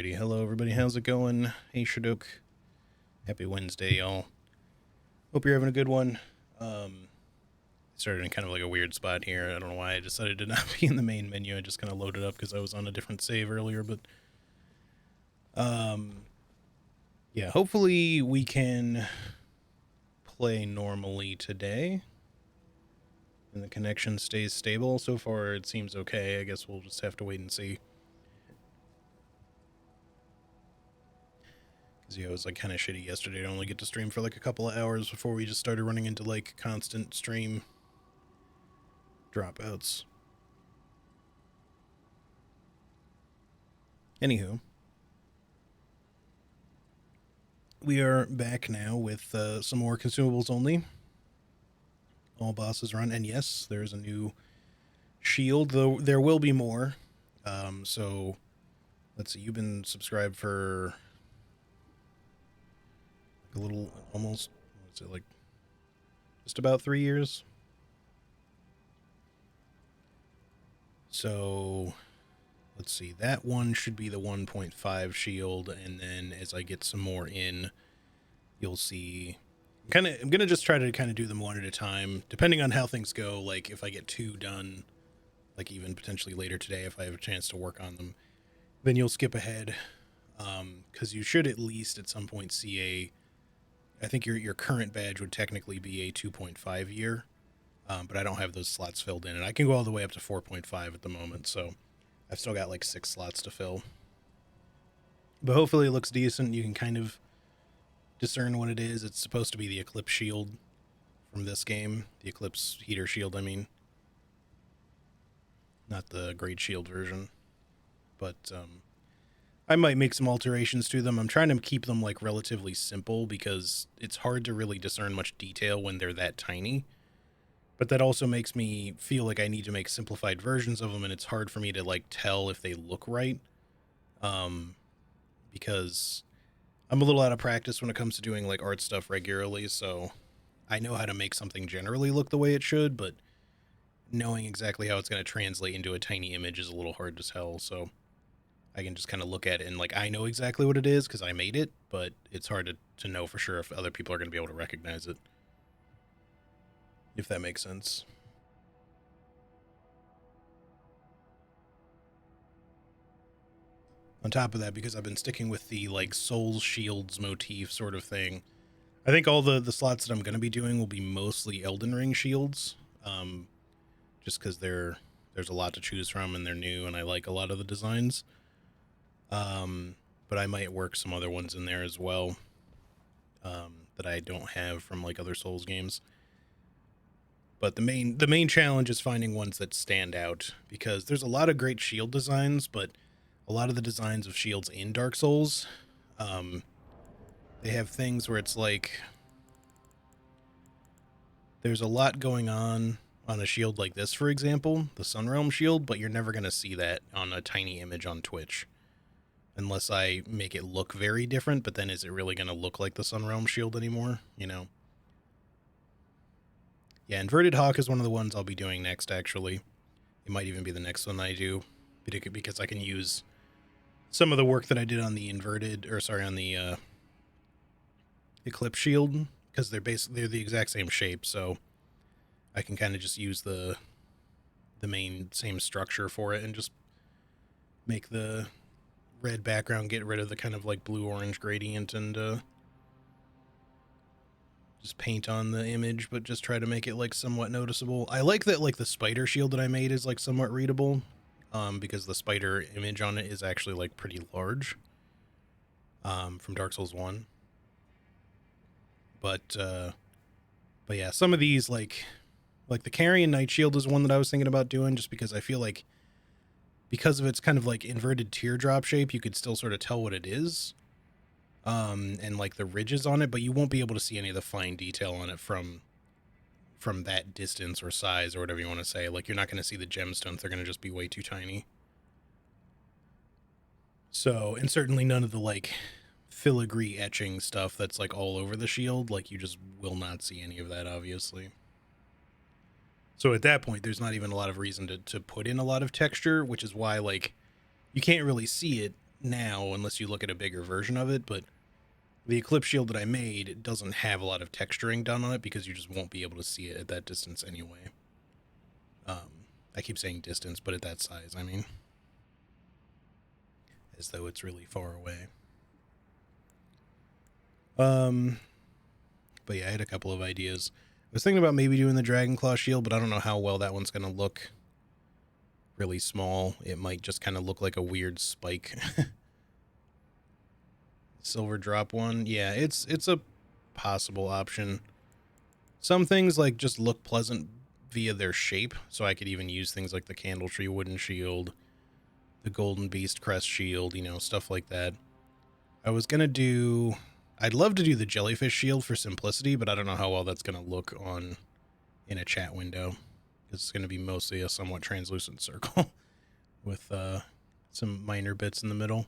Alrighty, hello everybody, how's it going? Hey Shaduk, happy Wednesday, y'all. Hope you're having a good one. Started in kind of like a weird spot here. I don't know why I decided to not be in the main menu. I just kind of loaded up because I was on a different save earlier, but yeah, hopefully we can play normally today and the connection stays stable. So far it seems okay. I guess we'll just have to wait and see. Yeah, it was like kind of shitty yesterday to only get to stream for like a couple of hours before we just started running into like constant stream dropouts. Anywho, we are back now with some more consumables only. All bosses run, and yes, there's a new shield, though there will be more. So let's see, you've been subscribed for a little, almost, what's it, like just about 3 years. So let's see, that one should be the 1.5 shield, and then as I get some more in, you'll see. I'm gonna just try to kind of do them one at a time, depending on how things go. Like if I get 2 done, like even potentially later today, if I have a chance to work on them, then you'll skip ahead, because you should at least at some point see I think your current badge would technically be a 2.5 year, but I don't have those slots filled in, and I can go all the way up to 4.5 at the moment, so I've still got like 6 slots to fill. But hopefully it looks decent. You can kind of discern what it is. It's supposed to be the Eclipse shield from this game. The Eclipse heater shield, I mean. Not the Great Shield version. But I might make some alterations to them. I'm trying to keep them like relatively simple because it's hard to really discern much detail when they're that tiny. But that also makes me feel like I need to make simplified versions of them, and it's hard for me to like tell if they look right. Because I'm a little out of practice when it comes to doing like art stuff regularly, so I know how to make something generally look the way it should, but knowing exactly how it's going to translate into a tiny image is a little hard to tell, so I can just kind of look at it and like I know exactly what it is because I made it, but it's hard to know for sure if other people are going to be able to recognize it. If that makes sense. On top of that, because I've been sticking with the like Souls Shields motif sort of thing, I think all the slots that I'm going to be doing will be mostly Elden Ring shields, just because there's a lot to choose from and they're new and I like a lot of the designs. But I might work some other ones in there as well, that I don't have from like other Souls games. But the main challenge is finding ones that stand out, because there's a lot of great shield designs, but a lot of the designs of shields in Dark Souls, they have things where it's like there's a lot going on a shield like this, for example, the Sunrealm shield, but you're never going to see that on a tiny image on Twitch unless I make it look very different. But then is it really going to look like the Sunrealm shield anymore, you know? Yeah, Inverted Hawk is one of the ones I'll be doing next, actually. It might even be the next one I do, because I can use some of the work that I did on the on the Eclipse shield, because they're the exact same shape, so I can kind of just use the same structure for it and just make the red background, get rid of the kind of like blue-orange gradient, and just paint on the image, but just try to make it like somewhat noticeable. I like that like the spider shield that I made is like somewhat readable, because the spider image on it is actually like pretty large, from Dark Souls 1. But yeah, some of these like the Carrion Knight shield is one that I was thinking about doing, just because I feel like because of its kind of like inverted teardrop shape, you could still sort of tell what it is. And like the ridges on it, but you won't be able to see any of the fine detail on it from that distance or size or whatever you want to say. Like you're not going to see the gemstones. They're going to just be way too tiny. So, and certainly none of the like filigree etching stuff that's like all over the shield. Like you just will not see any of that, obviously. So at that point, there's not even a lot of reason to put in a lot of texture, which is why like you can't really see it now unless you look at a bigger version of it, but the Eclipse shield that I made doesn't have a lot of texturing done on it because you just won't be able to see it at that distance anyway. I keep saying distance, but at that size, I mean, as though it's really far away. But yeah, I had a couple of ideas. I was thinking about maybe doing the Dragon Claw shield, but I don't know how well that one's going to look. Really small. It might just kind of look like a weird spike. Silver drop one. Yeah, it's a possible option. Some things like just look pleasant via their shape, so I could even use things like the Candle Tree Wooden Shield, the Golden Beast Crest Shield, you know, stuff like that. I'd love to do the Jellyfish Shield for simplicity, but I don't know how well that's going to look in a chat window. It's going to be mostly a somewhat translucent circle with some minor bits in the middle.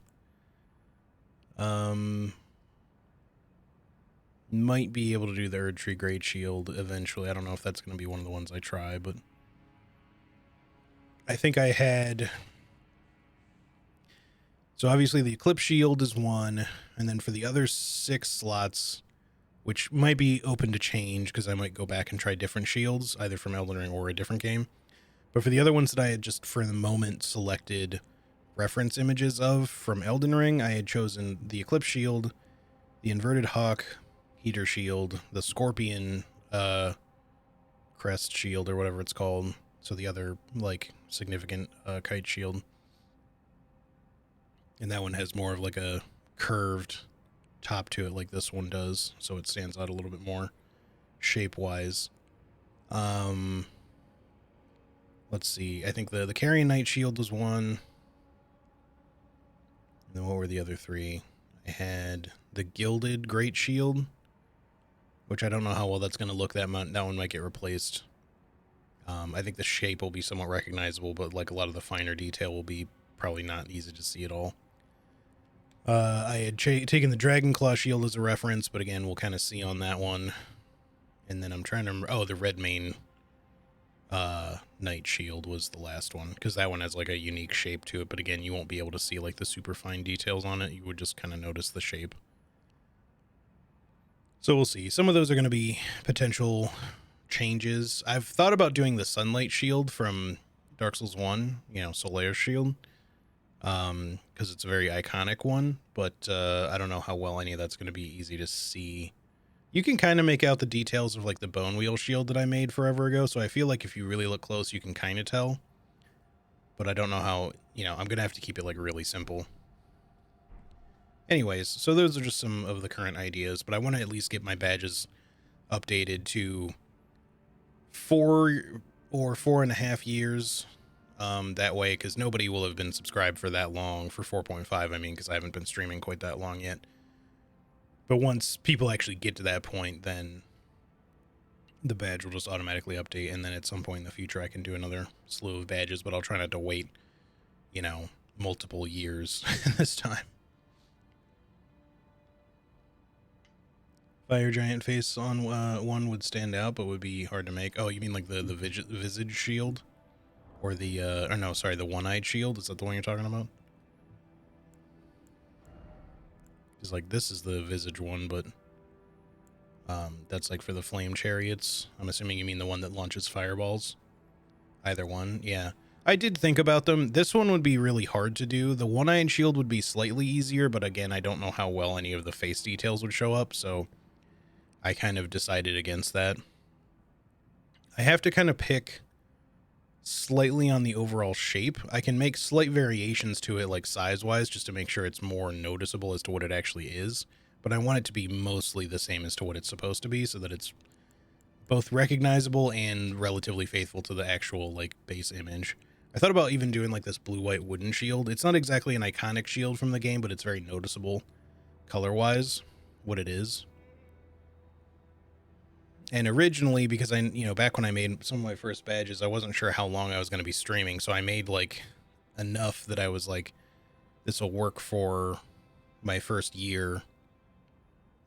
Might be able to do the Erdtree Great Shield eventually. I don't know if that's going to be one of the ones I try, but I think I had... So obviously the Eclipse Shield is one, and then for the other 6 slots, which might be open to change because I might go back and try different shields, either from Elden Ring or a different game. But for the other ones that I had just for the moment selected reference images of from Elden Ring, I had chosen the Eclipse Shield, the Inverted Hawk Heater Shield, the Scorpion Crest Shield, or whatever it's called. So the other, like, significant kite shield. And that one has more of like a curved top to it like this one does, so it stands out a little bit more shape-wise. Let's see. I think the Carrion Knight Shield was one. And then what were the other 3? I had the Gilded Great Shield, which I don't know how well that's going to look. That one might get replaced. I think the shape will be somewhat recognizable, but like a lot of the finer detail will be probably not easy to see at all. I had taken the Dragon Claw Shield as a reference, but again, we'll kind of see on that one. And then I'm trying to remember... Oh, the Redmane Knight Shield was the last one, because that one has like a unique shape to it, but again, you won't be able to see like the super fine details on it. You would just kind of notice the shape. So we'll see. Some of those are going to be potential changes. I've thought about doing the Sunlight Shield from Dark Souls 1, you know, Solaire's Shield. Because it's a very iconic one, but I don't know how well any of that's going to be easy to see. You can kind of make out the details of like the Bone Wheel Shield that I made forever ago, so I feel like if you really look close, you can kind of tell. But I don't know how, you know, I'm going to have to keep it like really simple. Anyways, so those are just some of the current ideas, but I want to at least get my badges updated to 4 or 4.5 years. That way, because nobody will have been subscribed for that long, for 4.5, I mean, because I haven't been streaming quite that long yet. But once people actually get to that point, then the badge will just automatically update, and then at some point in the future I can do another slew of badges, but I'll try not to wait, you know, multiple years this time. Fire Giant face on one would stand out, but would be hard to make. Oh, you mean like the Visage Shield? Or the, or no, sorry, the One-Eyed Shield? Is that the one you're talking about? Because, like, this is the Visage one, but that's, like, for the Flame Chariots. I'm assuming you mean the one that launches fireballs. Either one, yeah. I did think about them. This one would be really hard to do. The One-Eyed Shield would be slightly easier, but again, I don't know how well any of the face details would show up, so I kind of decided against that. I have to kind of pick slightly on the overall shape. I can make slight variations to it, like size-wise, just to make sure it's more noticeable as to what it actually is. But I want it to be mostly the same as to what it's supposed to be, so that it's both recognizable and relatively faithful to the actual, like, base image. I thought about even doing, like, this blue-white wooden shield. It's not exactly an iconic shield from the game, but it's very noticeable color-wise, what it is. And originally, because I, you know, back when I made some of my first badges, I wasn't sure how long I was going to be streaming, so I made, like, enough that I was like, this will work for my first year.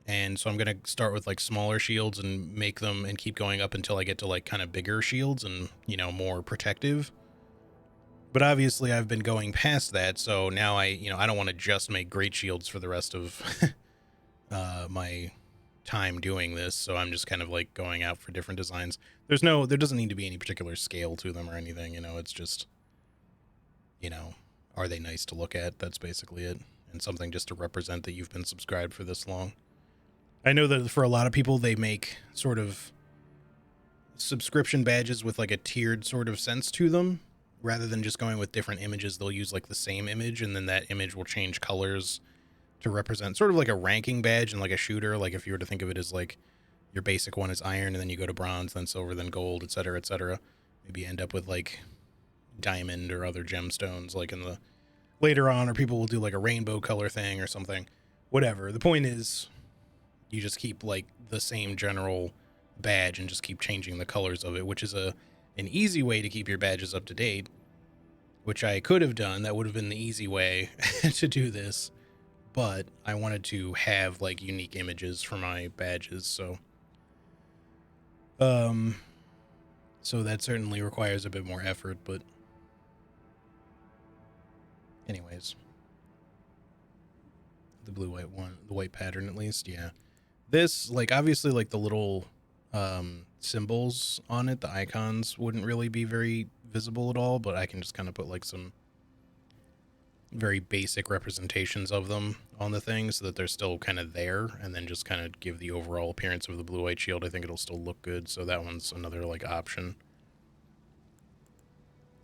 And so I'm going to start with, like, smaller shields and make them and keep going up until I get to, like, kind of bigger shields and, you know, more protective. But obviously I've been going past that, so now I don't want to just make great shields for the rest of my time doing this, so I'm just kind of like going out for different designs. There doesn't need to be any particular scale to them or anything, it's just, you know, are they nice to look at? That's basically it. And something just to represent that you've been subscribed for this long. I know that for a lot of people, they make sort of subscription badges with like a tiered sort of sense to them. Rather than just going with different images, they'll use like the same image, and then that image will change colors to represent sort of like a ranking badge and like a shooter. Like if you were to think of it as like your basic one is iron, and then you go to bronze, then silver, then gold, etc., etc. Maybe you end up with like diamond or other gemstones like in the later on, or people will do like a rainbow color thing or something. Whatever. The point is, you just keep like the same general badge and just keep changing the colors of it, which is an easy way to keep your badges up to date, which I could have done. That would have been the easy way to do this, but I wanted to have like unique images for my badges, so that certainly requires a bit more effort, but anyways, the blue white one, the white pattern at least, yeah. This, like, obviously, like the little symbols on it, the icons wouldn't really be very visible at all, but I can just kind of put like some very basic representations of them on the thing so that they're still kind of there, and then just kind of give the overall appearance of the blue white shield. I think it'll still look good, so that one's another like option.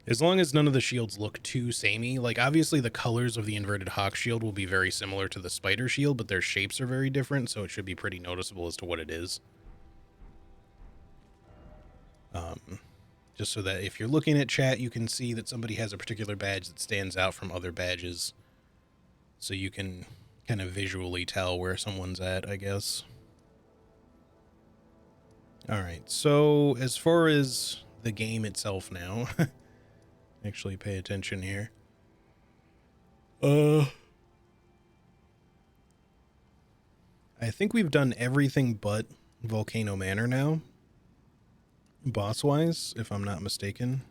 As long as none of the shields look too samey. Like obviously the colors of the inverted hawk shield will be very similar to the spider shield, but their shapes are very different, so it should be pretty noticeable as to what it is. Just so that if you're looking at chat, you can see that somebody has a particular badge that stands out from other badges, so you can kind of visually tell where someone's at, I guess. All right, so as far as the game itself now, actually pay attention here. I think we've done everything but Volcano Manor now, boss-wise, if I'm not mistaken,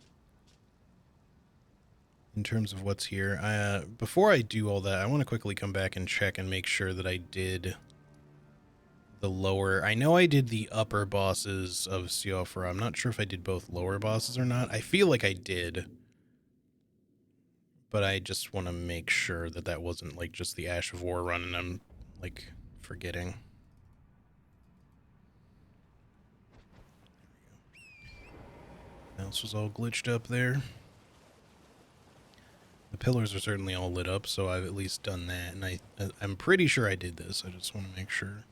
in terms of what's here. Before I do all that, I want to quickly come back and check and make sure that I did the lower... I know I did the upper bosses of Siofra. I'm not sure if I did both lower bosses or not. I feel like I did, but I just want to make sure that that wasn't like just the Ash of War run and I'm like forgetting. Mouse was all glitched up there. The pillars are certainly all lit up, so I've at least done that, and I'm pretty sure I did this. I just want to make sure.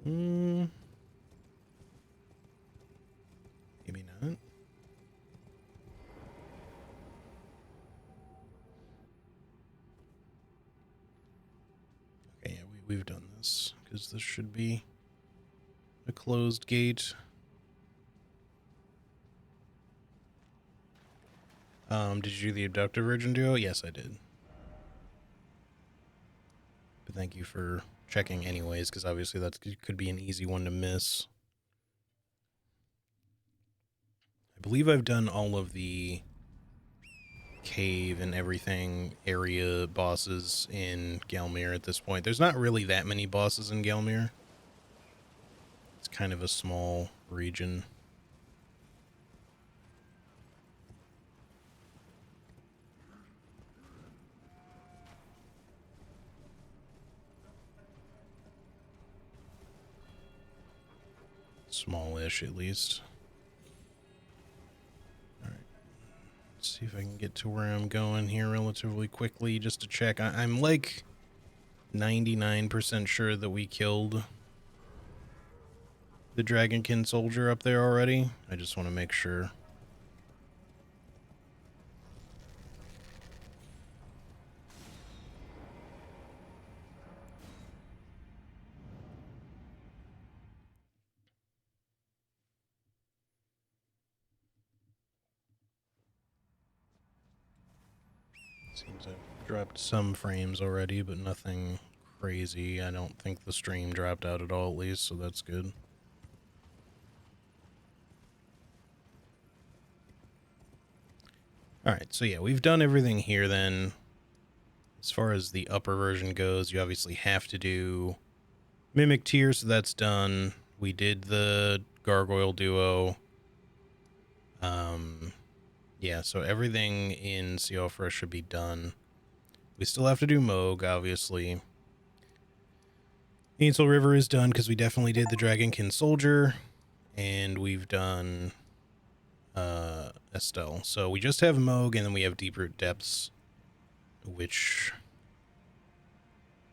Maybe not. Okay, yeah, we've done this, because this should be a closed gate. Did you do the abductor virgin duo? Yes, I did. But thank you for checking anyways, because obviously that could be an easy one to miss. I believe I've done all of the cave and everything area bosses in Gelmir at this point. There's not really that many bosses in Gelmir. It's kind of a small region. Smallish, at least. Alright. Let's see if I can get to where I'm going here relatively quickly just to check. I'm like 99% sure that we killed the Dragonkin soldier up there already. I just want to make sure. Seems I've dropped some frames already, but nothing crazy. I don't think the stream dropped out at all, at least, so that's good. All right, so yeah, we've done everything here then. As far as the upper version goes, you obviously have to do Mimic Tier, so that's done. We did the Gargoyle Duo. Yeah, so everything in Siofra should be done. We still have to do Moog, obviously. Ainsel River is done because we definitely did the Dragonkin Soldier, and we've done Estelle. So we just have Moog, and then we have Deep-Root Depths, which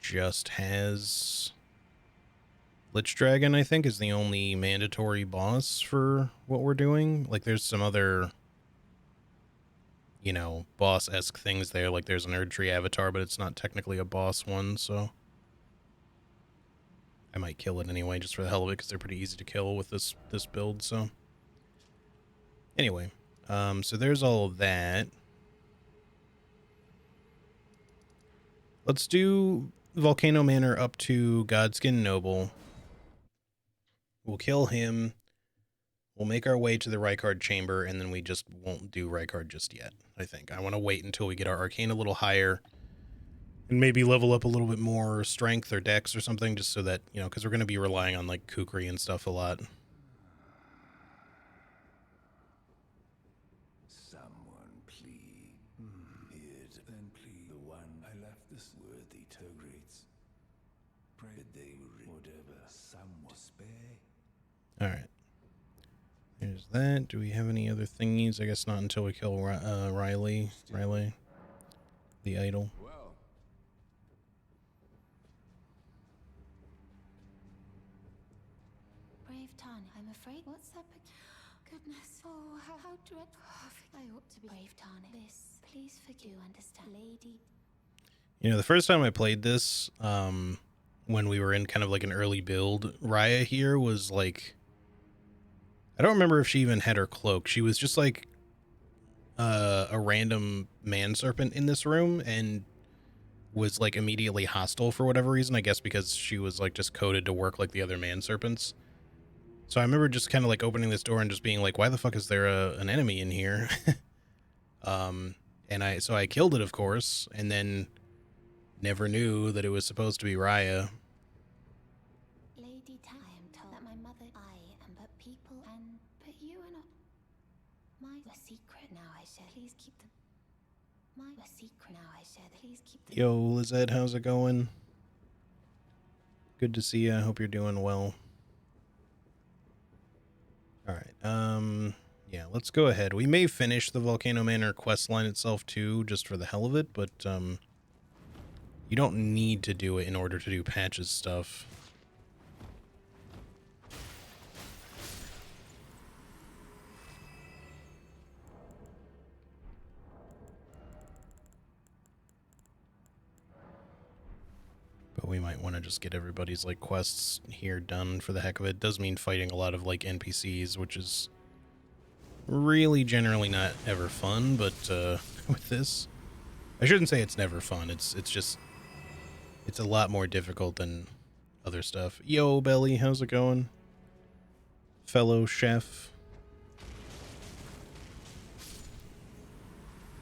just has Lich Dragon, I think, is the only mandatory boss for what we're doing. Like, there's some other, you know, boss-esque things there. Like, there's an Erdtree Avatar, but it's not technically a boss one, so I might kill it anyway, just for the hell of it, because they're pretty easy to kill with this build, so. Anyway, so there's all of that. Let's do Volcano Manor up to Godskin Noble. We'll kill him. We'll make our way to the Rykard Chamber, and then we just won't do Rykard just yet, I think. I want to wait until we get our Arcane a little higher, and maybe level up a little bit more Strength or Dex or something, just so that, you know, because we're going to be relying on, like, Kukri and stuff a lot. Someone please. Here's then please the one I left this worthy Togreats. Pray that they will whatever someone spare. Alright. There's that. Do we have any other thingies? I guess not until we kill Riley, the idol. Well, Brave Tani, I'm afraid. What's up? Goodness. Oh, how dreadful. I ought to be Brave Tani. This, please forgive. Understand, lady. You know, the first time I played this, when we were in kind of like an early build, Raya here was like, I don't remember if she even had her cloak. She was just like a random man serpent in this room and was like immediately hostile for whatever reason. I guess because she was like just coded to work like the other man serpents. So I remember just kind of like opening this door and just being like, why the fuck is there an enemy in here? And I killed it, of course, and then never knew that it was supposed to be Raya. Lady Tani, I am told that my mother, I am but people, and but you are not. My secret now I share. Please keep them. My secret now I share. Please keep them. Yo, Lizette, how's it going? Good to see you. I hope you're doing well. All right. Yeah, let's go ahead. We may finish the Volcano Manor quest line itself too, just for the hell of it, but you don't need to do it in order to do Patch's stuff. But we might want to just get everybody's like quests here done for the heck of it. It does mean fighting a lot of like NPCs, which is really generally not ever fun, but with this, I shouldn't say it's never fun. It's just, it's a lot more difficult than other stuff. Yo, Belly, how's it going? Fellow chef.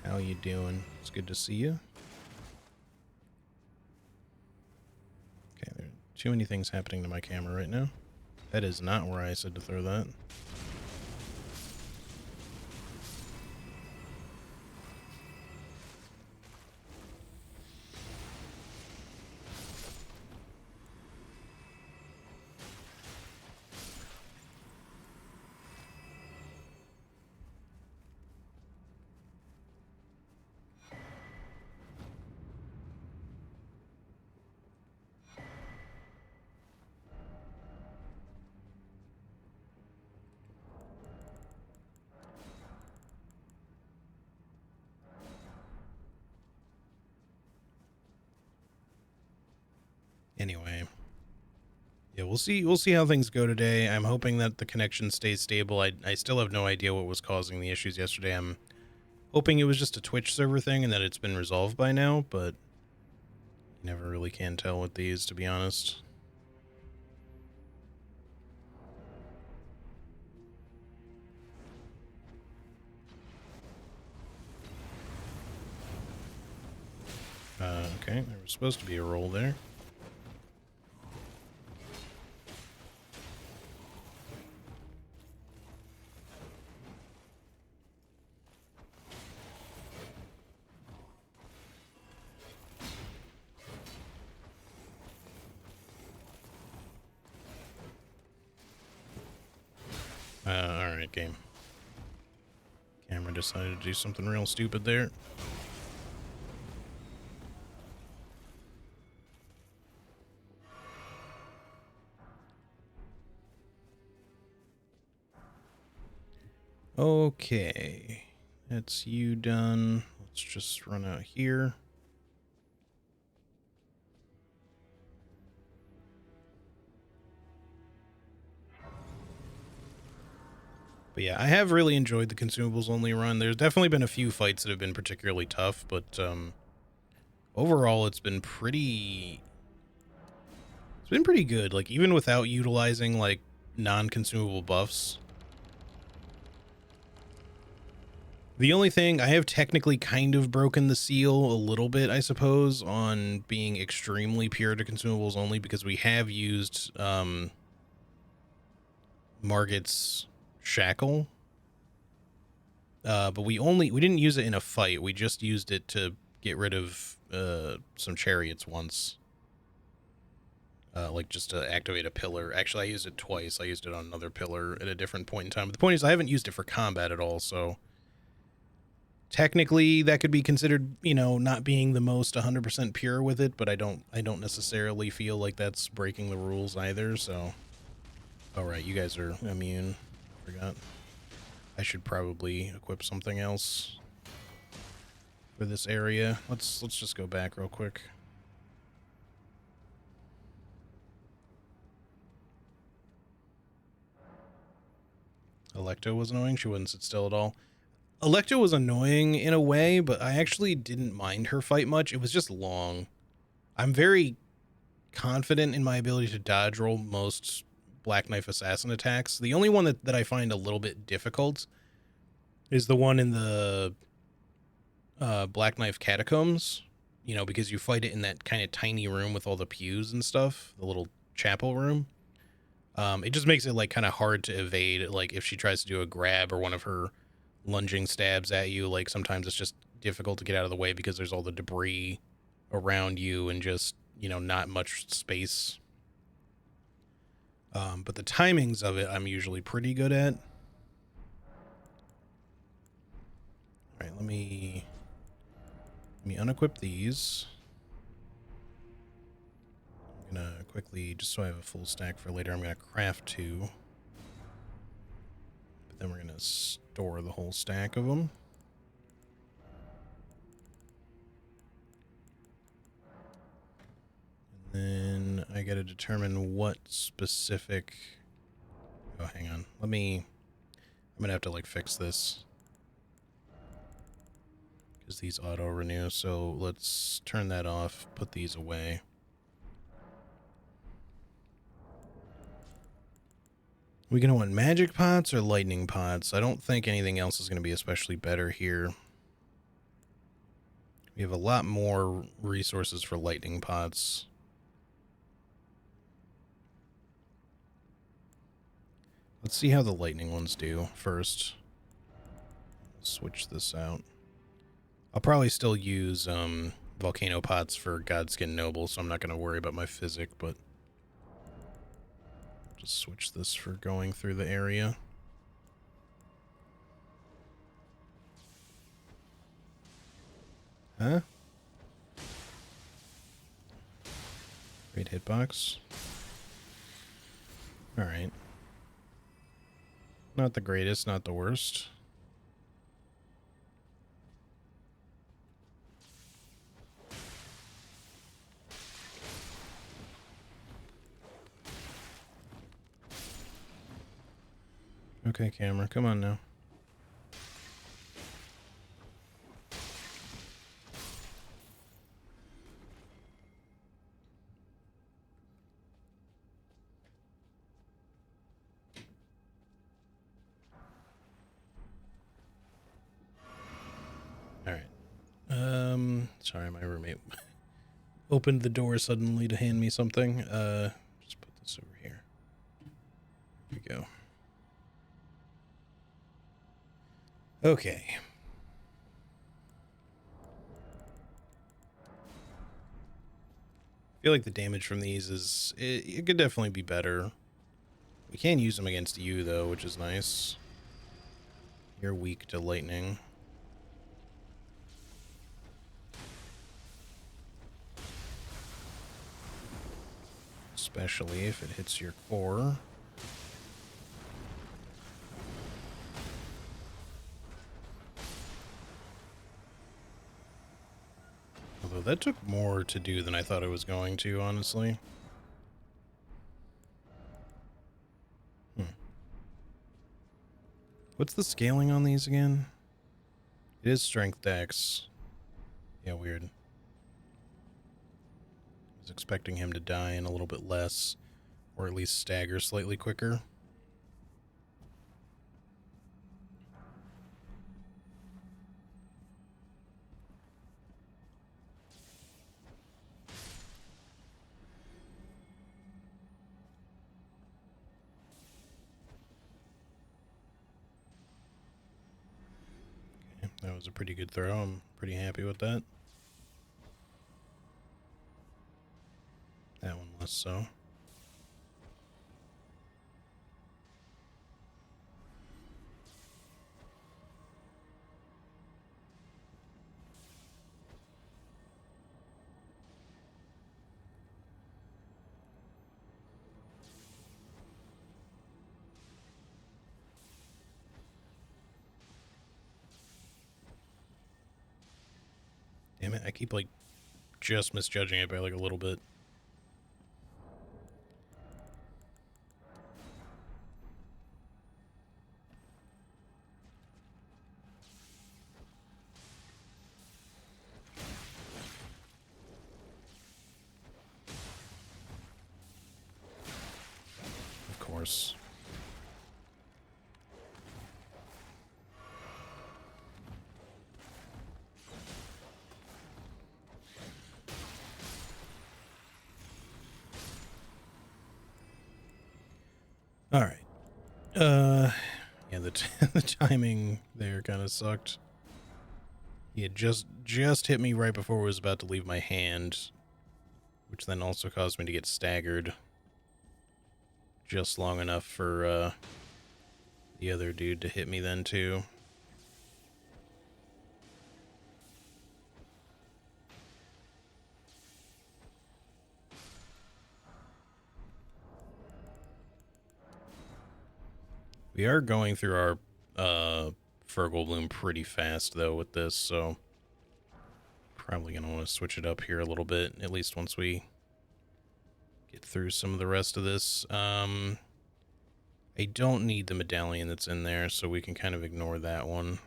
How you doing? It's good to see you. Okay, there are too many things happening to my camera right now. That is not where I said to throw that. Anyway, yeah, we'll see how things go today. I'm hoping that the connection stays stable. I still have no idea what was causing the issues yesterday. I'm hoping it was just a Twitch server thing and that it's been resolved by now, but you never really can tell with these, to be honest. Okay, there was supposed to be a roll there. Alright, game. Camera decided to do something real stupid there. Okay. That's you done. Let's just run out here. But yeah, I have really enjoyed the consumables only run. There's definitely been a few fights that have been particularly tough, but overall it's been pretty good. Like even without utilizing like non-consumable buffs. The only thing, I have technically kind of broken the seal a little bit, I suppose, on being extremely pure to consumables only, because we have used Margit's shackle. But we didn't use it in a fight. We just used it to get rid of some chariots once. Like just to activate a pillar. Actually, I used it twice. I used it on another pillar at a different point in time. But the point is, I haven't used it for combat at all, so technically that could be considered, you know, not being the most 100% pure with it, but I don't necessarily feel like that's breaking the rules either, so. All right, you guys are immune. Forgot. I should probably equip something else for this area. Let's just go back real quick. Electo was annoying. She wouldn't sit still at all. Electo was annoying in a way, but I actually didn't mind her fight much. It was just long. I'm very confident in my ability to dodge roll most Black Knife Assassin attacks. The only one that I find a little bit difficult is the one in the Black Knife Catacombs, you know, because you fight it in that kind of tiny room with all the pews and stuff, the little chapel room. It just makes it like kind of hard to evade. Like if she tries to do a grab or one of her lunging stabs at you, like sometimes it's just difficult to get out of the way because there's all the debris around you and just, you know, not much space. But the timings of it, I'm usually pretty good at. All right, let me unequip these. I'm gonna quickly, just so I have a full stack for later, I'm gonna craft 2. But then we're gonna store the whole stack of them. And then I gotta determine what specific... Oh, hang on. I'm gonna have to like fix this, because these auto renew. So let's turn that off, put these away. We gonna want magic pots or lightning pots? I don't think anything else is gonna be especially better here. We have a lot more resources for lightning pots. Let's see how the lightning ones do first. Switch this out. I'll probably still use volcano pots for Godskin Noble, so I'm not going to worry about my physic, but just switch this for going through the area. Huh? Great hitbox. Alright. Not the greatest, not the worst. Okay, camera, come on now. Alright. Sorry, my roommate opened the door suddenly to hand me something. Just put this over here. Here we go. Okay. I feel like the damage from these is... It could definitely be better. We can use them against you, though, which is nice. You're weak to lightning. Especially if it hits your core. Although that took more to do than I thought it was going to, honestly. What's the scaling on these again? It is strength dex. Yeah, weird. I was expecting him to die in a little bit less, or at least stagger slightly quicker. Okay, that was a pretty good throw. I'm pretty happy with that. That one less so. Damn it, I keep, like, just misjudging it by, like, a little bit. Of course. All right. Yeah, the timing there kind of sucked. He had just hit me right before it was about to leave my hand, which then also caused me to get staggered just long enough for the other dude to hit me then too. We are going through our Fergal Bloom pretty fast, though, with this, so probably going to want to switch it up here a little bit, at least once we get through some of the rest of this. I don't need the medallion that's in there, so we can kind of ignore that one.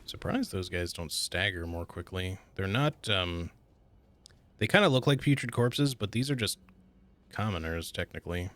Surprised those guys don't stagger more quickly. They're not, they kind of look like putrid corpses, but these are just commoners, technically.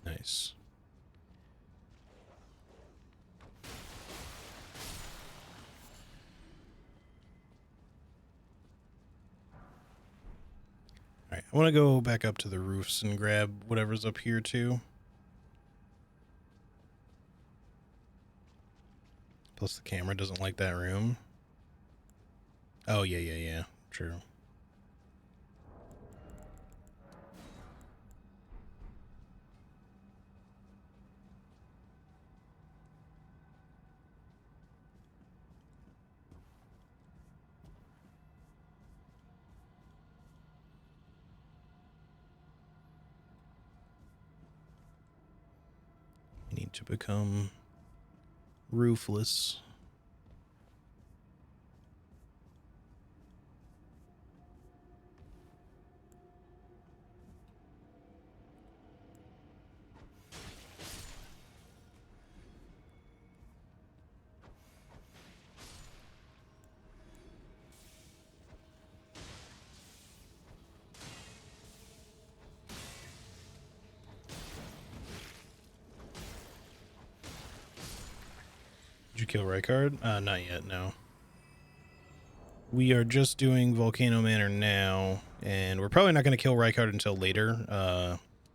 Nice. Alright, I want to go back up to the roofs and grab whatever's up here, too. Plus the camera doesn't like that room. Oh, yeah. True. Need to become roofless. Did you kill Rykard? Not yet, no. We are just doing Volcano Manor now, and we're probably not going to kill Rykard until later,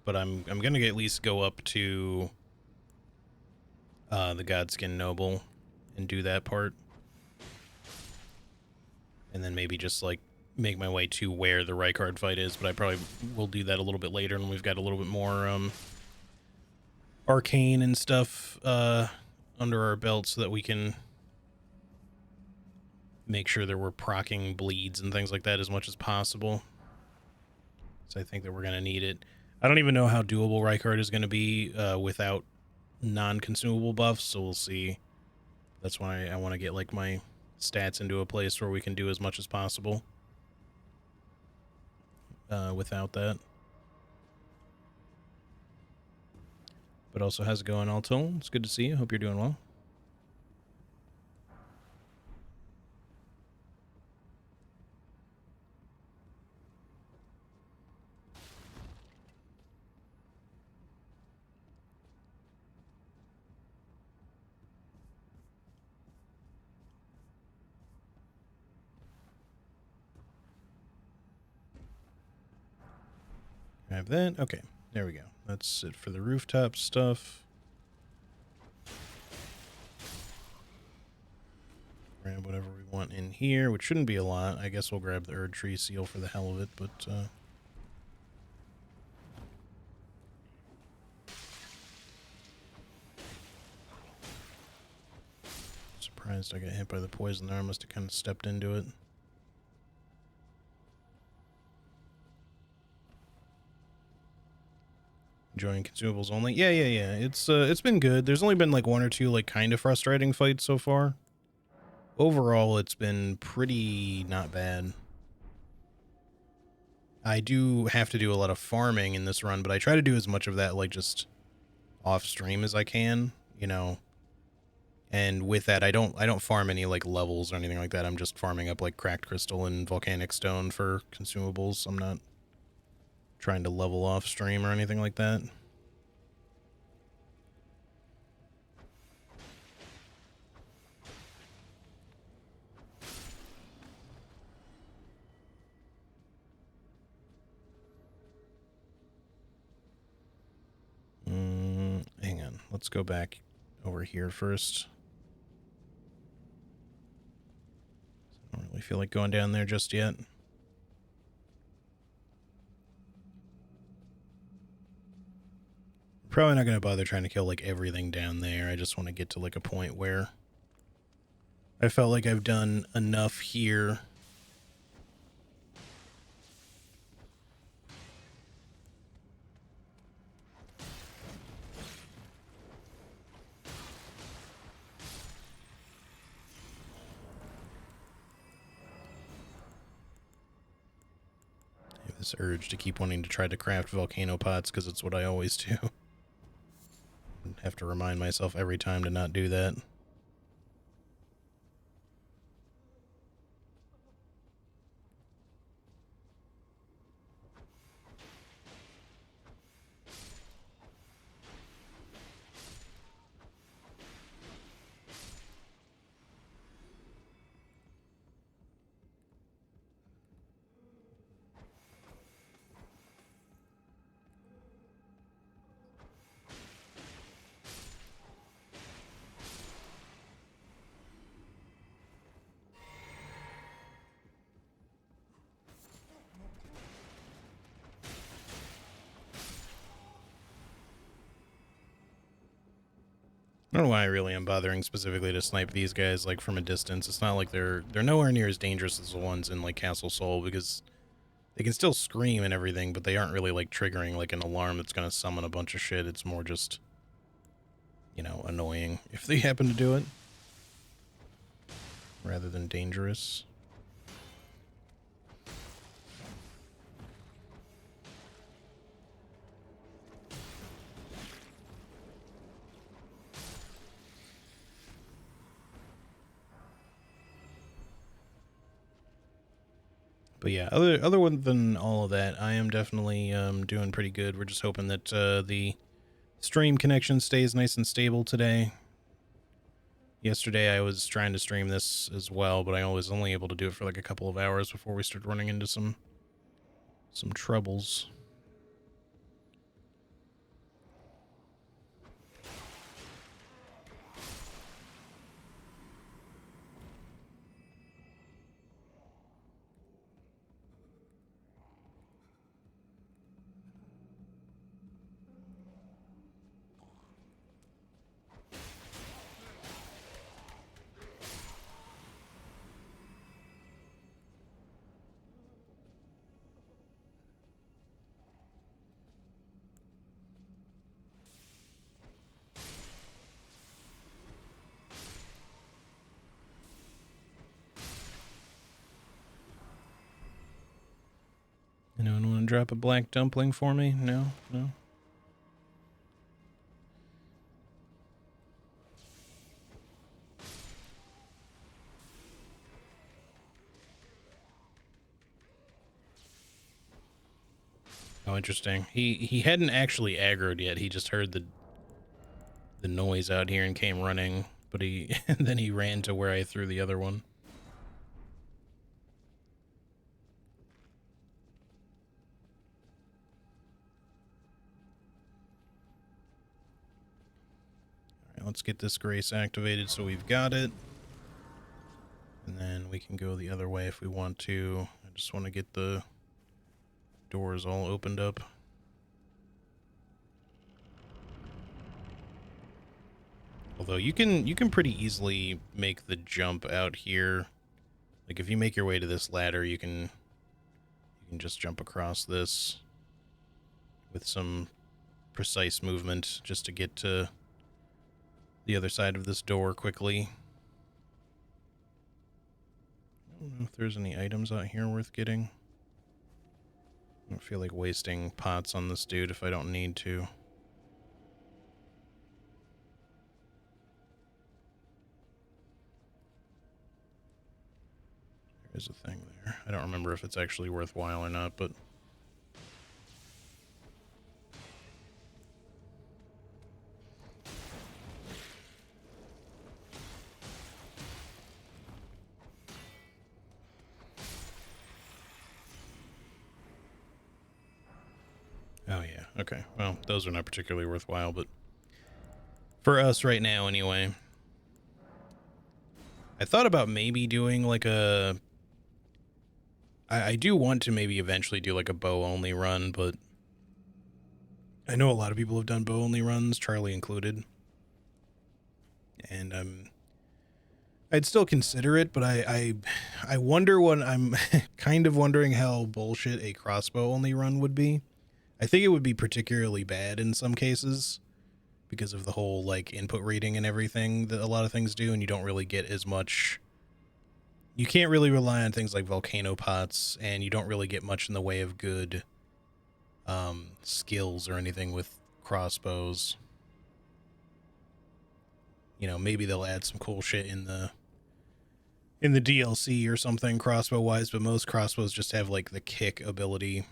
but I'm going to at least go up to the Godskin Noble and do that part. And then maybe just, like, make my way to where the Rykard fight is, but I probably will do that a little bit later when we've got a little bit more arcane and stuff under our belt so that we can make sure that we're proccing bleeds and things like that as much as possible. So I think that we're going to need it. I don't even know how doable Rykard is going to be without non-consumable buffs, so we'll see. That's why I want to get, like, my stats into a place where we can do as much as possible without that. But also, how's it going, Alton? It's good to see you. Hope you're doing well. I have that. Okay, there we go. That's it for the rooftop stuff. Grab whatever we want in here, which shouldn't be a lot. I guess we'll grab the Erd Tree Seal for the hell of it, but surprised I got hit by the poison there. I must have kind of stepped into it. Enjoying consumables only? Yeah. It's been good. There's only been like one or two like kind of frustrating fights so far. Overall, it's been pretty not bad. I do have to do a lot of farming in this run, but I try to do as much of that like just off stream as I can, you know. And with that, I don't farm any like levels or anything like that. I'm just farming up like cracked crystal and volcanic stone for consumables. I'm not trying to level off stream or anything like that. Hang on. Let's go back over here first. I don't really feel like going down there just yet. Probably not going to bother trying to kill like everything down there. I just want to get to like a point where I felt like I've done enough here. I have this urge to keep wanting to try to craft volcano pots because it's what I always do. I have to remind myself every time to not do that. I don't know why I really am bothering specifically to snipe these guys like from a distance. It's not like they're nowhere near as dangerous as the ones in like Castle Sol because they can still scream and everything, but they aren't really like triggering like an alarm that's gonna summon a bunch of shit. It's more just you know, annoying if they happen to do it, rather than dangerous. But yeah, other one than all of that, I am definitely doing pretty good. We're just hoping that the stream connection stays nice and stable today. Yesterday I was trying to stream this as well, but I was only able to do it for like a couple of hours before we started running into some troubles. Anyone want to drop a black dumpling for me? No? No? Oh, interesting. He hadn't actually aggroed yet. He just heard the noise out here and came running, but he then he ran to where I threw the other one. All right, let's get this grace activated so we've got it. And then we can go the other way if we want to. I just want to get the doors all opened up. Although you can pretty easily make the jump out here. Like if you make your way to this ladder, you can just jump across this with some precise movement just to get to the other side of this door quickly. I don't know if there's any items out here worth getting. I don't feel like wasting pots on this dude if I don't need to. There's a thing there. I don't remember if it's actually worthwhile or not, but... Oh, yeah. Okay. Well, those are not particularly worthwhile, but for us right now, anyway. I thought about maybe doing like a... I do want to maybe eventually do like a bow-only run, but I know a lot of people have done bow-only runs, Charlie included. And I'd still consider it, but I wonder what I'm kind of wondering how bullshit a crossbow-only run would be. I think it would be particularly bad in some cases because of the whole like input reading and everything that a lot of things do, and you don't really get as much. You can't really rely on things like volcano pots, and you don't really get much in the way of good skills or anything with crossbows. You know, maybe they'll add some cool shit in the DLC or something crossbow wise, but most crossbows just have like the kick ability.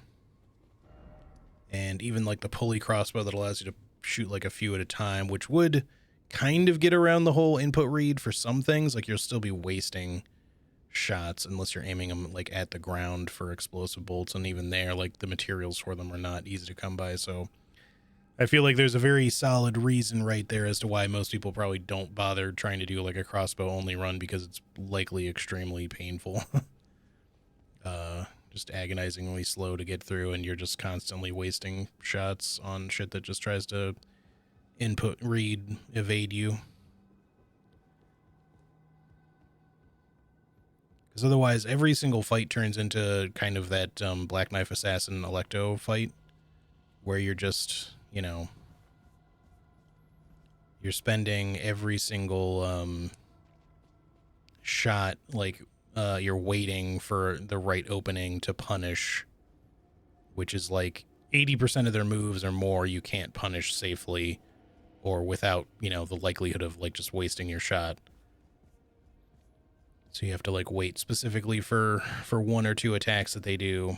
And even like the pulley crossbow that allows you to shoot like a few at a time, which would kind of get around the whole input read for some things. Like you'll still be wasting shots unless you're aiming them like at the ground for explosive bolts, and even there, like the materials for them are not easy to come by. So I feel like there's a very solid reason right there as to why most people probably don't bother trying to do like a crossbow only run, because it's likely extremely painful. Just agonizingly slow to get through, and you're just constantly wasting shots on shit that just tries to input read evade you. Because otherwise, every single fight turns into kind of that Black Knife Assassin Electo fight, where you're just, you know, you're spending every single shot, like you're waiting for the right opening to punish, which is like 80% of their moves or more you can't punish safely or without, the likelihood of like just wasting your shot. So you have to like wait specifically for one or two attacks that they do,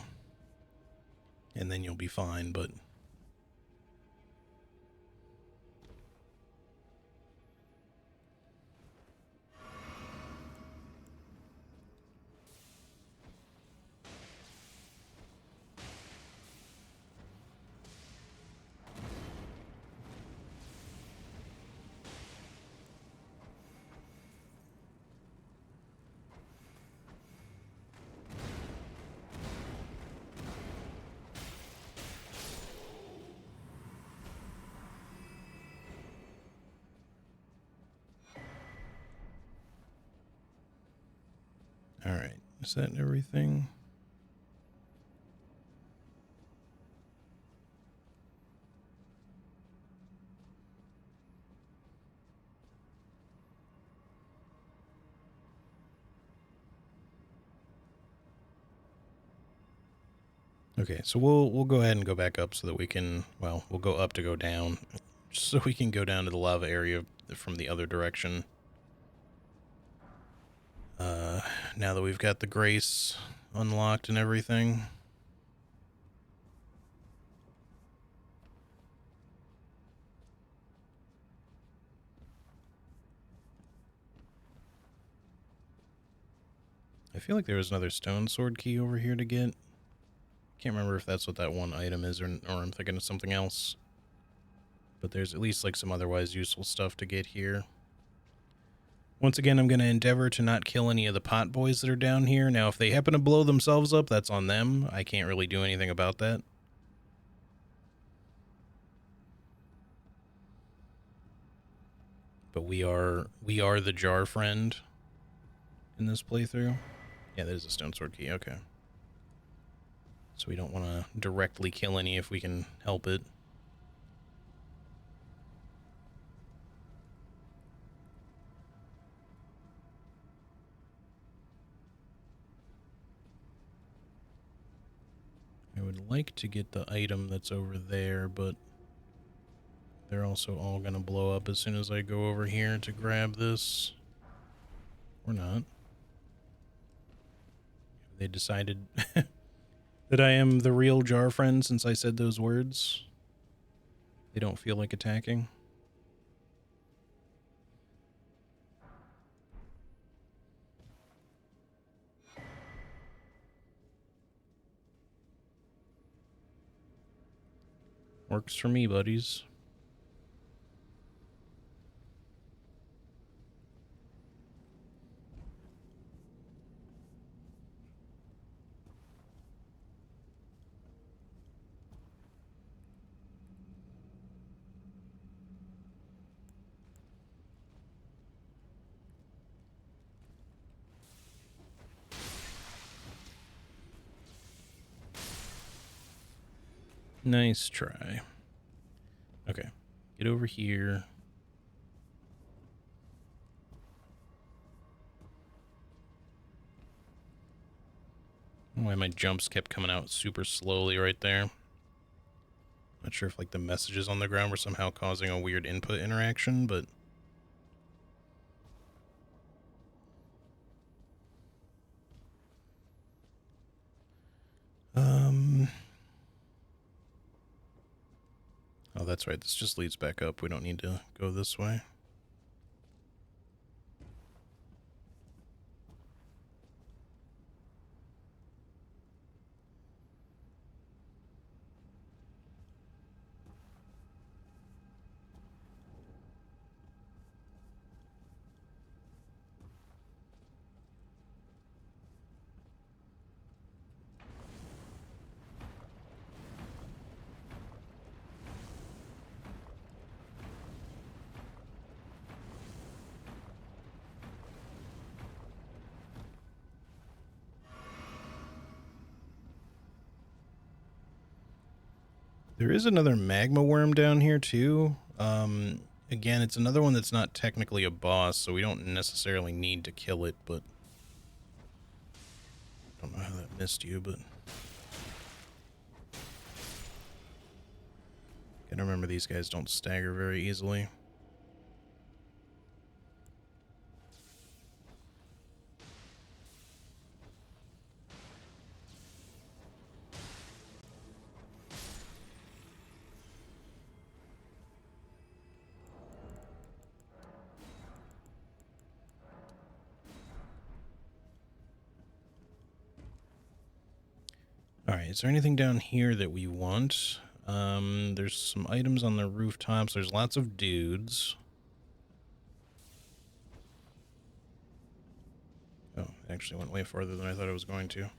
and then you'll be fine. But all right, is that everything? Okay, so we'll go ahead and go back up so that we can, well, we'll go up to go down, so we can go down to the lava area from the other direction. Now that we've got the Grace unlocked and everything. I feel like there was another stone sword key over here to get. Can't remember if that's what that one item is, or I'm thinking of something else. But there's at least like some otherwise useful stuff to get here. Once again, I'm going to endeavor to not kill any of the pot boys that are down here. Now, if they happen to blow themselves up, that's on them. I can't really do anything about that. But we are the jar friend in this playthrough. Yeah, there's a stone sword key. Okay. So we don't want to directly kill any if we can help it. I would like to get the item that's over there, but they're also all going to blow up as soon as I go over here to grab this. Or not. They decided that I am the real jar friend since I said those words. They don't feel like attacking. Works for me, buddies. Nice try. Okay, get over here. Why my jumps kept coming out super slowly right there. Not sure if like the messages on the ground were somehow causing a weird input interaction, but oh, that's right. This just leads back up. We don't need to go this way. There is another magma worm down here too. again, it's another one that's not technically a boss, so we don't necessarily need to kill it, but... I don't know how that missed you, but... Gotta remember these guys don't stagger very easily. Alright, is there anything down here that we want? There's some items on the rooftops. There's lots of dudes. Oh, it actually went way farther than I thought it was going to. There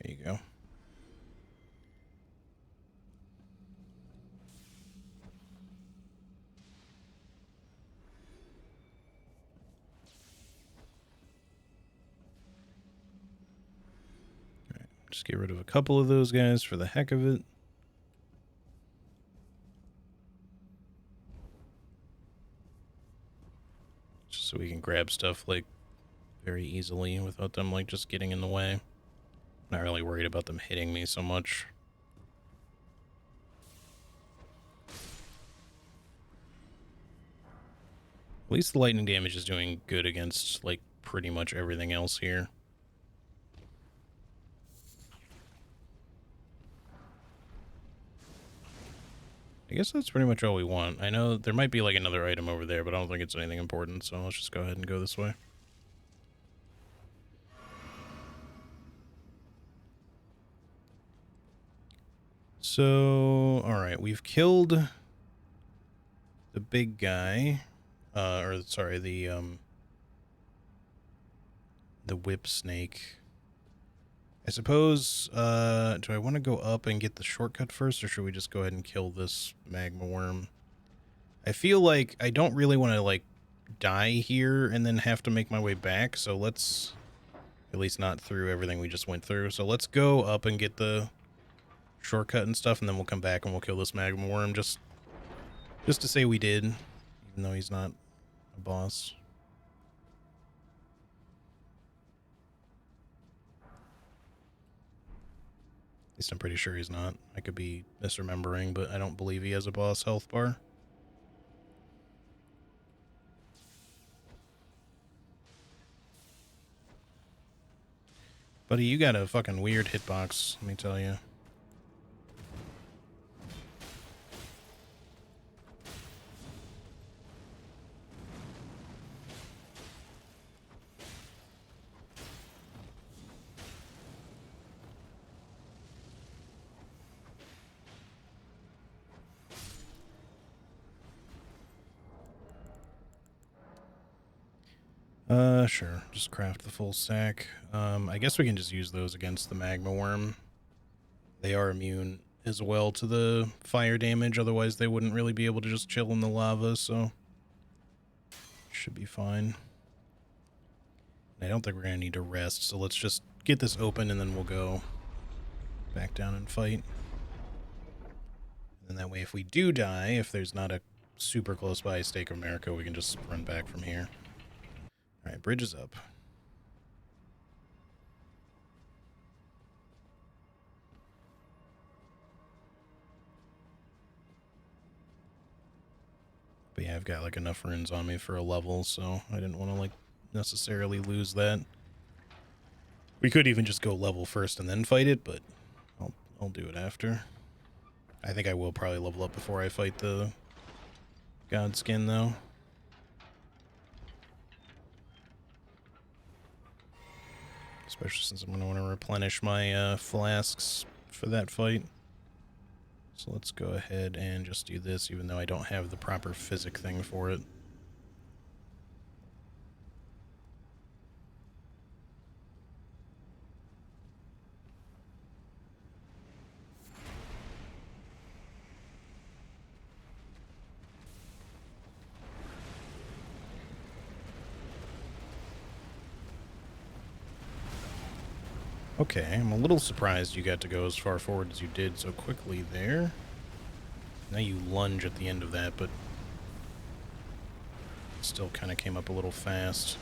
you go. Alright, just get rid of a couple of those guys for the heck of it. Just so we can grab stuff, like, very easily without them, like, just getting in the way. Not really worried about them hitting me so much. At least the lightning damage is doing good against, like, pretty much everything else here. I guess that's pretty much all we want. I know there might be, like, another item over there, but I don't think it's anything important, so let's just go ahead and go this way. So, alright, we've killed the big guy, or, sorry, the whip snake. I suppose, do I want to go up and get the shortcut first, or should we just go ahead and kill this magma worm? I feel like I don't really want to, like, die here and then have to make my way back, so let's, at least not through everything we just went through, so let's go up and get the shortcut and stuff, and then we'll come back and we'll kill this magma worm, just to say we did, even though he's not a boss. At least I'm pretty sure he's not. I could be misremembering, but I don't believe he has a boss health bar. Buddy, you got a fucking weird hitbox, let me tell you. Sure. Just craft the full stack. I guess we can just use those against the magma worm. They are immune as well to the fire damage, otherwise they wouldn't really be able to just chill in the lava, so should be fine. I don't think we're going to need to rest, so let's just get this open and then we'll go back down and fight. And that way if we do die, if there's not a super close by Stake of America, we can just run back from here. Alright, bridge is up. But yeah, I've got like enough runes on me for a level, so I didn't want to like necessarily lose that. We could even just go level first and then fight it, but I'll do it after. I think I will probably level up before I fight the god skin though. Especially since I'm going to want to replenish my flasks for that fight. So let's go ahead and just do this, even though I don't have the proper physic thing for it. Okay, I'm a little surprised you got to go as far forward as you did so quickly there. Now you lunge at the end of that, but still kind of came up a little fast.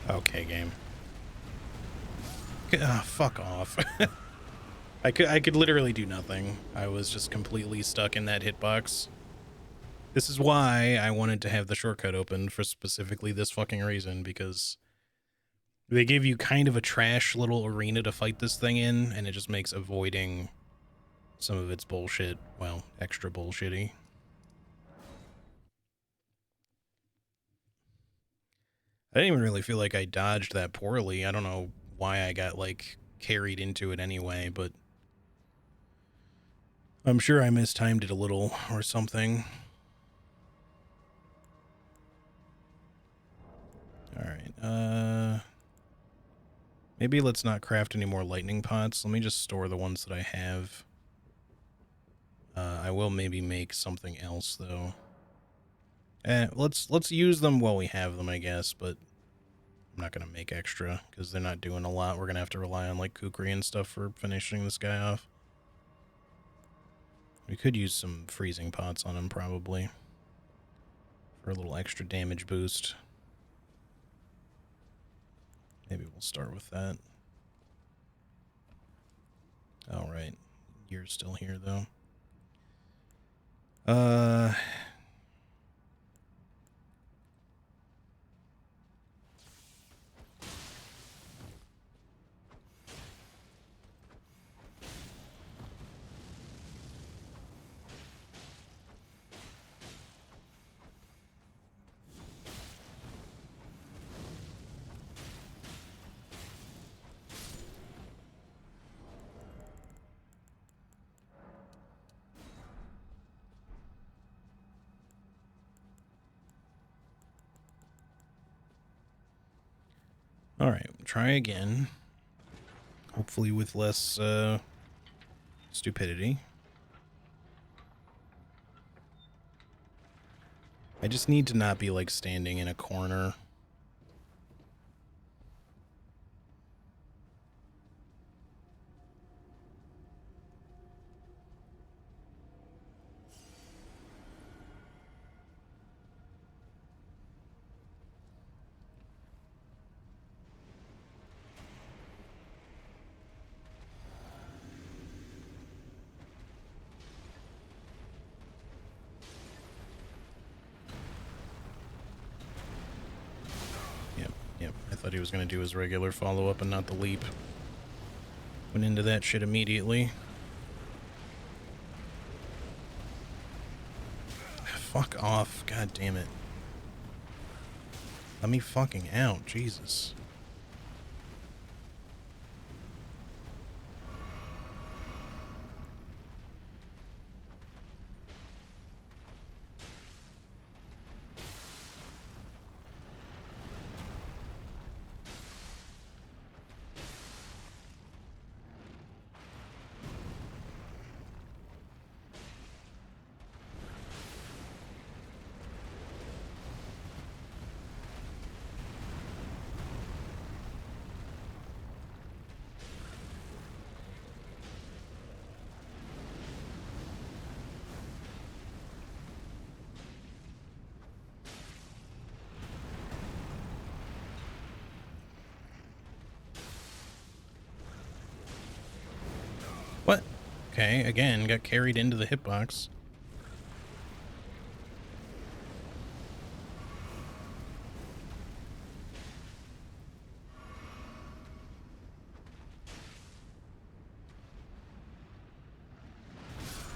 Okay, game. Fuck off. I could literally do nothing. I was just completely stuck in that hitbox. This is why I wanted to have the shortcut open for specifically this fucking reason, because they give you kind of a trash little arena to fight this thing in, and it just makes avoiding some of its bullshit, well, extra bullshitty. I didn't even really feel like I dodged that poorly. I don't know why I got, like, carried into it anyway, but I'm sure I mistimed it a little or something. Alright, maybe let's not craft any more lightning pots. Let me just store the ones that I have. I will maybe make something else, though. Let's use them while we have them, I guess, but I'm not gonna make extra, because they're not doing a lot. We're gonna have to rely on, like, kukri and stuff for finishing this guy off. We could use some freezing pots on him, probably, for a little extra damage boost. Maybe we'll start with that. Alright. You're still here, though. Alright, try again. Hopefully with less, stupidity. I just need to not be, like, standing in a corner. Yep, I thought he was going to do his regular follow-up and not the leap. Went into that shit immediately. Fuck off. God damn it. Let me fucking out. Jesus. What? Okay, again, got carried into the hitbox.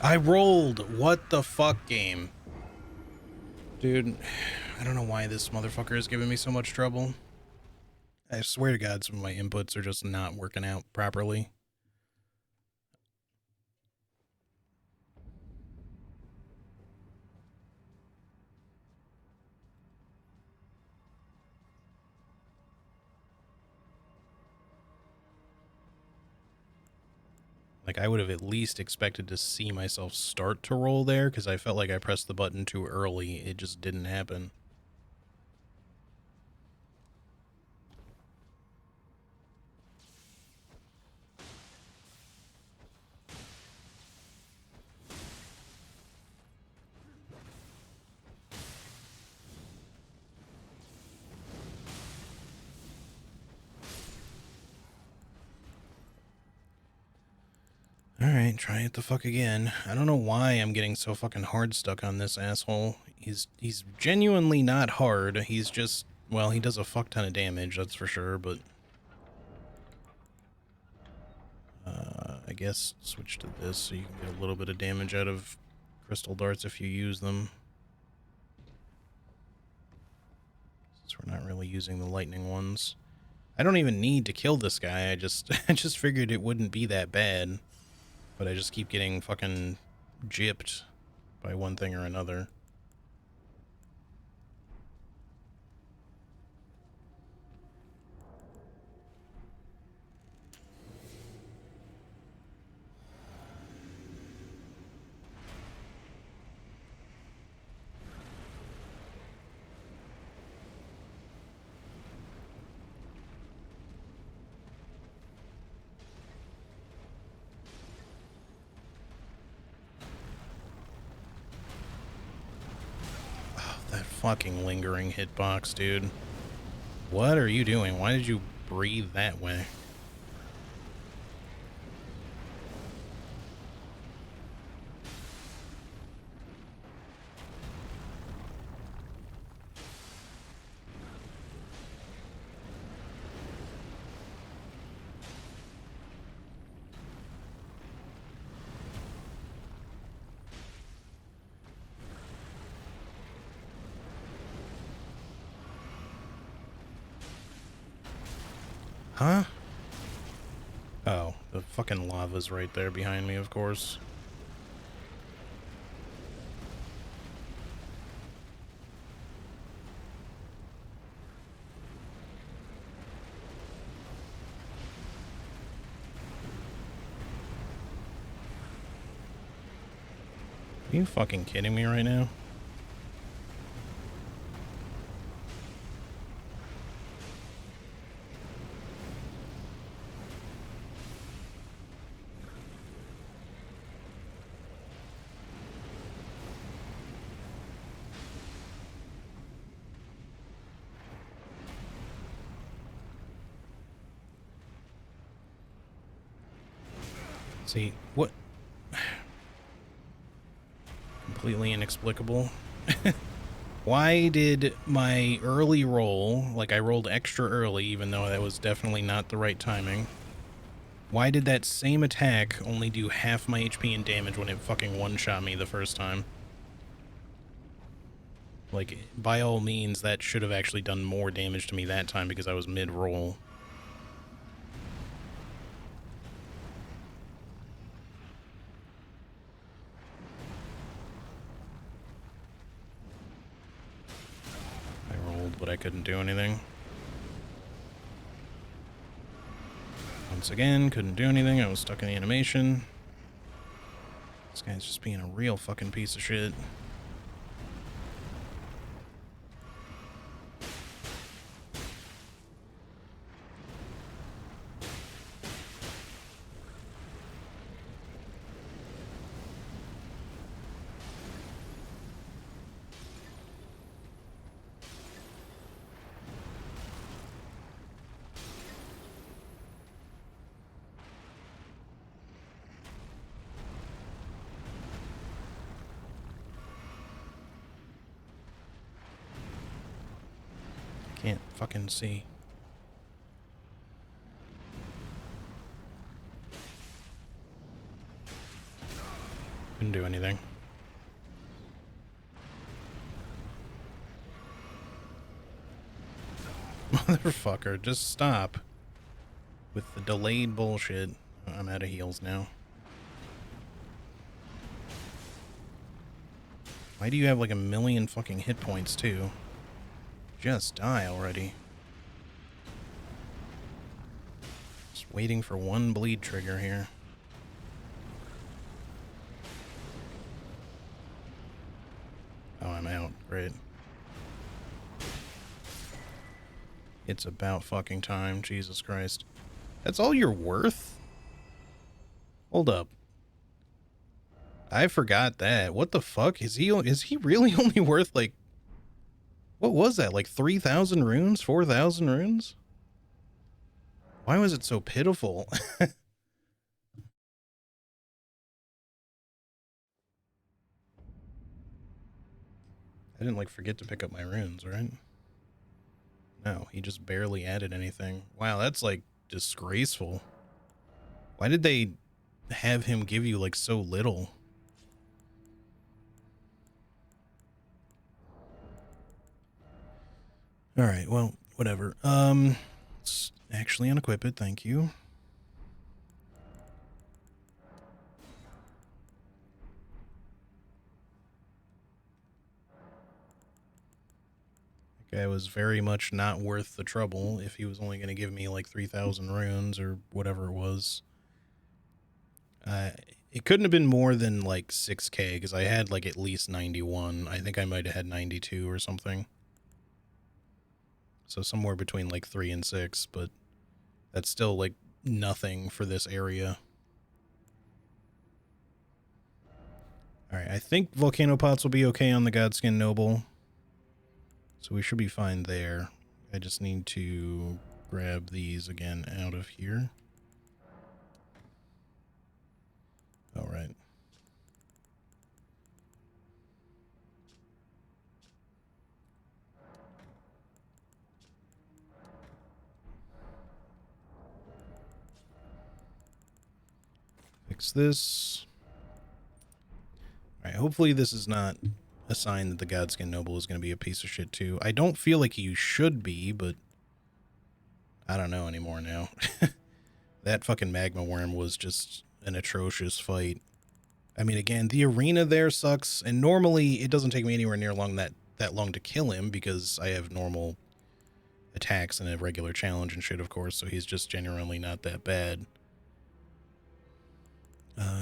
I rolled! What the fuck, game? Dude, I don't know why this motherfucker is giving me so much trouble. I swear to God, some of my inputs are just not working out properly. Like, I would have at least expected to see myself start to roll there, because I felt like I pressed the button too early. It just didn't happen. Alright, try it the fuck again. I don't know why I'm getting so fucking hard stuck on this asshole. He's genuinely not hard. He's just, well, he does a fuck ton of damage, that's for sure, but... I guess switch to this so you can get a little bit of damage out of crystal darts if you use them. Since we're not really using the lightning ones. I don't even need to kill this guy, I just figured it wouldn't be that bad. But I just keep getting fucking gypped by one thing or another. That fucking lingering hitbox, dude. What are you doing? Why did you breathe that way? Huh? Oh, the fucking lava's right there behind me, of course. Are you fucking kidding me right now? See, what? Completely inexplicable. Why did my early roll, like I rolled extra early, even though that was definitely not the right timing, why did that same attack only do half my HP and damage when it fucking one-shot me the first time? Like, by all means, that should have actually done more damage to me that time because I was mid-roll. But I couldn't do anything. Once again, couldn't do anything. I was stuck in the animation. This guy's just being a real fucking piece of shit. Can't fucking see. Couldn't do anything. Motherfucker, just stop with the delayed bullshit. I'm out of heals now. Why do you have like a million fucking hit points too? Just die already. Just waiting for one bleed trigger here. Oh, I'm out. Great. It's about fucking time. Jesus Christ. That's all you're worth? Hold up. I forgot that. What the fuck? Is he really only worth like, what was that? Like 3,000 runes? 4,000 runes? Why was it so pitiful? I didn't like forget to pick up my runes, right? No, he just barely added anything. Wow, that's like disgraceful. Why did they have him give you like so little? All right, well, whatever. Let's actually unequip it. Thank you. That guy was very much not worth the trouble if he was only going to give me like 3,000 runes or whatever it was. It couldn't have been more than like 6k because I had like at least 91. I think I might have had 92 or something. So somewhere between like 3 and 6, but that's still like nothing for this area. Alright, I think volcano pots will be okay on the Godskin Noble. So we should be fine there. I just need to grab these again out of here. Alright. Fix this. Alright, hopefully this is not a sign that the Godskin Noble is going to be a piece of shit too. I don't feel like you should be, but I don't know anymore now. That fucking magma worm was just an atrocious fight. I mean, again, the arena there sucks, and normally it doesn't take me anywhere near that long to kill him because I have normal attacks and a regular challenge and shit, of course, so he's just genuinely not that bad.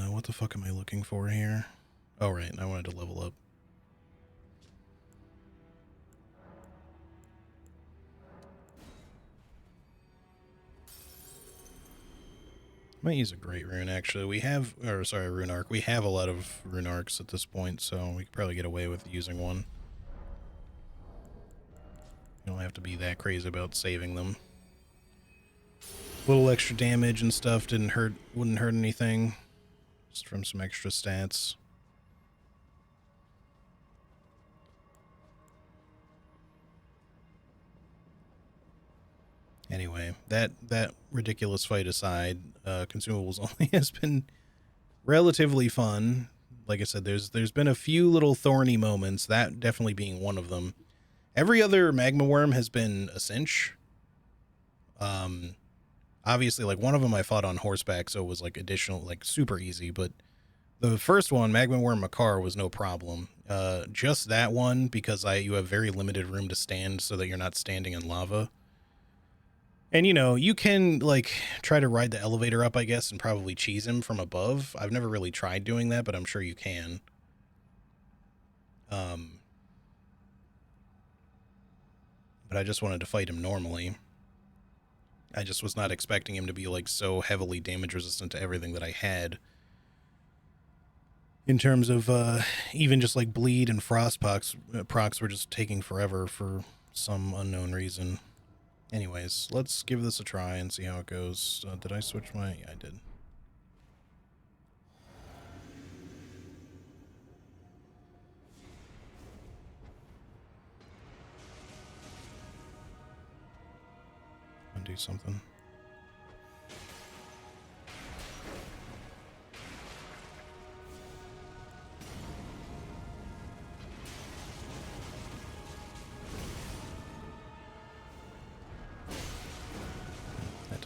What the fuck am I looking for here? Oh, right, I wanted to level up. Might use a great rune, actually. We have, or sorry, rune arc. We have a lot of rune arcs at this point, so we could probably get away with using one. You don't have to be that crazy about saving them. Little extra damage and stuff wouldn't hurt anything. Just from some extra stats. Anyway, that ridiculous fight aside, Consumables only has been relatively fun. Like I said, there's been a few little thorny moments, that definitely being one of them. Every other magma worm has been a cinch. Obviously, like one of them I fought on horseback, so it was like additional, like super easy, but the first one, Magma Worm Makar, was no problem. Just that one, because you have very limited room to stand so that you're not standing in lava. And, you know, you can, like, try to ride the elevator up, I guess, and probably cheese him from above. I've never really tried doing that, but I'm sure you can. But I just wanted to fight him normally. I just was not expecting him to be, like, so heavily damage resistant to everything that I had. In terms of, even just, like, bleed and frost procs were just taking forever for some unknown reason. Anyways, let's give this a try and see how it goes. Did I switch my... Yeah, I did. Undo something.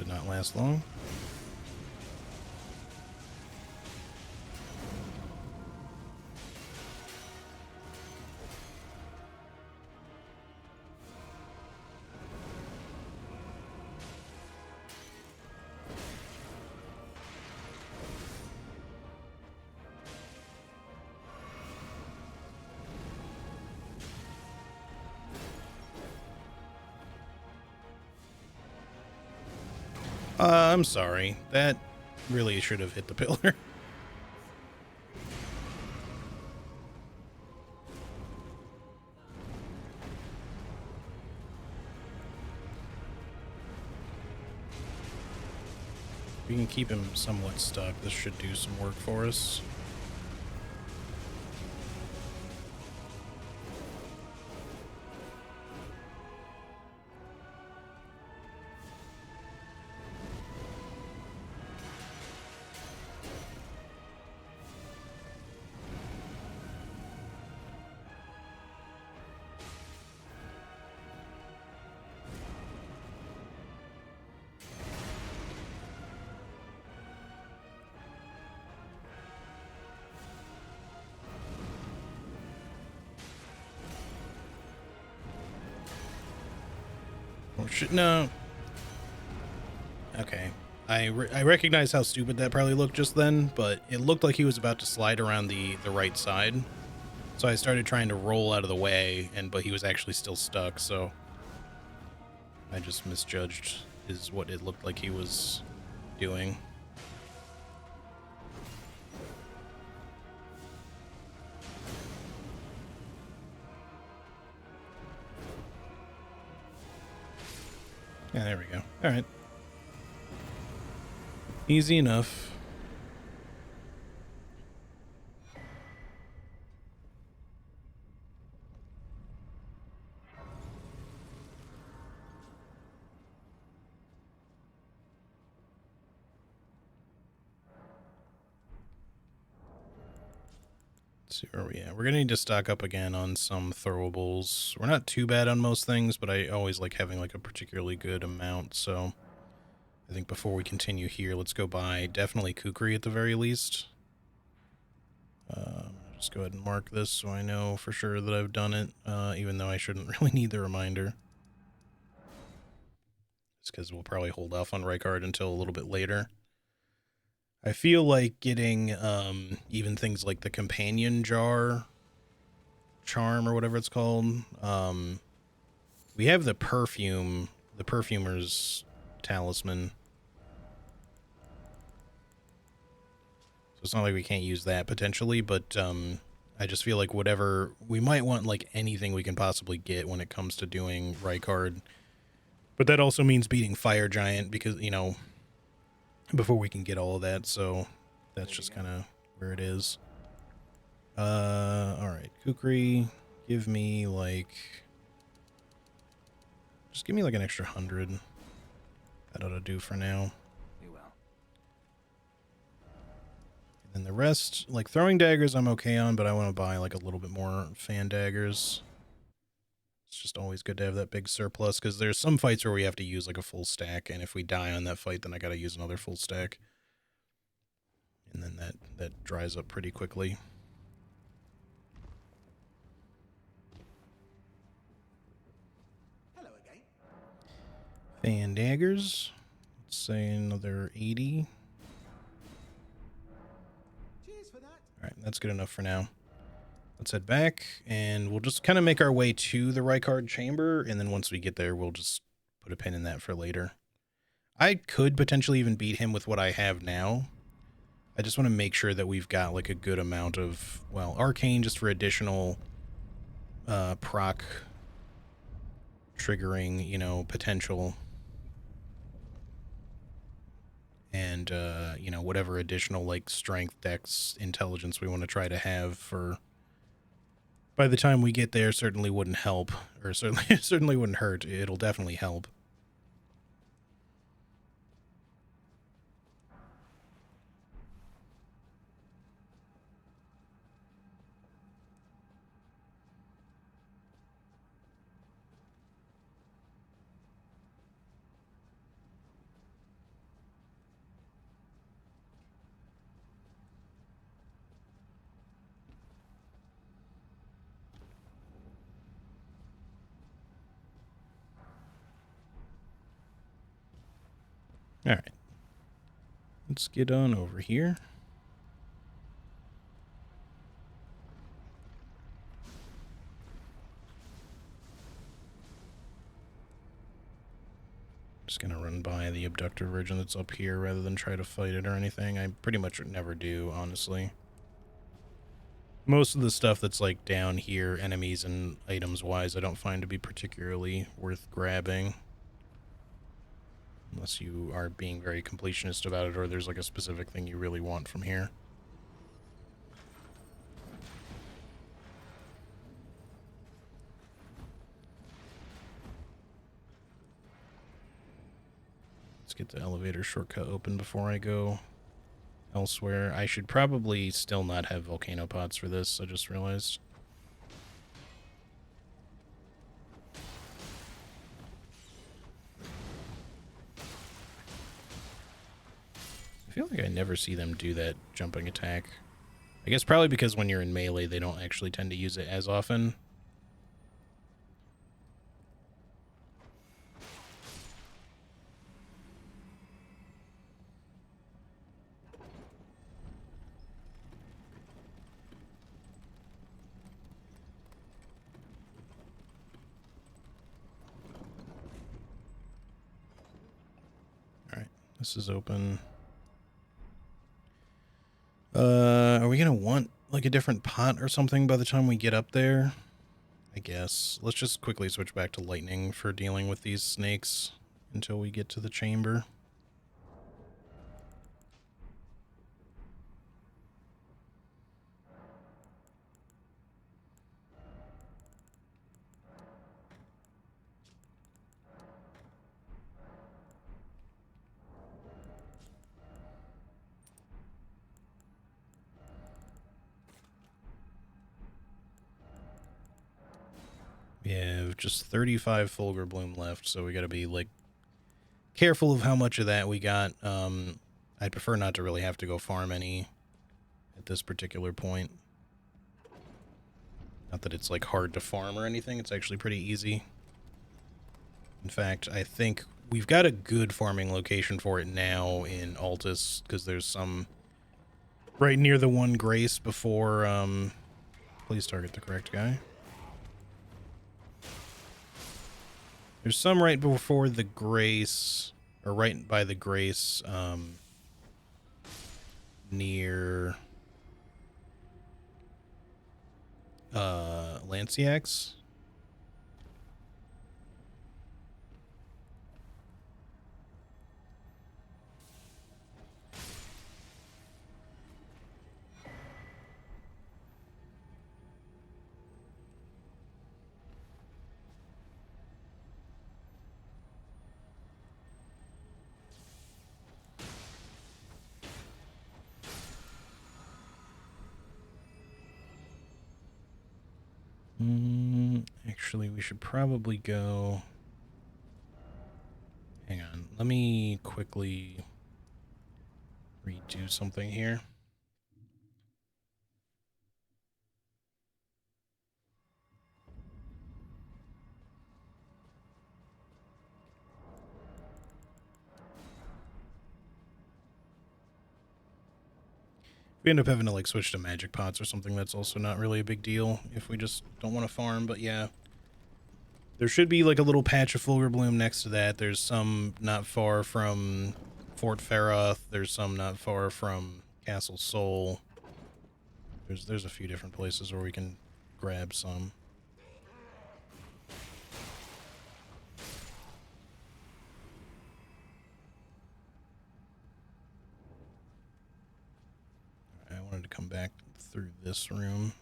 did not last long. I'm sorry. That really should have hit the pillar. We can keep him somewhat stuck. This should do some work for us. Oh, shit, no. Okay. I recognize how stupid that probably looked just then, but it looked like he was about to slide around the right side. So I started trying to roll out of the way, but he was actually still stuck, so I just misjudged what it looked like he was doing. Yeah, there we go. All right. Easy enough. Let's see where we at. We're gonna need to stock up again on some throwables. We're not too bad on most things, but I always like having like a particularly good amount, so I think before we continue here, let's go buy definitely kukri at the very least. Just go ahead and mark this so I know for sure that I've done it, even though I shouldn't really need the reminder. It's because we'll probably hold off on Rykard until a little bit later. I feel like getting even things like the companion jar charm or whatever it's called. We have the perfumer's talisman. So it's not like we can't use that potentially, but I just feel like whatever we might want, like anything we can possibly get when it comes to doing Rykard. But that also means beating Fire Giant because, you know, before we can get all of that, so that's just kind of where it is. Alright, kukri, give me like... Just give me like an extra 100. That ought to do for now. And then the rest, like throwing daggers I'm okay on, but I want to buy like a little bit more fan daggers. It's just always good to have that big surplus, because there's some fights where we have to use like a full stack, and if we die on that fight, then I gotta use another full stack. And then that dries up pretty quickly. Hello again. Fan daggers. Let's say another 80. Cheers for that. Alright, that's good enough for now. Let's head back, and we'll just kind of make our way to the Rykard chamber, and then once we get there, we'll just put a pin in that for later. I could potentially even beat him with what I have now. I just want to make sure that we've got like a good amount of, well, arcane just for additional proc triggering, you know, potential. And, you know, whatever additional like strength, dex, intelligence we want to try to have for... By the time we get there, certainly wouldn't help, or certainly wouldn't hurt. It'll definitely help. All right. Let's get on over here. Just gonna run by the abductor virgin that's up here rather than try to fight it or anything. I pretty much never do, honestly. Most of the stuff that's like down here, enemies and items wise, I don't find to be particularly worth grabbing. Unless you are being very completionist about it or there's like a specific thing you really want from here. Let's get the elevator shortcut open before I go elsewhere. I should probably still not have volcano pots for this, I just realized. I feel like I never see them do that jumping attack. I guess probably because when you're in melee, they don't actually tend to use it as often. Alright, this is open. Are we gonna want like a different pot or something by the time we get up there? I guess. Let's just quickly switch back to lightning for dealing with these snakes until we get to the chamber. We have just 35 Fulgur Bloom left, so we gotta be, like, careful of how much of that we got. I'd prefer not to really have to go farm any at this particular point. Not that it's, like, hard to farm or anything. It's actually pretty easy. In fact, I think we've got a good farming location for it now in Altus, because there's some right near the one Grace before, please target the correct guy. There's some right before the Grace, or right by the Grace, near Lanciax. Actually, we should probably go... Hang on. Let me quickly redo something here. If we end up having to, like, switch to magic pots or something, that's also not really a big deal if we just don't want to farm, but yeah. There should be, like, a little patch of Fulgur Bloom next to that. There's some not far from Fort Faroth. There's some not far from Castle Sol. There's a few different places where we can grab some. I wanted to come back through this room.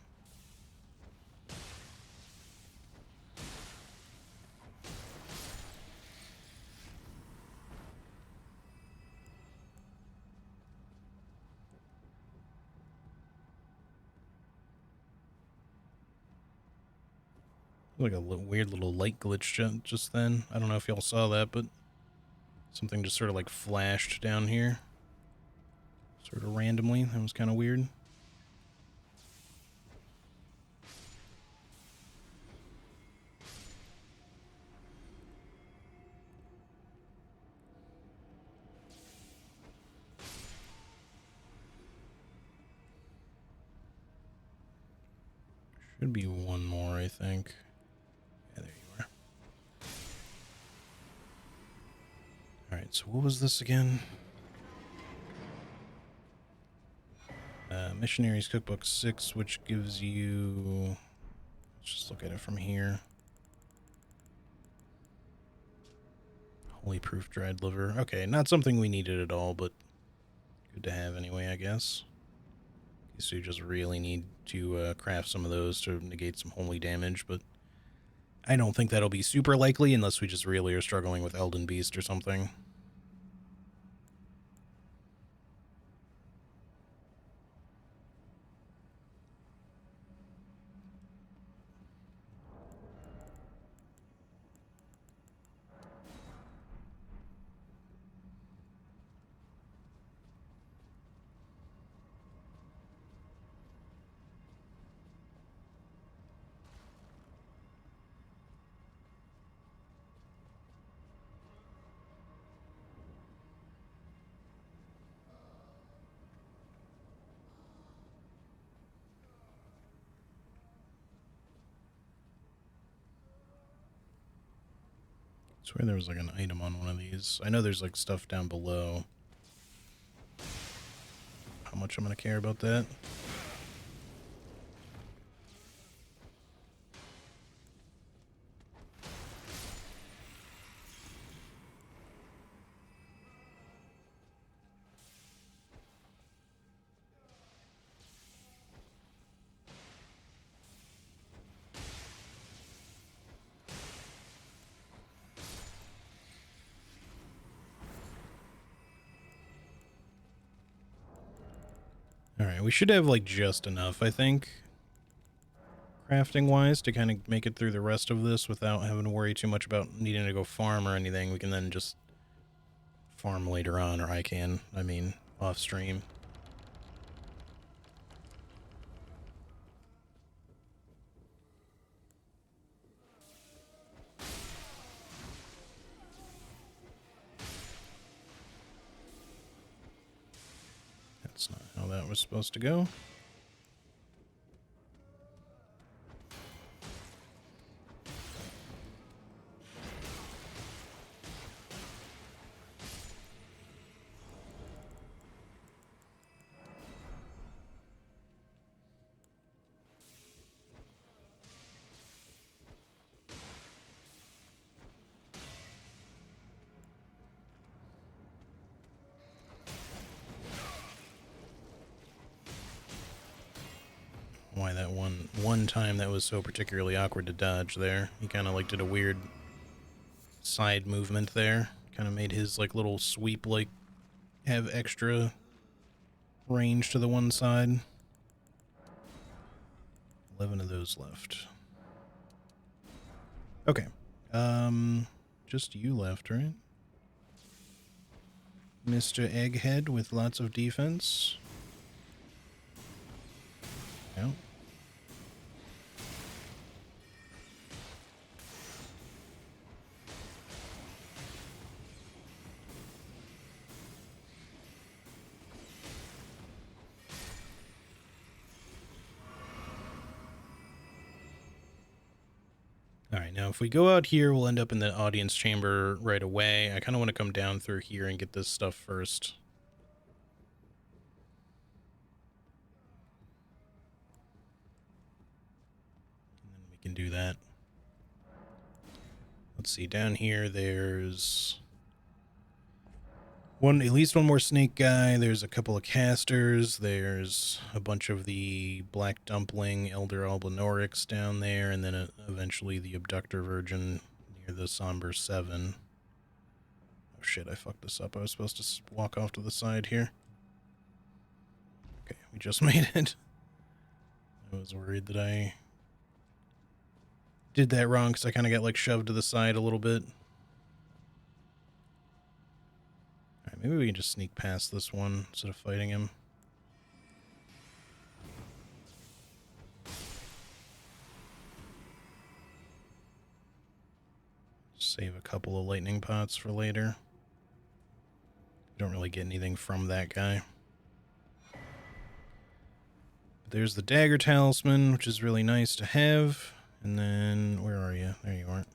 Like a weird little light glitch just then. I don't know if y'all saw that, but something just sort of like flashed down here. Sort of randomly. That was kind of weird. Should be one more, I think. Yeah, there you are. Alright, so what was this again? Missionaries Cookbook 6, which gives you... Let's just look at it from here. Holy proof dried liver. Okay, not something we needed at all, but good to have anyway, I guess. So you just really need to craft some of those to negate some holy damage, but I don't think that'll be super likely unless we just really are struggling with Elden Beast or something. I swear there was like an item on one of these. I know there's like stuff down below. How much I'm gonna care about that? Alright, we should have like just enough, I think, crafting wise, to kind of make it through the rest of this without having to worry too much about needing to go farm or anything. We can then just farm later on, or I can, off stream. That's not how that was supposed to go. Why that one time that was so particularly awkward to dodge there. He kind of like did a weird side movement there. Kind of made his like little sweep like have extra range to the one side. 11 of those left. Okay. Just you left, right? Mr. Egghead with lots of defense. Yep. Alright, now if we go out here, we'll end up in the audience chamber right away. I kind of want to come down through here and get this stuff first. And then we can do that. Let's see, down here there's at least one more snake guy. There's a couple of casters. There's a bunch of the Black Dumpling, Elder Albinaurix down there, and then eventually the Abductor Virgin near the Somber 7. Oh shit, I fucked this up. I was supposed to walk off to the side here. Okay, we just made it. I was worried that I did that wrong because I kind of got like shoved to the side a little bit. Alright, maybe we can just sneak past this one instead of fighting him. Save a couple of lightning pots for later. Don't really get anything from that guy. there's the dagger talisman, which is really nice to have. And then, where are you? There you are.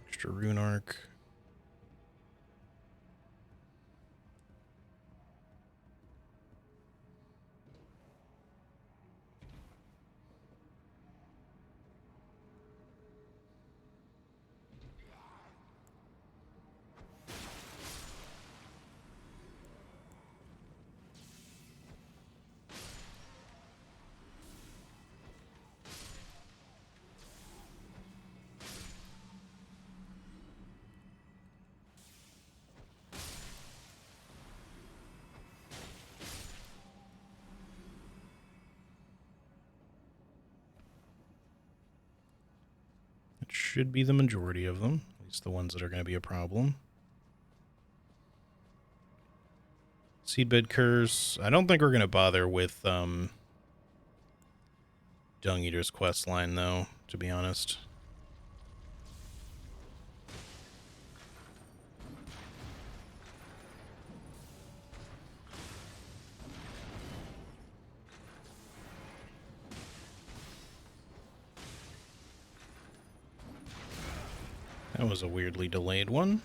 Extra rune arc. It should be the majority of them, at least the ones that are going to be a problem. Seedbed Curse. I don't think we're going to bother with Dung Eater's quest line, though, to be honest. That was a weirdly delayed one.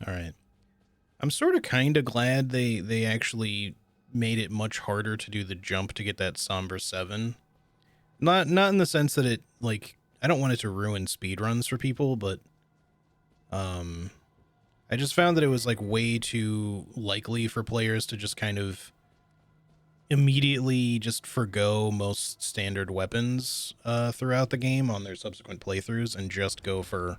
All right. I'm sort of kind of glad they actually made it much harder to do the jump to get that Somber 7. Not in the sense that it, like, I don't want it to ruin speedruns for people, but I just found that it was like way too likely for players to just kind of immediately just forgo most standard weapons throughout the game on their subsequent playthroughs and just go for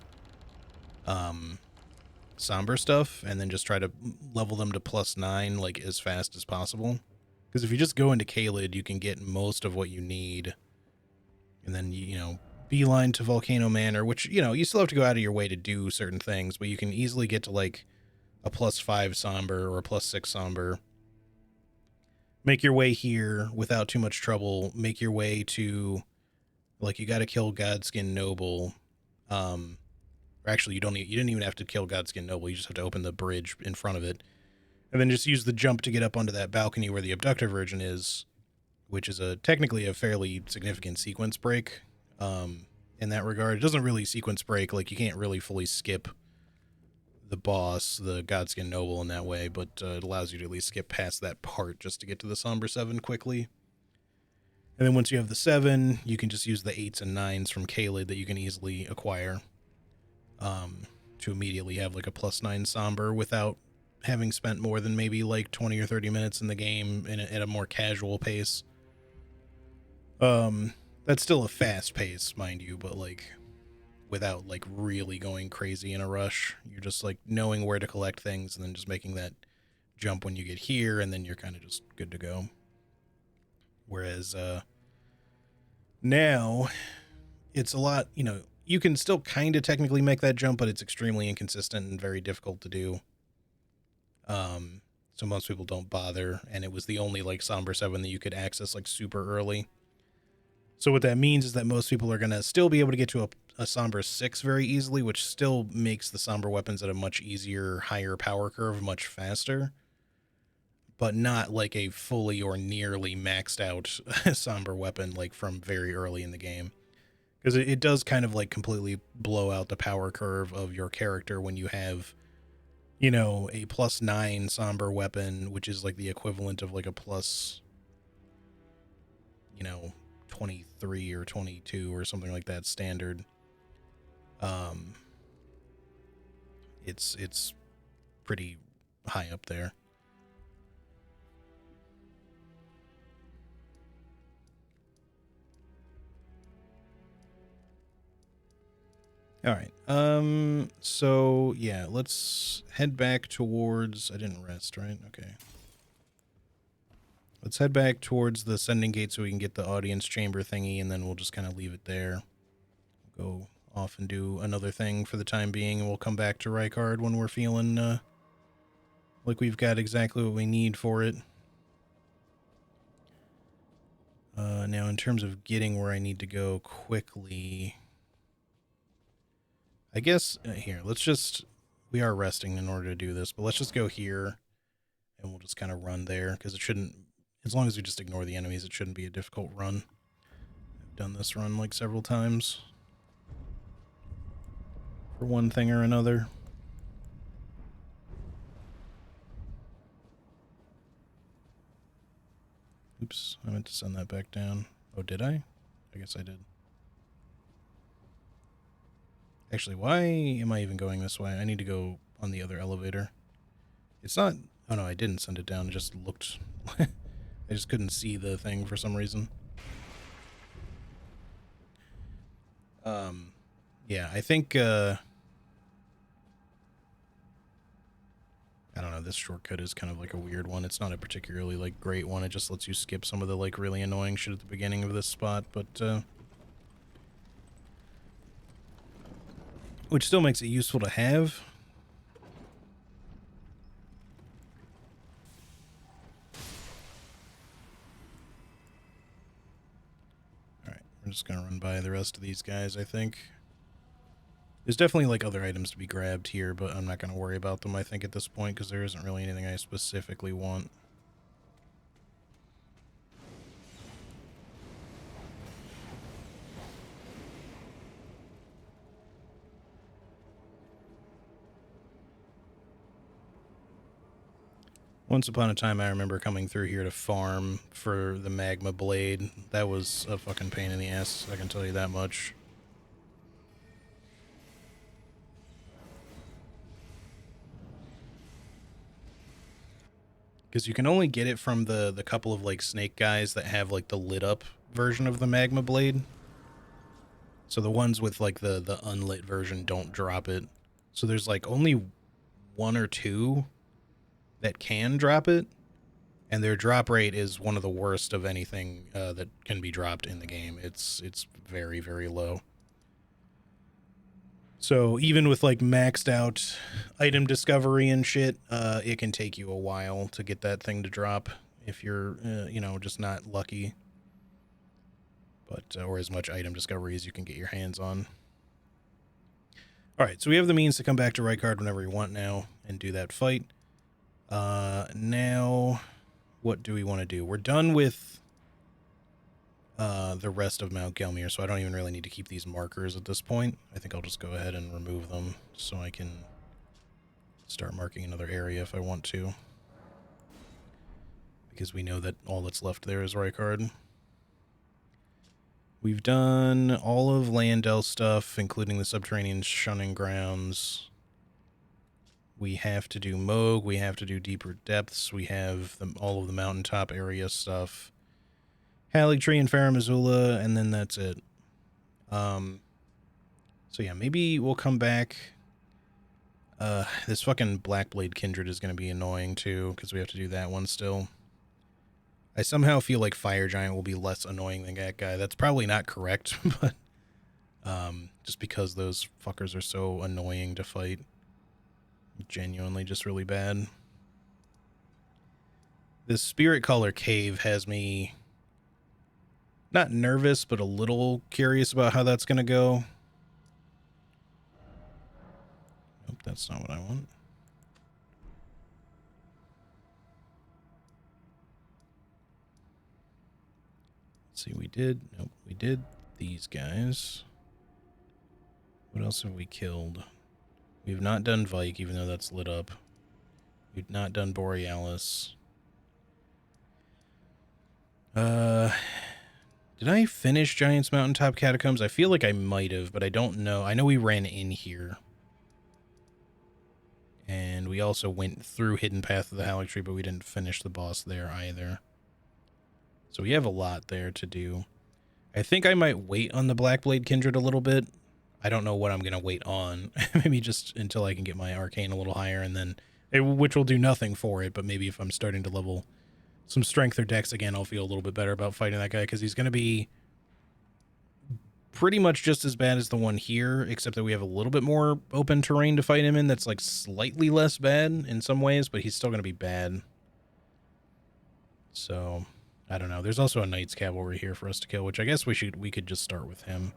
somber stuff and then just try to level them to +9 like as fast as possible. Because if you just go into Caelid, you can get most of what you need, and then you know, beeline to Volcano Manor, which, you know, you still have to go out of your way to do certain things, but you can easily get to like a +5 somber or a +6 somber. Make your way here without too much trouble. Make your way to, like, you got to kill Godskin Noble. Or actually, you didn't even have to kill Godskin Noble. You just have to open the bridge in front of it, and then just use the jump to get up onto that balcony where the Abductor Virgin is, which is technically a fairly significant sequence break. In that regard, it doesn't really sequence break. Like, you can't really fully skip the boss, the Godskin Noble, in that way, but it allows you to at least skip past that part just to get to the Somber 7 quickly. And then once you have the 7, you can just use the 8s and 9s from Caelid that you can easily acquire to immediately have like a +9 somber without having spent more than maybe like 20 or 30 minutes in the game at a more casual pace. That's still a fast pace, mind you, but like without like really going crazy in a rush. You're just like knowing where to collect things and then just making that jump when you get here, and then you're kind of just good to go. Whereas now it's a lot, you know, you can still kind of technically make that jump, but it's extremely inconsistent and very difficult to do. So most people don't bother, and it was the only like Somber 7 that you could access like super early. So what that means is that most people are going to still be able to get to a Somber 6 very easily, which still makes the Somber weapons at a much easier, higher power curve much faster, but not like a fully or nearly maxed out Somber weapon like from very early in the game. Because it does kind of like completely blow out the power curve of your character when you have, you know, a +9 somber weapon, which is like the equivalent of like a plus, you know, 23 or 22 or something like that standard. It's pretty high up there. All right. So yeah, let's head back towards, I didn't rest, right? Okay. let's head back towards the Sending Gate so we can get the audience chamber thingy, and then we'll just kind of leave it there. We'll go off and do another thing for the time being, and we'll come back to Rykard when we're feeling like we've got exactly what we need for it. Now, in terms of getting where I need to go quickly, I guess, here, let's just, we are resting in order to do this, but let's just go here, and we'll just kind of run there, because it shouldn't, as long as we just ignore the enemies, it shouldn't be a difficult run. I've done this run, like, several times. For one thing or another. Oops, I meant to send that back down. Oh, did I? I guess I did. Actually, why am I even going this way? I need to go on the other elevator. It's not... Oh, no, I didn't send it down. It just looked... I just couldn't see the thing for some reason. Yeah, I think, I don't know, this shortcut is kind of like a weird one. It's not a particularly, like, great one. It just lets you skip some of the, like, really annoying shit at the beginning of this spot, but, which still makes it useful to have. Alright, we're just gonna run by the rest of these guys, I think. There's definitely, like, other items to be grabbed here, but I'm not going to worry about them, I think, at this point, because there isn't really anything I specifically want. Once upon a time, I remember coming through here to farm for the magma blade. That was a fucking pain in the ass, I can tell you that much. Because you can only get it from the couple of, like, snake guys that have, like, the lit up version of the magma blade. So the ones with, like, the unlit version don't drop it. So there's, like, only one or two that can drop it. And their drop rate is one of the worst of anything that can be dropped in the game. It's very, very low. So even with, like, maxed out item discovery and shit, it can take you a while to get that thing to drop if you're, you know, just not lucky. But, or as much item discovery as you can get your hands on. Alright, so we have the means to come back to Rykard whenever we want now and do that fight. Now, what do we want to do? We're done with the rest of Mount Gelmir, so I don't even really need to keep these markers at this point. I think I'll just go ahead and remove them so I can start marking another area if I want to. Because we know that all that's left there is Rykard. We've done all of Landel stuff, including the subterranean shunning grounds. We have to do Moog, we have to do Deeper Depths, we have all of the mountaintop area stuff. Haligtree and Farum Azula, and then that's it. So yeah, maybe we'll come back. This fucking Blackblade Kindred is going to be annoying too, because we have to do that one still. I somehow feel like Fire Giant will be less annoying than that guy. That's probably not correct, but just because those fuckers are so annoying to fight. Genuinely just really bad. This Spirit Color Cave has me not nervous, but a little curious about how that's going to go. Nope, that's not what I want. Let's see, we did these guys. What else have we killed? We've not done Vike, even though that's lit up. We've not done Borealis. Did I finish Giant's Mountaintop Catacombs? I feel like I might have, but I don't know. I know we ran in here. And we also went through Hidden Path of the Haligtree, but we didn't finish the boss there either. So we have a lot there to do. I think I might wait on the Blackblade Kindred a little bit. I don't know what I'm going to wait on. Maybe just until I can get my Arcane a little higher, and then, which will do nothing for it, but maybe if I'm starting to level some strength or dex again, I'll feel a little bit better about fighting that guy, because he's going to be pretty much just as bad as the one here, except that we have a little bit more open terrain to fight him in that's like slightly less bad in some ways, but he's still going to be bad. So, I don't know. There's also a Knight's Cavalry here for us to kill, which I guess we could just start with him.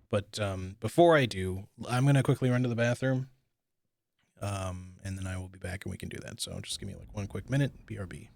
But before I do, I'm going to quickly run to the bathroom. And then I will be back and we can do that. So just give me like one quick minute. BRB.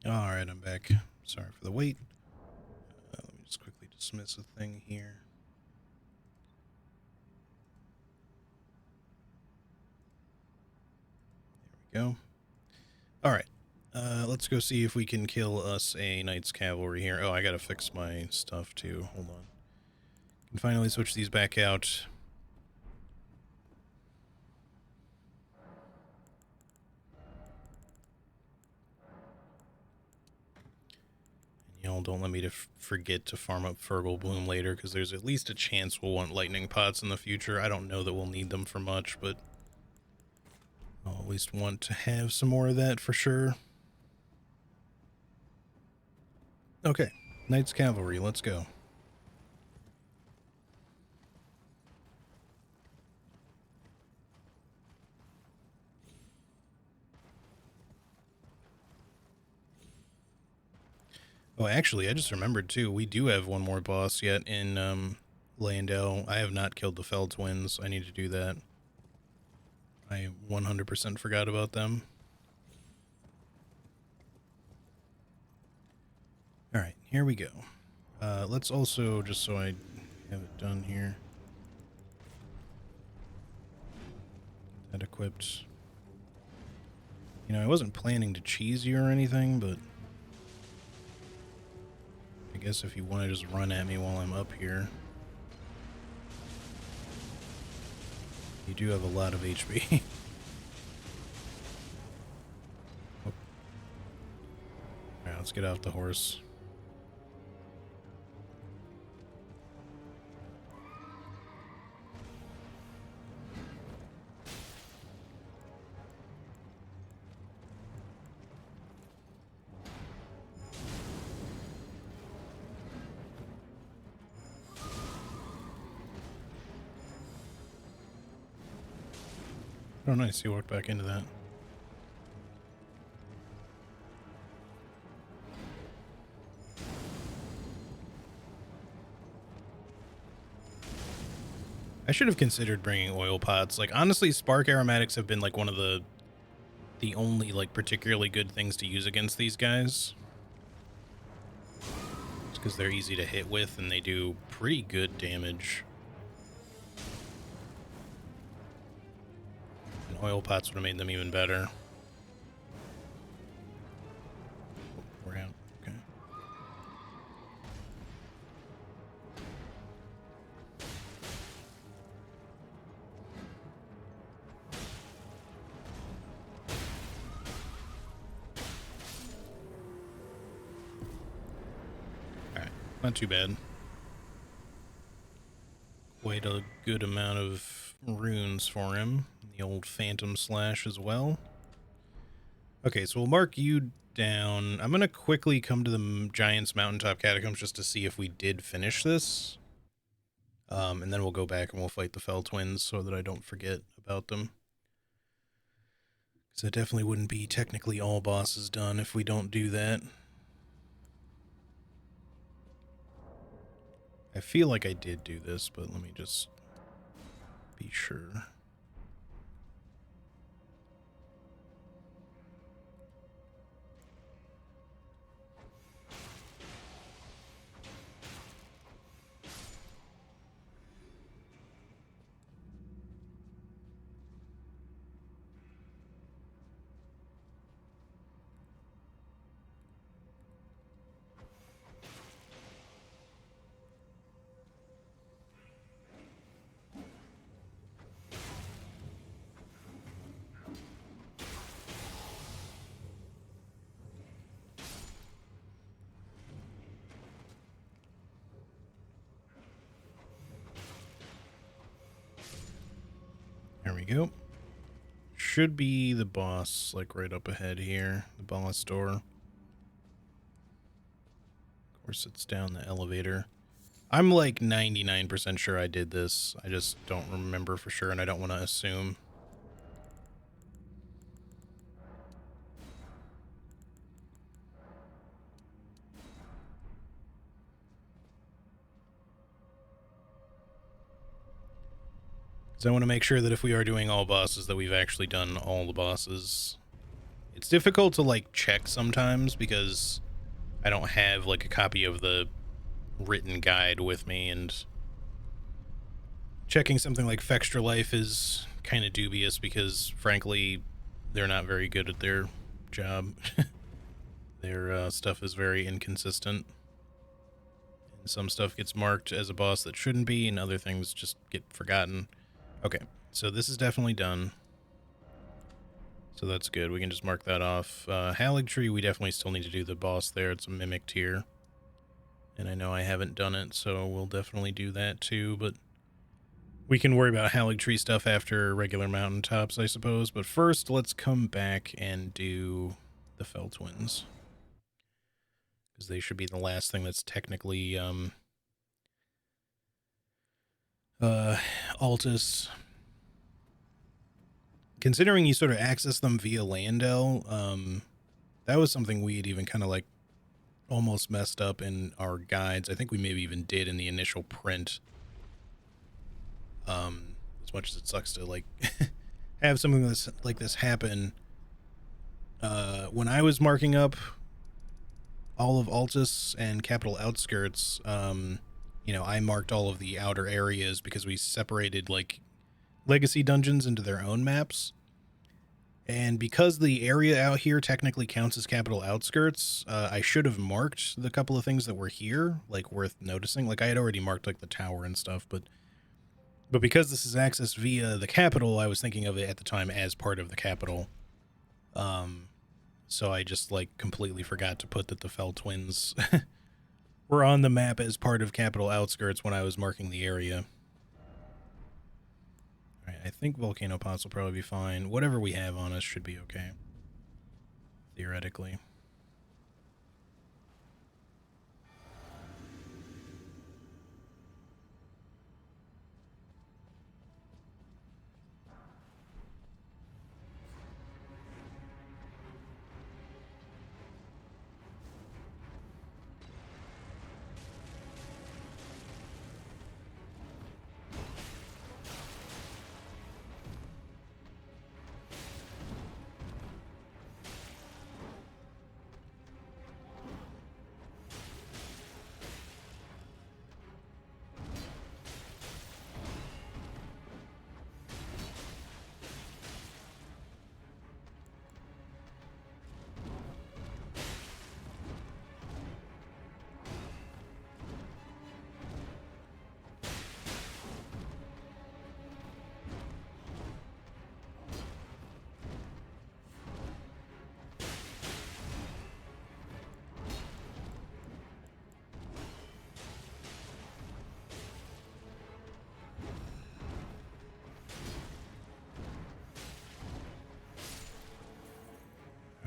All right, I'm back. Sorry for the wait. Let me just quickly dismiss a thing here. There we go. All right. Let's go see if we can kill us a Knight's Cavalry here. Oh, I gotta fix my stuff too. Hold on. Can finally switch these back out. Y'all don't let me to forget to farm up Fergal Bloom later, because there's at least a chance we'll want lightning pots in the future. I don't know that we'll need them for much, but I'll at least want to have some more of that for sure. Okay, Knight's Cavalry, let's go. Oh, actually, I just remembered, too, we do have one more boss yet in Landau. I have not killed the Fell Twins. I need to do that. I 100% forgot about them. Alright, here we go. Let's also, just so I have it done here. That equipped. You know, I wasn't planning to cheese you or anything, but I guess if you want to just run at me while I'm up here. You do have a lot of HP. Oh. Alright, let's get off the horse. Oh, nice. He walked back into that. I should have considered bringing oil pots. Like, honestly, spark aromatics have been, like, one of the only, like, particularly good things to use against these guys. It's because they're easy to hit with, and they do pretty good damage. And oil pots would have made them even better. We're out. Okay. Not too bad. Quite a good amount of runes for him. The old Phantom Slash as well. Okay, so we'll mark you down. I'm going to quickly come to the Giant's Mountaintop Catacombs just to see if we did finish this. And then we'll go back and we'll fight the Fell Twins so that I don't forget about them. Because it definitely wouldn't be technically all bosses done if we don't do that. I feel like I did do this, but let me just be sure. There we go. Should be the boss, like right up ahead here. The boss door. Of course, it's down the elevator. I'm like 99% sure I did this. I just don't remember for sure, and I don't want to assume. So I want to make sure that if we are doing all bosses, that we've actually done all the bosses. It's difficult to like check sometimes because I don't have like a copy of the written guide with me, and checking something like Fextra Life is kind of dubious because frankly they're not very good at their job. Their stuff is very inconsistent, and some stuff gets marked as a boss that shouldn't be, and other things just get forgotten. Okay, so this is definitely done. So that's good. We can just mark that off. Haligtree, we definitely still need to do the boss there. It's a Mimic tier. And I know I haven't done it, so we'll definitely do that too. But we can worry about Haligtree stuff after regular mountaintops, I suppose. But first, let's come back and do the Fell Twins. Because they should be the last thing that's technically Altus. Considering you sort of access them via Landel, that was something we had even kind of like almost messed up in our guides. I think we maybe even did in the initial print. As much as it sucks to like have something like this happen. When I was marking up all of Altus and Capital Outskirts, you know, I marked all of the outer areas because we separated like legacy dungeons into their own maps. And because the area out here technically counts as Capital Outskirts, I should have marked the couple of things that were here, like worth noticing. Like I had already marked like the tower and stuff, but because this is accessed via the capital, I was thinking of it at the time as part of the capital. So I just like completely forgot to put that the Fell Twins were on the map as part of Capital Outskirts when I was marking the area. Alright, I think Volcano Pots will probably be fine. Whatever we have on us should be okay. Theoretically.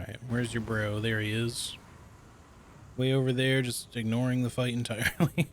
Alright, where's your bro? There he is. Way over there, just ignoring the fight entirely.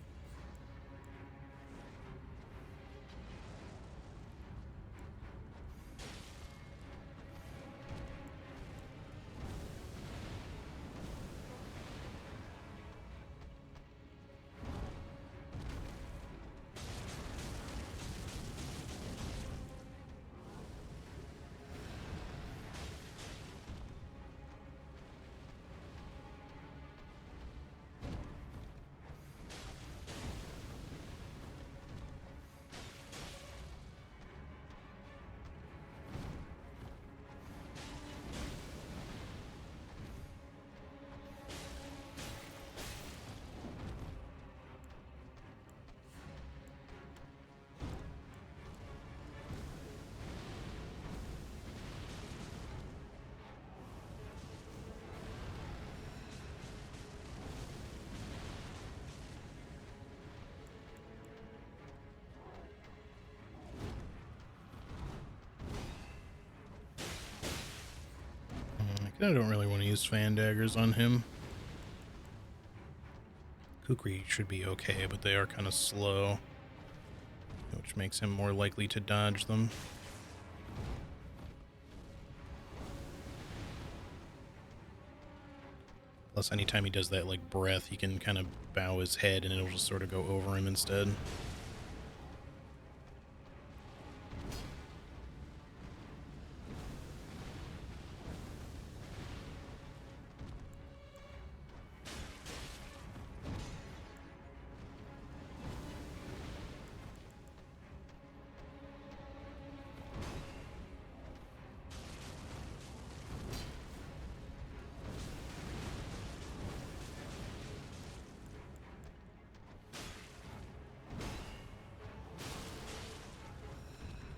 I don't really want to use fan daggers on him. Kukri should be okay, but they are kind of slow, which makes him more likely to dodge them. Plus, anytime he does that, like, breath, he can kind of bow his head and it'll just sort of go over him instead.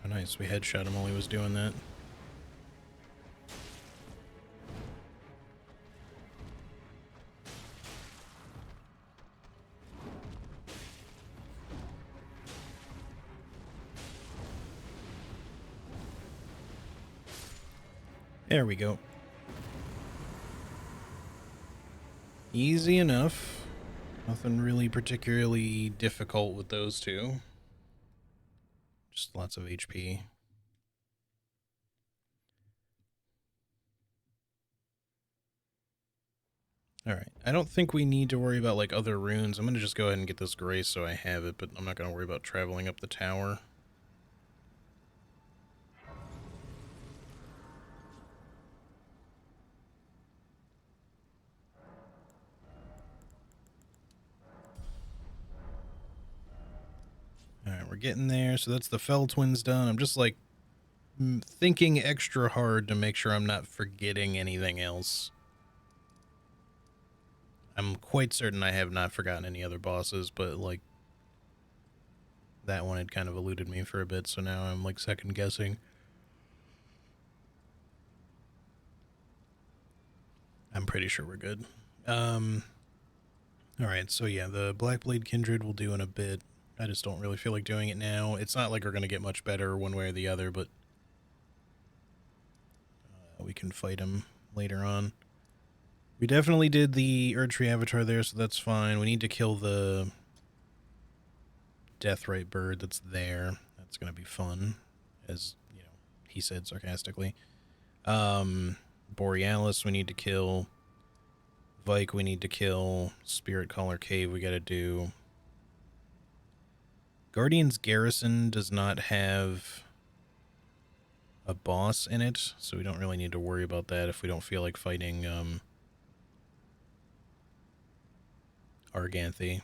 Oh, nice. We headshot him while he was doing that. There we go. Easy enough. Nothing really particularly difficult with those two. Just lots of HP. Alright, I don't think we need to worry about, like, other runes. I'm gonna just go ahead and get this grace so I have it, but I'm not gonna worry about traveling up the tower. Alright, we're getting there. So that's the Fell Twins done. I'm just, like, thinking extra hard to make sure I'm not forgetting anything else. I'm quite certain I have not forgotten any other bosses, but, like, that one had kind of eluded me for a bit, so now I'm, like, second guessing. I'm pretty sure we're good. Alright, so yeah, the Blackblade Kindred we'll do in a bit. I just don't really feel like doing it now. It's not like we're going to get much better one way or the other, but we can fight him later on. We definitely did the Erdtree Avatar there, so that's fine. We need to kill the Deathrite bird that's there. That's going to be fun, as, you know, he said sarcastically. Borealis we need to kill. Vike we need to kill. Spirit Caller Cave we got to do. Guardian's Garrison does not have a boss in it, so we don't really need to worry about that if we don't feel like fighting Arganthy.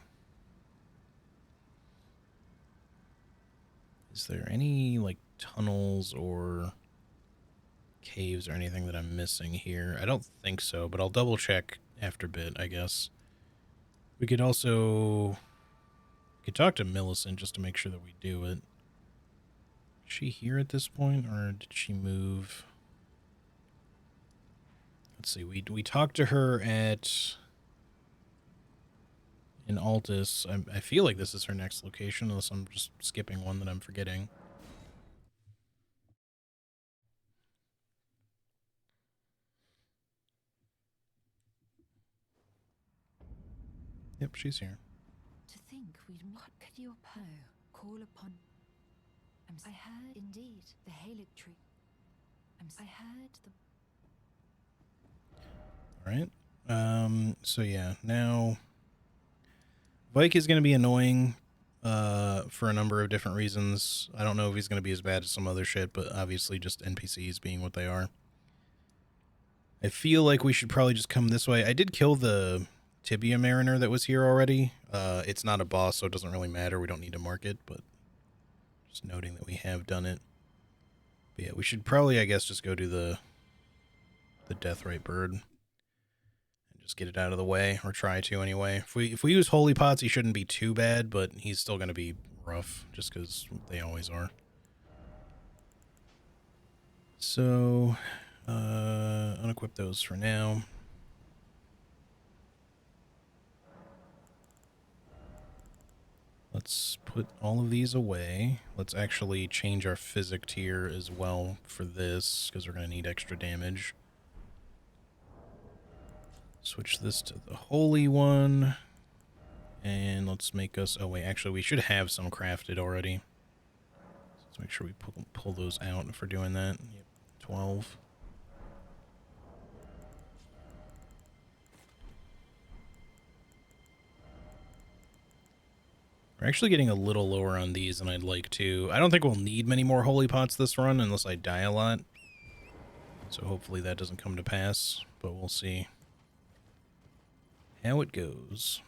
Is there any, like, tunnels or caves or anything that I'm missing here? I don't think so, but I'll double check after a bit, I guess. We could also... We could talk to Millicent just to make sure that we do it. Is she here at this point, or did she move? Let's see, we talked to her at... in Altus. I feel like this is her next location, unless I'm just skipping one that I'm forgetting. Yep, she's here. To think we'd what could your call upon? I heard indeed the Halic tree. I heard the. All right. So yeah, now Vike is going to be annoying for a number of different reasons. I don't know if he's going to be as bad as some other shit, but obviously just NPCs being what they are. I feel like we should probably just come this way. I did kill the Tibia Mariner that was here already. It's not a boss, so it doesn't really matter. We don't need to mark it, but just noting that we have done it. But yeah, we should probably, I guess, just go to the Deathrite Bird and just get it out of the way, or try to anyway. If we use Holy Pots, he shouldn't be too bad, but he's still going to be rough, just because they always are. So, unequip those for now. Let's put all of these away. Let's actually change our physic tier as well for this, because we're going to need extra damage. Switch this to the holy one. And let's make us... Oh, wait, actually, we should have some crafted already. Let's make sure we pull those out if we're doing that. Yep, 12. We're actually getting a little lower on these than I'd like to. I don't think we'll need many more holy pots this run unless I die a lot. So hopefully that doesn't come to pass, but we'll see how it goes.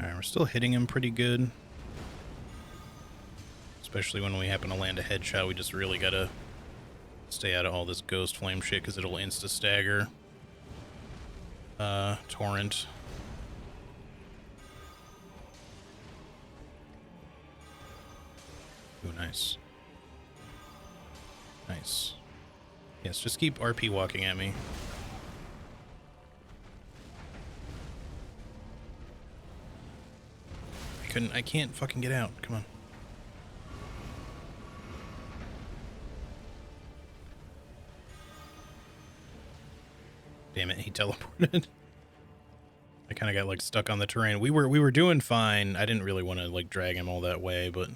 Alright, we're still hitting him pretty good. Especially when we happen to land a headshot, we just really gotta stay out of all this ghost flame shit, because it'll insta-stagger Torrent. Ooh, nice. Nice. Yes, just keep RP walking at me. I can't fucking get out. Come on. Damn it, he teleported. I kind of got like stuck on the terrain. We were doing fine. I didn't really want to like drag him all that way, but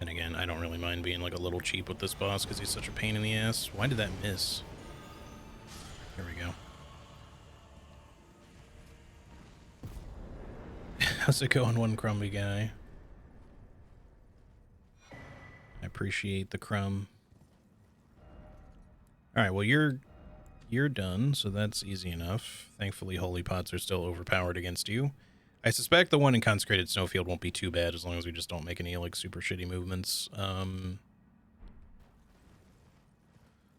and again, I don't really mind being like a little cheap with this boss because he's such a pain in the ass. Why did that miss? Here we go. How's it going, one crumby guy? I appreciate the crumb. Alright, well you're done, so that's easy enough. Thankfully, holy pots are still overpowered against you. I suspect the one in Consecrated Snowfield won't be too bad as long as we just don't make any like super shitty movements.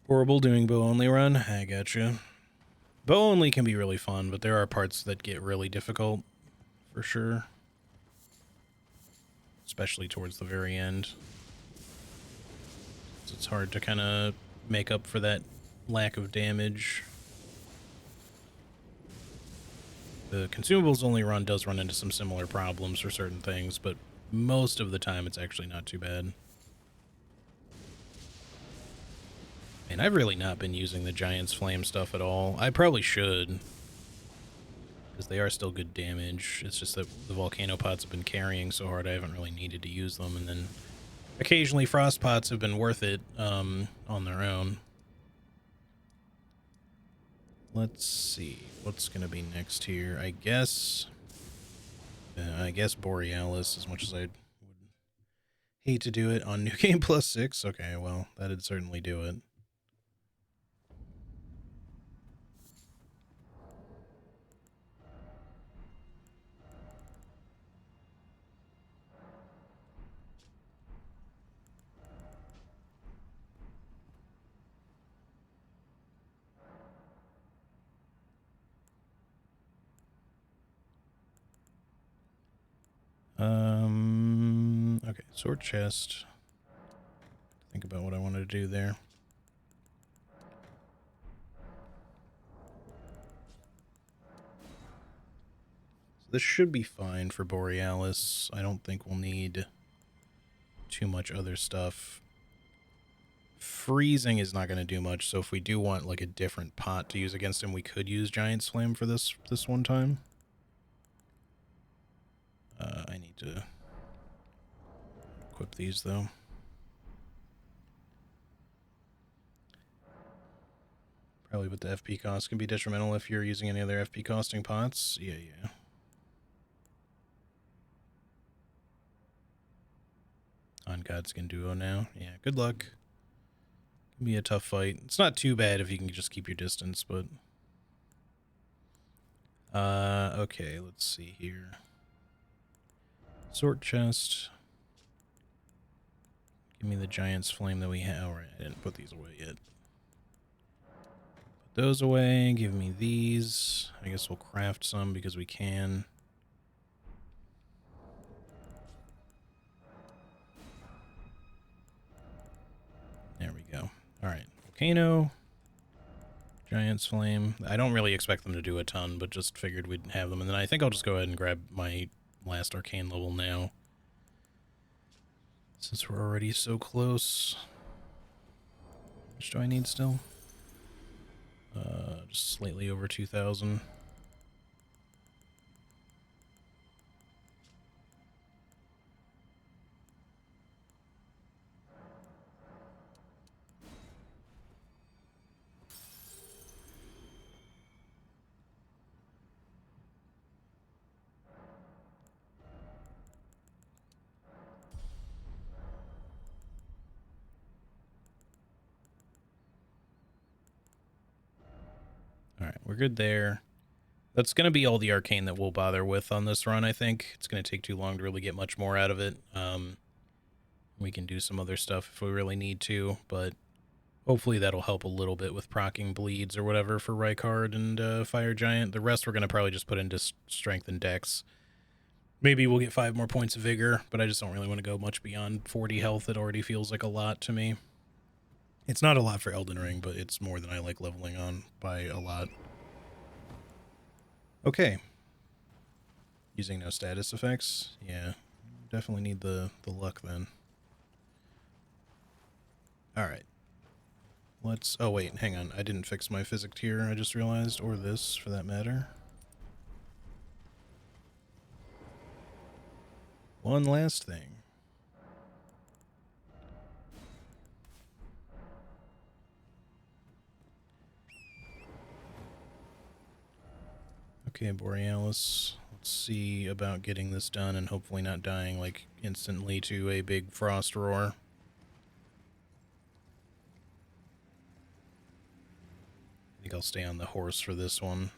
Horrible doing bow only run. I gotcha. Bow only can be really fun, but there are parts that get really difficult for sure. Especially towards the very end. So it's hard to kind of make up for that lack of damage. The Consumables only run does run into some similar problems for certain things, but most of the time it's actually not too bad. And I've really not been using the Giant's Flame stuff at all. I probably should, because they are still good damage. It's just that the Volcano Pots have been carrying so hard I haven't really needed to use them, and then occasionally Frost Pots have been worth it on their own. Let's see what's going to be next here. I guess I guess Borealis, as much as I would hate to do it on New Game Plus 6. Okay, well, that'd certainly do it. Okay, sword chest. Think about what I wanted to do there. So this should be fine for Borealis. I don't think we'll need too much other stuff. Freezing is not going to do much, so if we do want like a different pot to use against him, we could use Giant's Flame for this one time. I need to equip these though. Probably, but the FP cost can be detrimental if you're using any other FP costing pots. Yeah. On Godskin Duo now. Yeah, good luck. Can be a tough fight. It's not too bad if you can just keep your distance, but... okay, let's see here. Sword chest. Give me the Giant's Flame that we have. Alright, I didn't put these away yet. Put those away. Give me these. I guess we'll craft some because we can. There we go. Alright, Volcano. Giant's Flame. I don't really expect them to do a ton, but just figured we'd have them. And then I think I'll just go ahead and grab my last arcane level now, since we're already so close. How much do I need still? Just slightly over 2,000. Alright, we're good there. That's going to be all the arcane that we'll bother with on this run, I think. It's going to take too long to really get much more out of it. We can do some other stuff if we really need to, but hopefully that'll help a little bit with proccing bleeds or whatever for Rykard and Fire Giant. The rest we're going to probably just put into Strength and Dex. Maybe we'll get 5 more points of Vigor, but I just don't really want to go much beyond 40 health. It already feels like a lot to me. It's not a lot for Elden Ring, but it's more than I like leveling on by a lot. Okay. Using no status effects? Yeah. Definitely need the luck then. Alright. Let's... oh wait, hang on. I didn't fix my physic tier, I just realized. Or this, for that matter. One last thing. Okay, Borealis. Let's see about getting this done and hopefully not dying, like, instantly to a big frost roar. I think I'll stay on the horse for this one.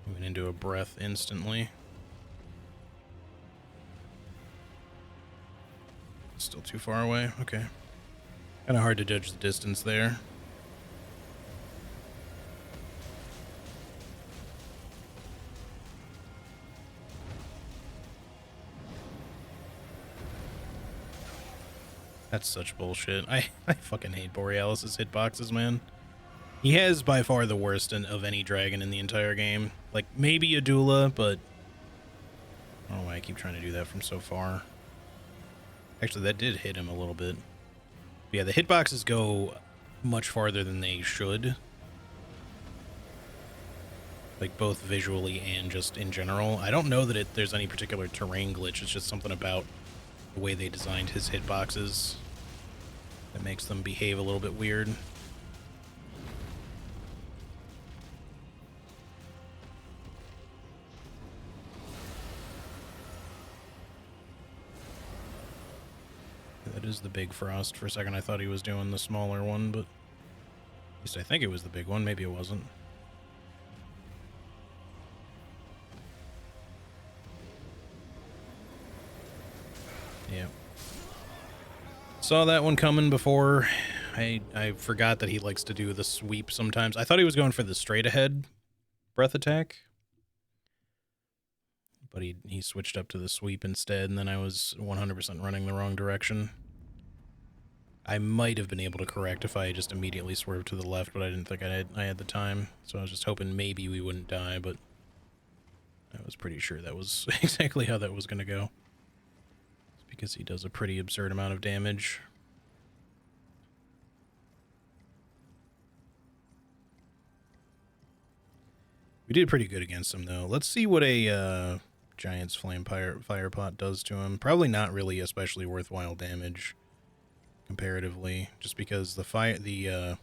Moving into a breath instantly. Still too far away? Okay. Kind of hard to judge the distance there. That's such bullshit. I fucking hate Borealis' hitboxes, man. He has by far the worst of any dragon in the entire game. Like, maybe Adula, but I don't know why I keep trying to do that from so far. Actually, that did hit him a little bit. But yeah, the hitboxes go much farther than they should. Like, both visually and just in general. I don't know that there's any particular terrain glitch. It's just something about the way they designed his hitboxes that makes them behave a little bit weird. That is the big frost. For a second I thought he was doing the smaller one, but at least I think it was the big one. Maybe it wasn't. Yeah. Saw that one coming before. I forgot that he likes to do the sweep sometimes. I thought he was going for the straight ahead breath attack, but he switched up to the sweep instead, and then I was 100% running the wrong direction. I might have been able to correct if I just immediately swerved to the left, but I didn't think I had the time, so I was just hoping maybe we wouldn't die, but I was pretty sure that was exactly how that was going to go. It's because he does a pretty absurd amount of damage. We did pretty good against him, though. Let's see what a Giant's Flame Fire Pot does to him. Probably not really especially worthwhile damage, comparatively, just because the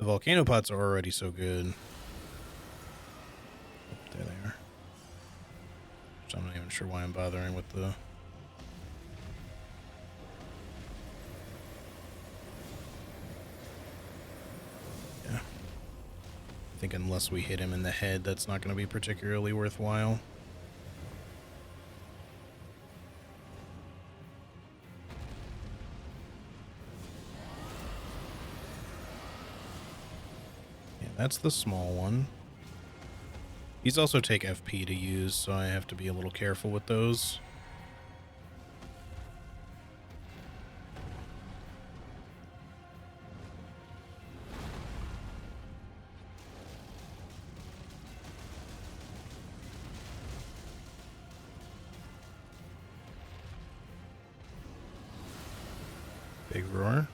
Volcano Pots are already so good. Oh, there they are. So I'm not even sure why I'm bothering with the... Yeah. I think unless we hit him in the head, that's not going to be particularly worthwhile. Yeah, that's the small one. These also take FP to use, so I have to be a little careful with those. Big roar.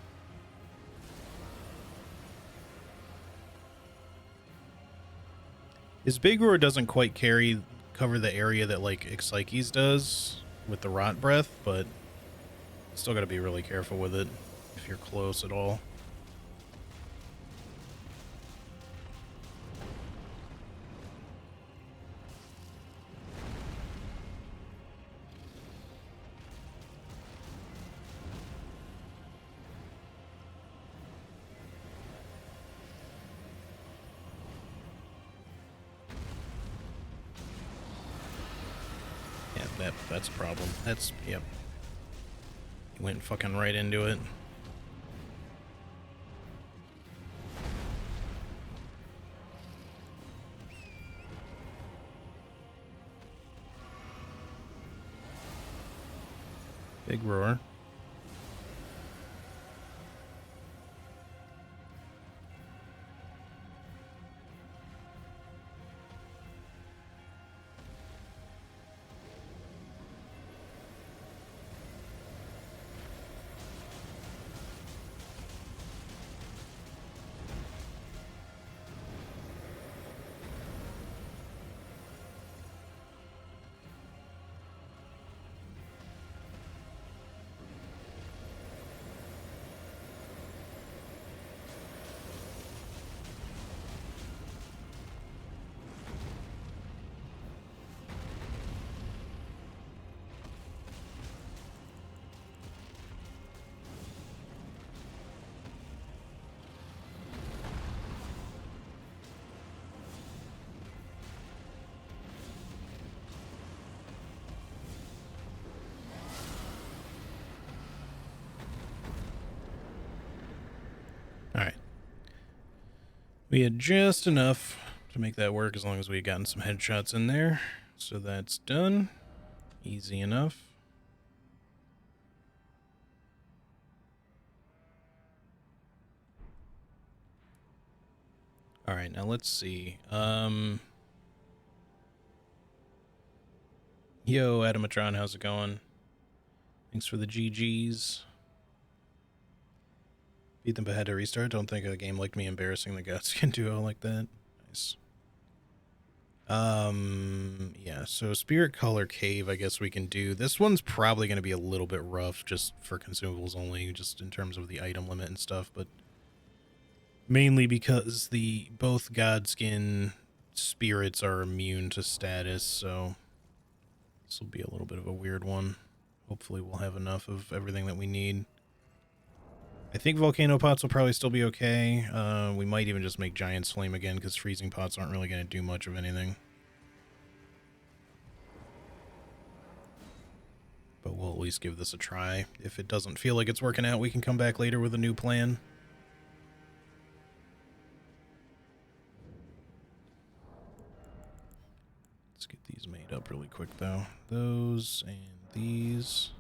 His big roar doesn't quite cover the area that like Ixyches does with the rot breath, but still got to be really careful with it if you're close at all. That's a problem. Yep. He went fucking right into it. Big roar. Alright. We had just enough to make that work as long as we had gotten some headshots in there. So that's done. Easy enough. Alright, now let's see. Yo, Adamatron, how's it going? Thanks for the GGs. Beat them but had to restart. Don't think a game like me embarrassing the guts can duo like that. Nice. Yeah, so Spirit Color Cave, I guess we can do. This one's probably going to be a little bit rough just for consumables only, just in terms of the item limit and stuff, but mainly because the both Godskin spirits are immune to status, so this will be a little bit of a weird one. Hopefully we'll have enough of everything that we need. I think Volcano Pots will probably still be okay. We might even just make Giant's Flame again, because Freezing Pots aren't really going to do much of anything. But we'll at least give this a try. If it doesn't feel like it's working out, we can come back later with a new plan. Let's get these made up really quick, though. Those and these.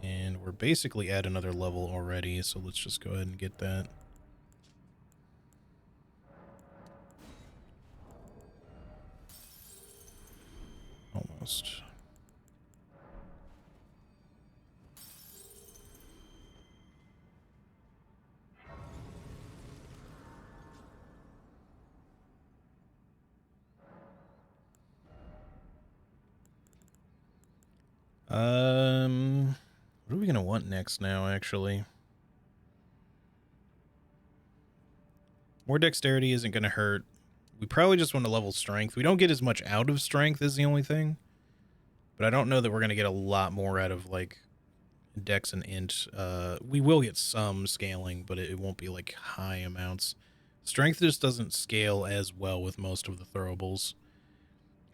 And we're basically at another level already, so let's just go ahead and get that. Almost. What are we gonna want next now, actually? More dexterity isn't gonna hurt. We probably just want to level strength. We don't get as much out of strength is the only thing. But I don't know that we're gonna get a lot more out of, like, dex and int. We will get some scaling, but it won't be, like, high amounts. Strength just doesn't scale as well with most of the throwables.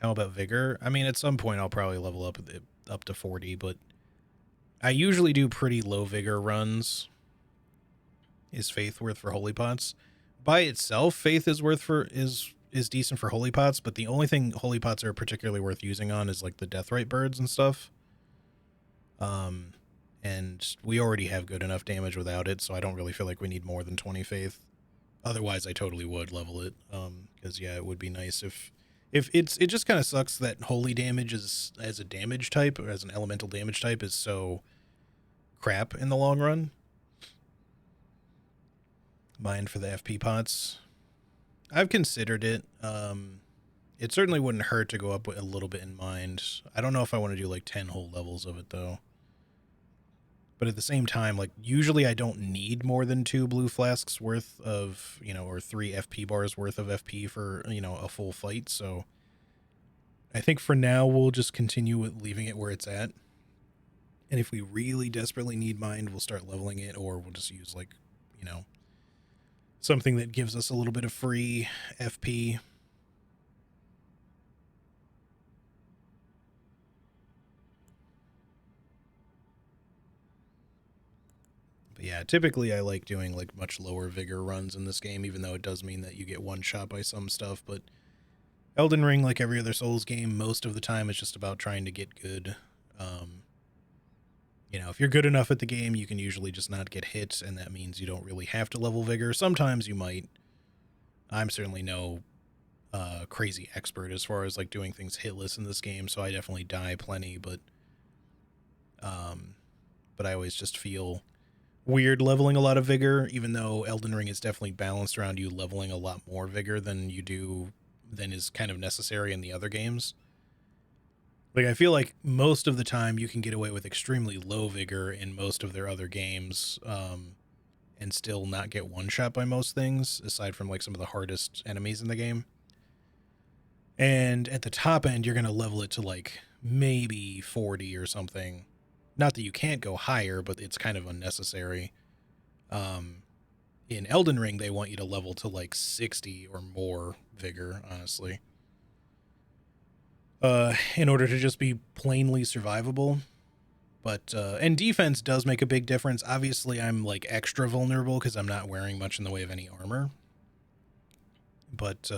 How about vigor? I mean, at some point I'll probably level up to 40, but I usually do pretty low vigor runs. Is Faith worth for Holy Pots? By itself, Faith is decent for Holy Pots, but the only thing Holy Pots are particularly worth using on is like the Deathrite birds and stuff. And we already have good enough damage without it, so I don't really feel like we need more than 20 Faith. Otherwise, I totally would level it, because yeah, it would be nice if it just kind of sucks that holy damage is as a damage type or as an elemental damage type is so crap in the long run. Mine for the FP pots. I've considered it. It certainly wouldn't hurt to go up a little bit in mind. I don't know if I want to do like 10 whole levels of it though. But at the same time, like usually I don't need more than 2 blue flasks worth of, or 3 FP bars worth of FP for, a full fight. So I think for now we'll just continue with leaving it where it's at. And if we really desperately need mind, we'll start leveling it, or we'll just use like, something that gives us a little bit of free FP. But yeah, typically I like doing like much lower vigor runs in this game, even though it does mean that you get one shot by some stuff. But Elden Ring, like every other Souls game, most of the time it's just about trying to get good. If you're good enough at the game, you can usually just not get hit, and that means you don't really have to level vigor. Sometimes you might. I'm certainly no crazy expert as far as like doing things hitless in this game, so I definitely die plenty, but I always just feel weird leveling a lot of vigor, even though Elden Ring is definitely balanced around you leveling a lot more vigor than is kind of necessary in the other games. Like, I feel like most of the time you can get away with extremely low vigor in most of their other games, and still not get one-shot by most things, aside from, like, some of the hardest enemies in the game. And at the top end, you're going to level it to, like, maybe 40 or something. Not that you can't go higher, but it's kind of unnecessary. In Elden Ring, they want you to level to, like, 60 or more vigor, honestly. In order to just be plainly survivable. But, and defense does make a big difference. Obviously, I'm, like, extra vulnerable because I'm not wearing much in the way of any armor. But,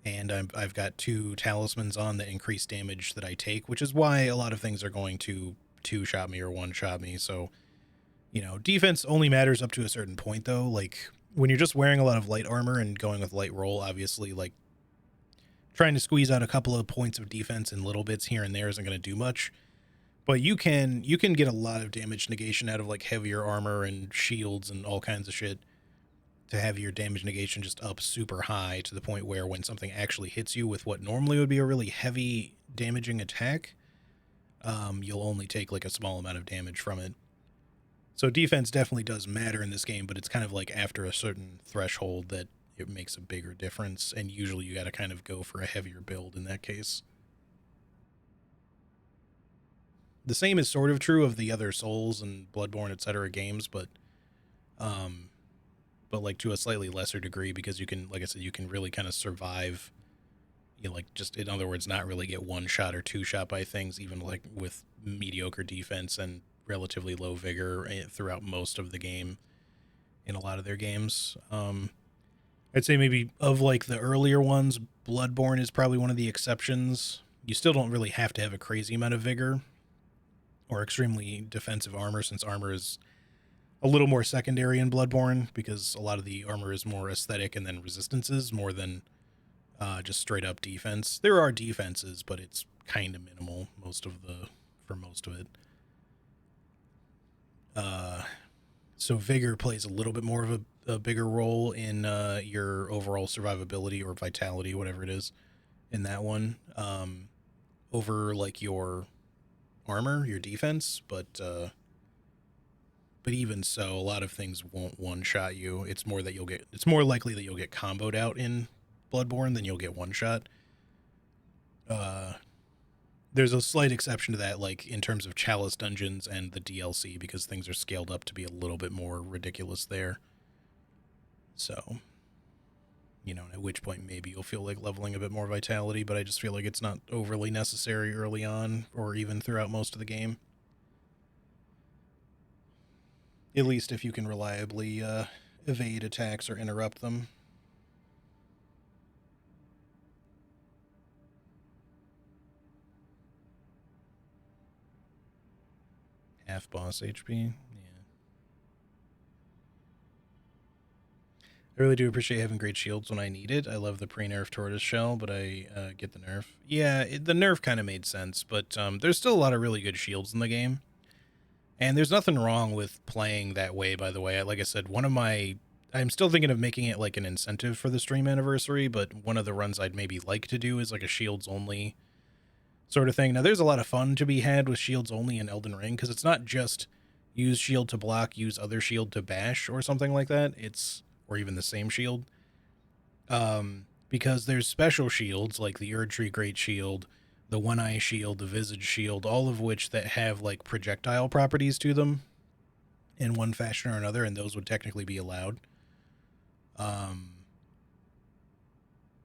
and I've got 2 talismans on that increase damage that I take, which is why a lot of things are going to 2-shot me or 1-shot me. So, defense only matters up to a certain point, though. Like, when you're just wearing a lot of light armor and going with light roll, obviously, like, trying to squeeze out a couple of points of defense in little bits here and there isn't going to do much. But you can get a lot of damage negation out of like heavier armor and shields and all kinds of shit to have your damage negation just up super high to the point where when something actually hits you with what normally would be a really heavy damaging attack, you'll only take like a small amount of damage from it. So defense definitely does matter in this game, but it's kind of like after a certain threshold that it makes a bigger difference, and usually you got to kind of go for a heavier build in that case. The same is sort of true of the other Souls and Bloodborne, etc. games, but like to a slightly lesser degree, because you can, like I said, you can really kind of survive, you know, like just in other words, not really get one shot or two shot by things, even like with mediocre defense and relatively low vigor throughout most of the game in a lot of their games. I'd say maybe of like the earlier ones, Bloodborne is probably one of the exceptions. You still don't really have to have a crazy amount of vigor or extremely defensive armor, since armor is a little more secondary in Bloodborne, because a lot of the armor is more aesthetic and then resistances more than just straight up defense. There are defenses, but it's kind of minimal for most of it. So vigor plays a little bit more of a bigger role in your overall survivability or vitality, whatever it is, in that one, over like your armor, your defense. But even so, a lot of things won't one-shot you. It's more likely that you'll get comboed out in Bloodborne than you'll get one-shot. There's a slight exception to that, like in terms of Chalice dungeons and the DLC, because things are scaled up to be a little bit more ridiculous there. So, you know, at which point maybe you'll feel like leveling a bit more vitality, but I just feel like it's not overly necessary early on or even throughout most of the game. At least if you can reliably evade attacks or interrupt them. Half boss HP. Yeah. I really do appreciate having great shields when I need it. I love the pre-nerf tortoise shell, but I get the nerf. Yeah, the nerf kind of made sense, but there's still a lot of really good shields in the game. And there's nothing wrong with playing that way, by the way. Like I said, I'm still thinking of making it like an incentive for the stream anniversary, but one of the runs I'd maybe like to do is like a shields only sort of thing. Now, there's a lot of fun to be had with shields only in Elden Ring, because it's not just use shield to block, use other shield to bash or something like that. Or even the same shield. Because there's special shields like the Erdtree Great Shield, the One Eye Shield, the Visage Shield, all of which that have like projectile properties to them in one fashion or another, and those would technically be allowed.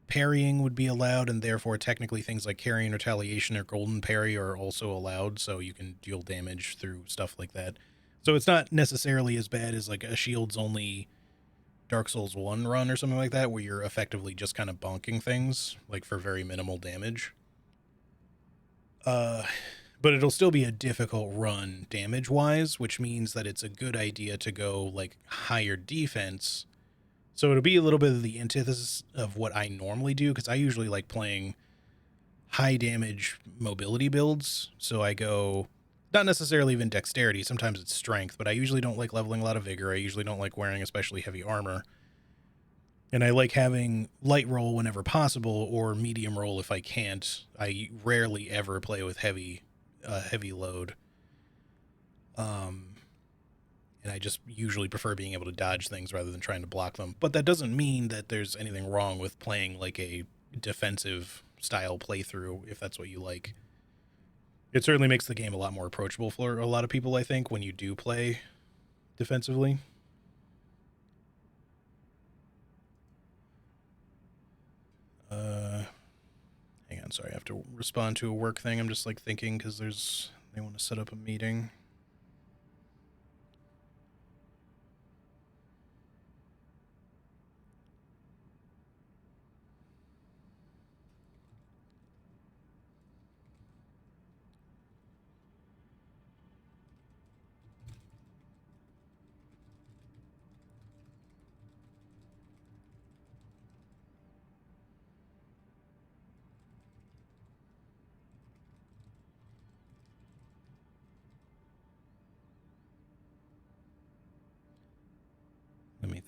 Parrying would be allowed, and therefore technically things like Carrying Retaliation or Golden Parry are also allowed, so you can deal damage through stuff like that. So it's not necessarily as bad as like a shields only Dark Souls 1 run or something like that, where you're effectively just kind of bonking things like for very minimal damage. But it'll still be a difficult run damage wise, which means that it's a good idea to go like higher defense. So it'll be a little bit of the antithesis of what I normally do, because I usually like playing high damage mobility builds. So I go not necessarily even dexterity, sometimes it's strength, but I usually don't like leveling a lot of vigor. I usually don't like wearing especially heavy armor. And I like having light roll whenever possible, or medium roll if I can't. I rarely ever play with heavy load. And I just usually prefer being able to dodge things rather than trying to block them. But that doesn't mean that there's anything wrong with playing like a defensive style playthrough, if that's what you like. It certainly makes the game a lot more approachable for a lot of people, I think, when you do play defensively. Hang on, sorry, I have to respond to a work thing. I'm just like thinking because they want to set up a meeting.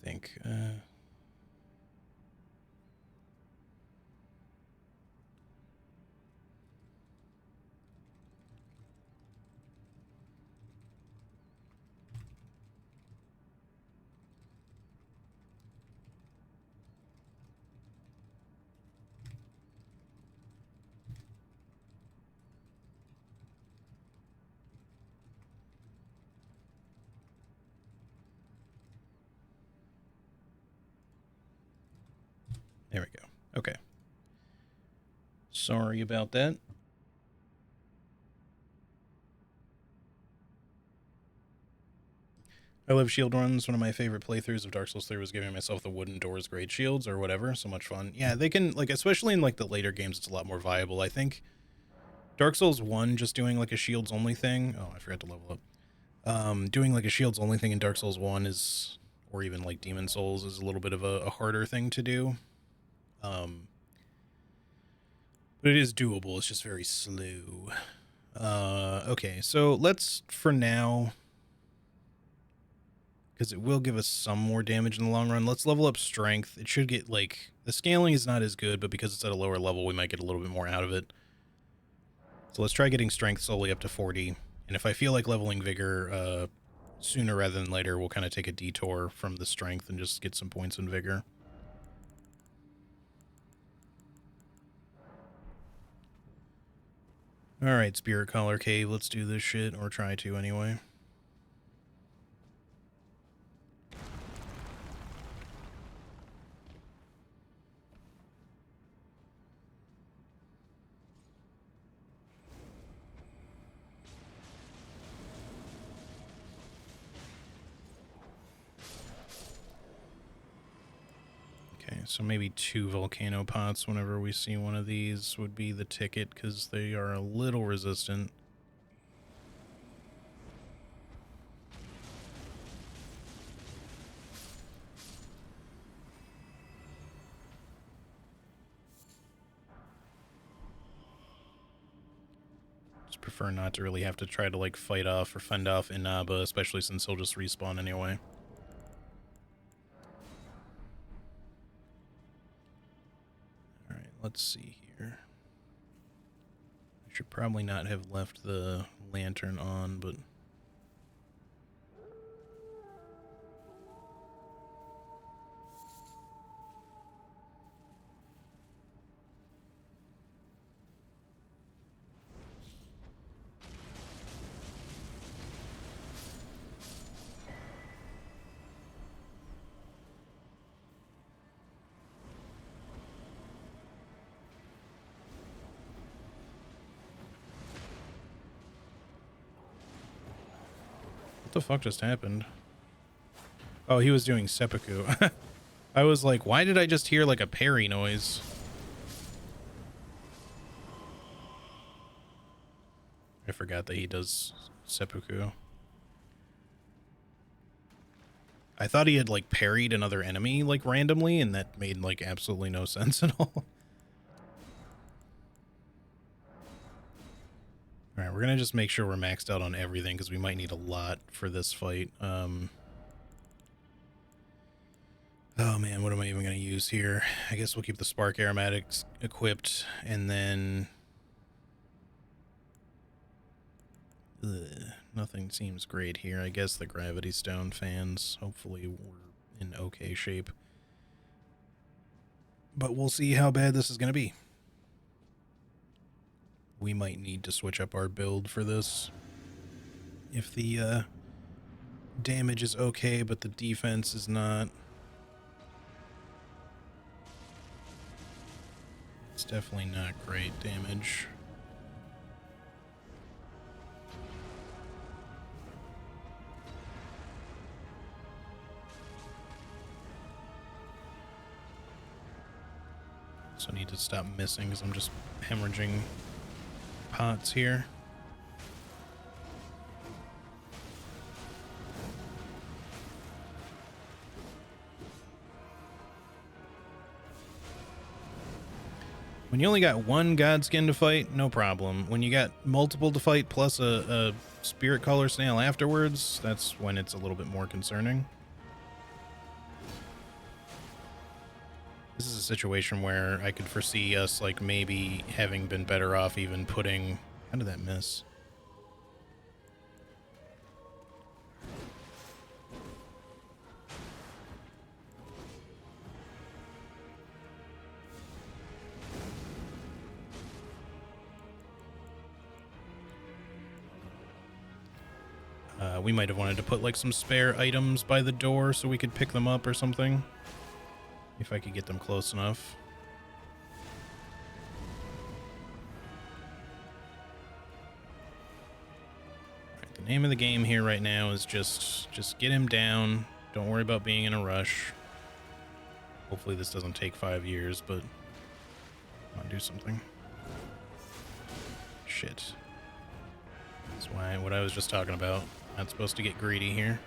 think. There we go. Okay. Sorry about that. I love shield runs. One of my favorite playthroughs of Dark Souls 3 was giving myself the wooden doors grade shields or whatever. So much fun. Yeah, they can, like, especially in, like, the later games, it's a lot more viable. I think Dark Souls 1 just doing, like, a shields only thing. Oh, I forgot to level up. Doing, like, a shields only thing in Dark Souls 1 is, or even, like, Demon Souls is a little bit of a harder thing to do. But it is doable. It's just very slow. Okay, so let's, for now, because it will give us some more damage in the long run, let's level up strength. It should get, like, the scaling is not as good, but because it's at a lower level, we might get a little bit more out of it. So let's try getting strength slowly up to 40. And if I feel like leveling vigor sooner rather than later, we'll kind of take a detour from the strength and just get some points in vigor. Alright, Spirit Collar Cave, let's do this shit, or try to anyway. Okay, so maybe 2 volcano pots whenever we see one of these would be the ticket, because they are a little resistant. Just prefer not to really have to try to, like, fight off or fend off Inaba, especially since he'll just respawn anyway. Let's see here. I should probably not have left the lantern on, but... What the fuck just happened? Oh, he was doing seppuku. I was like, why did I just hear like a parry noise? I forgot that he does seppuku. I thought he had like parried another enemy like randomly, and that made like absolutely no sense at all. Alright, we're gonna just make sure we're maxed out on everything, because we might need a lot for this fight. Oh man, what am I even gonna use here? I guess we'll keep the spark aromatics equipped, and then... nothing seems great here. I guess the gravity stone fans, hopefully we're in okay shape. But we'll see how bad this is gonna be. We might need to switch up our build for this. If the damage is okay, but the defense is not. It's definitely not great damage. So I need to stop missing because I'm just hemorrhaging pots here. When you only got one Godskin to fight, no problem. When you got multiple to fight plus a Spirit Collar Snail afterwards, that's when it's a little bit more concerning. This is a situation where I could foresee us, like, maybe having been better off even putting... How did that miss? We might have wanted to put, like, some spare items by the door so we could pick them up or something. If I could get them close enough. Right, the name of the game here right now is just get him down. Don't worry about being in a rush. Hopefully this doesn't take 5 years, but come on, do something. Shit. That's why what I was just talking about. Not supposed to get greedy here.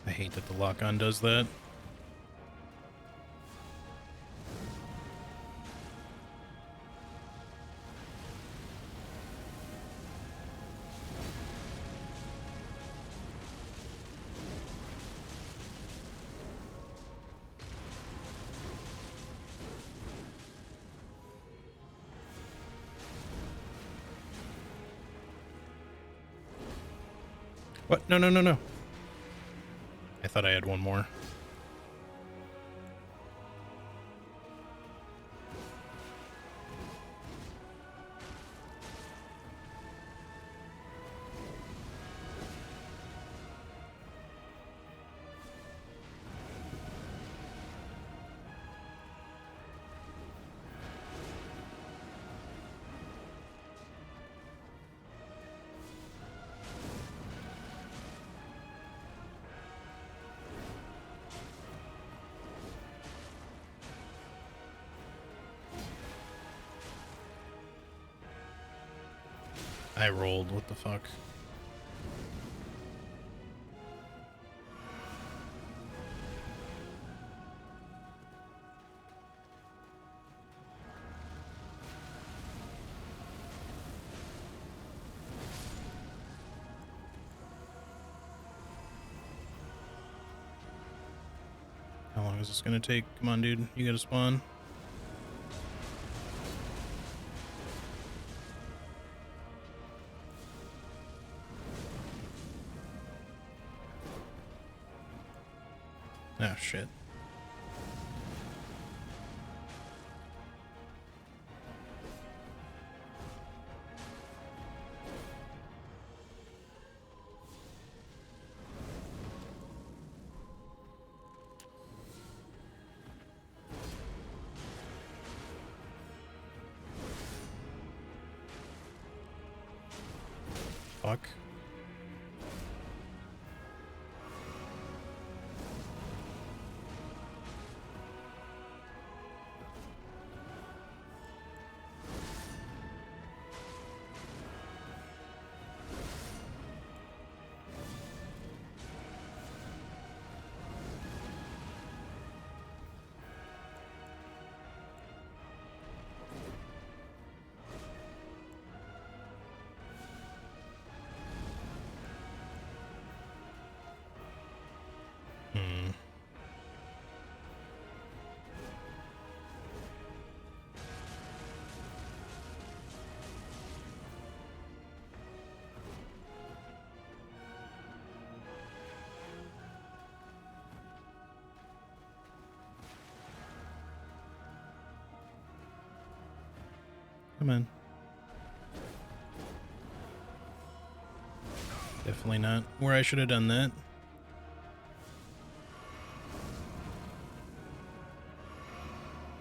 I hate that the lock-on does that. What? No, no, no, no. I thought I had one more. I rolled. What the fuck? How long is this gonna take? Come on, dude. You gotta spawn. Oh, shit. Fuck. Hmm. Come on. Definitely not where I should have done that.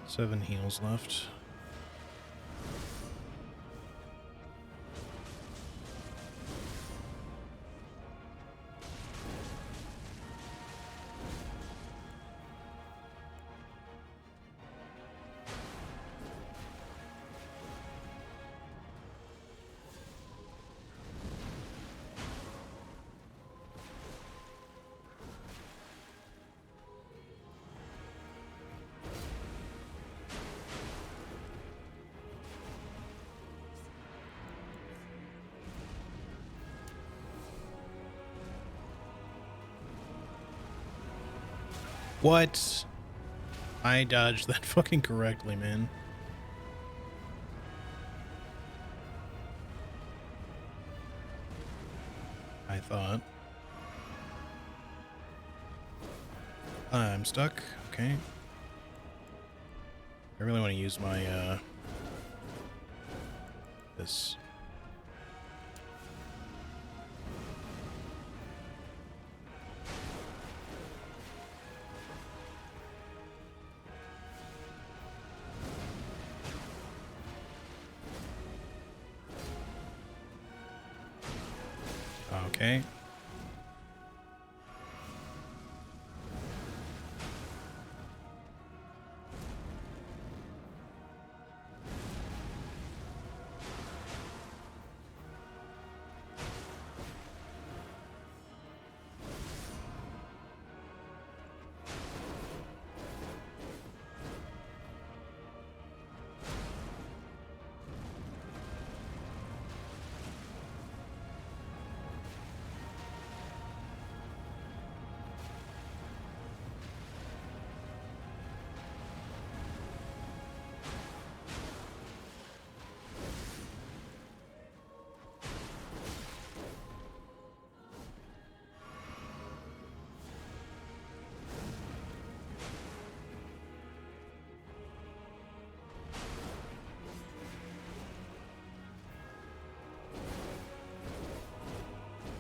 Seven heals left. What? I dodged that fucking correctly, man. I thought. I'm stuck. Okay. I really want to use my, this. Okay.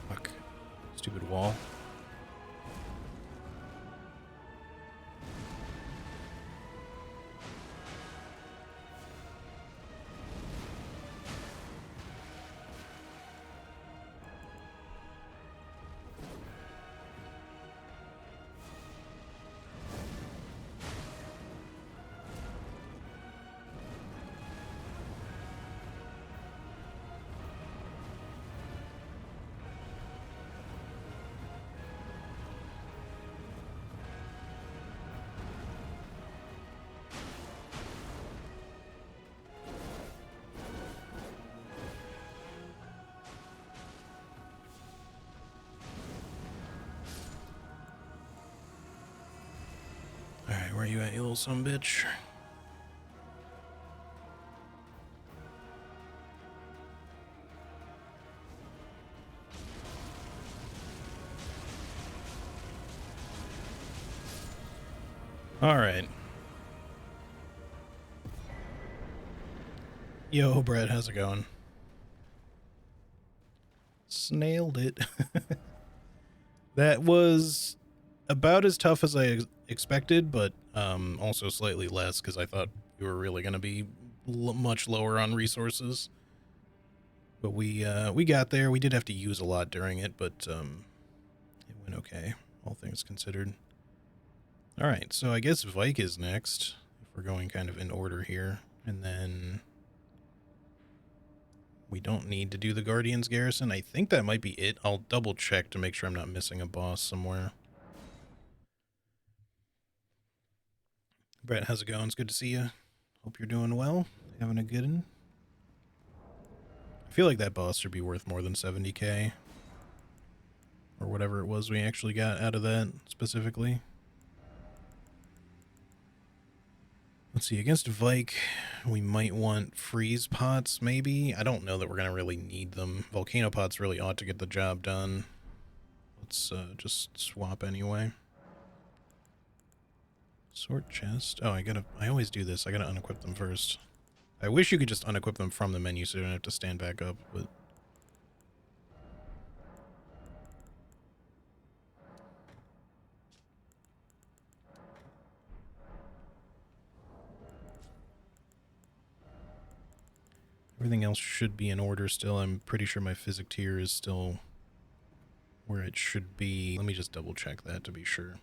Fuck. Stupid wall. Alright, where you at, you little son of a bitch? Alright. Yo, Brett, how's it going? Snailed it. That was about as tough as I expected, but also slightly less because I thought we were really going to be much lower on resources. But we got there. We did have to use a lot during it, but it went okay, all things considered. All right, so I guess Vike is next, if we're going kind of in order here. And then we don't need to do the Guardian's Garrison. I think that might be it. I'll double check to make sure I'm not missing a boss somewhere. Brett, how's it going? It's good to see you. Hope you're doing well. Having a good one. I feel like that boss should be worth more than 70k. Or whatever it was we actually got out of that specifically. Let's see, against Vike, we might want freeze pots, maybe? I don't know that we're going to really need them. Volcano pots really ought to get the job done. Let's just swap anyway. Sort chest. Oh, I always do this. I gotta unequip them first. I wish you could just unequip them from the menu so you don't have to stand back up, but... Everything else should be in order still. I'm pretty sure my physic tier is still where it should be. Let me just double check that to be sure.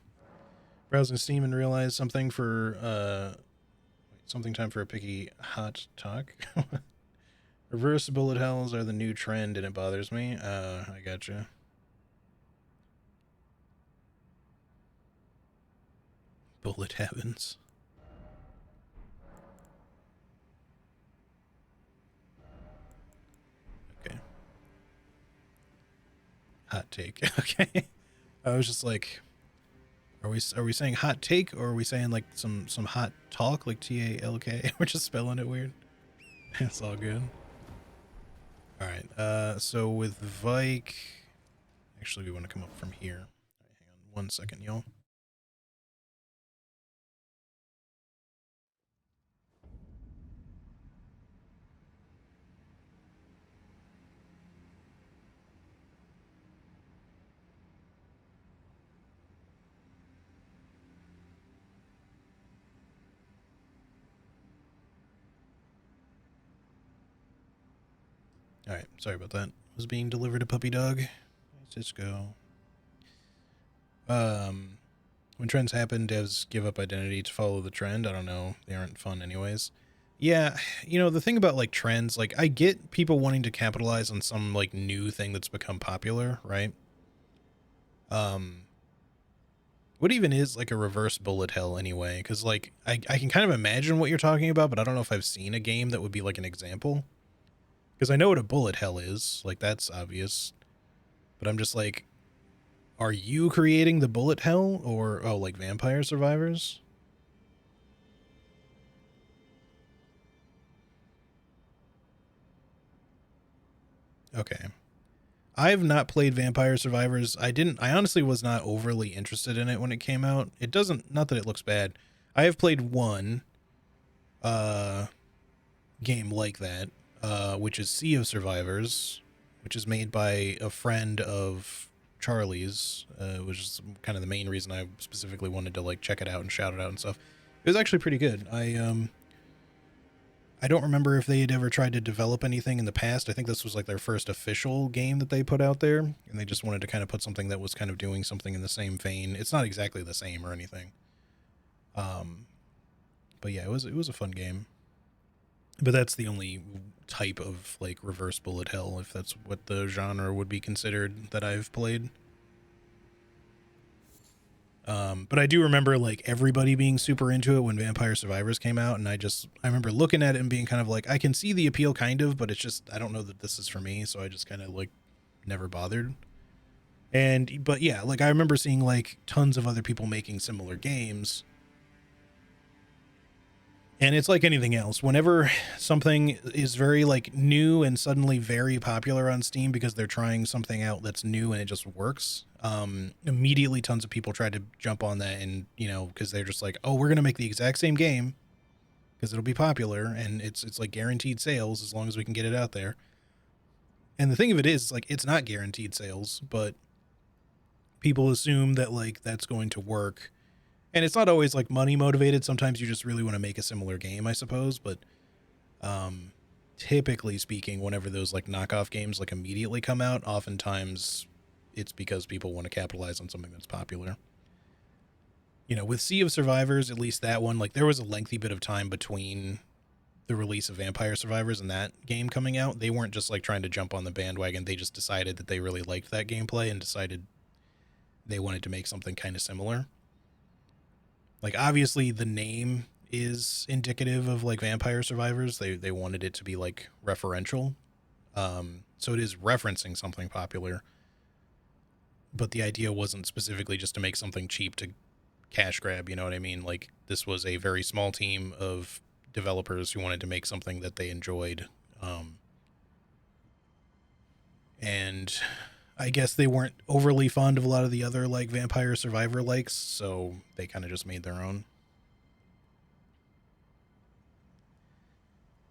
Browsing Steam and realize something for, something time for a picky hot talk. Reverse bullet hells are the new trend and it bothers me. I gotcha. Bullet heavens. Okay. Hot take. Okay. I was just like, Are we saying hot take, or are we saying like some hot talk, like TALK? We're just spelling it weird. It's all good. All right. So with Vike, actually, we want to come up from here. All right, hang on 1 second, y'all. All right, sorry about that. Was being delivered a puppy dog. Cisco. When trends happen, devs give up identity to follow the trend. I don't know. They aren't fun anyways. Yeah, the thing about like trends, like I get people wanting to capitalize on some like new thing that's become popular, right? What even is like a reverse bullet hell anyway? Because like I can kind of imagine what you're talking about, but I don't know if I've seen a game that would be like an example. Because I know what a bullet hell is, like that's obvious. But I'm just like, are you creating the bullet hell, or like Vampire Survivors? Okay. I've not played Vampire Survivors. I honestly was not overly interested in it when it came out. It doesn't, not that it looks bad. I have played one game like that, which is Sea of Survivors, which is made by a friend of Charlie's, which is kind of the main reason I specifically wanted to like check it out and shout it out and stuff. It was actually pretty good. I don't remember if they had ever tried to develop anything in the past. I think this was like their first official game that they put out there, and they just wanted to kind of put something that was kind of doing something in the same vein. It's not exactly the same or anything. But yeah, it was a fun game. But that's the only type of like reverse bullet hell, if that's what the genre would be considered, that I've played. But I do remember like everybody being super into it when Vampire Survivors came out, and I remember looking at it and being kind of like, I can see the appeal kind of, but it's just, I don't know that this is for me, so I just kind of like never bothered. But yeah, like I remember seeing like tons of other people making similar games. And it's like anything else. Whenever something is very like new and suddenly very popular on Steam because they're trying something out that's new and it just works, immediately tons of people try to jump on that, and because they're just like, oh, we're gonna make the exact same game because it'll be popular and it's like guaranteed sales as long as we can get it out there. And the thing of it is, like, it's not guaranteed sales, but people assume that like that's going to work. And it's not always like money motivated. Sometimes you just really want to make a similar game, I suppose. But typically speaking, whenever those like knockoff games like immediately come out, oftentimes it's because people want to capitalize on something that's popular. With Sea of Survivors, at least that one, like there was a lengthy bit of time between the release of Vampire Survivors and that game coming out. They weren't just like trying to jump on the bandwagon. They just decided that they really liked that gameplay and decided they wanted to make something kind of similar. Like, obviously, the name is indicative of, like, Vampire Survivors. They wanted it to be, like, referential. So it is referencing something popular. But the idea wasn't specifically just to make something cheap to cash grab, you know what I mean? Like, this was a very small team of developers who wanted to make something that they enjoyed. And I guess they weren't overly fond of a lot of the other like Vampire Survivor likes, so they kind of just made their own.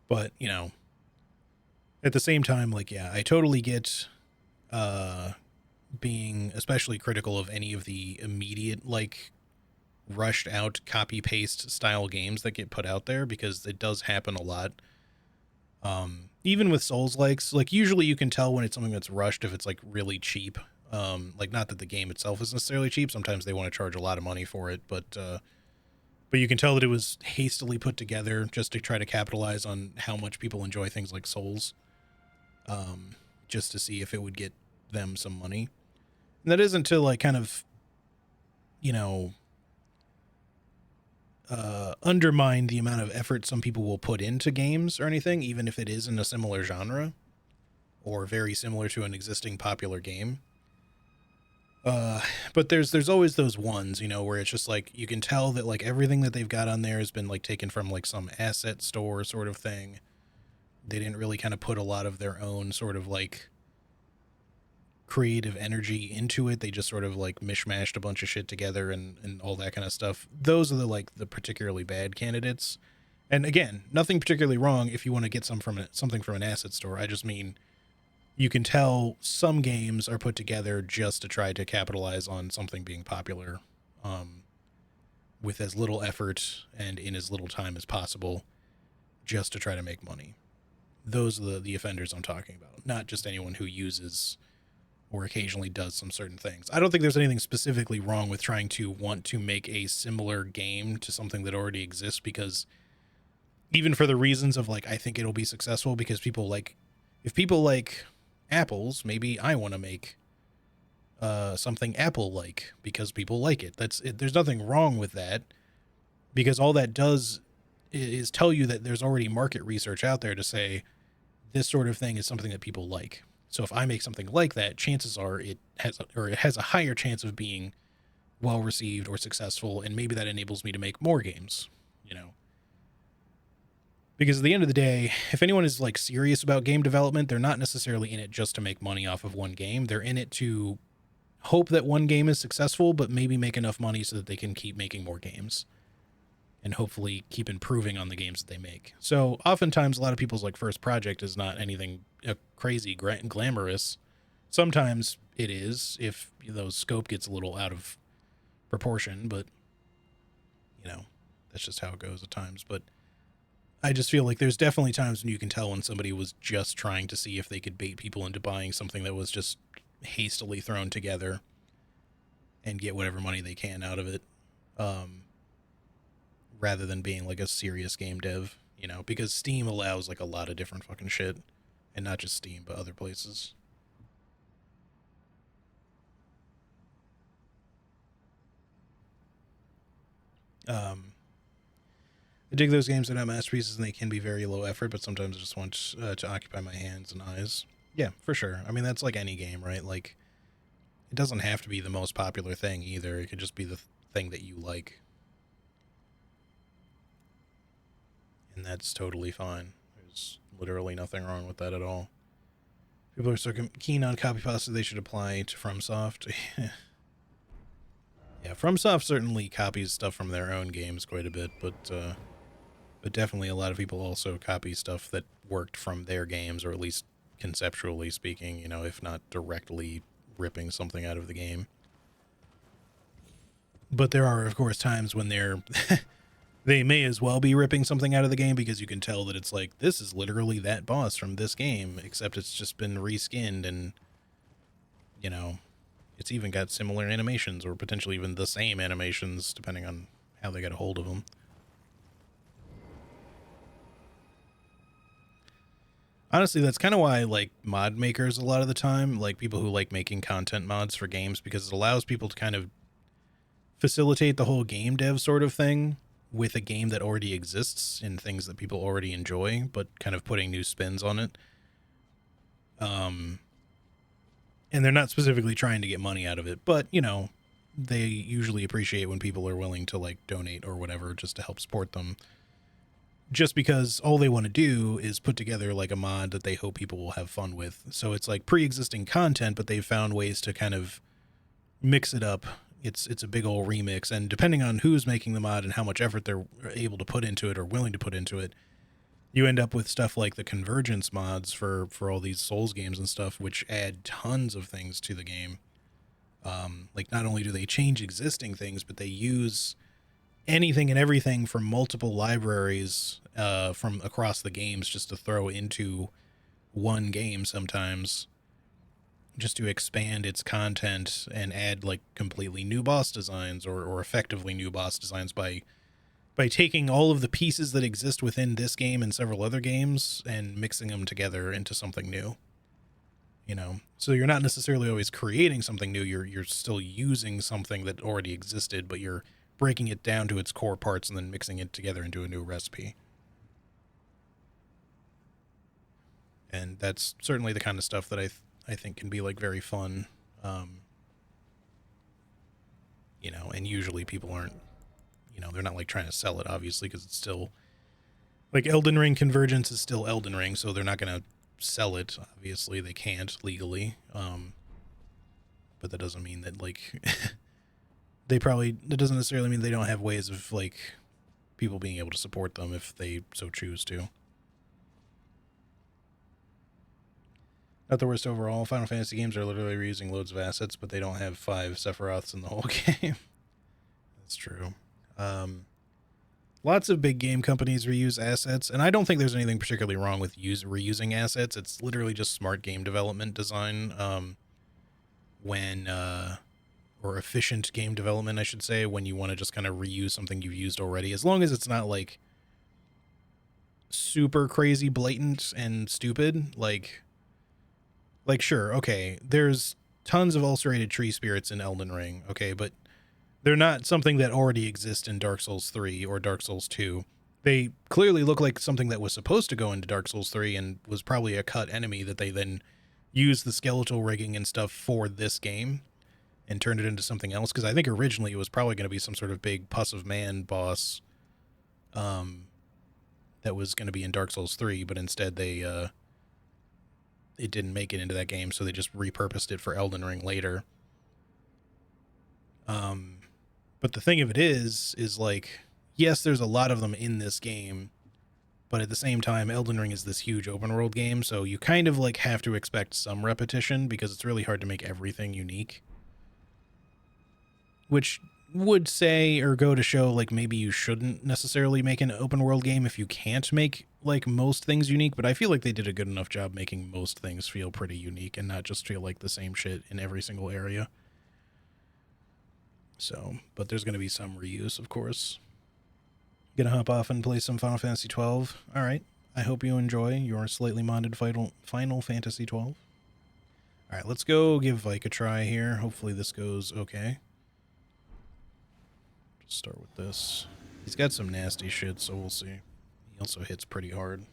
But, at the same time, like, yeah, I totally get being especially critical of any of the immediate, like, rushed out copy paste style games that get put out there, because it does happen a lot. Even with Souls likes, like, usually you can tell when it's something that's rushed if it's like really cheap. Like, not that the game itself is necessarily cheap. Sometimes they want to charge a lot of money for it, but you can tell that it was hastily put together just to try to capitalize on how much people enjoy things like Souls, just to see if it would get them some money. And that isn't to like kind of, undermine the amount of effort some people will put into games or anything, even if it is in a similar genre or very similar to an existing popular game. But there's always those ones, you know, where it's just like you can tell that like everything that they've got on there has been like taken from like some asset store sort of thing. They didn't really kind of put a lot of their own sort of like creative energy into it. They just sort of like mishmashed a bunch of shit together and all that kind of stuff. Those are the like the particularly bad candidates. And again, nothing particularly wrong if you want to get something from an asset store. I just mean you can tell some games are put together just to try to capitalize on something being popular, with as little effort and in as little time as possible, just to try to make money. Those are the offenders I'm talking about, not just anyone who uses or occasionally does some certain things. I don't think there's anything specifically wrong with trying to want to make a similar game to something that already exists, because even for the reasons of like I think it'll be successful because people like, if people like apples, maybe I want to make something apple like because people like it. That's it. There's nothing wrong with that, because all that does is tell you that there's already market research out there to say this sort of thing is something that people like. So if I make something like that, chances are it has a higher chance of being well received or successful, and maybe that enables me to make more games, you know. Because at the end of the day, if anyone is like serious about game development, they're not necessarily in it just to make money off of one game. They're in it to hope that one game is successful, but maybe make enough money so that they can keep making more games and hopefully keep improving on the games that they make. So oftentimes a lot of people's like first project is not anything crazy glamorous. Sometimes it is if the scope gets a little out of proportion, but you know, that's just how it goes at times. But I just feel like there's definitely times when you can tell when somebody was just trying to see if they could bait people into buying something that was just hastily thrown together and get whatever money they can out of it, rather than being like a serious game dev, you know, because Steam allows like a lot of different fucking shit, and not just Steam, but other places. I dig those games that are masterpieces and they can be very low effort, but sometimes I just want to occupy my hands and eyes. Yeah, for sure. I mean, that's like any game, right? Like, it doesn't have to be the most popular thing either. It could just be the thing that you like. And that's totally fine. There's literally nothing wrong with that at all. People are so keen on copy pasta they should apply to FromSoft. Yeah, FromSoft certainly copies stuff from their own games quite a bit, but definitely a lot of people also copy stuff that worked from their games, or at least conceptually speaking, you know, if not directly ripping something out of the game. But there are, of course, times when they're they may as well be ripping something out of the game, because you can tell that it's like, this is literally that boss from this game, except it's just been reskinned, and, you know, it's even got similar animations, or potentially even the same animations, depending on how they got a hold of them. Honestly, that's kind of why I like mod makers a lot of the time, like people who like making content mods for games, because it allows people to kind of facilitate the whole game dev sort of thing with a game that already exists and things that people already enjoy, but kind of putting new spins on it. And they're not specifically trying to get money out of it, but, you know, they usually appreciate when people are willing to like donate or whatever just to help support them, just because all they want to do is put together like a mod that they hope people will have fun with. So it's like pre-existing content, but they've found ways to kind of mix it up. It's a big old remix, and depending on who's making the mod and how much effort they're able to put into it or willing to put into it, you end up with stuff like the convergence mods for all these Souls games and stuff, which add tons of things to the game. Like, not only do they change existing things, but they use anything and everything from multiple libraries from across the games just to throw into one game sometimes, just to expand its content and add like completely new boss designs, or effectively new boss designs by taking all of the pieces that exist within this game and several other games and mixing them together into something new. You know, so you're not necessarily always creating something new. You're still using something that already existed, but you're breaking it down to its core parts and then mixing it together into a new recipe. And that's certainly the kind of stuff that I think can be like very fun. you know, and usually people aren't, you know, they're not like trying to sell it, obviously, because it's still like Elden Ring Convergence is still Elden Ring, so they're not going to sell it. Obviously, they can't legally. But that doesn't mean that like that doesn't necessarily mean they don't have ways of like people being able to support them if they so choose to. Not the worst overall. Final Fantasy games are literally reusing loads of assets, but they don't have 5 Sephiroths in the whole game. That's true. Lots of big game companies reuse assets, and I don't think there's anything particularly wrong with reusing assets. It's literally just smart game development design. Or efficient game development, I should say, when you want to just kind of reuse something you've used already, as long as it's not like super crazy blatant and stupid. Like sure, okay, there's tons of ulcerated tree spirits in Elden Ring, okay, but they're not something that already exists in Dark Souls 3 or Dark Souls 2. They clearly look like something that was supposed to go into Dark Souls 3 and was probably a cut enemy that they then used the skeletal rigging and stuff for this game and turned it into something else, because I think originally it was probably going to be some sort of big Pus of Man boss that was going to be in Dark Souls 3, but instead they it didn't make it into that game, so they just repurposed it for Elden Ring later. But the thing of it is like, yes, there's a lot of them in this game, but at the same time, Elden Ring is this huge open world game, so you kind of like have to expect some repetition because it's really hard to make everything unique. Which would say or go to show like maybe you shouldn't necessarily make an open world game if you can't make like most things unique, but I feel like they did a good enough job making most things feel pretty unique and not just feel like the same shit in every single area. So, but there's going to be some reuse, of course. Gonna hop off and play some Final Fantasy 12. All right. I hope you enjoy your slightly modded Final Fantasy 12. All right, let's go give Vike a try here. Hopefully this goes okay. Just start with this. He's got some nasty shit, so we'll see. He also hits pretty hard.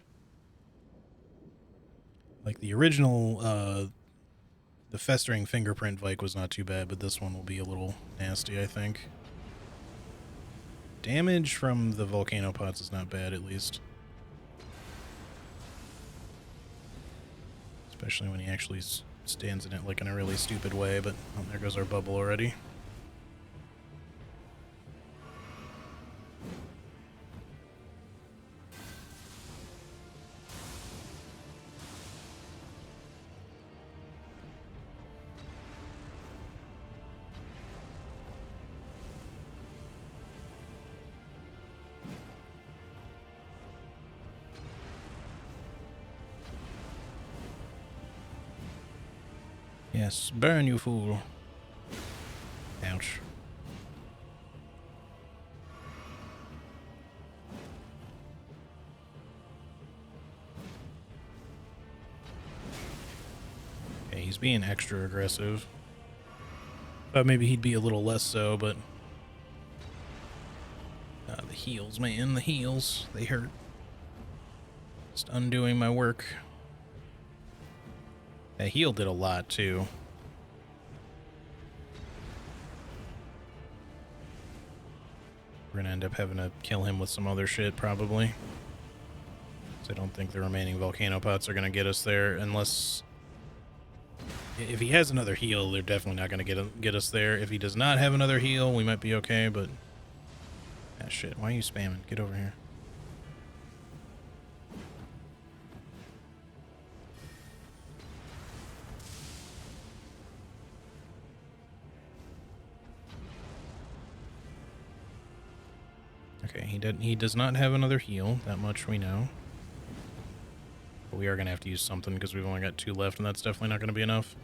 Like the original, the Festering Fingerprint Vike was not too bad, but this one will be a little nasty, I think. Damage from the volcano pots is not bad, at least. Especially when he actually stands in it like in a really stupid way, but oh, there goes our bubble already. Yes, burn, you fool. Ouch. Okay, he's being extra aggressive. Thought maybe he'd be a little less so, but... the heals, man, the heals. They hurt. Just undoing my work. That heal did a lot, too. We're gonna end up having to kill him with some other shit, probably. So I don't think the remaining volcano pots are gonna get us there, unless... If he has another heal, they're definitely not gonna get us there. If he does not have another heal, we might be okay, but... Ah, shit, why are you spamming? Get over here. Okay, he does not have another heal. That much we know. But we are going to have to use something because we've only got 2 left, and that's definitely not going to be enough.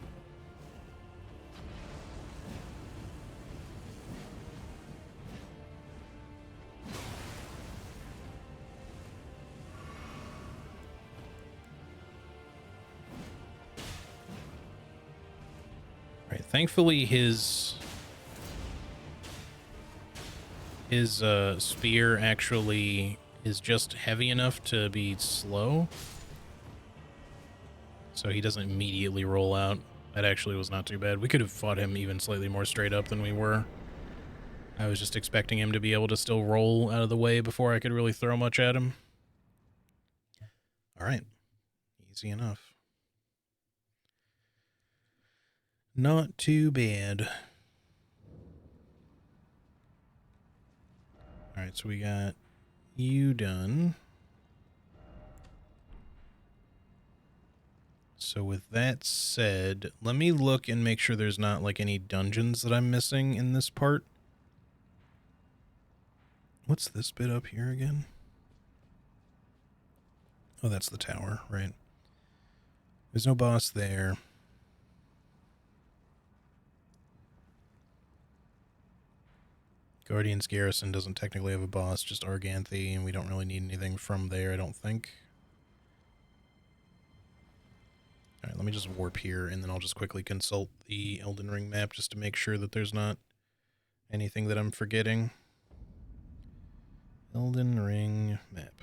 Alright, thankfully his spear actually is just heavy enough to be slow. So he doesn't immediately roll out. That actually was not too bad. We could have fought him even slightly more straight up than we were. I was just expecting him to be able to still roll out of the way before I could really throw much at him. All right. Easy enough. Not too bad. All right, so we got you done. So with that said, let me look and make sure there's not like any dungeons that I'm missing in this part. What's this bit up here again? Oh, that's the tower, right? There's no boss there. Guardian's Garrison doesn't technically have a boss, just Arganthy, and we don't really need anything from there, I don't think. Alright, let me just warp here, and then I'll just quickly consult the Elden Ring map just to make sure that there's not anything that I'm forgetting. Elden Ring map.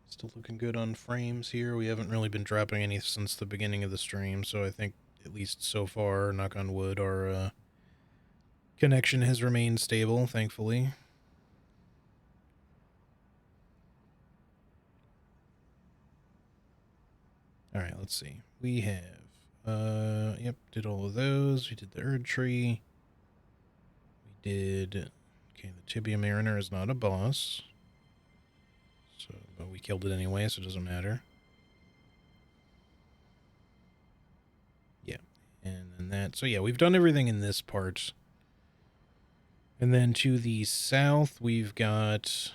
Still looking good on frames here. We haven't really been dropping any since the beginning of the stream, so I think, at least so far, knock on wood, our connection has remained stable, thankfully. Alright, let's see. We have, yep, did all of those. We did the Erd Tree. We did, okay, the Tibia Mariner is not a boss. So, but we killed it anyway, so it doesn't matter. Yeah, and then that, so yeah, we've done everything in this part. And then to the south, we've got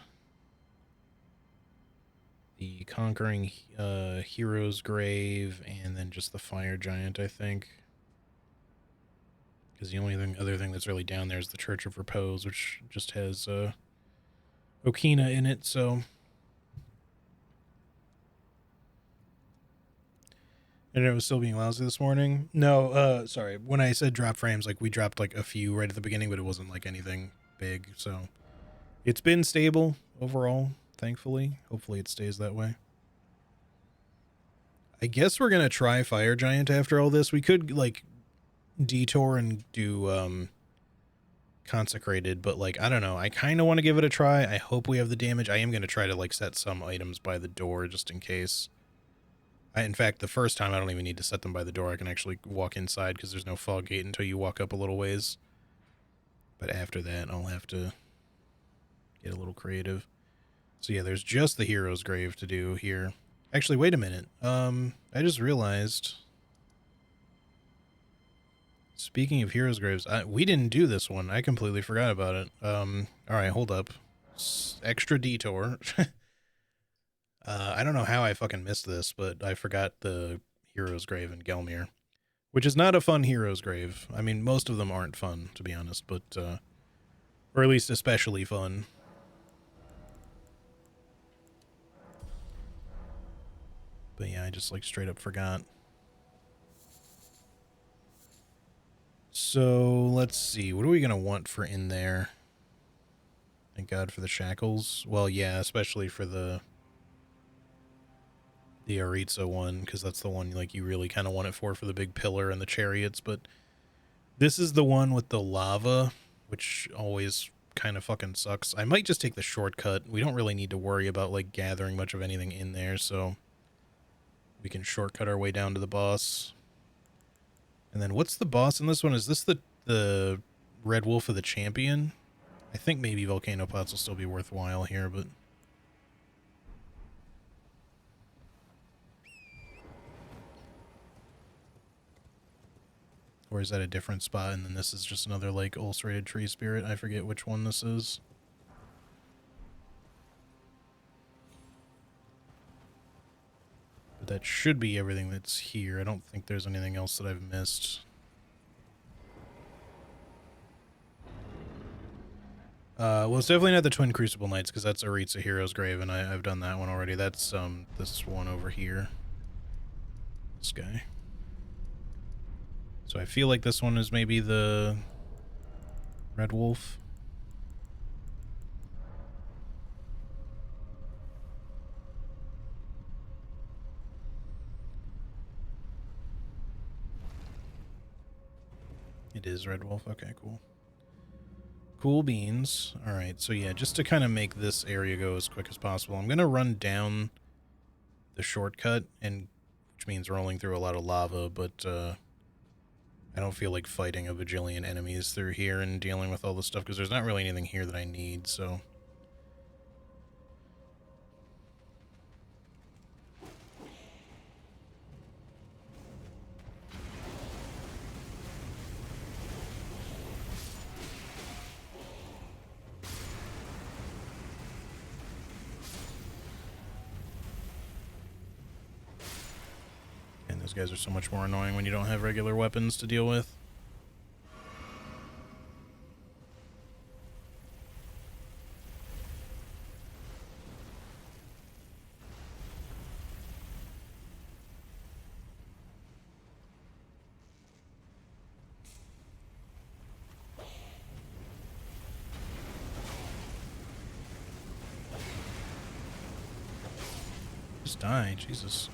the Conquering Hero's Grave, and then just the Fire Giant, I think. Because the only other thing that's really down there is the Church of Repose, which just has Okina in it, so... And it was still being lousy this morning. No, sorry. When I said drop frames, like, we dropped, like, a few right at the beginning, but it wasn't, like, anything big, so... It's been stable overall, thankfully. Hopefully it stays that way. I guess we're gonna try Fire Giant after all this. We could, like, detour and do, Consecrated, but, like, I don't know. I kind of want to give it a try. I hope we have the damage. I am gonna try to, like, set some items by the door just in case. In fact, the first time I don't even need to set them by the door. I can actually walk inside because there's no fog gate until you walk up a little ways. But after that, I'll have to get a little creative. So yeah, there's just the Hero's Grave to do here. Actually, wait a minute. I just realized... Speaking of Hero's Graves, we didn't do this one. I completely forgot about it. Alright, hold up. Extra detour. I don't know how I fucking missed this, but I forgot the Hero's Grave in Gelmir. Which is not a fun Hero's Grave. I mean, most of them aren't fun, to be honest, but, or at least especially fun. But yeah, I just, like, straight up forgot. So, let's see. What are we gonna want for in there? Thank God for the shackles. Well, yeah, especially for the Aritza one, because that's the one, like, you really kind of want it for the big pillar and the chariots, but this is the one with the lava, which always kind of fucking sucks. I might just take the shortcut. We don't really need to worry about, like, gathering much of anything in there, so we can shortcut our way down to the boss. And then what's the boss in this one? Is this the Red Wolf of the Champion? I think maybe Volcano Pots will still be worthwhile here, but... Or is that a different spot, and then this is just another, like, ulcerated tree spirit? I forget which one this is. But that should be everything that's here. I don't think there's anything else that I've missed. Well, it's definitely not the Twin Crucible Knights, because that's Aritza Hero's Grave, and I've done that one already. That's, this one over here. This guy. So I feel like this one is maybe the Red Wolf. It is Red Wolf. Okay, cool. Cool beans. All right, so yeah, just to kind of make this area go as quick as possible, I'm going to run down the shortcut, and which means rolling through a lot of lava, but I don't feel like fighting a bajillion enemies through here and dealing with all this stuff, because there's not really anything here that I need, so... And those guys are so much more annoying when you don't have regular weapons to deal with. Just die, Jesus.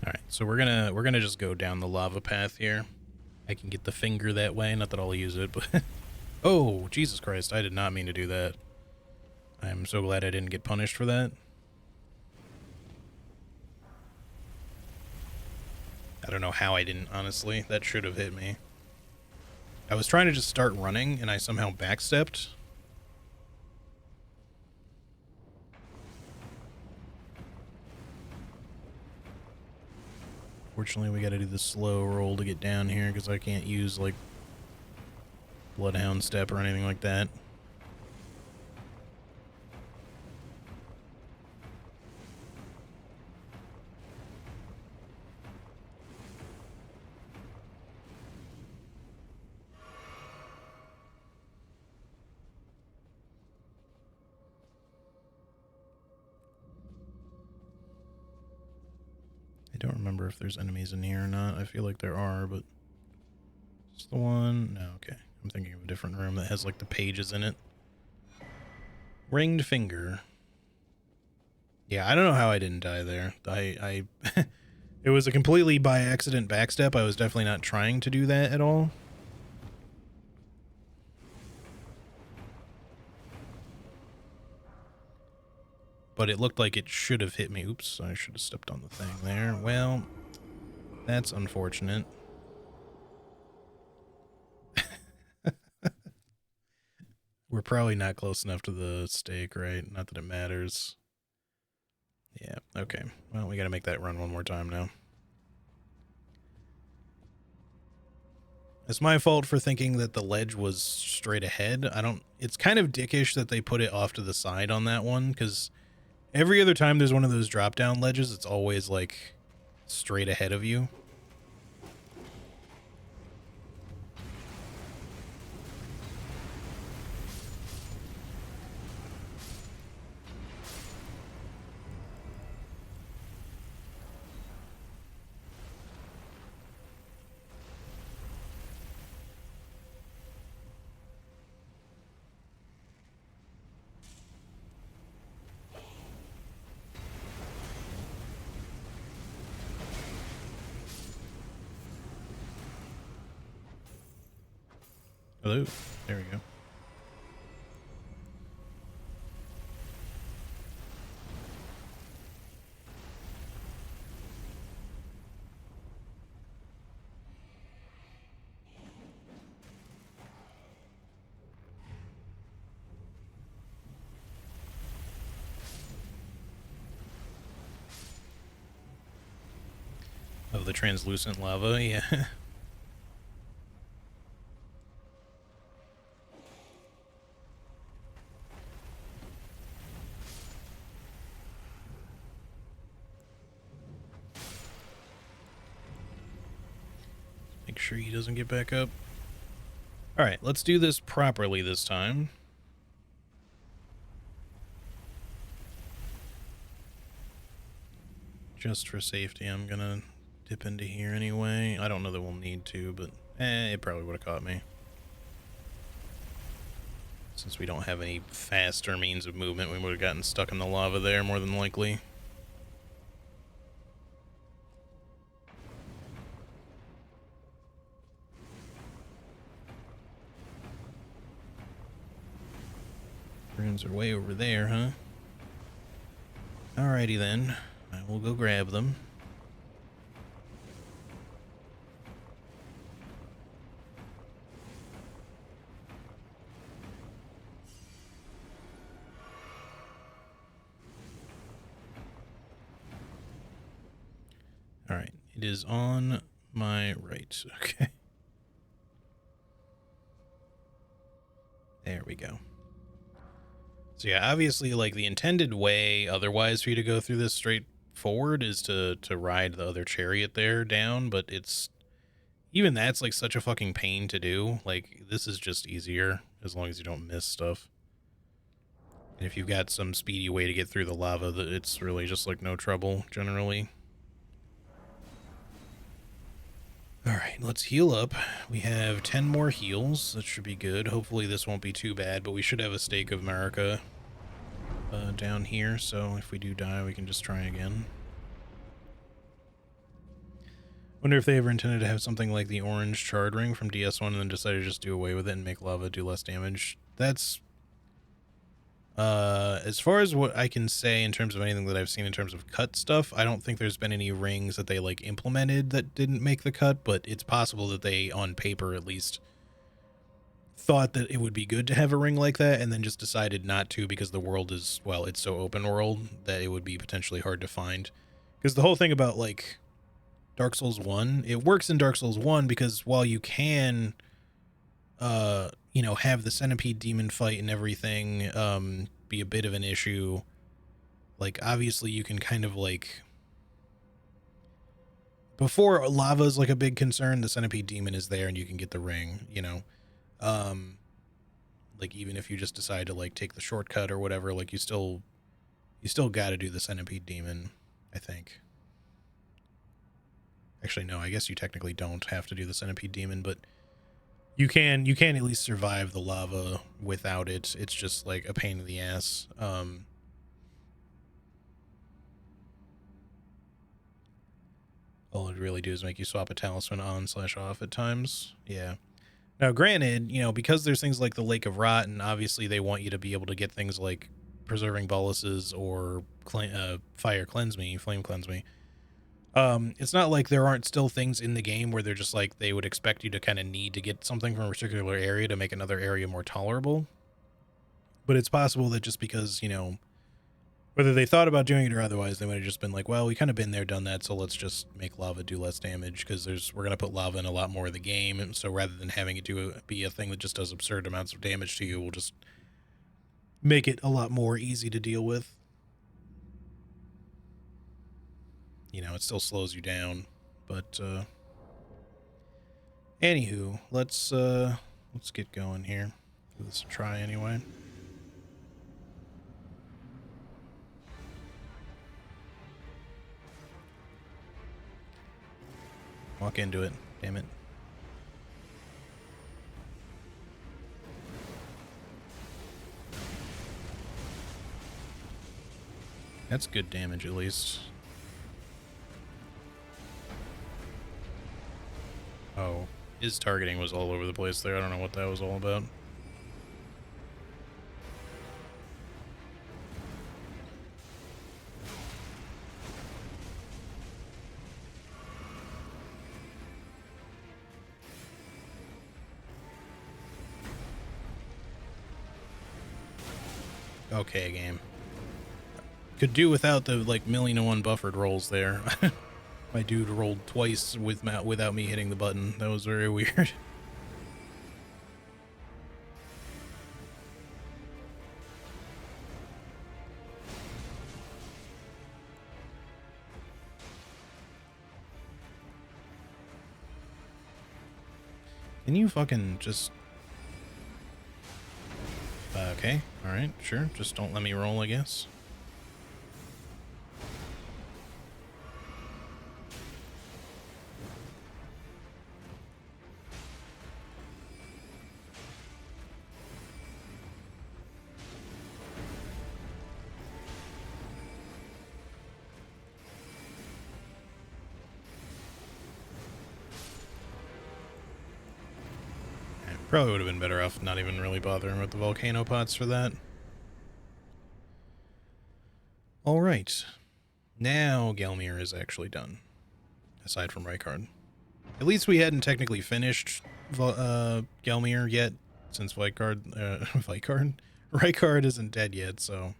Alright, so we're gonna just go down the lava path here. I can get the finger that way, not that I'll use it, but... Oh, Jesus Christ, I did not mean to do that. I'm so glad I didn't get punished for that. I don't know how I didn't, honestly. That should have hit me. I was trying to just start running, and I somehow backstepped. Fortunately, we gotta do the slow roll to get down here, because I can't use, like, Bloodhound Step or anything like that. I don't remember if there's enemies in here or not. I feel like there are, but... It's the one... No, okay. I'm thinking of a different room that has, like, the pages in it. Ringed Finger. Yeah, I don't know how I didn't die there. I it was a completely by accident backstep. I was definitely not trying to do that at all. But it looked like it should have hit me. Oops, I should have stepped on the thing there. Well, that's unfortunate. We're probably not close enough to the stake, right? Not that it matters. Yeah, okay. Well, we gotta make that run one more time now. It's my fault for thinking that the ledge was straight ahead. It's kind of dickish that they put it off to the side on that one, because every other time there's one of those drop-down ledges, it's always, like, straight ahead of you. Hello. There we go. Of the translucent lava, yeah. sure he doesn't get back up. Alright, let's do this properly this time. Just for safety, I'm gonna dip into here anyway. I don't know that we'll need to, but it probably would have caught me. Since we don't have any faster means of movement, we would have gotten stuck in the lava there more than likely. Runes are way over there, huh? Alrighty then. I will go grab them. Alright, it is on my right. Okay. There we go. So yeah, obviously, like, the intended way otherwise for you to go through this straight forward is to ride the other chariot there down, but it's... even that's, like, such a fucking pain to do. Like, this is just easier, as long as you don't miss stuff. And if you've got some speedy way to get through the lava, it's really just, like, no trouble, generally. Alright, let's heal up. We have 10 more heals. That should be good. Hopefully this won't be too bad, but we should have a Stake of Marika down here, so if we do die, we can just try again. Wonder if they ever intended to have something like the orange charred ring from DS1 and then decided to just do away with it and make lava do less damage. That's... as far as what I can say in terms of anything that I've seen in terms of cut stuff, I don't think there's been any rings that they, like, implemented that didn't make the cut, but it's possible that they, on paper at least, thought that it would be good to have a ring like that and then just decided not to because the world is, well, it's so open world that it would be potentially hard to find. Because the whole thing about, like, Dark Souls 1, it works in Dark Souls 1 because while you can... you know, have the centipede demon fight and everything be a bit of an issue, like, obviously you can kind of, like, before lava's like a big concern, the centipede demon is there and you can get the ring, you know. Like, even if you just decide to, like, take the shortcut or whatever, like, you still got to do the centipede demon, I think. Actually, no, I guess you technically don't have to do the centipede demon, but you can at least survive the lava without it. It's just, like, a pain in the ass. All it really do is make you swap a talisman on/off at times. Yeah. Now, granted, you know, because there's things like the Lake of Rot, and obviously they want you to be able to get things like Preserving Boluses or Flame Cleanse Me. It's not like there aren't still things in the game where they're just like, they would expect you to kind of need to get something from a particular area to make another area more tolerable. But it's possible that just because, you know, whether they thought about doing it or otherwise, they would have just been like, well, we kind of been there, done that, so let's just make lava do less damage because we're going to put lava in a lot more of the game. And so rather than having it be a thing that just does absurd amounts of damage to you, we'll just make it a lot more easy to deal with. You know, it still slows you down, but anywho, let's get going here. Give this a try anyway. Walk into it, damn it. That's good damage at least. Oh, his targeting was all over the place there. I don't know what that was all about. Okay, game. Could do without the, like, 1,000,001 buffered rolls there. My dude rolled twice without me hitting the button. That was very weird. Can you fucking just... okay, alright, sure. Just don't let me roll, I guess. Probably would have been better off not even really bothering with the volcano pots for that. Alright. Now Gelmir is actually done. Aside from Rykard. At least we hadn't technically finished Gelmir yet, since Rykard isn't dead yet, so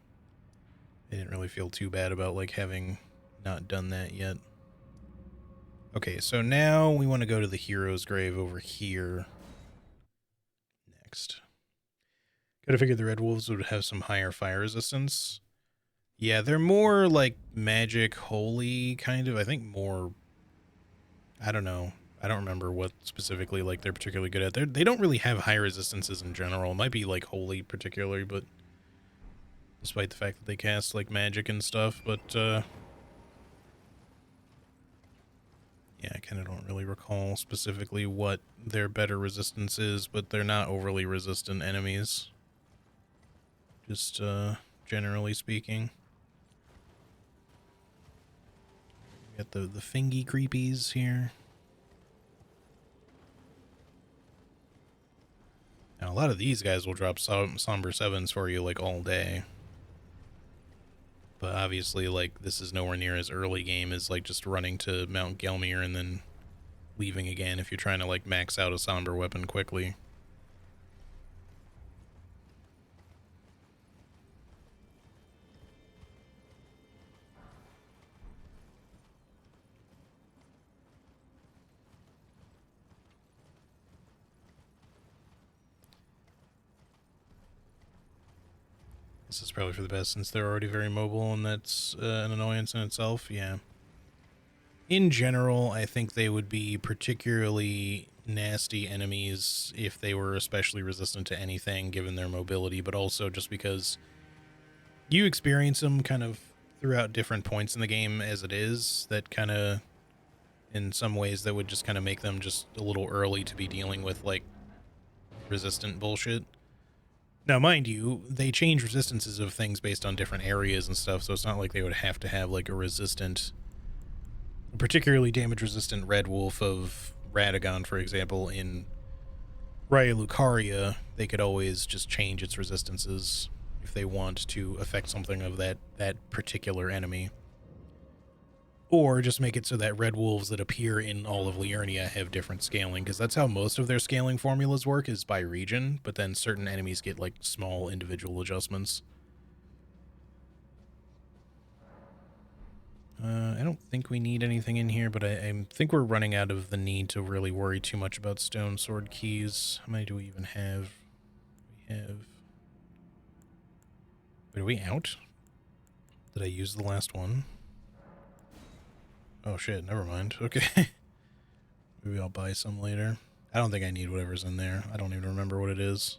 I didn't really feel too bad about, like, having not done that yet. Okay, so now we want to go to the hero's grave over here. Next. Gotta figure the Red Wolves would have some higher fire resistance. Yeah, they're more like magic holy kind of. I think more, I don't know. I don't remember what specifically like they're particularly good at. They don't really have high resistances in general. It might be like holy particularly, but despite the fact that they cast like magic and stuff, but yeah, I kind of don't really recall specifically what their better resistance is, but they're not overly resistant enemies. Just generally speaking. We got the fingy creepies here. Now a lot of these guys will drop somber 7s for you like all day. But obviously, like, this is nowhere near as early game as, like, just running to Mount Gelmir and then leaving again if you're trying to, like, max out a somber weapon quickly. This is probably for the best since they're already very mobile, and that's an annoyance in itself. Yeah. In general, I think they would be particularly nasty enemies if they were especially resistant to anything, given their mobility, but also just because you experience them kind of throughout different points in the game as it is, that kind of, in some ways, that would just kind of make them just a little early to be dealing with, like, resistant bullshit. Now, mind you, they change resistances of things based on different areas and stuff, so it's not like they would have to have, like, a particularly damage-resistant Red Wolf of Radagon, for example. In Raya Lucaria, they could always just change its resistances if they want to affect something of that particular enemy. Or just make it so that Red Wolves that appear in all of Liurnia have different scaling, because that's how most of their scaling formulas work, is by region, but then certain enemies get, like, small individual adjustments. I don't think we need anything in here, but I think we're running out of the need to really worry too much about stone sword keys. How many do we even have? We have... Wait, are we out? Did I use the last one? Oh shit, never mind. Okay. Maybe I'll buy some later. I don't think I need whatever's in there. I don't even remember what it is.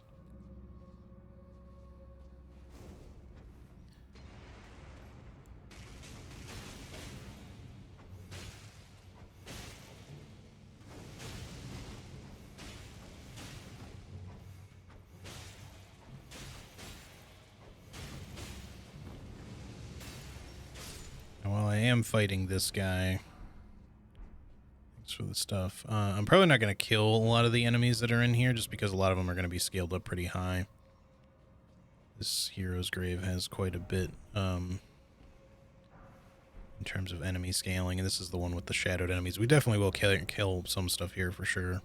While I am fighting this guy, thanks for the stuff. I'm probably not going to kill a lot of the enemies that are in here, just because a lot of them are going to be scaled up pretty high. This hero's grave has quite a bit in terms of enemy scaling, and this is the one with the shadowed enemies. We definitely will kill some stuff here for sure.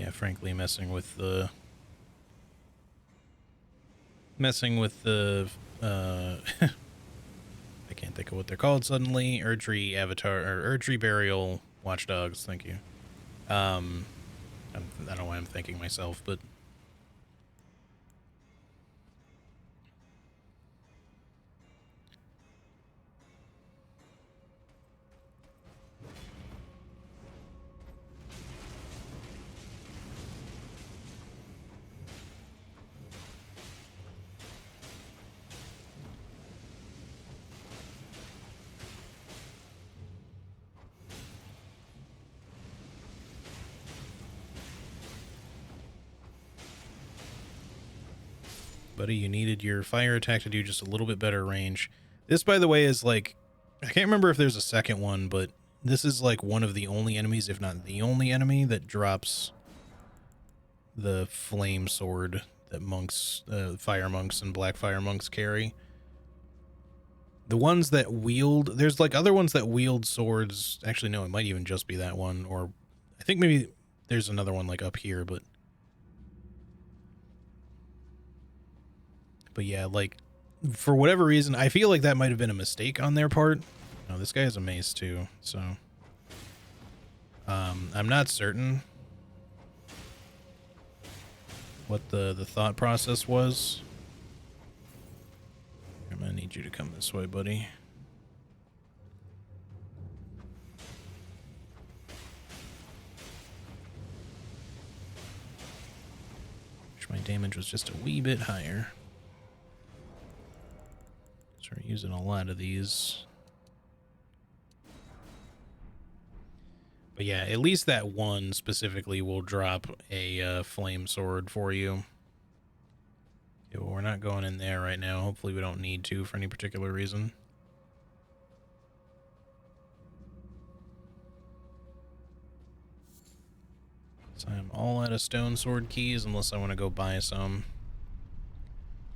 yeah, frankly, messing with the I can't think of what they're called suddenly. Erdtree Avatar or Erdtree Burial Watchdogs. Thank you. I don't know why I'm thanking myself, but buddy, you needed your fire attack to do just a little bit better range. This, by the way, is like, I can't remember if there's a second one, but this is like one of the only enemies, if not the only enemy, that drops the flame sword that monks, fire monks and black fire monks carry. The ones that wield, there's like other ones that wield swords. Actually, no, it might even just be that one, or I think maybe there's another one like up here, but yeah, like for whatever reason, I feel like that might have been a mistake on their part. No, this guy has a mace too, so I'm not certain what the thought process was. I'm gonna need you to come this way, buddy. Wish my damage was just a wee bit higher. So we're using a lot of these. But yeah, at least that one specifically will drop a flame sword for you. Okay, well, we're not going in there right now. Hopefully we don't need to for any particular reason. So I'm all out of stone sword keys unless I want to go buy some.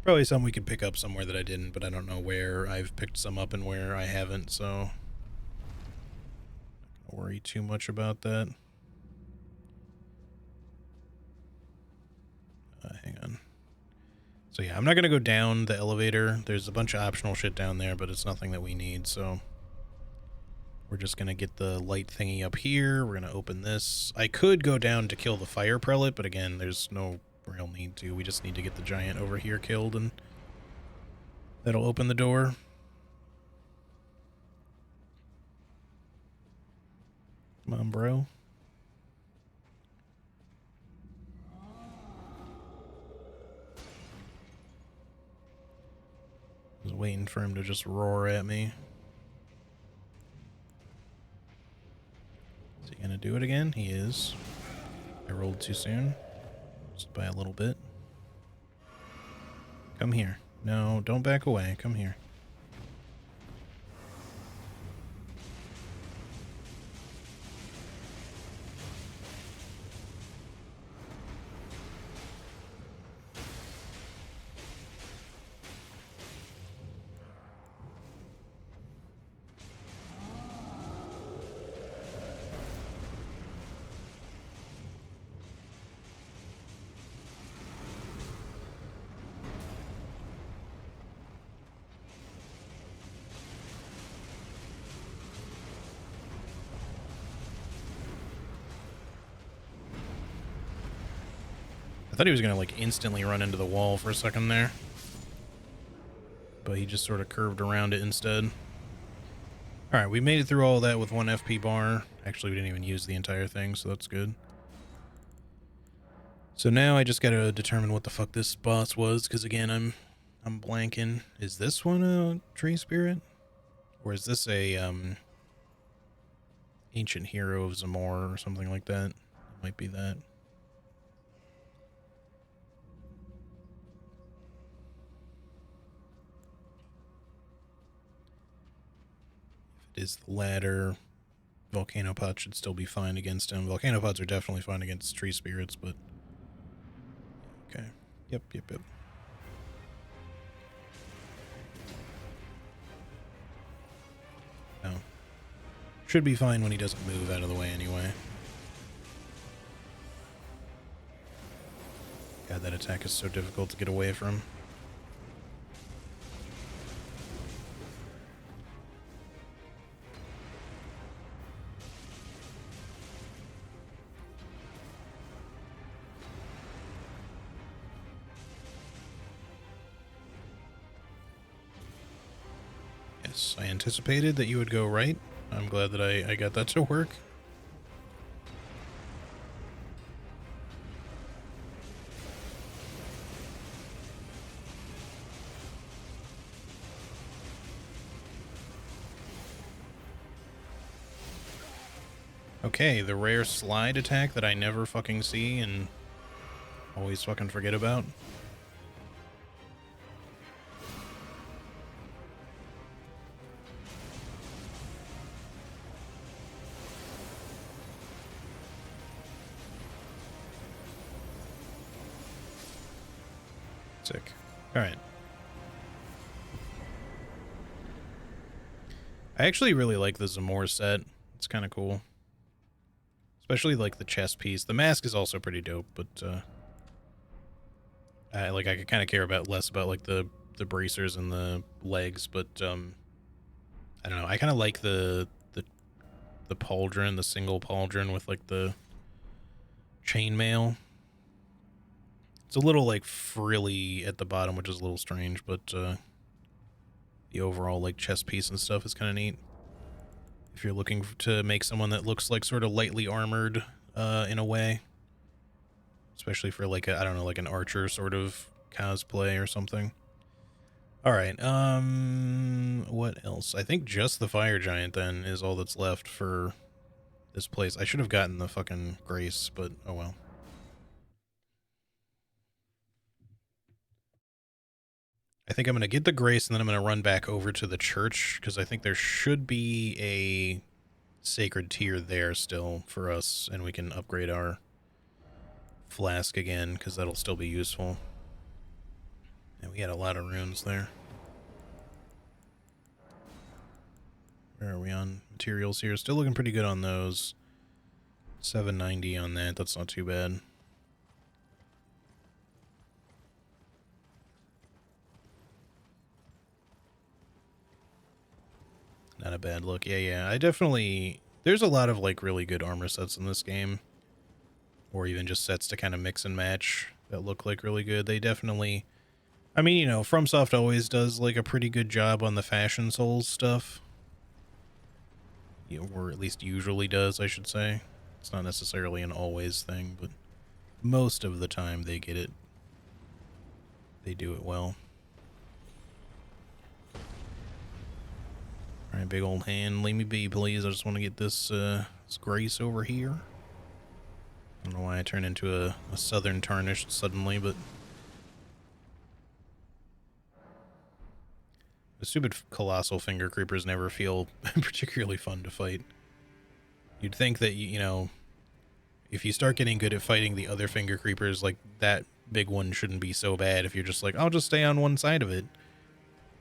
Probably some we could pick up somewhere that I didn't, but I don't know where I've picked some up and where I haven't, so I'm not gonna worry too much about that. Hang on. So yeah, I'm not going to go down the elevator. There's a bunch of optional shit down there, but it's nothing that we need, so we're just going to get the light thingy up here. We're going to open this. I could go down to kill the fire prelate, but again, there's no real need to. We just need to get the giant over here killed, and that'll open the door. Come on, bro. I was waiting for him to just roar at me. Is he gonna do it again? He is. I rolled too soon. Just by a little bit. Come here. No, don't back away. Come here. I thought he was gonna like instantly run into the wall for a second there, but he just sort of curved around it instead. All right, we made it through all that with 1 FP bar. Actually, we didn't even use the entire thing, so that's good. So now I just gotta determine what the fuck this boss was, because again, I'm blanking. Is this one a tree spirit, or is this a ancient hero of Zamor or something like that? It might be that. If it is the latter, Volcano Pods should still be fine against him. Volcano Pods are definitely fine against tree spirits, but okay. Yep. No. Should be fine when he doesn't move out of the way anyway. God, that attack is so difficult to get away from. Yes, I anticipated that you would go right. I'm glad that I got that to work. Okay, the rare slide attack that I never fucking see and always fucking forget about. Sick. Alright. I actually really like the Zamor set. It's kind of cool. Especially like the chest piece. The mask is also pretty dope, but I could kind of care about less about like the bracers and the legs, but I don't know. I kind of like the pauldron, the single pauldron with like the chainmail. It's a little like frilly at the bottom, which is a little strange, but the overall like chest piece and stuff is kind of neat. If you're looking to make someone that looks like sort of lightly armored in a way, especially for like a, I don't know, like an archer sort of cosplay or something. All right, what else? I think just the fire giant then is all that's left for this place. I should have gotten the fucking grace, but oh well. I think I'm going to get the grace and then I'm going to run back over to the church because I think there should be a sacred tier there still for us and we can upgrade our flask again because that'll still be useful. And we had a lot of runes there. Where are we on materials here? Still looking pretty good on those. 790 on that. That's not too bad. Not a bad look. Yeah. I definitely... There's a lot of, like, really good armor sets in this game. Or even just sets to kind of mix and match that look, like, really good. They definitely... I mean, you know, FromSoft always does, like, a pretty good job on the Fashion Souls stuff. You know, or at least usually does, I should say. It's not necessarily an always thing, but most of the time they get it. They do it well. Alright, big old hand. Leave me be, please. I just want to get this, this grace over here. I don't know why I turned into a southern tarnished suddenly, but... The stupid colossal finger creepers never feel particularly fun to fight. You'd think that, you know, if you start getting good at fighting the other finger creepers, like, that big one shouldn't be so bad if you're just like, I'll just stay on one side of it.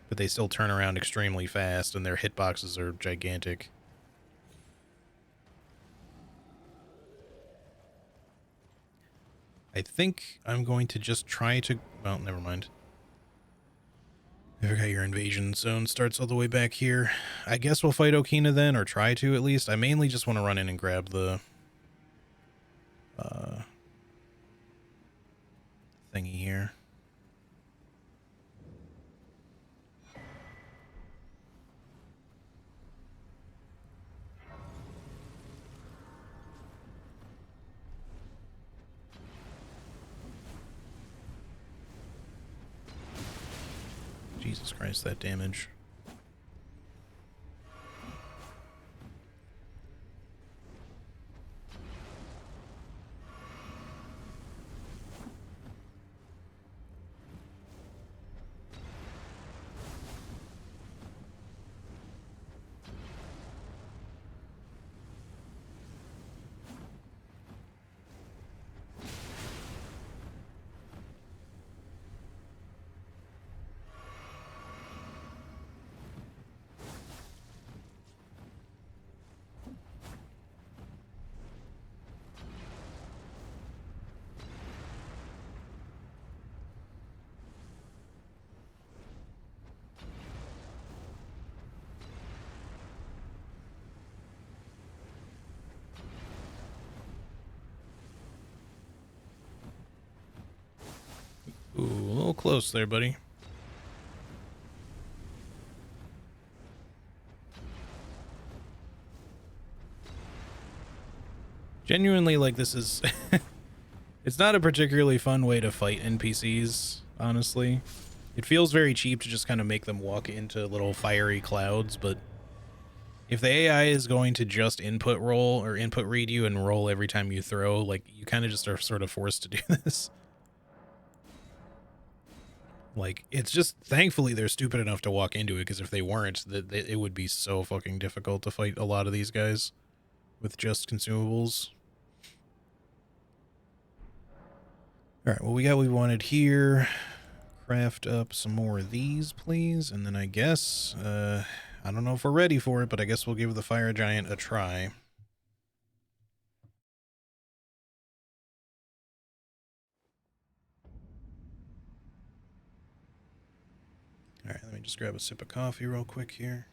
But they still turn around extremely fast, and their hitboxes are gigantic. I think I'm going to just try to... Well, never mind. I forgot your invasion zone starts all the way back here. I guess we'll fight Okina then, or try to at least. I mainly just want to run in and grab the... thingy here. Jesus Christ, that damage. little close there, buddy. Genuinely, like, this is... It's not a particularly fun way to fight NPCs, honestly. It feels very cheap to just kind of make them walk into little fiery clouds, but if the AI is going to just input roll or input read you and roll every time you throw, like, you kind of just are sort of forced to do this. Like, it's just, thankfully they're stupid enough to walk into it, because if they weren't, it would be so fucking difficult to fight a lot of these guys with just consumables. All right, well, we got what we wanted here. Craft up some more of these, please, and then I guess, I don't know if we're ready for it, but I guess we'll give the fire giant a try. All right, let me just grab a sip of coffee real quick here.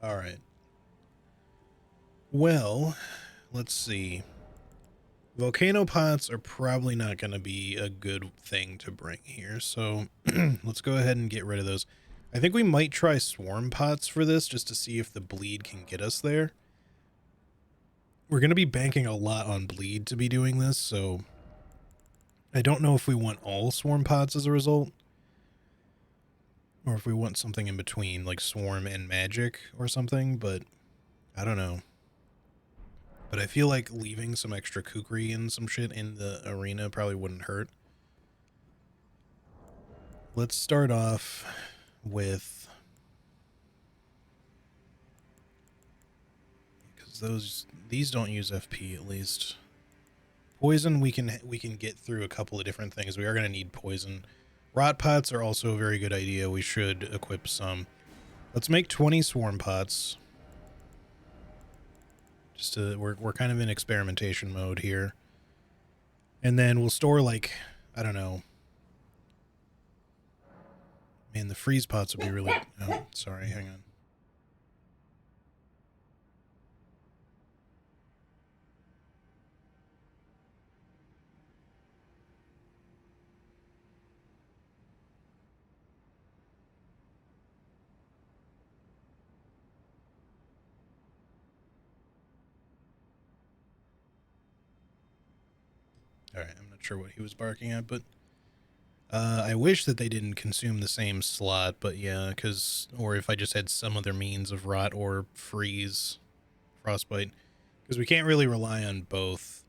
All right. Well, let's see. Volcano pots are probably not going to be a good thing to bring here, so let's go ahead and get rid of those. I think we might try swarm pots for this, just to see if the bleed can get us there. We're going to be banking a lot on bleed to be doing this, so I don't know if we want all swarm pots as a result, or if we want something in between, like swarm and magic or something, but I don't know. But I feel like leaving some extra kukri and some shit in the arena probably wouldn't hurt. Let's start off with... because these don't use FP, at least. Poison, we can get through a couple of different things. We are going to need poison. Rot pots are also a very good idea. We should equip some. Let's make 20 swarm pots. Just to, we're kind of in experimentation mode here. And then we'll store, like, I don't know. Man, the freeze pots would be really... Oh, sorry, hang on. Alright, I'm not sure what he was barking at, but I wish that they didn't consume the same slot, but yeah, or if I just had some other means of rot or freeze, frostbite, because we can't really rely on both.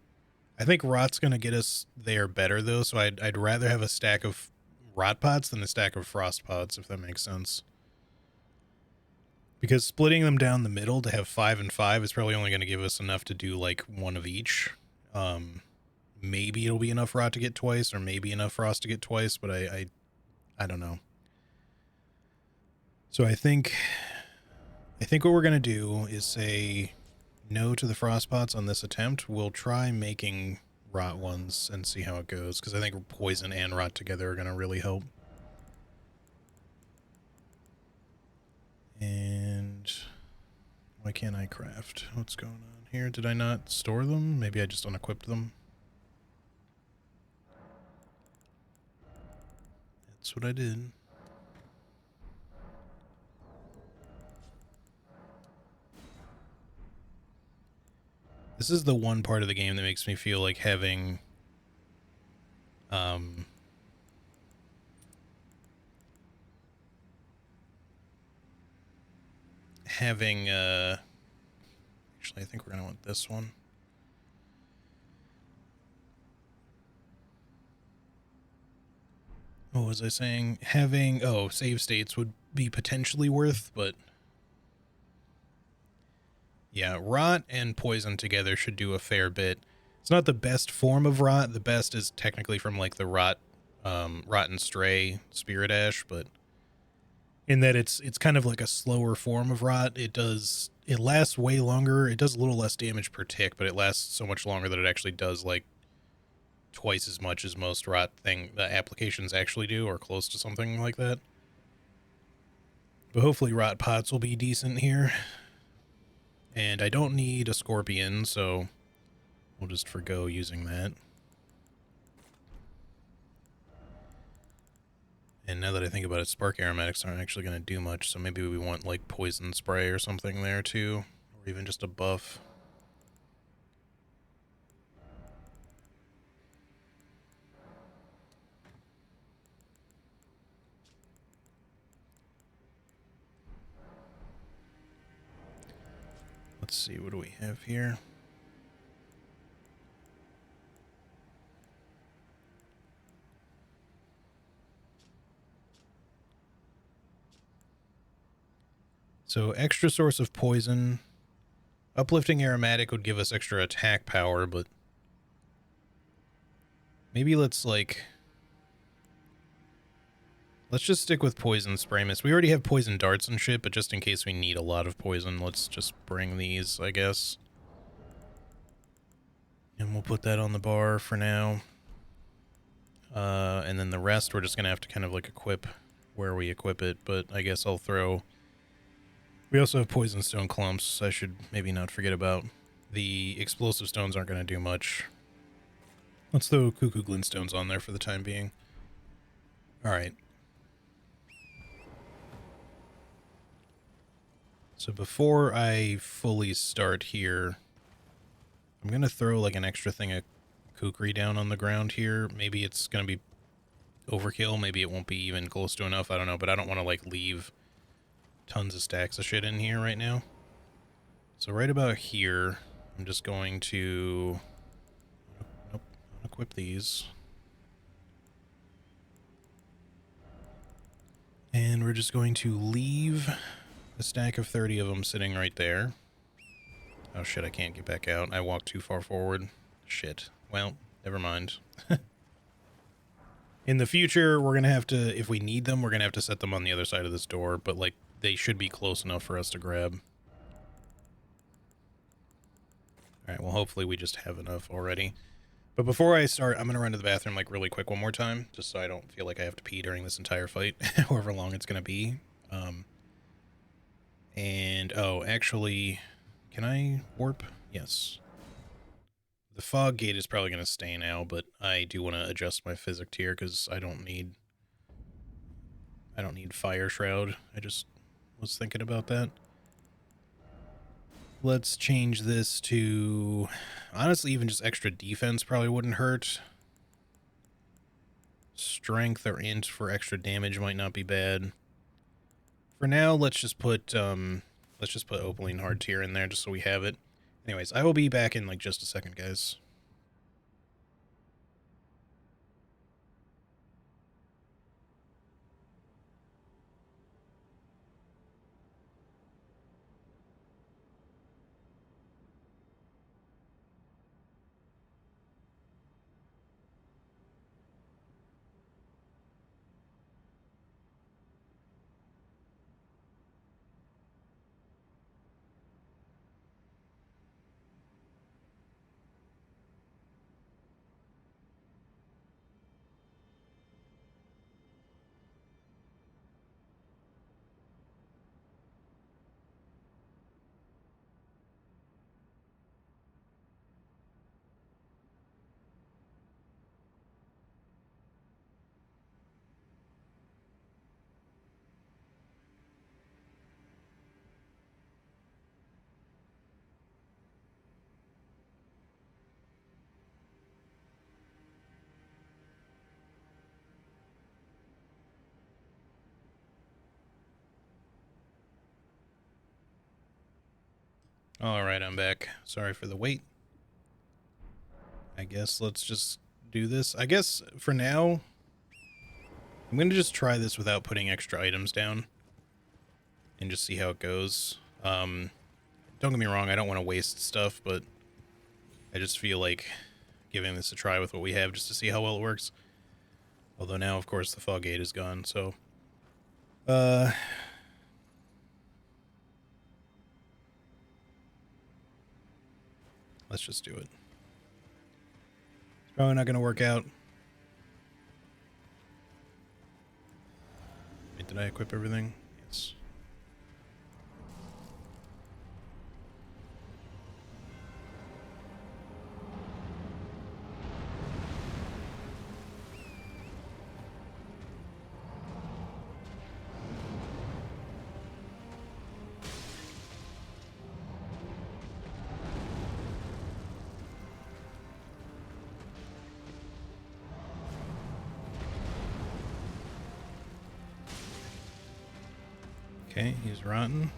I think rot's going to get us there better, though, so I'd rather have a stack of rot pots than a stack of frost pots, if that makes sense. Because splitting them down the middle to have 5 and 5 is probably only going to give us enough to do, like, one of each. Maybe it'll be enough rot to get twice, or maybe enough frost to get twice, but I don't know. So I think what we're going to do is say no to the frost pots on this attempt. We'll try making rot ones and see how it goes, because I think poison and rot together are going to really help. And why can't I craft? What's going on here? Did I not store them? Maybe I just unequipped them. That's what I did. This is the one part of the game that makes me feel like having actually I think we're gonna want this one. What was I saying? Having save states would be potentially worth, but yeah, rot and poison together should do a fair bit. It's not the best form of rot. The best is technically from like the rot and stray spirit ash, but in that it's kind of like a slower form of rot. It it lasts way longer. It does a little less damage per tick, but it lasts so much longer that it actually does like twice as much as most rot applications actually do, or close to something like that. But hopefully rot pots will be decent here. And I don't need a scorpion, so we'll just forgo using that. And now that I think about it, spark aromatics aren't actually going to do much, so maybe we want like poison spray or something there too, or even just a buff. Let's see, what do we have here? So extra source of poison. Uplifting aromatic would give us extra attack power, but maybe let's just stick with poison spray mist. We already have poison darts and shit, but just in case we need a lot of poison, let's just bring these, I guess. And we'll put that on the bar for now. And then the rest we're just going to have to kind of like equip where we equip it, but I guess I'll throw... We also have poison stone clumps I should maybe not forget about. The explosive stones aren't going to do much. Let's throw cuckoo glintstones on there for the time being. Alright. So before I fully start here, I'm going to throw like an extra thing of kukri down on the ground here. Maybe it's going to be overkill. Maybe it won't be even close to enough. I don't know, but I don't want to like leave tons of stacks of shit in here right now. So right about here, I'm just going to... Nope, unequip these. And we're just going to leave a stack of 30 of them sitting right there. Oh shit, I can't get back out. I walked too far forward. Shit. Well, never mind. In the future, we're going to have to, if we need them, we're going to have to set them on the other side of this door, but like, they should be close enough for us to grab. Alright, well hopefully we just have enough already. But before I start, I'm going to run to the bathroom like really quick one more time, just so I don't feel like I have to pee during this entire fight, however long it's going to be. And, oh, actually, can I warp? Yes. The fog gate is probably going to stay now, but I do want to adjust my physic tier because I don't need fire shroud. I just was thinking about that. Let's change this to, honestly, even just extra defense probably wouldn't hurt. Strength or int for extra damage might not be bad. For now, let's just put Opaline hard tier in there just so we have it. Anyways, I will be back in like just a second, guys. Alright, I'm back. Sorry for the wait. I guess let's just do this. I guess for now, I'm going to just try this without putting extra items down and just see how it goes. Don't get me wrong, I don't want to waste stuff, but I just feel like giving this a try with what we have just to see how well it works. Although now, of course, the fog gate is gone, so... let's just do it. It's probably not going to work out. Wait, did I equip everything? Yes. Okay, he's rotten.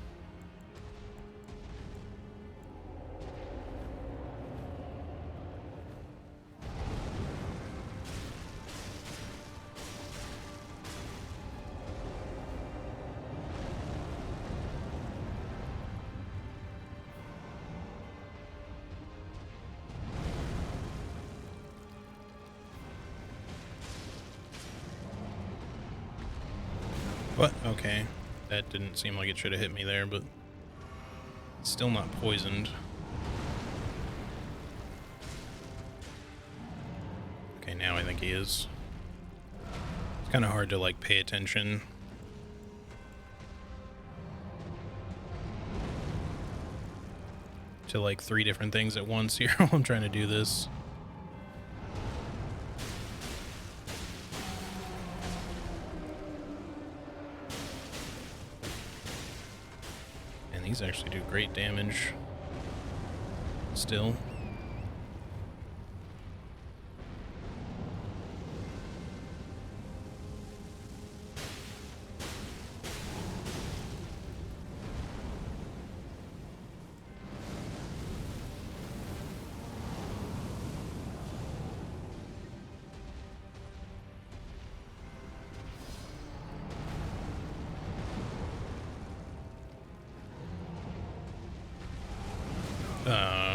What? Okay. That didn't seem like it should have hit me there, but still not poisoned. Okay, now I think he is. It's kind of hard to, like, pay attention. To, like, 3 different things at once here while I'm trying to do this. These actually do great damage. Still.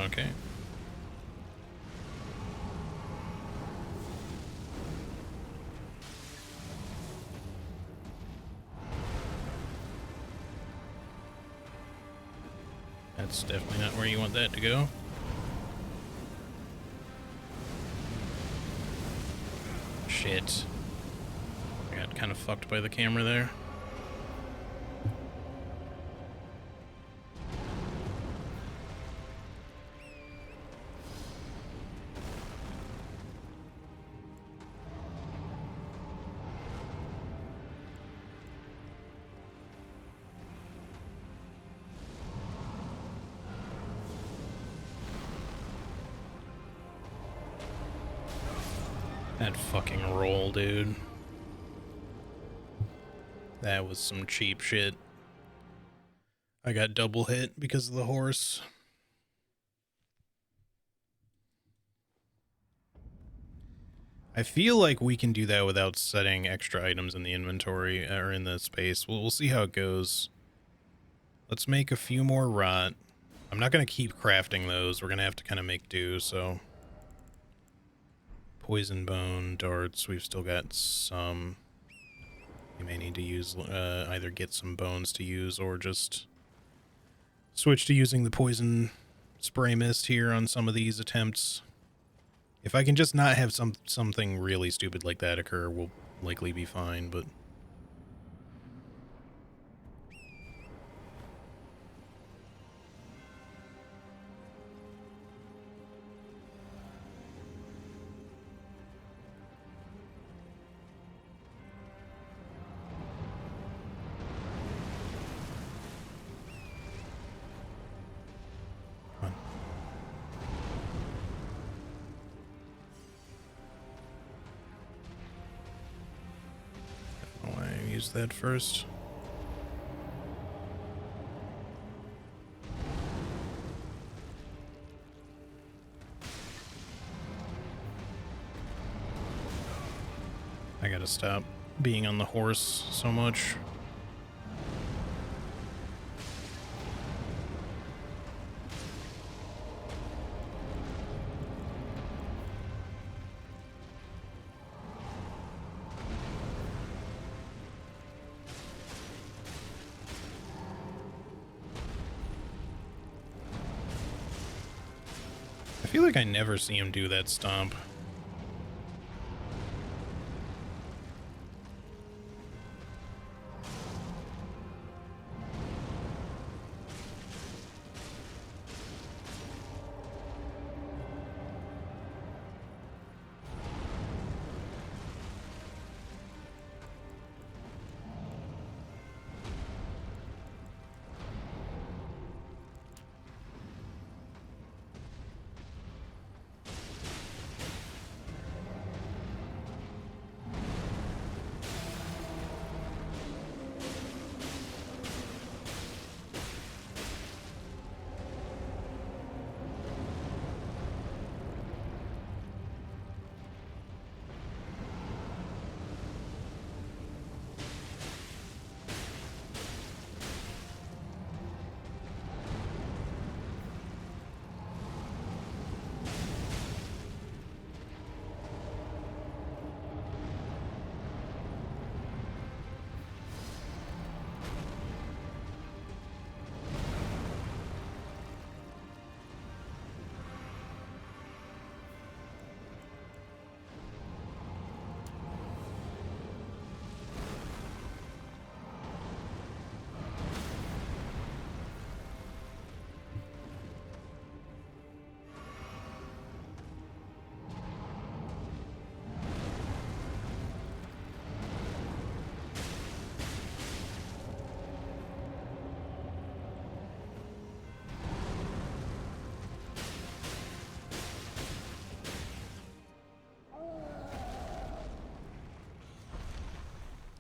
Okay. That's definitely not where you want that to go. Shit. I got kind of fucked by the camera there. That fucking roll, dude. That was some cheap shit. I got double hit because of the horse. I feel like we can do that without setting extra items in the inventory or in the space. We'll see how it goes. Let's make a few more rot. I'm not going to keep crafting those. We're going to have to kind of make do, so... Poison bone, darts, we've still got some. You may need to use, either get some bones to use or just switch to using the poison spray mist here on some of these attempts. If I can just not have something really stupid like that occur, we'll likely be fine, but... Use that first. I gotta stop being on the horse so much. I feel like I never see him do that stomp.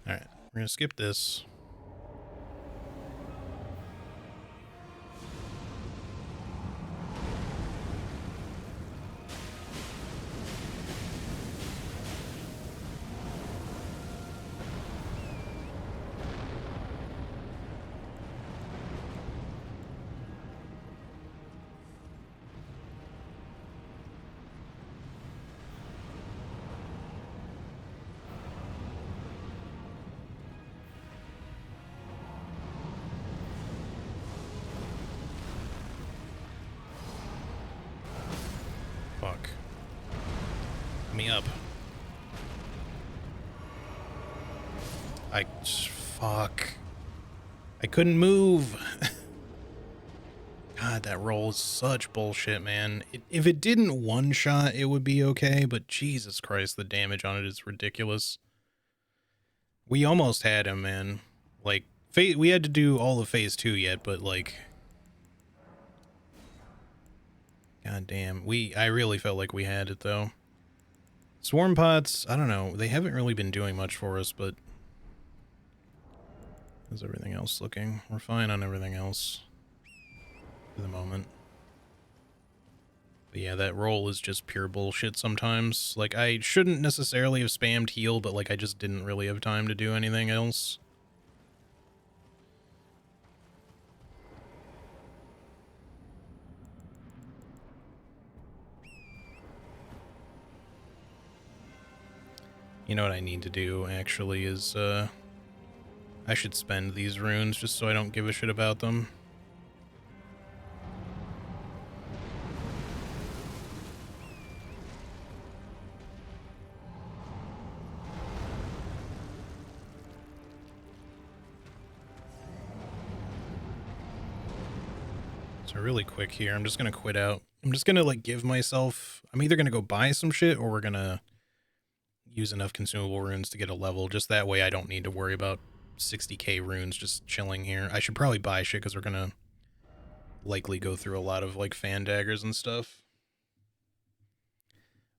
Alright, we're gonna skip this. Fuck. Let me up. Fuck. I couldn't move. God, that roll is such bullshit, man. If it didn't one-shot, it would be okay, but Jesus Christ, the damage on it is ridiculous. We almost had him, man. Like, we had to do all of phase 2 yet, but like... God damn. I really felt like we had it, though. Swarm pots, I don't know. They haven't really been doing much for us, but... How's everything else looking? We're fine on everything else. For the moment. But yeah, that roll is just pure bullshit sometimes. Like, I shouldn't necessarily have spammed heal, but like, I just didn't really have time to do anything else. You know what I need to do, actually, is, I should spend these runes just so I don't give a shit about them. So really quick here, I'm just gonna quit out. I'm just gonna, like, give myself... I'm either gonna go buy some shit, or we're gonna use enough consumable runes to get a level. Just that way I don't need to worry about 60k runes just chilling here. I should probably buy shit, because we're gonna likely go through a lot of, like, fan daggers and stuff.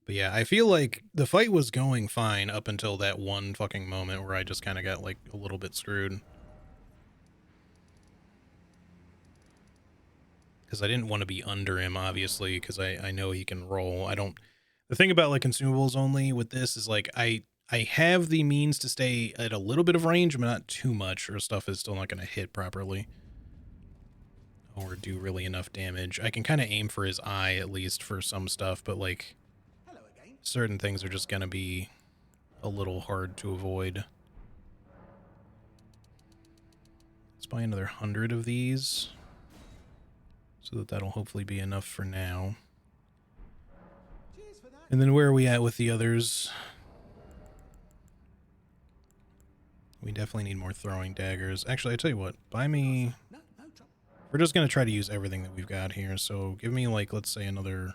But yeah, I feel like the fight was going fine up until that one fucking moment where I just kind of got, like, a little bit screwed. Because I didn't want to be under him, obviously, because I know he can roll. The thing about, like, consumables only with this is, like, I have the means to stay at a little bit of range, but not too much, or stuff is still not going to hit properly. Or do really enough damage. I can kind of aim for his eye, at least, for some stuff, but, like, certain things are just going to be a little hard to avoid. Let's buy another 100 of these, so that'll hopefully be enough for now. And then where are we at with the others? We definitely need more throwing daggers. Actually, I tell you what, buy me... We're just going to try to use everything that we've got here. So give me, like, let's say another...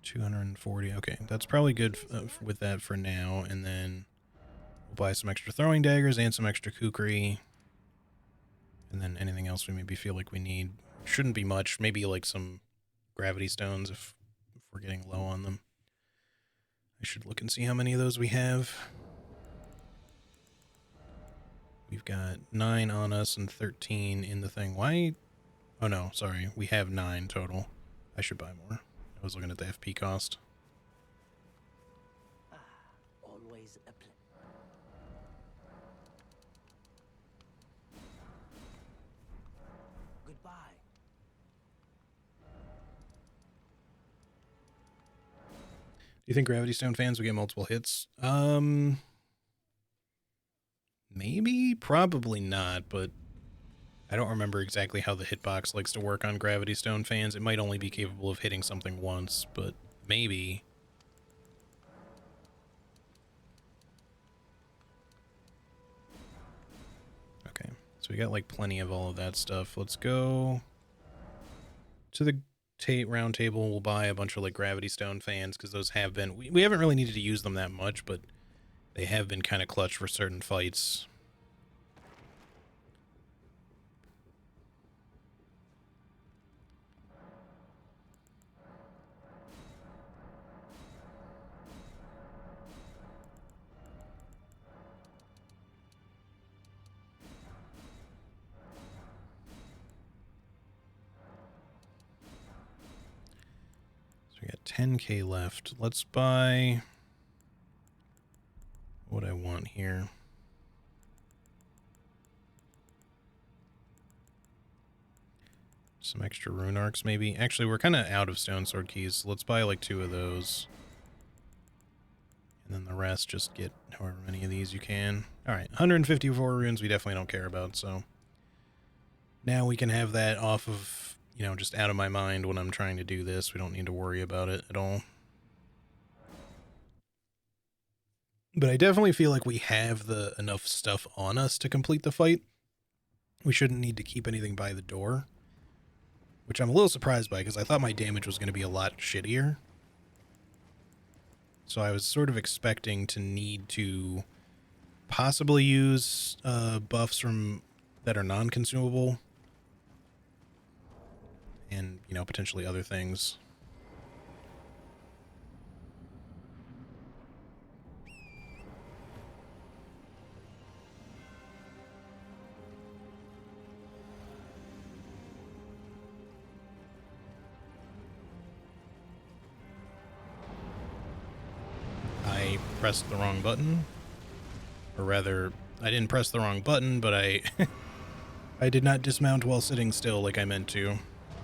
240. Okay, that's probably good with that for now. And then we'll buy some extra throwing daggers and some extra kukri. And then anything else we maybe feel like we need. Shouldn't be much. Maybe like some gravity stones if we're getting low on them. I should look and see how many of those we have. We've got 9 on us and 13 in the thing. Why? Oh no, sorry. We have 9 total. I should buy more. I was looking at the FP cost. Always a pleasure. Goodbye. Do you think Gravity Stone fans will get multiple hits? Maybe, probably not, but I don't remember exactly how the hitbox likes to work on Gravity Stone fans. It might only be capable of hitting something once, but maybe. Okay, so we got like plenty of all of that stuff. Let's go to the round table. We'll buy a bunch of like Gravity Stone fans because those have been... We haven't really needed to use them that much, but they have been kind of clutch for certain fights. So we got 10k left. Let's buy what I want here. Some extra rune arcs, maybe. Actually, we're kind of out of stone sword keys, so let's buy like 2 of those. And then the rest, just get however many of these you can. Alright, 154 runes we definitely don't care about, so... Now we can have that off of, you know, just out of my mind when I'm trying to do this. We don't need to worry about it at all. But I definitely feel like we have the enough stuff on us to complete the fight. We shouldn't need to keep anything by the door. Which I'm a little surprised by, because I thought my damage was going to be a lot shittier. So I was sort of expecting to need to possibly use buffs from that are non-consumable. And, you know, potentially other things. I pressed the wrong button. Or rather, I didn't press the wrong button, but I did not dismount while sitting still like I meant to.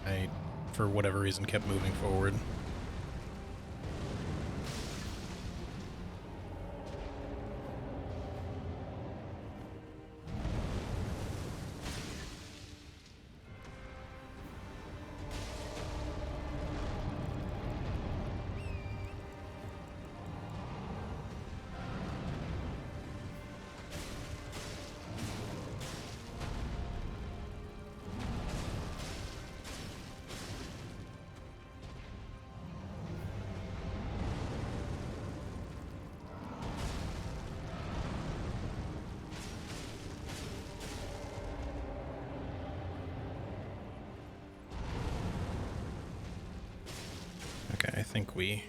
I, for whatever reason, kept moving forward. Okay, I think we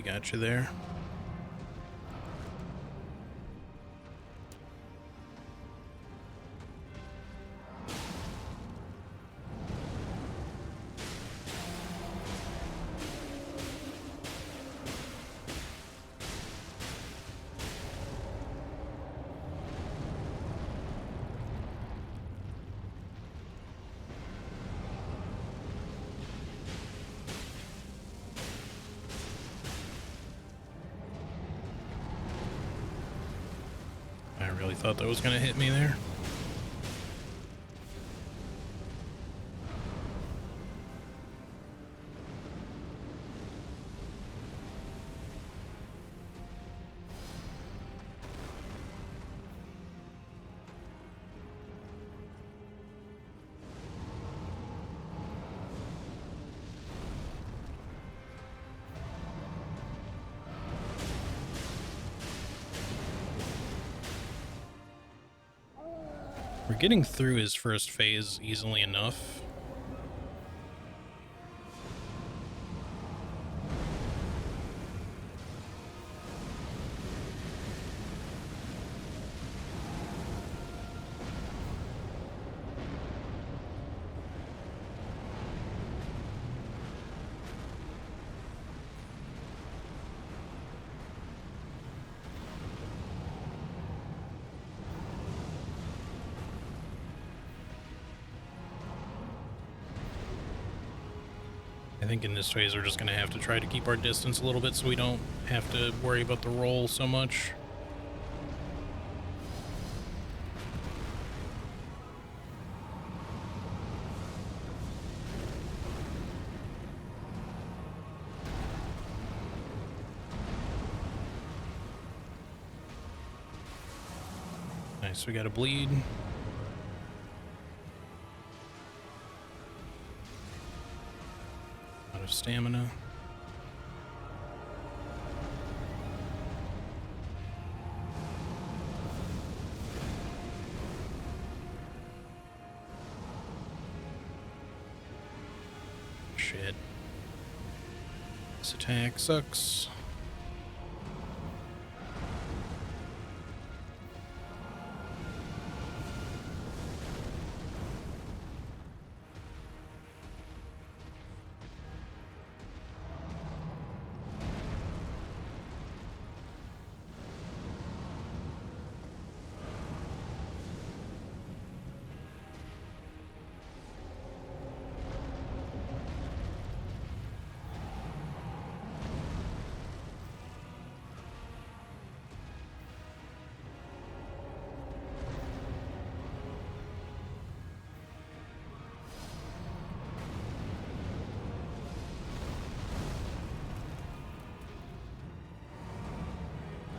got you there. I really thought that was going to hit me there. We're getting through his first phase easily enough. I think in this phase we're just going to have to try to keep our distance a little bit so we don't have to worry about the roll so much. Nice, we got a bleed. Out of stamina. Shit. This attack sucks.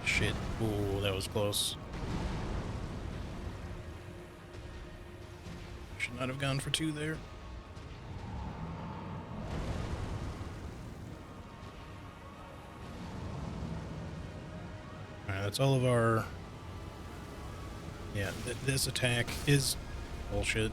Shit. Ooh, that was close. Should not have gone for 2 there. Alright, that's all of our... Yeah, this attack is bullshit.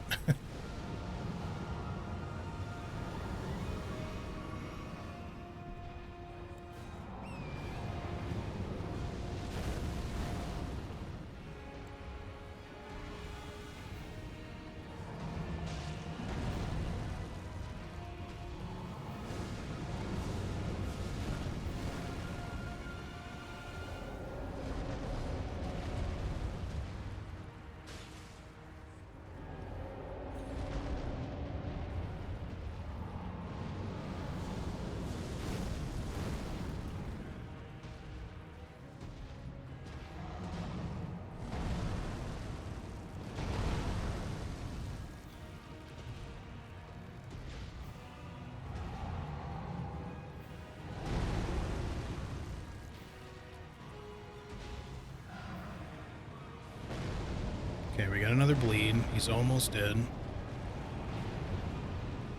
Okay, we got another bleed. He's almost dead.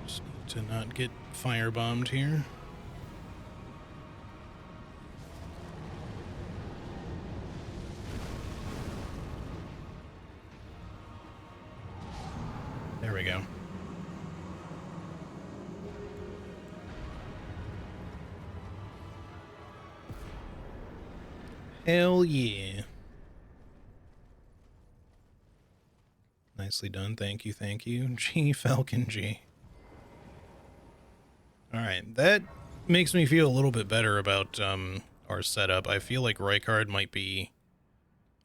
Just need to not get firebombed here. There we go. Hell yeah. Nicely done. Thank you, thank you. G Falcon G. Alright, that makes me feel a little bit better about our setup. I feel like Rykard might be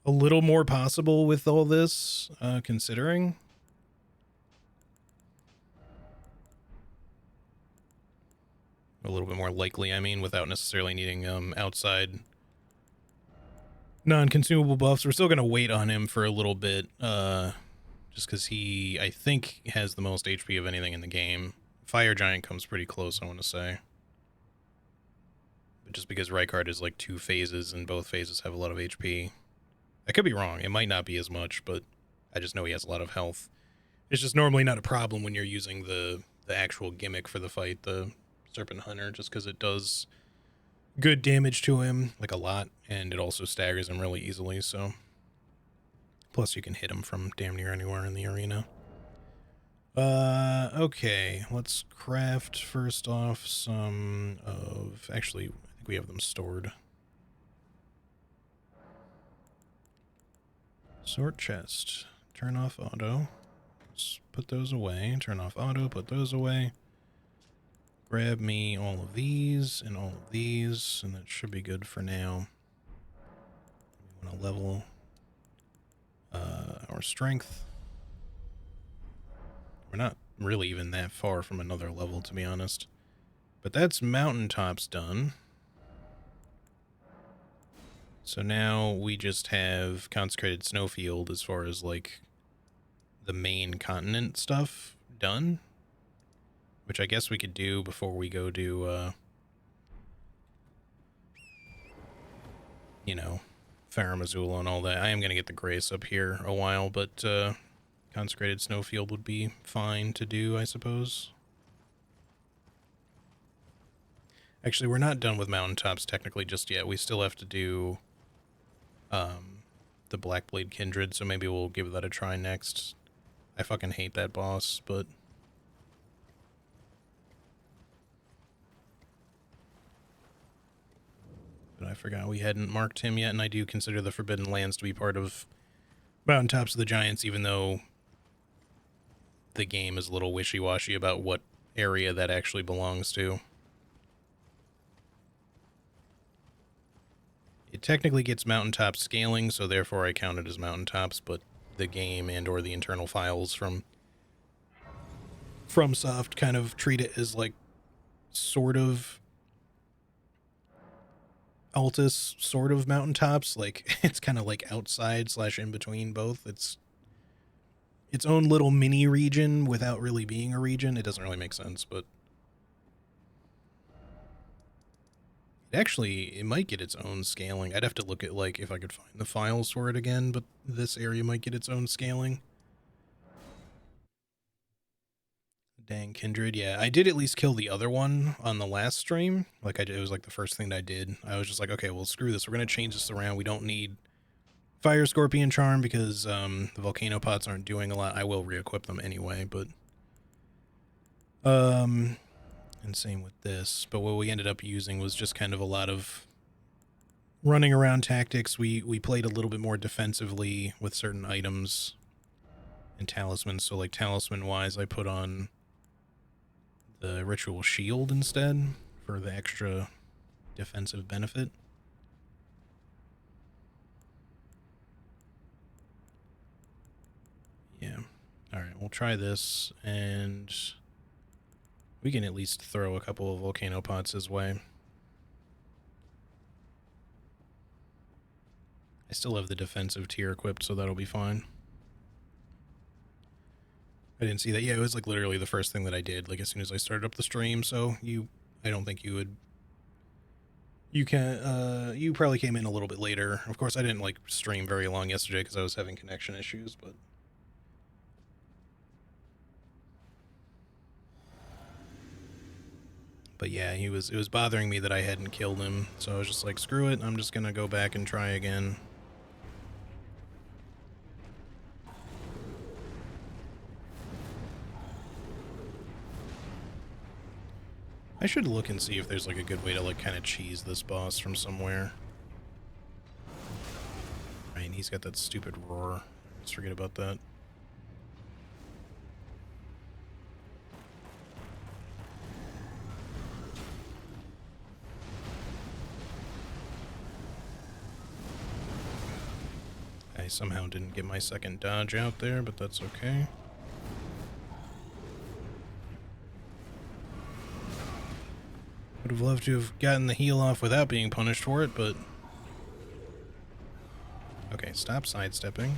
a little more possible with all this, considering. A little bit more likely, I mean, without necessarily needing outside non-consumable buffs. We're still going to wait on him for a little bit, just because he, I think, has the most HP of anything in the game. Fire Giant comes pretty close, I want to say. But just because Rykard is like 2 phases, and both phases have a lot of HP. I could be wrong. It might not be as much, but I just know he has a lot of health. It's just normally not a problem when you're using the actual gimmick for the fight, the Serpent Hunter, just because it does good damage to him, like a lot, and it also staggers him really easily, so Plus, you can hit them from damn near anywhere in the arena. Okay, let's craft first off some of... Actually, I think we have them stored. Sort chest. Turn off auto. Let's put those away. Turn off auto, put those away. Grab me all of these and all of these, and that should be good for now. We want to level our strength. We're not really even that far from another level, to be honest. But that's mountaintops done. So now we just have consecrated snowfield as far as, like, the main continent stuff done. Which I guess we could do before we go do, you know, Farum Azula and all that. I am going to get the Grace up here a while, but consecrated snowfield would be fine to do, I suppose. Actually, we're not done with mountaintops technically just yet. We still have to do the Blackblade Kindred, so maybe we'll give that a try next. I fucking hate that boss, but... I forgot we hadn't marked him yet, and I do consider the Forbidden Lands to be part of Mountaintops of the Giants, even though the game is a little wishy-washy about what area that actually belongs to. It technically gets Mountaintop scaling, so therefore I count it as Mountaintops, but the game and or the internal files from FromSoft kind of treat it as, like, sort of Altus, sort of mountaintops. Like, it's kind of like outside / in between both. It's its own little mini region without really being a region. It doesn't really make sense, but it might get its own scaling. I'd have to look at, like, if I could find the files for it again, but this area might get its own scaling. Dang Kindred, yeah. I did at least kill the other one on the last stream. Like, it was like the first thing that I did. I was just like, okay, well, screw this. We're going to change this around. We don't need Fire Scorpion Charm because the Volcano Pots aren't doing a lot. I will re-equip them anyway, but... and same with this. But what we ended up using was just kind of a lot of running around tactics. We played a little bit more defensively with certain items and talismans. So, like, talisman-wise, I put on the Ritual Shield instead for the extra defensive benefit. Yeah. Alright, we'll try this, and we can at least throw a couple of Volcano Pots his way. I still have the defensive tier equipped, so that'll be fine. I didn't see that. Yeah, it was like literally the first thing that I did, like as soon as I started up the stream, so I don't think you would... You probably came in a little bit later. Of course, I didn't, like, stream very long yesterday because I was having connection issues, but... But yeah, it was bothering me that I hadn't killed him, so I was just like, screw it, I'm just gonna go back and try again. I should look and see if there's, like, a good way to, like, kind of cheese this boss from somewhere. Right, and he's got that stupid roar. Let's forget about that. I somehow didn't get my second dodge out there, but that's okay. Would have loved to have gotten the heal off without being punished for it, but... Okay, stop sidestepping.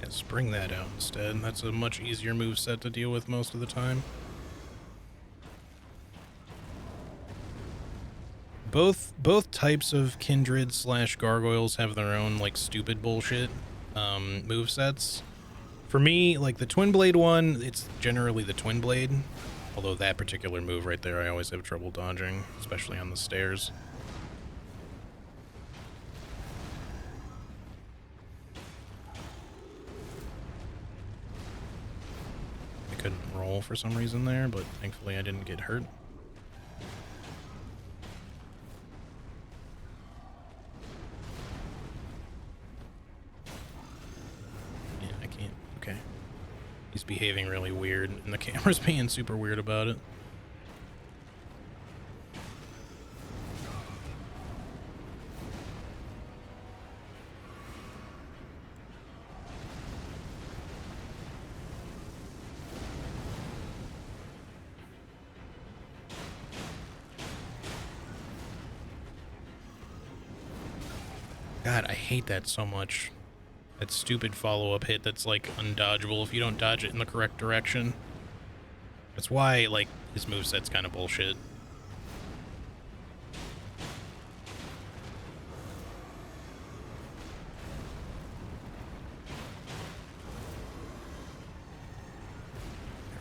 Yes, bring that out instead. That's a much easier moveset to deal with most of the time. both types of kindred slash gargoyles have their own like stupid bullshit move sets. For me, like the twin blade one, it's generally the twin blade, although that particular move right there I always have trouble dodging, especially on the stairs. I couldn't roll for some reason there, but thankfully I didn't get hurt. Okay. He's behaving really weird, and the camera's being super weird about it. God, I hate that so much. That stupid follow-up hit that's, like, undodgeable if you don't dodge it in the correct direction. That's why, like, his moveset's kind of bullshit.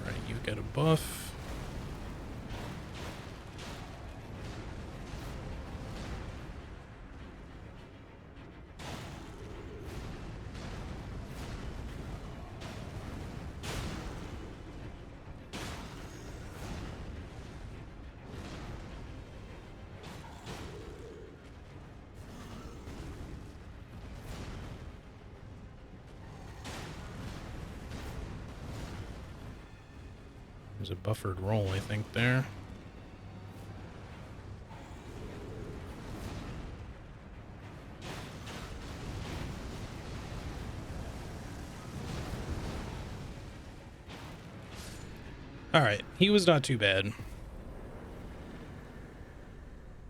Alright, you've got a buff. There's a buffered roll, I think, there. Alright, he was not too bad.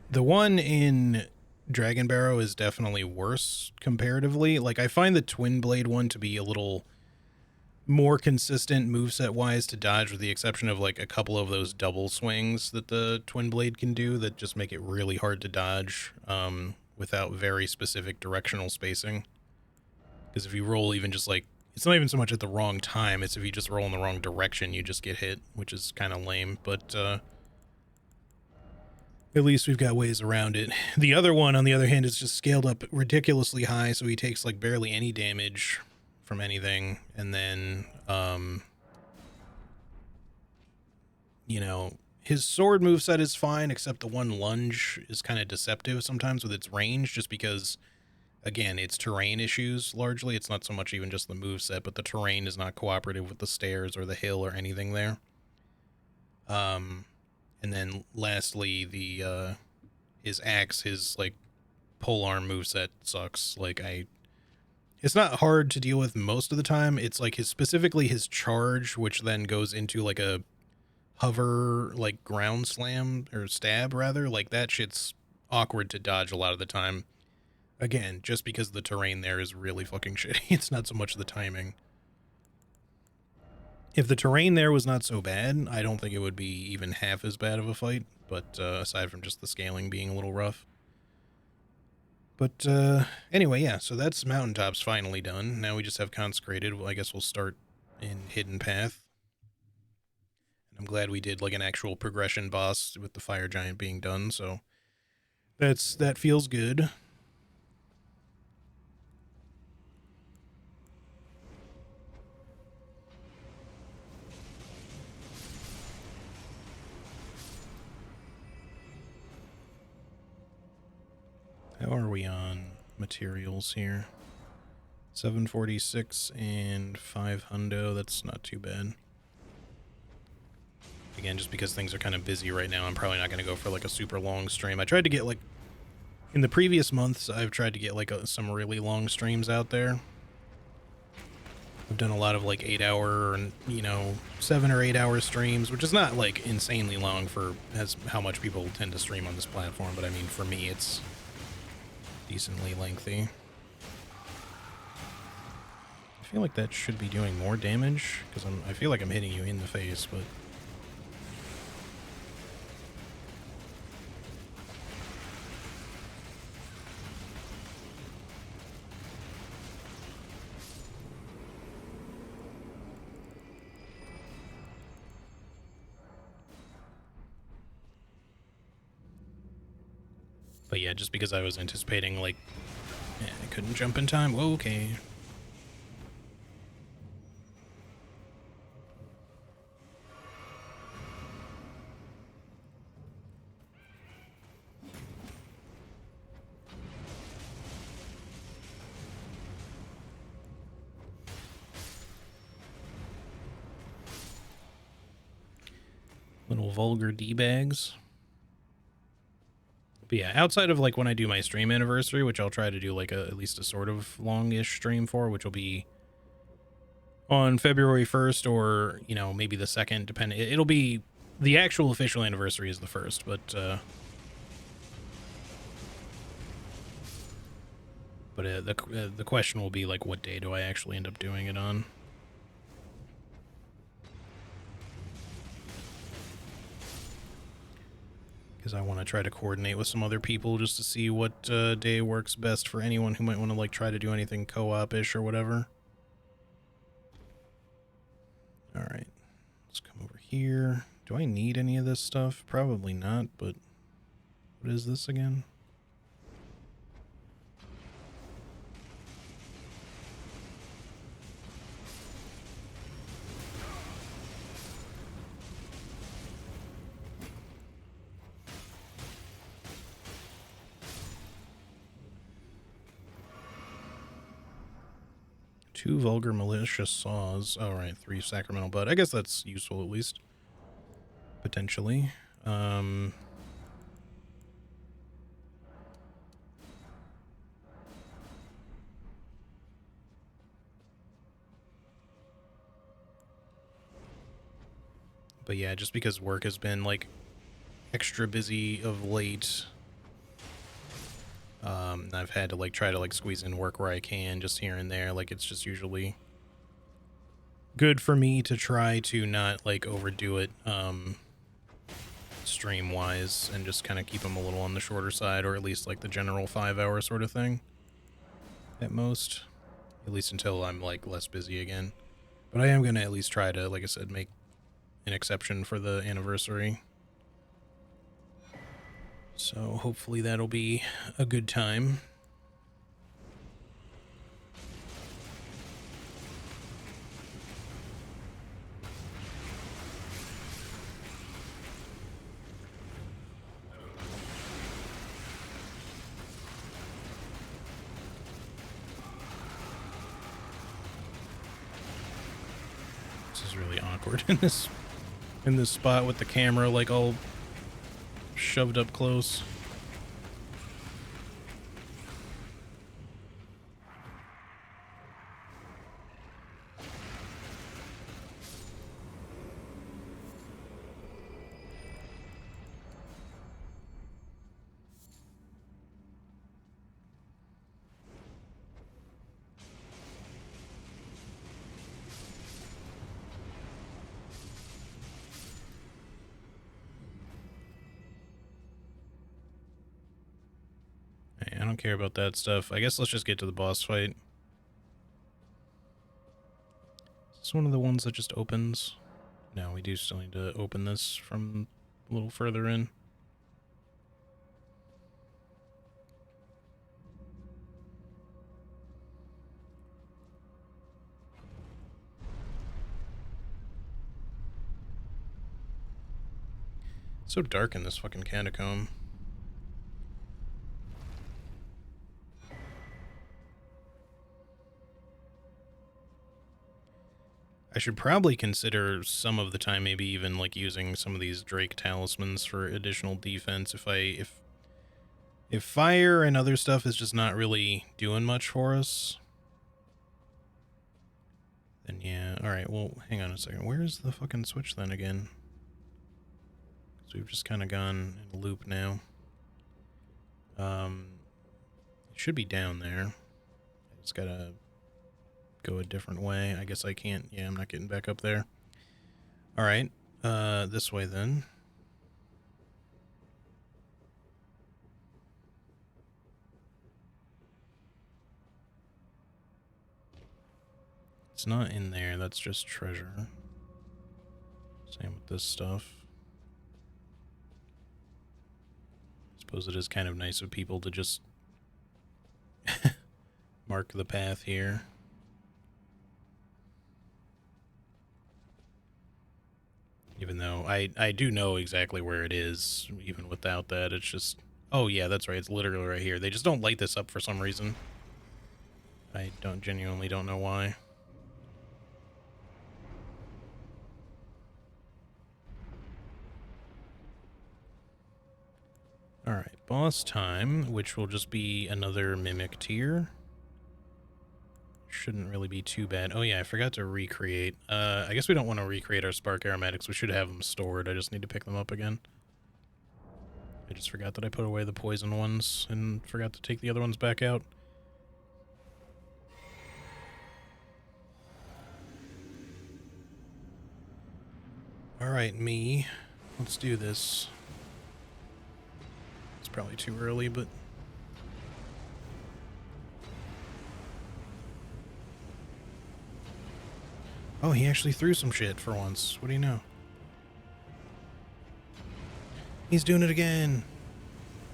The one in Dragon Barrow is definitely worse comparatively. Like, I find the Twin Blade one to be a little more consistent moveset wise to dodge, with the exception of like a couple of those double swings that the Twin Blade can do that just make it really hard to dodge without very specific directional spacing. Because if you roll even just like, it's not even so much at the wrong time, it's if you just roll in the wrong direction, you just get hit, which is kind of lame, but at least we've got ways around it. The other one, on the other hand, is just scaled up ridiculously high, so he takes like barely any damage from anything, and then you know, his sword moveset is fine, except the one lunge is kind of deceptive sometimes with its range, just because, again, it's terrain issues largely. It's not so much even just the moveset, but the terrain is not cooperative with the stairs or the hill or anything there. And then lastly, the his axe, his like polearm moveset sucks. Like, it's not hard to deal with most of the time. It's like specifically his charge, which then goes into like a hover, like ground slam or stab rather. Like, that shit's awkward to dodge a lot of the time. Again, just because the terrain there is really fucking shitty. It's not so much the timing. If the terrain there was not so bad, I don't think it would be even half as bad of a fight. But aside from just the scaling being a little rough. But anyway, yeah, so that's Mountaintops finally done. Now we just have Consecrated. Well, I guess we'll start in Hidden Path. And I'm glad we did like an actual progression boss with the Fire Giant being done, so that feels good. How are we on materials here? 746 and 5 hundo. That's not too bad. Again, just because things are kind of busy right now, I'm probably not going to go for like a super long stream. I tried to get like, in the previous months, I've tried to get like some really long streams out there. I've done a lot of like 8-hour and, you know, 7 or 8 hour streams, which is not like insanely long for how much people tend to stream on this platform. But I mean, for me, it's decently lengthy. I feel like that should be doing more damage, because I feel like I'm hitting you in the face, but But yeah, just because I was anticipating, like, I couldn't jump in time. Whoa, okay. Little vulgar D-bags. But yeah, outside of like when I do my stream anniversary, which I'll try to do like at least a sort of longish stream for, which will be on February 1st or, you know, maybe the 2nd, depending. It'll be the actual official anniversary is the 1st, but the question will be like, what day do I actually end up doing it on? Because I want to try to coordinate with some other people just to see what day works best for anyone who might want to like try to do anything co-op-ish or whatever. All right, let's come over here. Do I need any of this stuff? Probably not, but what is this again? Two vulgar malicious saws. All right, 3 sacramental bud. I guess that's useful at least. Potentially. But yeah, just because work has been like extra busy of late, I've had to like try to like squeeze in work where I can just here and there. Like it's just usually good for me to try to not like overdo it stream wise and just kind of keep them a little on the shorter side, or at least like the general 5-hour sort of thing at most, at least until I'm like less busy again. But I am going to at least try to, like I said, make an exception for the anniversary. So hopefully that'll be a good time. This is really awkward in this spot with the camera like all shoved up close. Hey, I don't care about that stuff. I guess let's just get to the boss fight. Is this one of the ones that just opens? No, we do still need to open this from a little further in. It's so dark in this fucking catacomb. I should probably consider some of the time maybe even like using some of these Drake talismans for additional defense if fire and other stuff is just not really doing much for us. Then yeah, alright, well, hang on a second. Where's the fucking switch then again? Because we've just kind of gone in a loop now. It should be down there. I just gotta go a different way. I guess I can't. Yeah, I'm not getting back up there. Alright, this way then. It's not in there, that's just treasure. Same with this stuff. It's Suppose it is kind of nice of people to just mark the path here. Even though I do know exactly where it is, even without that. It's just... Oh, yeah, that's right. It's literally right here. They just don't light this up for some reason. I genuinely don't know why. Alright, boss time, which will just be another mimic tier. Shouldn't really be too bad. Oh yeah, I forgot to recreate. I guess we don't want to recreate our spark aromatics. We should have them stored. I just need to pick them up again. I just forgot that I put away the poison ones and forgot to take the other ones back out. Alright, me. Let's do this. It's probably too early, but... Oh, he actually threw some shit for once. What do you know? He's doing it again.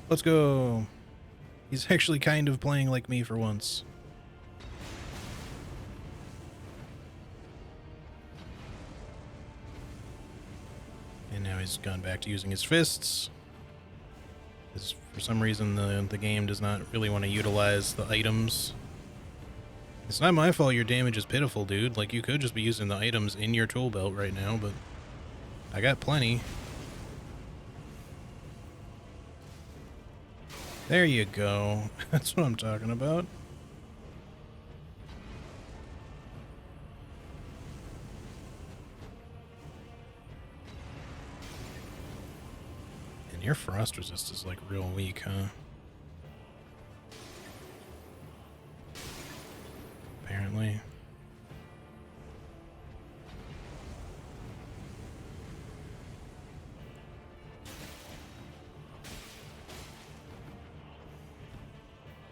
Let's go. He's actually kind of playing like me for once. And now he's gone back to using his fists. Because for some reason the game does not really want to utilize the items. It's not my fault your damage is pitiful, dude. Like, you could just be using the items in your tool belt right now, but I got plenty. There you go. That's what I'm talking about. And your frost resist is, like, real weak, huh? Apparently.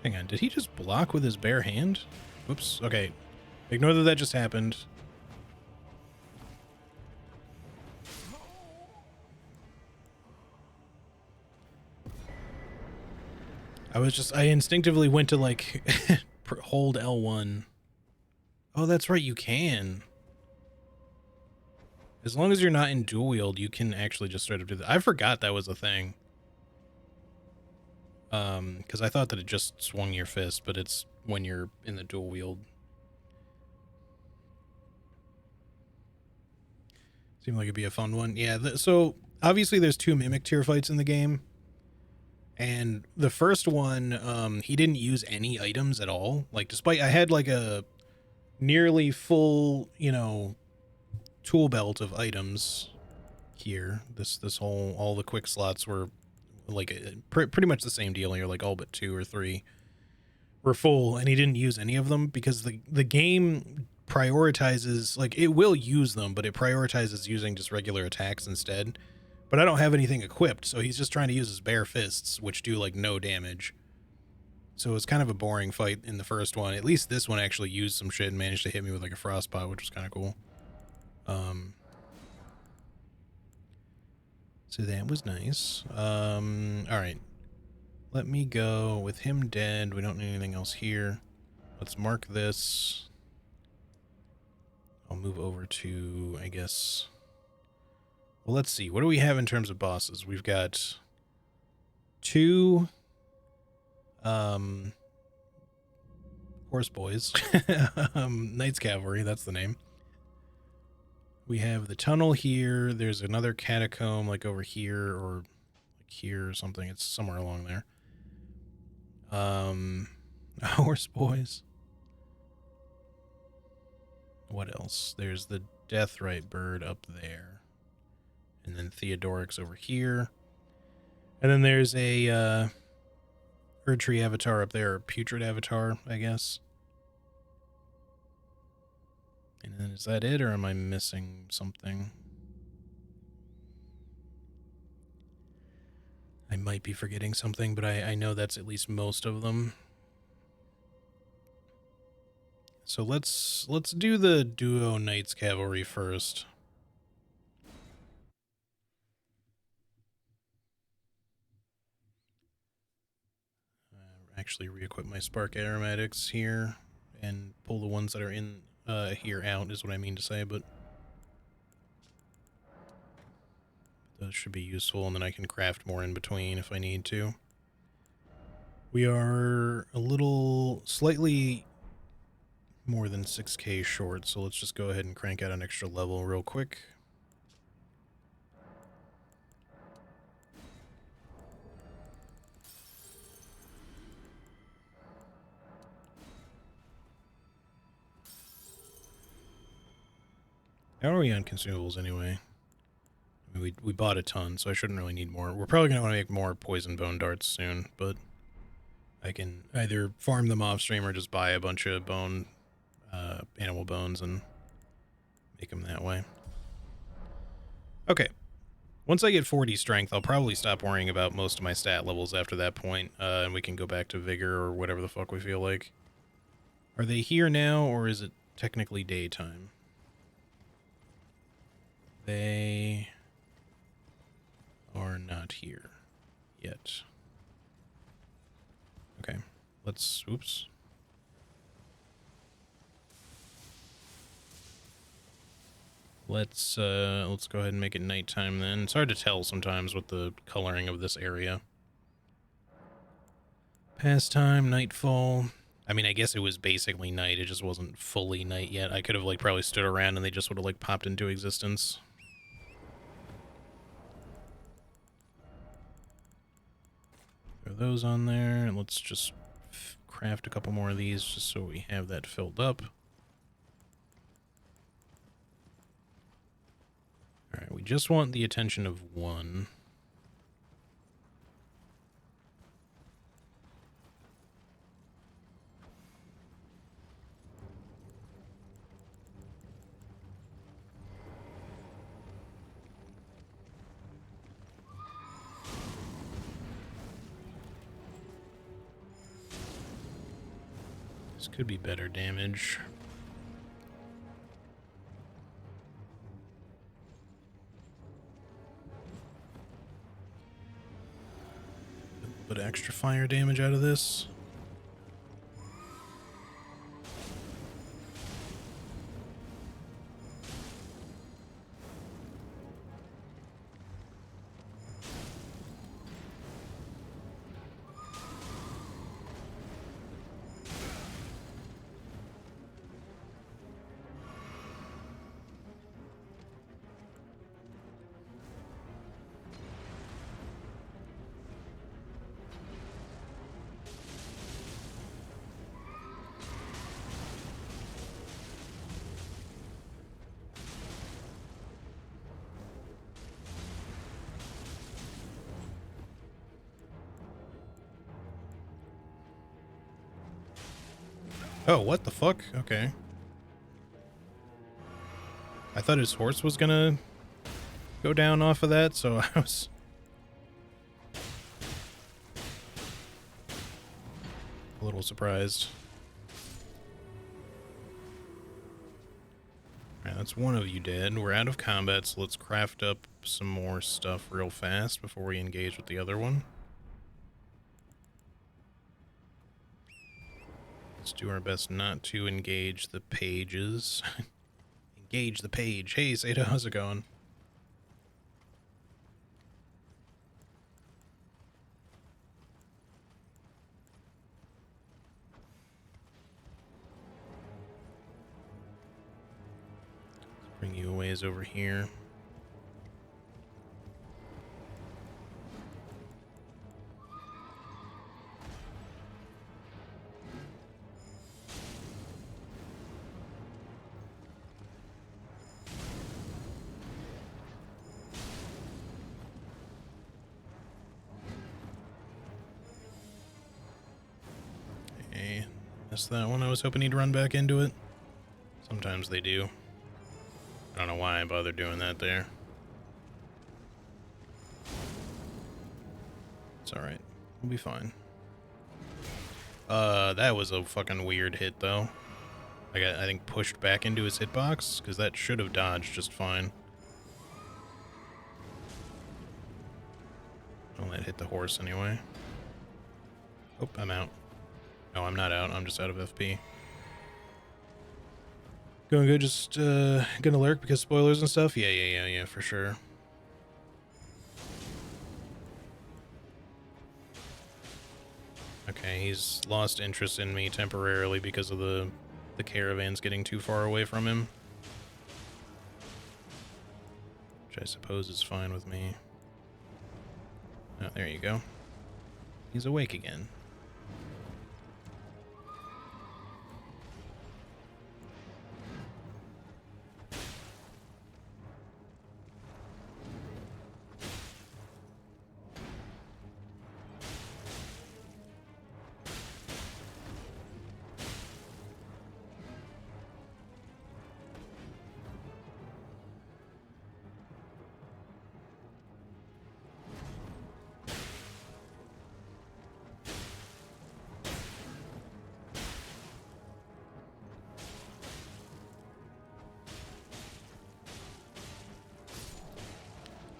Hang on, did he just block with his bare hand? Oops, okay. Ignore that just happened. I instinctively went to, like, hold L1. Oh, that's right, you can. As long as you're not in dual wield, you can actually just straight up do that. I forgot that was a thing. Because I thought that it just swung your fist, but it's when you're in the dual wield. Seemed like it'd be a fun one. Yeah, so obviously there's 2 mimic tier fights in the game. And the first one, he didn't use any items at all. Like, despite I had like a nearly full, you know, tool belt of items here. This whole, all the quick slots were like pretty much the same deal here, like all but 2 or 3 were full, and he didn't use any of them because the game prioritizes, like, it will use them, but it prioritizes using just regular attacks instead. But I don't have anything equipped, so he's just trying to use his bare fists, which do like no damage. So it was kind of a boring fight in the first one. At least this one actually used some shit and managed to hit me with like a frostbite, which was kind of cool. So that was nice. All right. Let me go with him dead. We don't need anything else here. Let's mark this. I'll move over to, I guess... Well, let's see. What do we have in terms of bosses? We've got 2 horse boys. Knights Cavalry, that's the name. We have the tunnel here. There's another catacomb like over here or like here or something. It's somewhere along there. Horse boys. What else? There's the Deathrite bird up there. And then Theodoric's over here. And then there's a Erdtree avatar up there, or Putrid avatar, I guess. And then is that it, or am I missing something? I might be forgetting something, but I know that's at least most of them. So let's do the duo Knights Cavalry first. actually re-equip my spark aromatics here and pull the ones that are in here out is what I mean to say, but those should be useful, and then I can craft more in between if I need to. We are a little slightly more than 6k short, so let's just go ahead and crank out an extra level real quick. How are we on consumables anyway? I mean, we bought a ton, so I shouldn't really need more. We're probably going to want to make more poison bone darts soon, but I can either farm them off stream or just buy a bunch of animal bones and make them that way. Okay. Once I get 40 strength, I'll probably stop worrying about most of my stat levels after that point, and we can go back to vigor or whatever the fuck we feel like. Are they here now, or is it technically daytime? They are not here yet. Okay, let's, oops. Let's go ahead and make it nighttime then. It's hard to tell sometimes with the coloring of this area. Pastime, nightfall. I mean, I guess it was basically night. It just wasn't fully night yet. I could have, like, probably stood around and they just would have, like, popped into existence. Throw those on there, and let's just craft a couple more of these just so we have that filled up. Alright, we just want the attention of one. This could be better damage. But extra fire damage out of this. Oh, what the fuck? Okay. I thought his horse was gonna go down off of that, so I was a little surprised. Alright, that's one of you dead. We're out of combat, so let's craft up some more stuff real fast before we engage with the other one. Let's do our best not to engage the pages. Engage the page. Hey, Sato, how's it going? Let's bring you a ways over here. Missed that one. I was hoping he'd run back into it. Sometimes they do. I don't know why I bothered doing that there. It's alright. We'll be fine. That was a fucking weird hit, though. I got, I think, pushed back into his hitbox, because that should have dodged just fine. Well, that hit the horse anyway. Oh, I'm out. No, I'm not out. I'm just out of FP. Going good, just gonna lurk because spoilers and stuff? Yeah, for sure. Okay, he's lost interest in me temporarily because of the caravans getting too far away from him. Which I suppose is fine with me. Oh, there you go. He's awake again.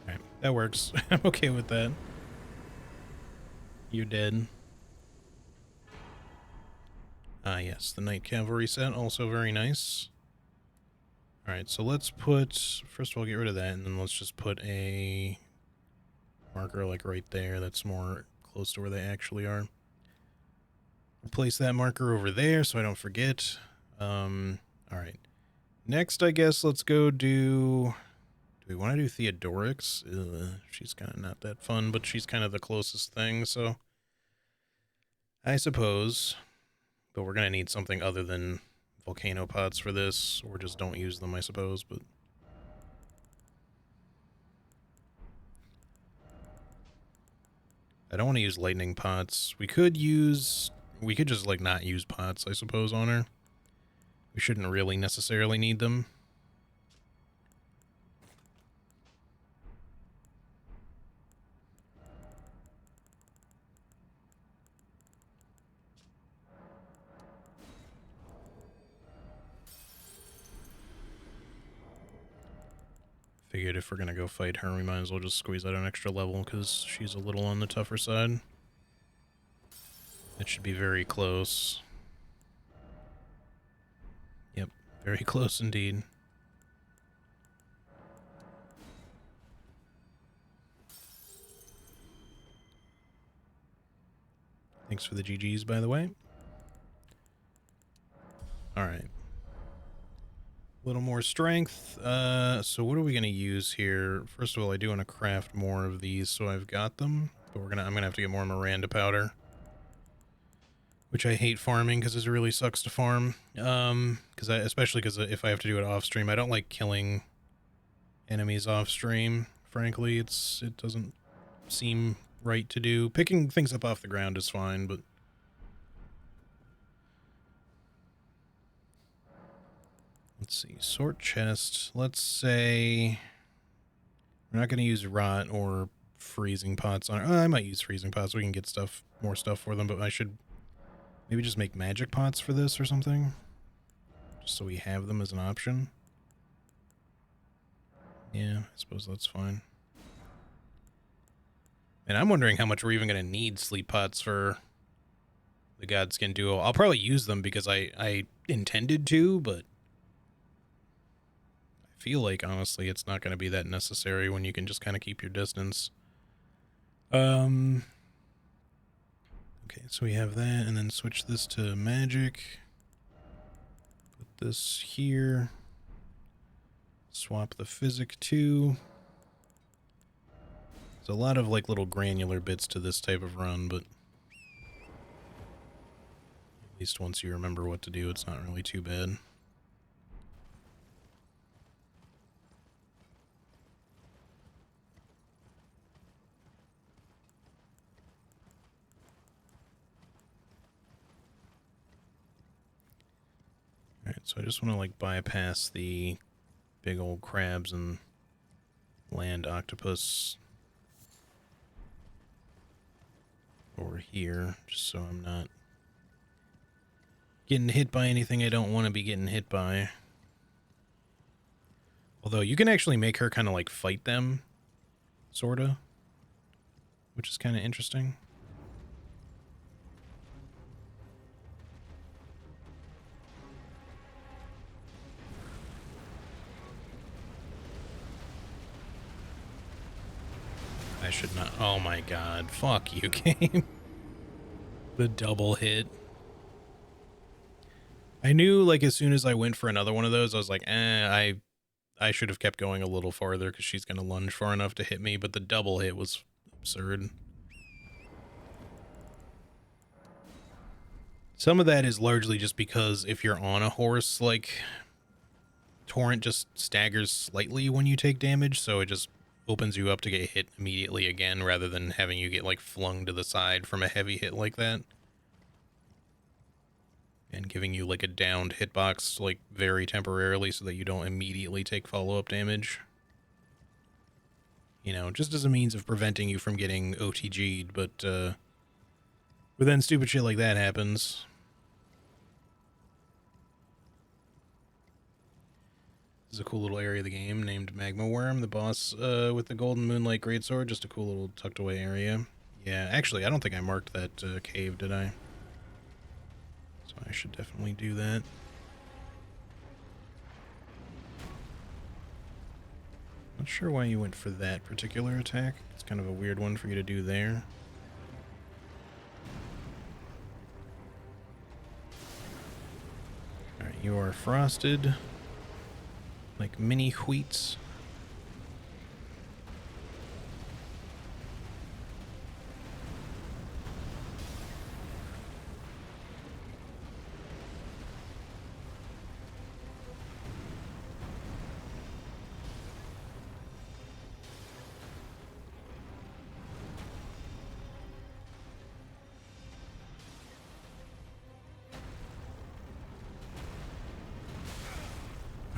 Alright, that works. I'm okay with that. You're dead. Ah, yes, the Knight Cavalry set, also very nice. Alright, so let's put... First of all, get rid of that, and then let's just put a marker, like, right there. That's more close to where they actually are. Place that marker over there so I don't forget. Alright. Next, I guess, let's go do... Do we want to do Theodorix? She's kind of not that fun, but she's kind of the closest thing, so... I suppose. But we're going to need something other than volcano pots for this, or just don't use them, I suppose, but... I don't want to use lightning pots. We could just, like, not use pots, I suppose, on her. We shouldn't really necessarily need them. Figured if we're gonna go fight her, we might as well just squeeze out an extra level, because she's a little on the tougher side. It should be very close. Yep, very close indeed. Thanks for the GGs, by the way. Alright. A little more strength. So what are we going to use here? First of all, I do want to craft more of these, so I've got them. But I'm going to have to get more Miranda powder. Which I hate farming, because it really sucks to farm. Especially because if I have to do it off stream, I don't like killing enemies off stream. Frankly, it doesn't seem right to do. Picking things up off the ground is fine, but... Let's see, sort chest. Let's say we're not going to use rot or freezing pots on it. I might use freezing pots. We can get more stuff for them, but I should maybe just make magic pots for this or something, just so we have them as an option. Yeah, I suppose that's fine. And I'm wondering how much we're even going to need sleep pots for the Godskin duo. I'll probably use them because I intended to, but feel like, honestly, it's not going to be that necessary when you can just kind of keep your distance. Okay, so we have that, and then switch this to magic. Put this here. Swap the physic too. There's a lot of, like, little granular bits to this type of run, but at least once you remember what to do, it's not really too bad. Alright, so I just want to, like, bypass the big old crabs and land octopus over here, just so I'm not getting hit by anything I don't want to be getting hit by. Although, you can actually make her kind of, like, fight them, sorta, which is kind of interesting. should not. Oh my god. Fuck you, game. The double hit. I knew, like, as soon as I went for another one of those, I was like, I should have kept going a little farther because she's going to lunge far enough to hit me, but the double hit was absurd. Some of that is largely just because if you're on a horse, like, Torrent just staggers slightly when you take damage, so it just opens you up to get hit immediately again rather than having you get, like, flung to the side from a heavy hit like that. And giving you, like, a downed hitbox, like, very temporarily so that you don't immediately take follow-up damage. You know, just as a means of preventing you from getting OTG'd, but then stupid shit like that happens. This is a cool little area of the game named Magma Worm, the boss with the Golden Moonlight Greatsword, just a cool little tucked away area. Yeah, actually, I don't think I marked that cave, did I? So I should definitely do that. Not sure why you went for that particular attack. It's kind of a weird one for you to do there. Alright, you are frosted. Like mini wheats.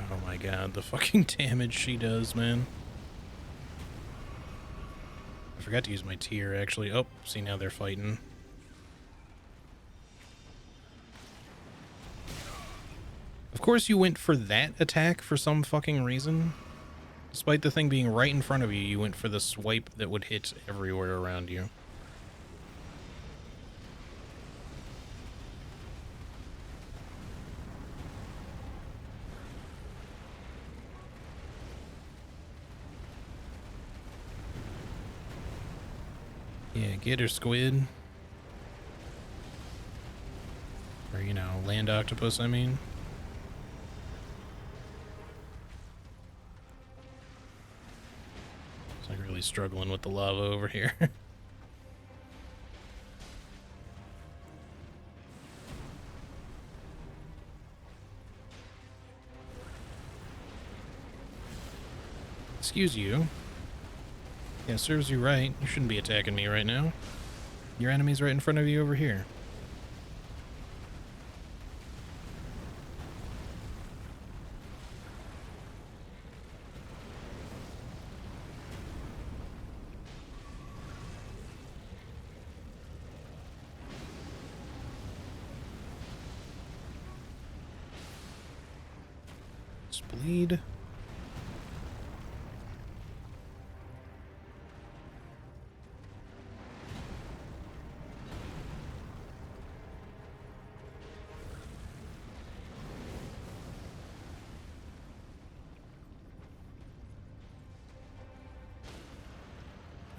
Oh my god, the fucking damage she does, man. I forgot to use my tier, actually. Oh, see, now they're fighting. Of course you went for that attack for some fucking reason. Despite the thing being right in front of you, you went for the swipe that would hit everywhere around you. Yeah, get her, squid. Or, you know, land octopus, I mean. It's like really struggling with the lava over here. Excuse you. Yeah, serves you right. You shouldn't be attacking me right now. Your enemy's right in front of you over here. Just bleed.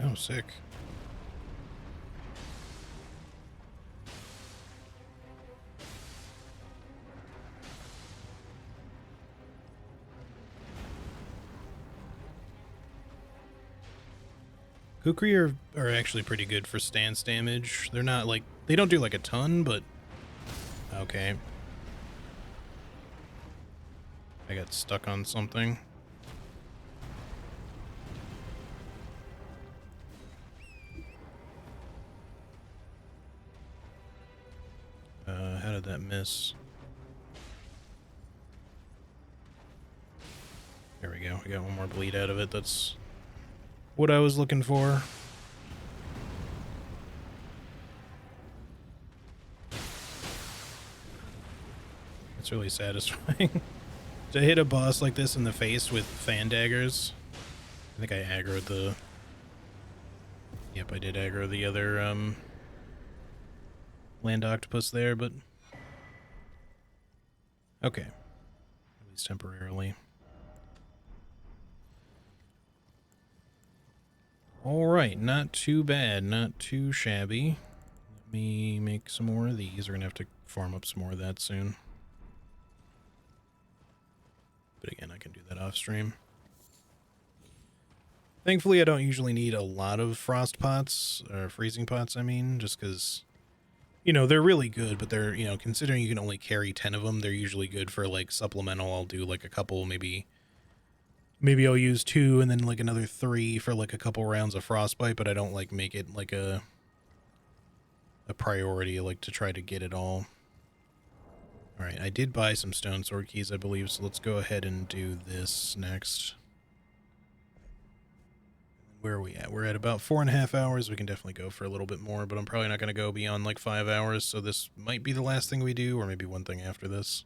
Oh, sick. Kukri are actually pretty good for stance damage. They're not like, they don't do like a ton, but okay. I got stuck on something. How did that miss? There we go. I got one more bleed out of it. That's what I was looking for. It's really satisfying to hit a boss like this in the face with fan daggers. I think I aggroed the... Yep, I did aggro the other land octopus there, but okay. At least temporarily. All right, not too bad, not too shabby. Let me make some more of these. We're gonna have to farm up some more of that soon. But again, I can do that off stream. Thankfully, I don't usually need a lot of frost pots, or freezing pots, I mean, just because, you know, they're really good, but they're, you know, considering you can only carry 10 of them, they're usually good for, like, supplemental. I'll do, like, a couple, maybe I'll use 2 and then, like, another 3 for, like, a couple rounds of frostbite, but I don't, like, make it, like, a priority, like, to try to get it all. Alright, I did buy some stone sword keys, I believe, so let's go ahead and do this next. Where are we at? We're at about 4.5 hours. We can definitely go for a little bit more, but I'm probably not going to go beyond like 5 hours, so this might be the last thing we do, or maybe one thing after this.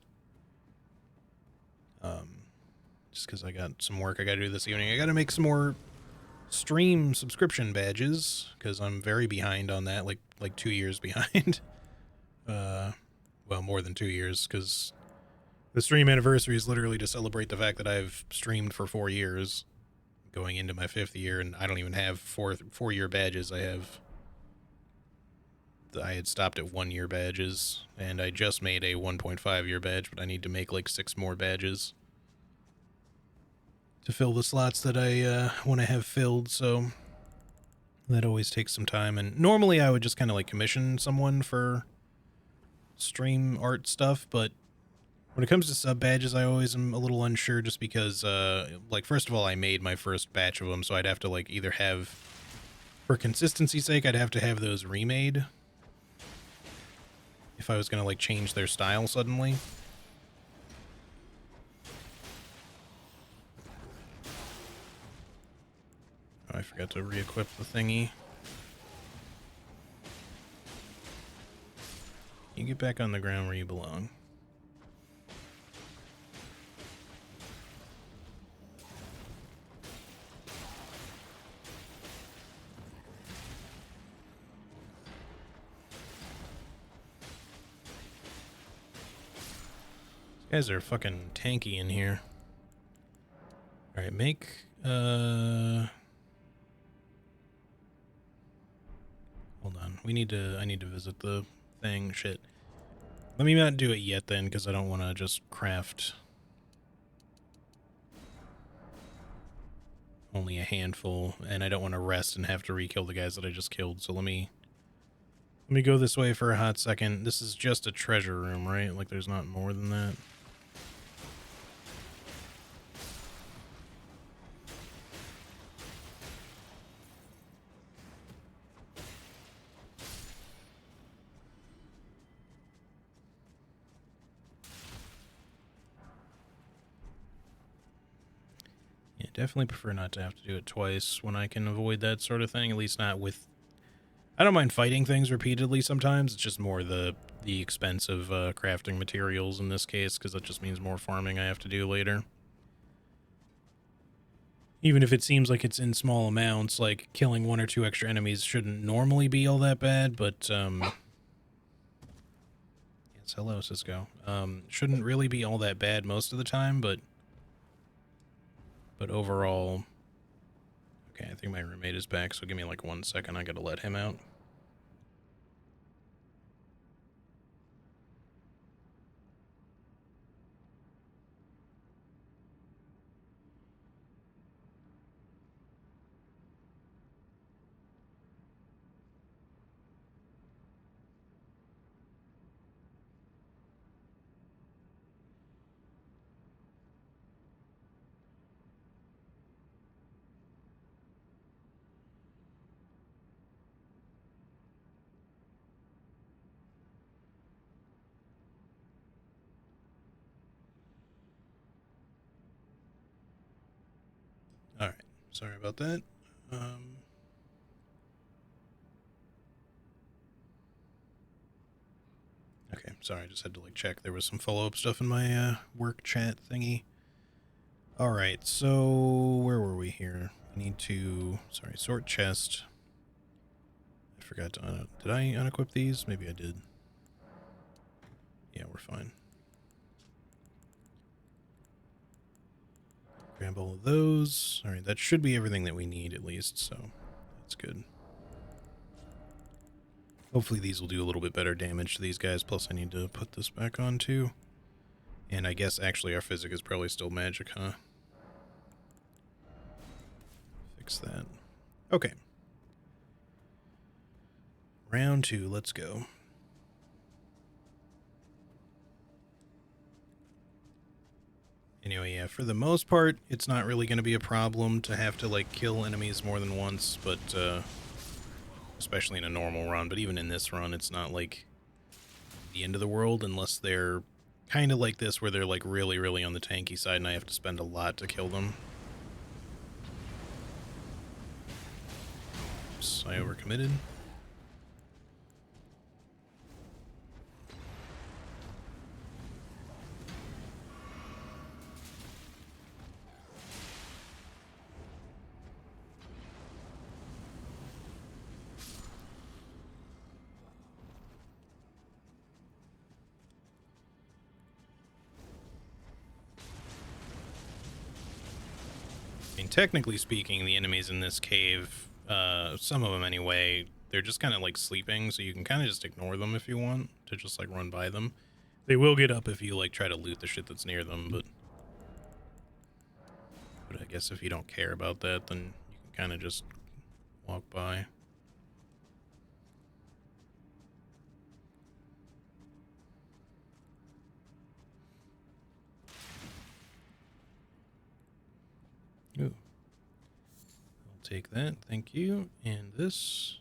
Just because I got some work I got to do this evening. I got to make some more stream subscription badges, because I'm very behind on that, like 2 years behind. Well, more than 2 years, because the stream anniversary is literally to celebrate the fact that I've streamed for 4 years. Going into my 5th year, and I don't even have 4-year badges. I had stopped at 1-year badges, and I just made a 1.5-year badge, but I need to make like 6 more badges to fill the slots that I want to have filled, so that always takes some time. And normally I would just kind of like commission someone for stream art stuff, but when it comes to sub badges, I always am a little unsure, just because, like, first of all, I made my first batch of them, so I'd have to, like, either have, for consistency's sake, I'd have to have those remade if I was going to, like, change their style suddenly. Oh, I forgot to re-equip the thingy. You get back on the ground where you belong. Guys are fucking tanky in here. Alright, make, hold on. I need to visit the thing. Shit. Let me not do it yet then, because I don't want to just craft only a handful, and I don't want to rest and have to re-kill the guys that I just killed, so let me go this way for a hot second. This is just a treasure room, right? Like, there's not more than that? Yeah, definitely prefer not to have to do it twice when I can avoid that sort of thing, at least not with... I don't mind fighting things repeatedly sometimes, it's just more the expense of crafting materials in this case, because that just means more farming I have to do later. Even if it seems like it's in small amounts, like killing 1 or 2 extra enemies shouldn't normally be all that bad, but, yes, hello, Cisco. Shouldn't really be all that bad most of the time, but overall... Okay, I think my roommate is back, so give me like 1 second, I gotta let him out. Alright, sorry about that. Okay, sorry, I just had to like check. There was some follow-up stuff in my work chat thingy. Alright, so where were we here? I need to, sorry, sort chest. I forgot to, did I unequip these? Maybe I did. Yeah, we're fine. Grab all of those. Alright, that should be everything that we need at least, so That's good. Hopefully these will do a little bit better damage to these guys, plus I need to put this back on too. And I guess actually our physic is probably still magic, huh? Fix that. Okay. Round 2, let's go. Anyway, yeah, for the most part, it's not really going to be a problem to have to, like, kill enemies more than once, but, especially in a normal run, but even in this run, it's not, like, the end of the world unless they're kind of like this, where they're, like, really, really on the tanky side and I have to spend a lot to kill them. Oops, I overcommitted. I mean, technically speaking, the enemies in this cave, some of them anyway, they're just kind of like sleeping, so you can kind of just ignore them if you want to just like run by them. They will get up if you like try to loot the shit that's near them, but I guess if you don't care about that, then you can kind of just walk by. Ooh. I'll take that, thank you. And this,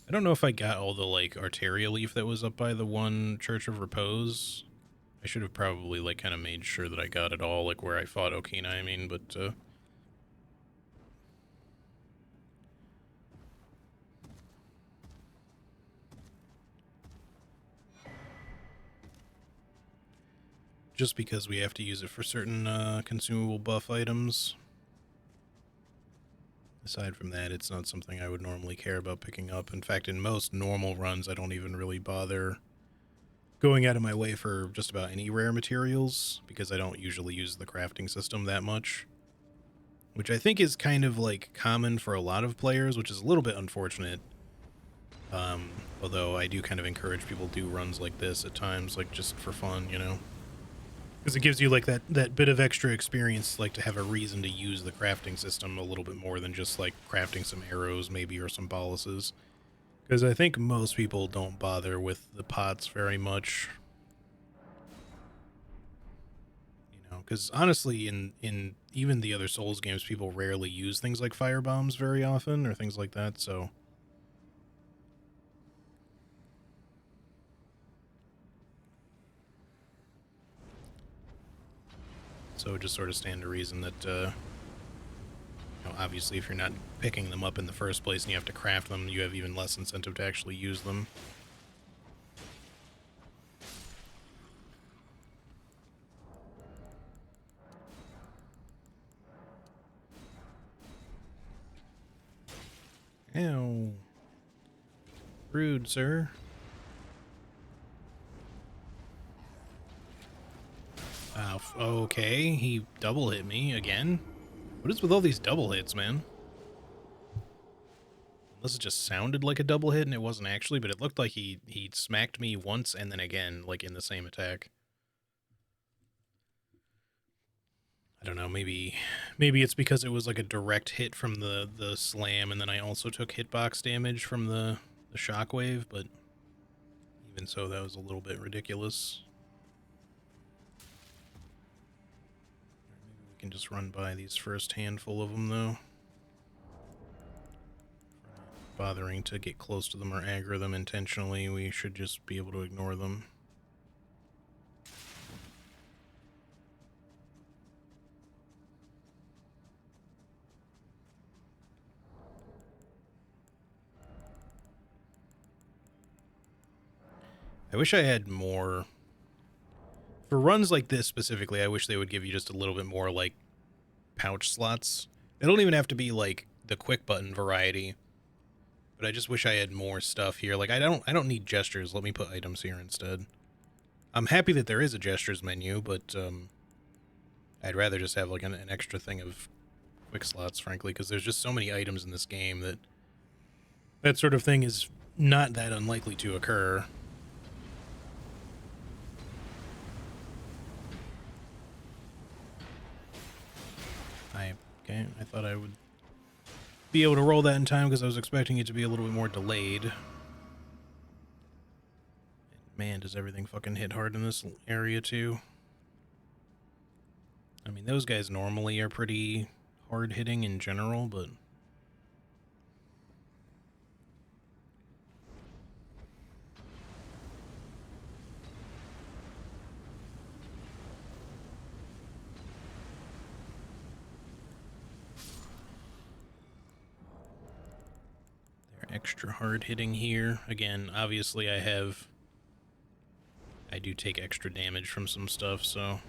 I don't know if I got all the like Arteria leaf that was up by the one Church of Repose. I should have probably like kind of made sure that I got it all, like where I fought Okina, I mean, but just because we have to use it for certain consumable buff items. Aside from that, it's not something I would normally care about picking up. In fact, in most normal runs, I don't even really bother going out of my way for just about any rare materials, because I don't usually use the crafting system that much. Which I think is kind of like common for a lot of players, which is a little bit unfortunate. Although I do kind of encourage people to do runs like this at times, like just for fun, you know? Because it gives you like that bit of extra experience, like to have a reason to use the crafting system a little bit more than just like crafting some arrows maybe or some boluses. Because I think most people don't bother with the pots very much. You know, because honestly, in even the other Souls games, people rarely use things like fire bombs very often or things like that, so... So it would just sort of stand to reason that, you know, obviously if you're not picking them up in the first place and you have to craft them, you have even less incentive to actually use them. Ow. Rude, sir. Okay, he double hit me again. What is with all these double hits, man? Unless it just sounded like a double hit and it wasn't actually, but it looked like he smacked me once and then again, like in the same attack. I don't know, maybe it's because it was like a direct hit from the slam, and then I also took hitbox damage from the shockwave, but even so, that was a little bit ridiculous. Maybe we can just run by these first handful of them, though. Bothering to get close to them or aggro them intentionally, we should just be able to ignore them. I wish I had more... For runs like this specifically, I wish they would give you just a little bit more, like, pouch slots. They don't even have to be, like, the quick button variety. But I just wish I had more stuff here. Like, I don't need gestures. Let me put items here instead. I'm happy that there is a gestures menu, but, I'd rather just have, like, an extra thing of quick slots, frankly, because there's just so many items in this game that that sort of thing is not that unlikely to occur. Okay, I thought I would be able to roll that in time because I was expecting it to be a little bit more delayed. Man, does everything fucking hit hard in this area too. I mean, those guys normally are pretty hard hitting in general, but they're extra hard hitting here. Again, obviously I do take extra damage from some stuff, so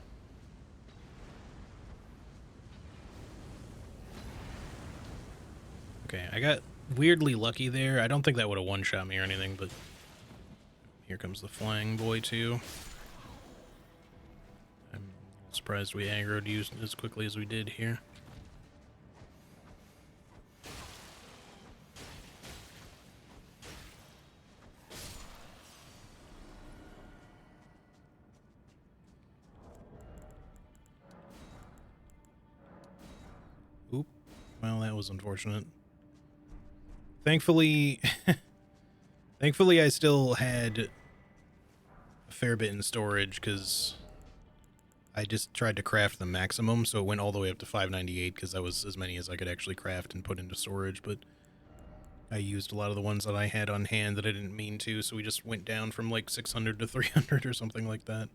okay, I got weirdly lucky there. I don't think that would have one-shot me or anything, but here comes the flying boy too. I'm surprised we aggroed you as quickly as we did here. Oop. Well, that was unfortunate. Thankfully, thankfully I still had a fair bit in storage because I just tried to craft the maximum, so it went all the way up to 598 because that was as many as I could actually craft and put into storage, but I used a lot of the ones that I had on hand that I didn't mean to, so we just went down from like 600 to 300 or something like that.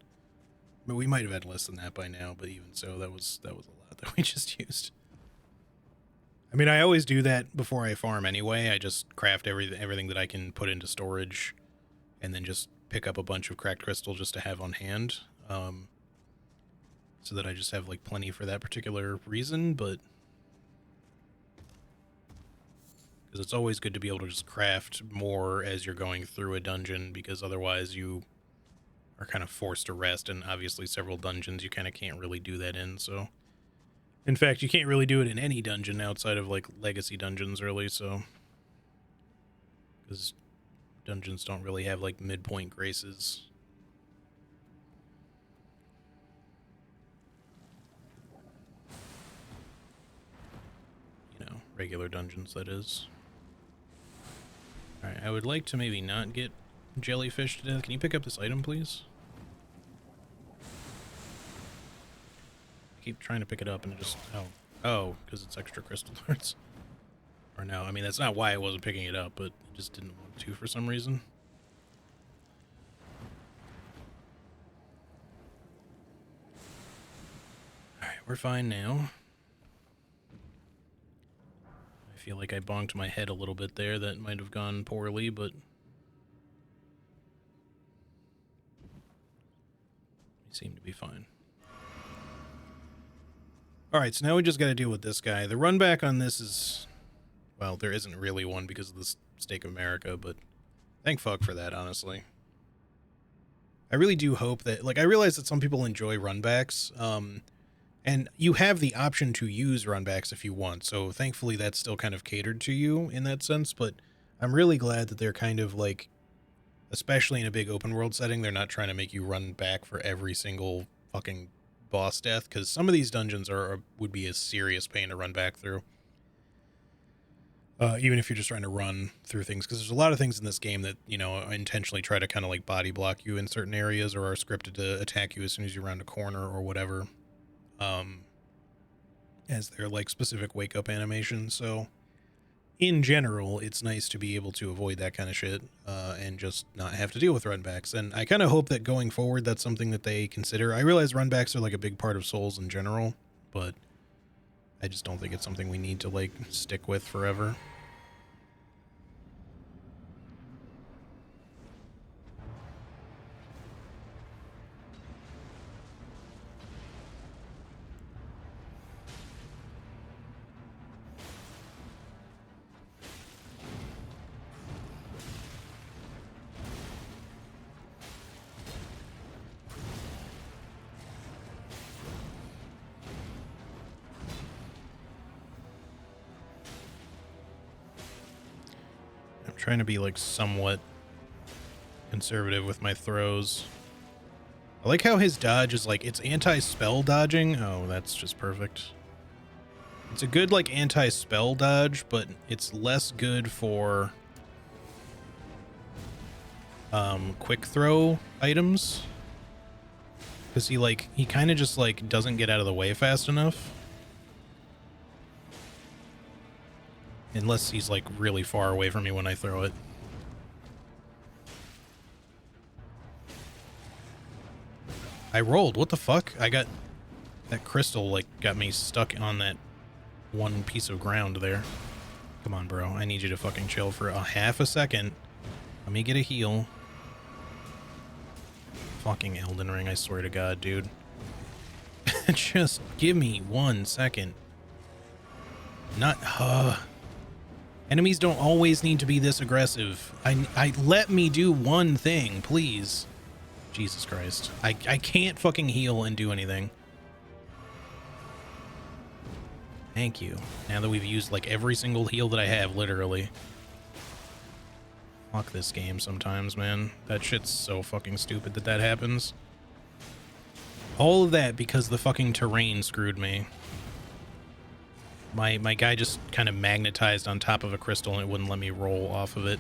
But we might have had less than that by now, but even so, that was a lot that we just used. I mean, I always do that before I farm anyway. I just craft everything that I can put into storage and then just pick up a bunch of cracked crystal just to have on hand. So that I just have like plenty for that particular reason, but because it's always good to be able to just craft more as you're going through a dungeon, because otherwise you are kind of forced to rest, and obviously several dungeons you kind of can't really do that in, so in fact you can't really do it in any dungeon outside of like legacy dungeons really, so because dungeons don't really have like midpoint graces. You know, regular dungeons, that is. Alright, I would like to maybe not get jellyfish to death. Can you pick up this item, please? I keep trying to pick it up and it just... Oh, because it's extra crystal hearts. Or no, I mean, that's not why I wasn't picking it up, but I just didn't want to for some reason. Alright, we're fine now. I feel like I bonked my head a little bit there. That might have gone poorly, but we seem to be fine. Alright, so now we just gotta deal with this guy. The run back on this is... Well, there isn't really one because of the Stake of America, but thank fuck for that, honestly. I really do hope that... Like, I realize that some people enjoy runbacks, and you have the option to use runbacks if you want, so thankfully that's still kind of catered to you in that sense, but I'm really glad that they're kind of like, especially in a big open world setting, they're not trying to make you run back for every single fucking boss death, because some of these dungeons would be a serious pain to run back through. Even if you're just trying to run through things, because there's a lot of things in this game that, you know, intentionally try to kind of like body block you in certain areas or are scripted to attack you as soon as you round a corner or whatever. As their like specific wake up animation. So in general, it's nice to be able to avoid that kind of shit, and just not have to deal with runbacks. And I kind of hope that going forward, that's something that they consider. I realize runbacks are like a big part of Souls in general, but I just don't think it's something we need to like stick with forever. trying to be like somewhat conservative with my throws. I like how his dodge is like, it's anti-spell dodging. Oh, that's just perfect. It's a good like anti-spell dodge, but it's less good for quick throw items. Because he kind of just like doesn't get out of the way fast enough. Unless he's like really far away from me when I throw it. I rolled. What the fuck? I got that crystal like got me stuck on that one piece of ground there. Come on, bro. I need you to fucking chill for a half a second. Let me get a heal. Fucking Elden Ring, I swear to God, dude. Just give me 1 second. Enemies don't always need to be this aggressive. I let me do one thing, please. Jesus Christ. I can't fucking heal and do anything. Thank you. Now that we've used like every single heal that I have, literally. Fuck this game sometimes, man. That shit's so fucking stupid that happens. All of that because the fucking terrain screwed me. My guy just kind of magnetized on top of a crystal and it wouldn't let me roll off of it.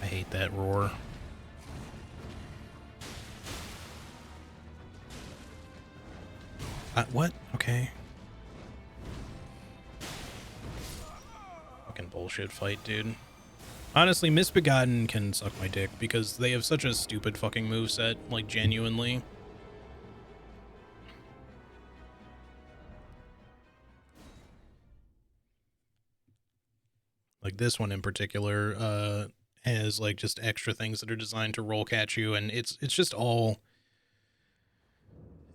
I hate that roar. What? Okay. Fucking bullshit fight, dude. Honestly, Misbegotten can suck my dick because they have such a stupid fucking moveset, like genuinely. Like this one in particular has like just extra things that are designed to roll catch you, and it's just all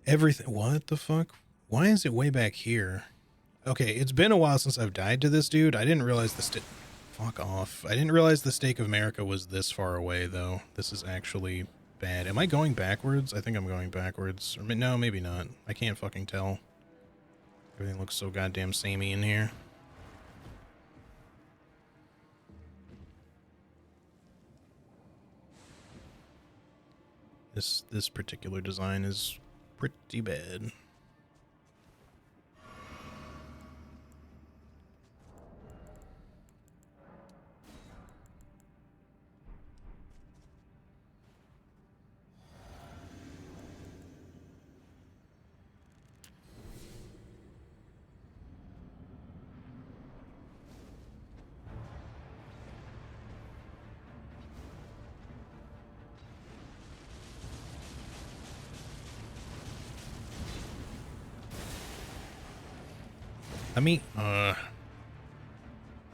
everything. What the fuck? Why is it way back here? Okay, it's been a while since I've died to this dude. I didn't realize the fuck off. I didn't realize the Stake of America was this far away, though. This is actually bad. Am I going backwards? I think I'm going backwards. Or no, maybe not. I can't fucking tell. Everything looks so goddamn samey in here. This particular design is pretty bad.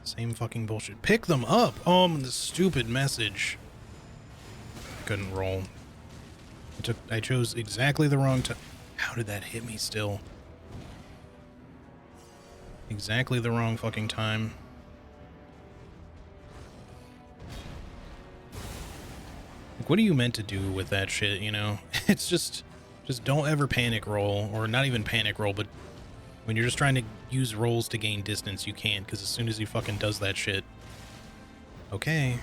Same fucking bullshit. Pick them up! The stupid message. Couldn't roll. I chose exactly the wrong time. How did that hit me still? Exactly the wrong fucking time. Like, what are you meant to do with that shit, you know? It's just don't ever panic roll, or not even panic roll, but when you're just trying to use rolls to gain distance, you can't, because as soon as he fucking does that shit... Okay, you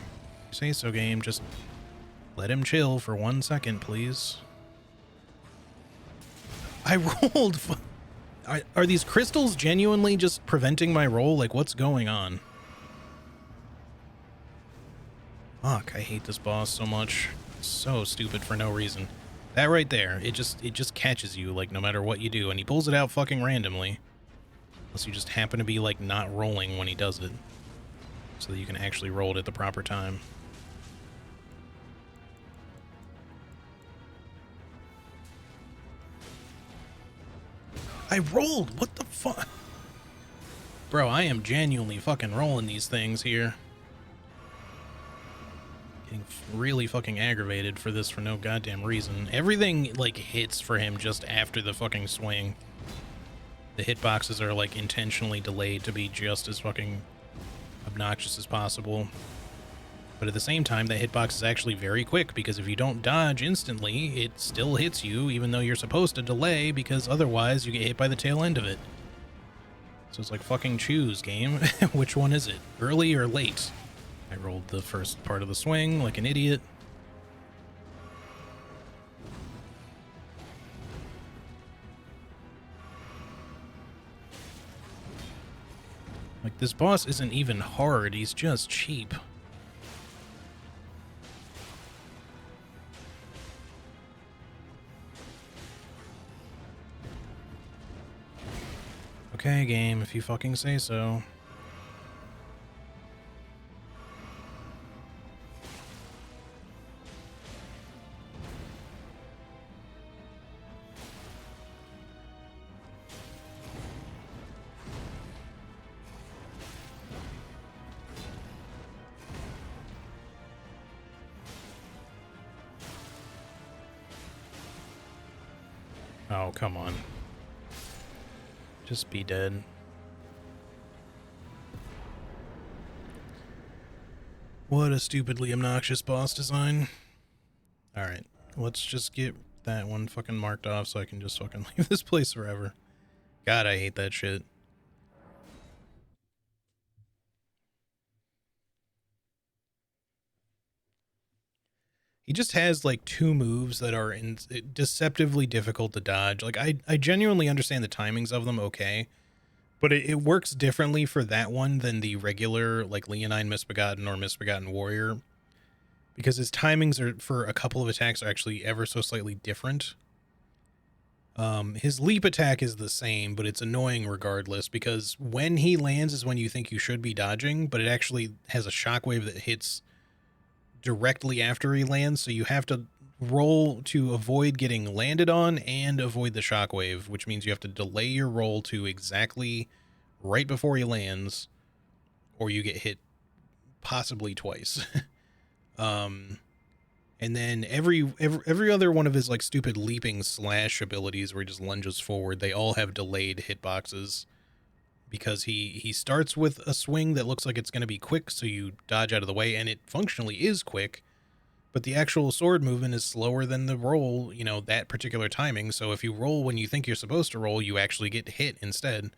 say so, game, just let him chill for 1 second, please. I rolled... Are these crystals genuinely just preventing my roll? Like, what's going on? Fuck, I hate this boss so much. It's so stupid for no reason. That right there, it just catches you, like, no matter what you do, and he pulls it out fucking randomly. Unless you just happen to be, like, not rolling when he does it. So that you can actually roll it at the proper time. I rolled! What the fuck? Bro, I am genuinely fucking rolling these things here. Getting really fucking aggravated for this for no goddamn reason. Everything, like, hits for him just after the fucking swing. The hitboxes are, like, intentionally delayed to be just as fucking obnoxious as possible. But at the same time, the hitbox is actually very quick, because if you don't dodge instantly, it still hits you, even though you're supposed to delay, because otherwise you get hit by the tail end of it. So it's like, fucking choose, game. Which one is it? Early or late? I rolled the first part of the swing like an idiot. Like, this boss isn't even hard, he's just cheap. Okay, game, if you fucking say so. Oh, come on. Just be dead. What a stupidly obnoxious boss design. Alright, let's just get that one fucking marked off so I can just fucking leave this place forever. God, I hate that shit. He just has like two moves that are deceptively difficult to dodge. Like, I genuinely understand the timings of them okay, but it works differently for that one than the regular, like, Leonine Misbegotten or Misbegotten Warrior, because his timings are for a couple of attacks are actually ever so slightly different. His leap attack is the same, but it's annoying regardless, because when he lands is when you think you should be dodging, but it actually has a shockwave that hits directly after he lands, so you have to roll to avoid getting landed on and avoid the shockwave, which means you have to delay your roll to exactly right before he lands, or you get hit possibly twice. And then every other one of his like stupid leaping slash abilities where he just lunges forward, they all have delayed hitboxes, because he starts with a swing that looks like it's going to be quick, so you dodge out of the way, and it functionally is quick, but the actual sword movement is slower than the roll, you know, that particular timing. So if you roll when you think you're supposed to roll, you actually get hit instead.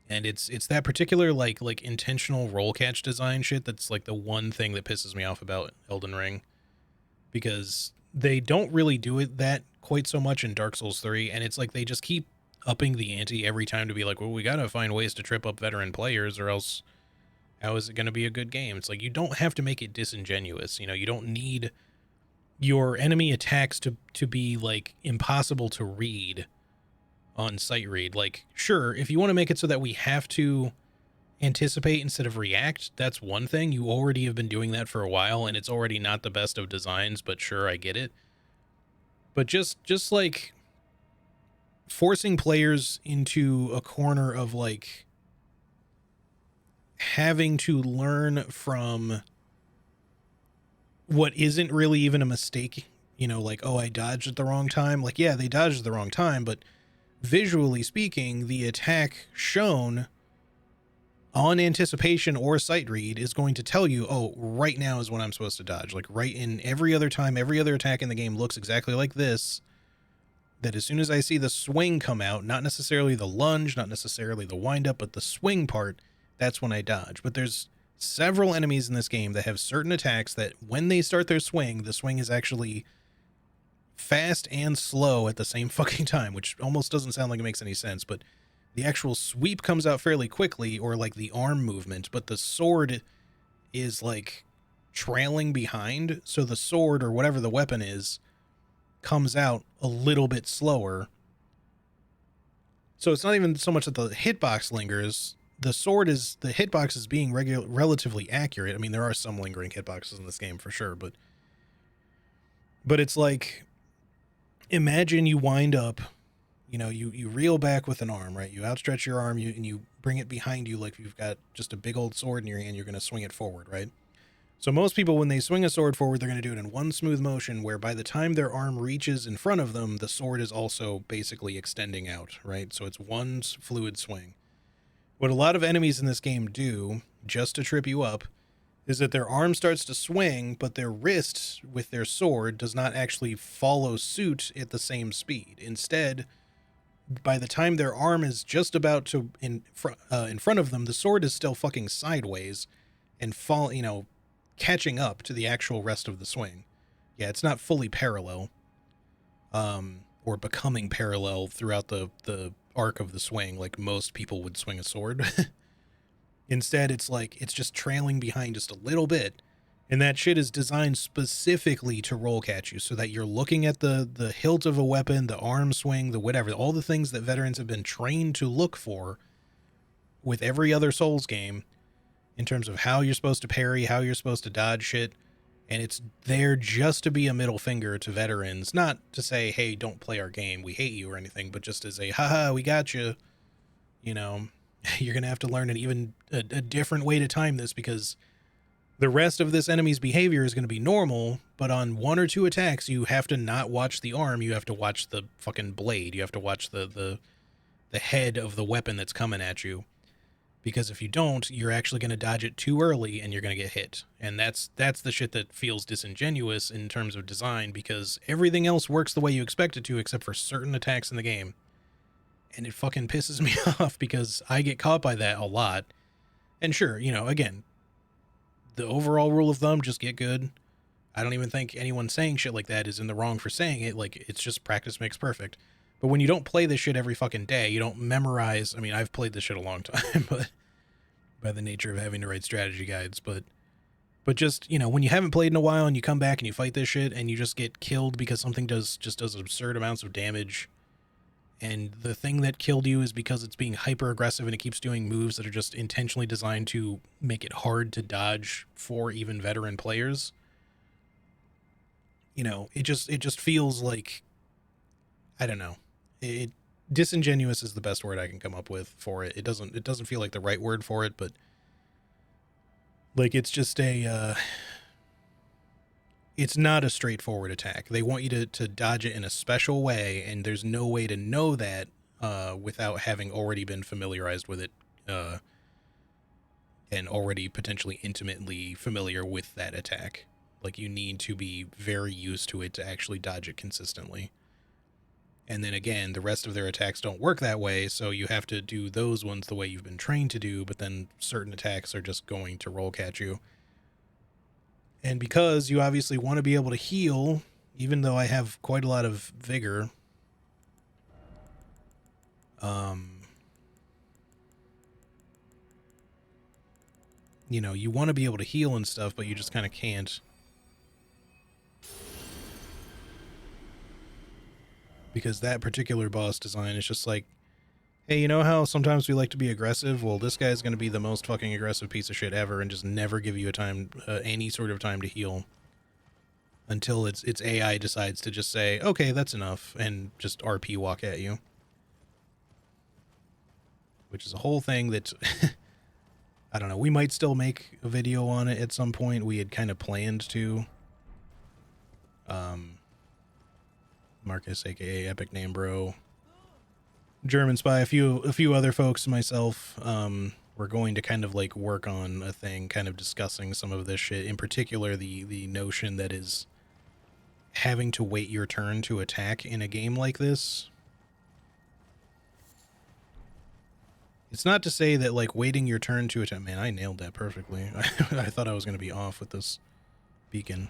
And it's that particular like intentional roll catch design shit that's like the one thing that pisses me off about Elden Ring, because they don't really do it that quite so much in Dark Souls 3, and it's like they just keep upping the ante every time to be like, well, we gotta find ways to trip up veteran players, or else how is it going to be a good game? It's like, you don't have to make it disingenuous. You know, you don't need your enemy attacks to be like impossible to read on sight read. Like, sure, if you want to make it so that we have to anticipate instead of react, that's one thing. You already have been doing that for a while, and it's already not the best of designs, but sure, I get it. But just like forcing players into a corner of like having to learn from what isn't really even a mistake, you know, like, oh, I dodged at the wrong time. Like, yeah, they dodged at the wrong time, but visually speaking, the attack shown on anticipation or sight read is going to tell you, oh, right now is when I'm supposed to dodge. Like, right in every other time, every other attack in the game looks exactly like this. That as soon as I see the swing come out, not necessarily the lunge, not necessarily the wind up, but the swing part, that's when I dodge. But there's several enemies in this game that have certain attacks that when they start their swing, the swing is actually fast and slow at the same fucking time, which almost doesn't sound like it makes any sense, but the actual sweep comes out fairly quickly, or like the arm movement, but the sword is like trailing behind, so the sword or whatever the weapon is comes out a little bit slower. So it's not even so much that the hitbox lingers. The hitbox is being relatively accurate. I mean, there are some lingering hitboxes in this game for sure, but it's like, imagine you wind up, you know, you reel back with an arm, right? You outstretch your arm, and you bring it behind you like you've got just a big old sword in your hand. You're going to swing it forward, right? So most people, when they swing a sword forward, they're going to do it in one smooth motion, where by the time their arm reaches in front of them, the sword is also basically extending out, right? So it's one fluid swing. What a lot of enemies in this game do, just to trip you up, is that their arm starts to swing, but their wrist with their sword does not actually follow suit at the same speed. Instead, by the time their arm is just about to in front of them, the sword is still fucking sideways and catching up to the actual rest of the swing. Yeah, it's not fully parallel, or becoming parallel throughout the arc of the swing like most people would swing a sword. Instead, it's just trailing behind just a little bit. And that shit is designed specifically to roll catch you so that you're looking at the hilt of a weapon, the arm swing, the whatever, all the things that veterans have been trained to look for with every other Souls game in terms of how you're supposed to parry, how you're supposed to dodge shit. And it's there just to be a middle finger to veterans, not to say, hey, don't play our game, we hate you or anything, but just as a, haha, we got you. You know, you're going to have to learn a different way to time this because the rest of this enemy's behavior is going to be normal, but on one or two attacks, you have to not watch the arm. You have to watch the fucking blade. You have to watch the head of the weapon that's coming at you. Because if you don't, you're actually going to dodge it too early and you're going to get hit. And that's the shit that feels disingenuous in terms of design because everything else works the way you expect it to except for certain attacks in the game. And it fucking pisses me off because I get caught by that a lot. And sure, again, the overall rule of thumb, just get good. I don't even think anyone saying shit like that is in the wrong for saying it. Like, it's just practice makes perfect. But when you don't play this shit every fucking day, you don't memorize. I mean, I've played this shit a long time, but by the nature of having to write strategy guides, but just, when you haven't played in a while and you come back and you fight this shit and you just get killed because something does absurd amounts of damage. And the thing that killed you is because it's being hyper aggressive and it keeps doing moves that are just intentionally designed to make it hard to dodge for even veteran players. It just feels like, I don't know. Disingenuous is the best word I can come up with for it. It doesn't feel like the right word for it, but like it's just it's not a straightforward attack. They want you to dodge it in a special way, and there's no way to know that without having already been familiarized with it and already potentially intimately familiar with that attack. Like, you need to be very used to it to actually dodge it consistently. And then again, the rest of their attacks don't work that way, so you have to do those ones the way you've been trained to do, but then certain attacks are just going to roll catch you. And because you obviously want to be able to heal, even though I have quite a lot of vigor, you want to be able to heal and stuff, but you just kind of can't. Because that particular boss design is just like, hey, you know how sometimes we like to be aggressive? Well, this guy's going to be the most fucking aggressive piece of shit ever and just never give you any sort of time to heal until its AI decides to just say, okay, that's enough, and just RP walk at you. Which is a whole thing that, I don't know, we might still make a video on it at some point. We had kind of planned to. Marcus, aka Epic Name Bro, German Spy, a few other folks, myself, we're going to kind of like work on a thing kind of discussing some of this shit, in particular the notion that is having to wait your turn to attack in a game like this. It's not to say that like waiting your turn to attack, man, I nailed that perfectly. I thought I was going to be off with this beacon.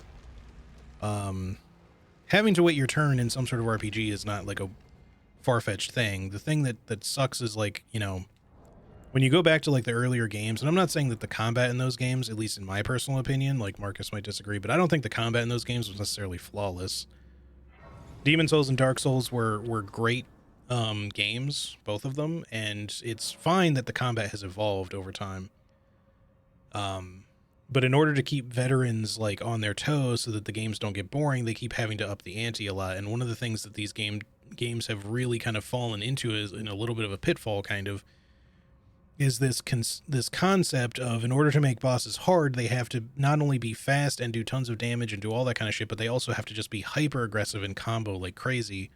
Having to wait your turn in some sort of RPG is not like a far-fetched thing. The thing that sucks is like, when you go back to like the earlier games, and I'm not saying that the combat in those games, at least in my personal opinion, like Marcus might disagree, but I don't think the combat in those games was necessarily flawless. Demon Souls and Dark Souls were great games, both of them, and it's fine that the combat has evolved over time. But in order to keep veterans like on their toes so that the games don't get boring, they keep having to up the ante a lot. And one of the things that these games have really kind of fallen into is in a little bit of a pitfall kind of is this concept of, in order to make bosses hard, they have to not only be fast and do tons of damage and do all that kind of shit, but they also have to just be hyper aggressive and combo like crazy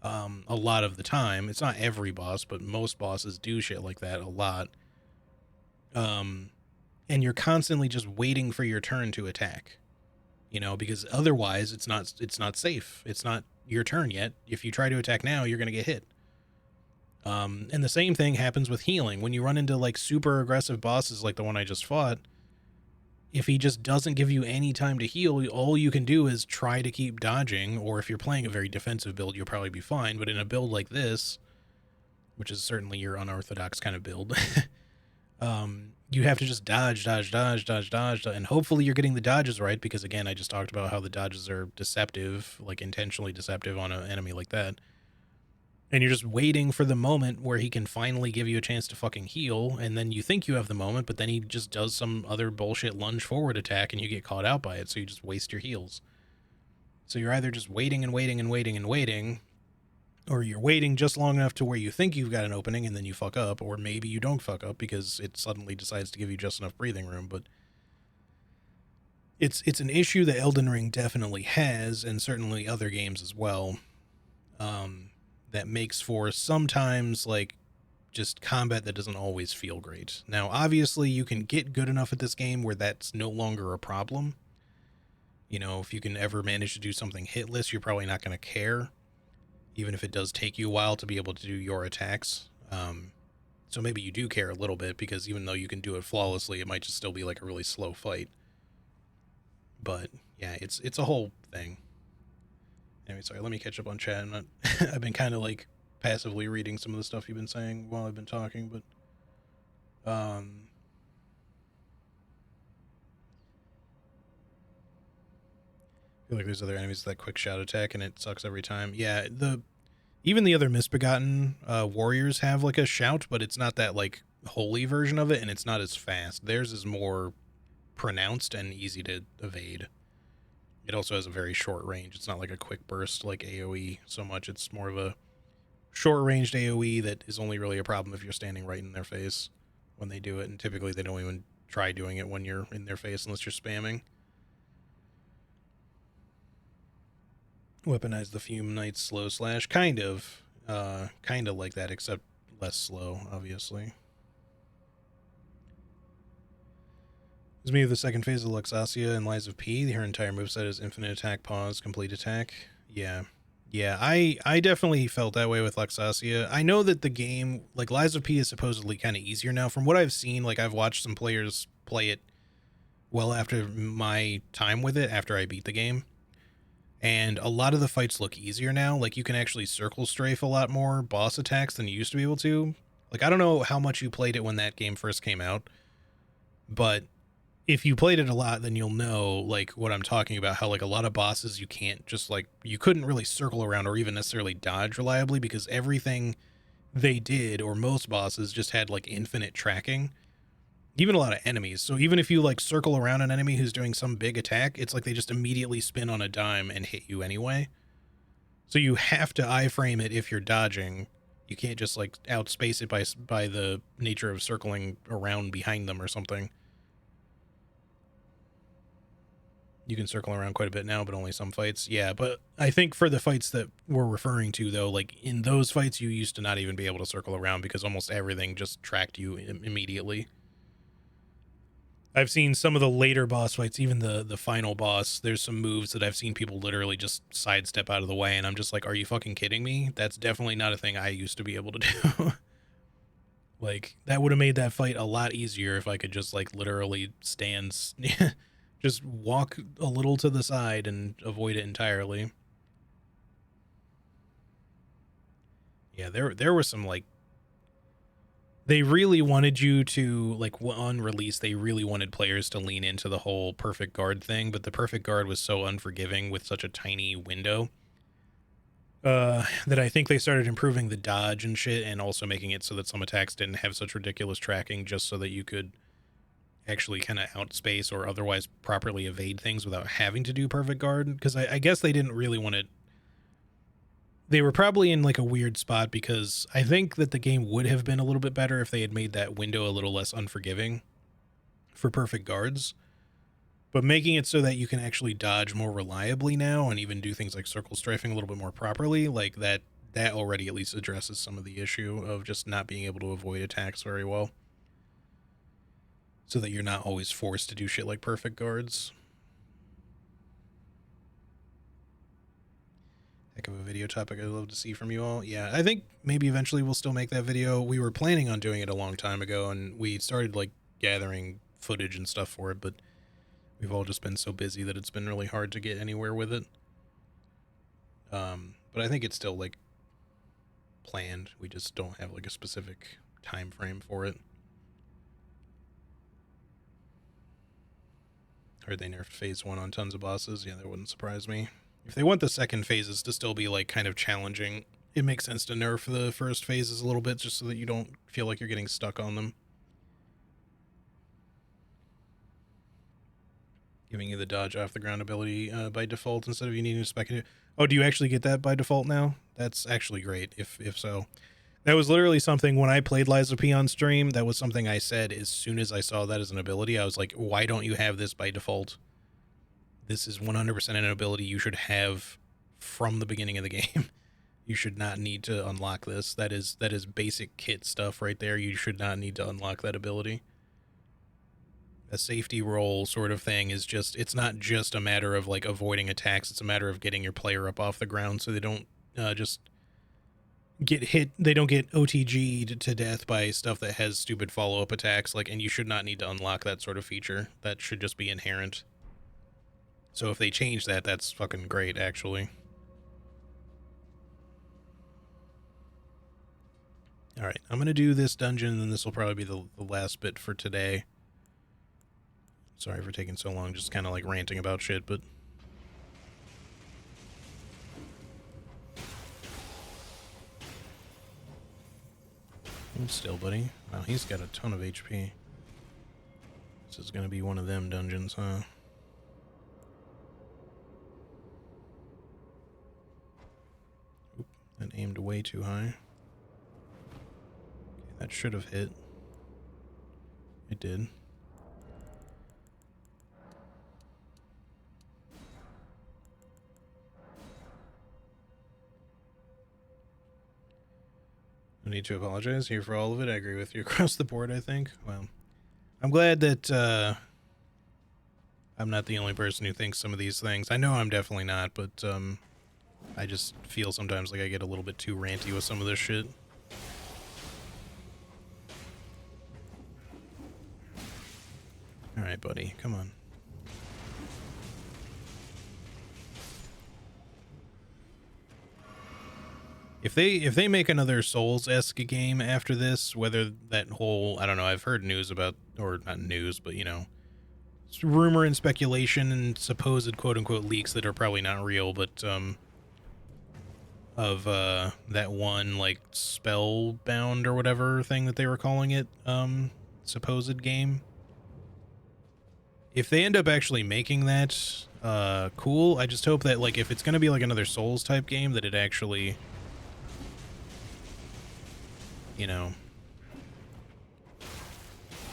a lot of the time. It's not every boss, but most bosses do shit like that a lot. And you're constantly just waiting for your turn to attack, because otherwise it's not safe. It's not your turn yet. If you try to attack now, you're going to get hit. And the same thing happens with healing. When you run into like super aggressive bosses like the one I just fought, if he just doesn't give you any time to heal, all you can do is try to keep dodging, or if you're playing a very defensive build, you'll probably be fine. But in a build like this, which is certainly your unorthodox kind of build, you have to just dodge, and hopefully you're getting the dodges right, because again, I just talked about how the dodges are deceptive, like intentionally deceptive on an enemy like that. And you're just waiting for the moment where he can finally give you a chance to fucking heal, and then you think you have the moment, but then he just does some other bullshit lunge forward attack and you get caught out by it, so you just waste your heals. So you're either just waiting and waiting and waiting and waiting, or you're waiting just long enough to where you think you've got an opening and then you fuck up, or maybe you don't fuck up because it suddenly decides to give you just enough breathing room. But it's an issue that Elden Ring definitely has, and certainly other games as well. That makes for sometimes like just combat that doesn't always feel great. Now, obviously, you can get good enough at this game where that's no longer a problem. You know, if you can ever manage to do something hitless, you're probably not going to care, even if it does take you a while to be able to do your attacks. So maybe you do care a little bit, because even though you can do it flawlessly, it might just still be like a really slow fight. But yeah, it's a whole thing. Anyway, sorry, let me catch up on chat. I've been kind of like passively reading some of the stuff you've been saying while I've been talking, but I feel like there's other enemies with that quick shout attack and it sucks every time. Yeah, even the other Misbegotten warriors have like a shout, but it's not that like holy version of it, and it's not as fast. Theirs is more pronounced and easy to evade. It also has a very short range. It's not like a quick burst like AoE so much. It's more of a short-ranged AoE that is only really a problem if you're standing right in their face when they do it, and typically they don't even try doing it when you're in their face unless you're spamming. Weaponize the Fume Knight's slow slash. Kind of like that, except less slow, obviously. This me of the second phase of Luxasia and Lies of P. Her entire moveset is infinite attack, pause, complete attack. Yeah, I definitely felt that way with Luxasia. I know that the game, like Lies of P, is supposedly kind of easier now. From what I've seen, like I've watched some players play it well after my time with it, after I beat the game. And a lot of the fights look easier now. Like you can actually circle strafe a lot more boss attacks than you used to be able to. Like I don't know how much you played it when that game first came out, but if you played it a lot, then you'll know like what I'm talking about, how like a lot of bosses you can't just like, you couldn't really circle around or even necessarily dodge reliably, because everything they did, or most bosses, just had like infinite tracking. Even a lot of enemies. So even if you like circle around an enemy who's doing some big attack, it's like they just immediately spin on a dime and hit you anyway. So you have to iframe it if you're dodging. You can't just like outspace it by the nature of circling around behind them or something. You can circle around quite a bit now, but only some fights. Yeah, but I think for the fights that we're referring to, though, like in those fights, you used to not even be able to circle around because almost everything just tracked you immediately. I've seen some of the later boss fights, even the final boss, there's some moves that I've seen people literally just sidestep out of the way, and I'm just like, are you fucking kidding me? That's definitely not a thing I used to be able to do. Like, that would have made that fight a lot easier if I could just, like, literally stand... just walk a little to the side and avoid it entirely. Yeah, there were some, like... They really wanted you to, like, on release, they really wanted players to lean into the whole perfect guard thing, but the perfect guard was so unforgiving with such a tiny window that I think they started improving the dodge and shit, and also making it so that some attacks didn't have such ridiculous tracking, just so that you could actually kind of outspace or otherwise properly evade things without having to do perfect guard. Because I guess they didn't really want it. They were probably in like a weird spot, because I think that the game would have been a little bit better if they had made that window a little less unforgiving for perfect guards. But making it so that you can actually dodge more reliably now, and even do things like circle strafing a little bit more properly, like that already at least addresses some of the issue of just not being able to avoid attacks very well. So that you're not always forced to do shit like perfect guards. Heck of a video topic I'd love to see from you all. Yeah, I think maybe eventually we'll still make that video. We were planning on doing it a long time ago, and we started like gathering footage and stuff for it, but we've all just been so busy that it's been really hard to get anywhere with it. But I think it's still like planned. We just don't have like a specific time frame for it. Heard they nerfed phase 1 on tons of bosses. Yeah, that wouldn't surprise me. If they want the second phases to still be like kind of challenging, it makes sense to nerf the first phases a little bit just so that you don't feel like you're getting stuck on them. Giving you the dodge off the ground ability by default instead of you needing to spec it. Oh, do you actually get that by default now? That's actually great, if so. That was literally something when I played Lies of P on stream, that was something I said as soon as I saw that as an ability. I was like, why don't you have this by default? This is 100% an ability you should have from the beginning of the game. You should not need to unlock this. That is basic kit stuff right there. You should not need to unlock that ability. A safety roll sort of thing is just, it's not just a matter of like avoiding attacks. It's a matter of getting your player up off the ground so they don't just get hit. They don't get OTG'd to death by stuff that has stupid follow-up attacks. Like, and you should not need to unlock that sort of feature. That should just be inherent. So if they change that, that's fucking great, actually. Alright, I'm gonna do this dungeon, and this will probably be the last bit for today. Sorry for taking so long, just kind of like ranting about shit, but... Hold still, buddy. Wow, he's got a ton of HP. This is gonna be one of them dungeons, huh? Oop, that aimed way too high. Okay, that should have hit. It did. No need to apologize here for all of it. I agree with you across the board, I think. Well, I'm glad that I'm not the only person who thinks some of these things. I know I'm definitely not, but I just feel sometimes like I get a little bit too ranty with some of this shit. Alright, buddy, come on. If they make another Souls-esque game after this, whether that whole, I don't know, I've heard news about, or not news, but, you know, rumor and speculation and supposed quote-unquote leaks that are probably not real, but, of, that one, like, Spellbound or whatever thing that they were calling it, supposed game. If they end up actually making that, cool. I just hope that, like, if it's gonna be like another Souls-type game, that it actually... you know,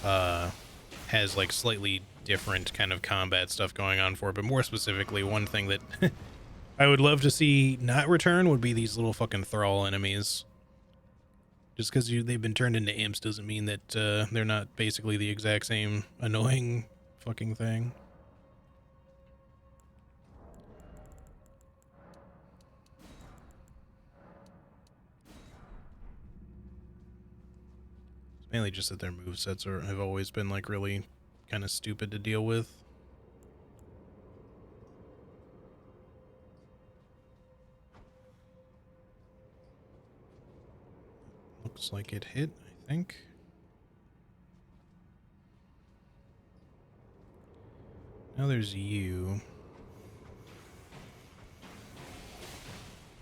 has like slightly different kind of combat stuff going on for it. But more specifically, one thing that I would love to see not return would be these little fucking thrall enemies. Just because they've been turned into imps doesn't mean that they're not basically the exact same annoying fucking thing. Mainly just that their movesets have always been like really kind of stupid to deal with. Looks like it hit, I think. Now there's you.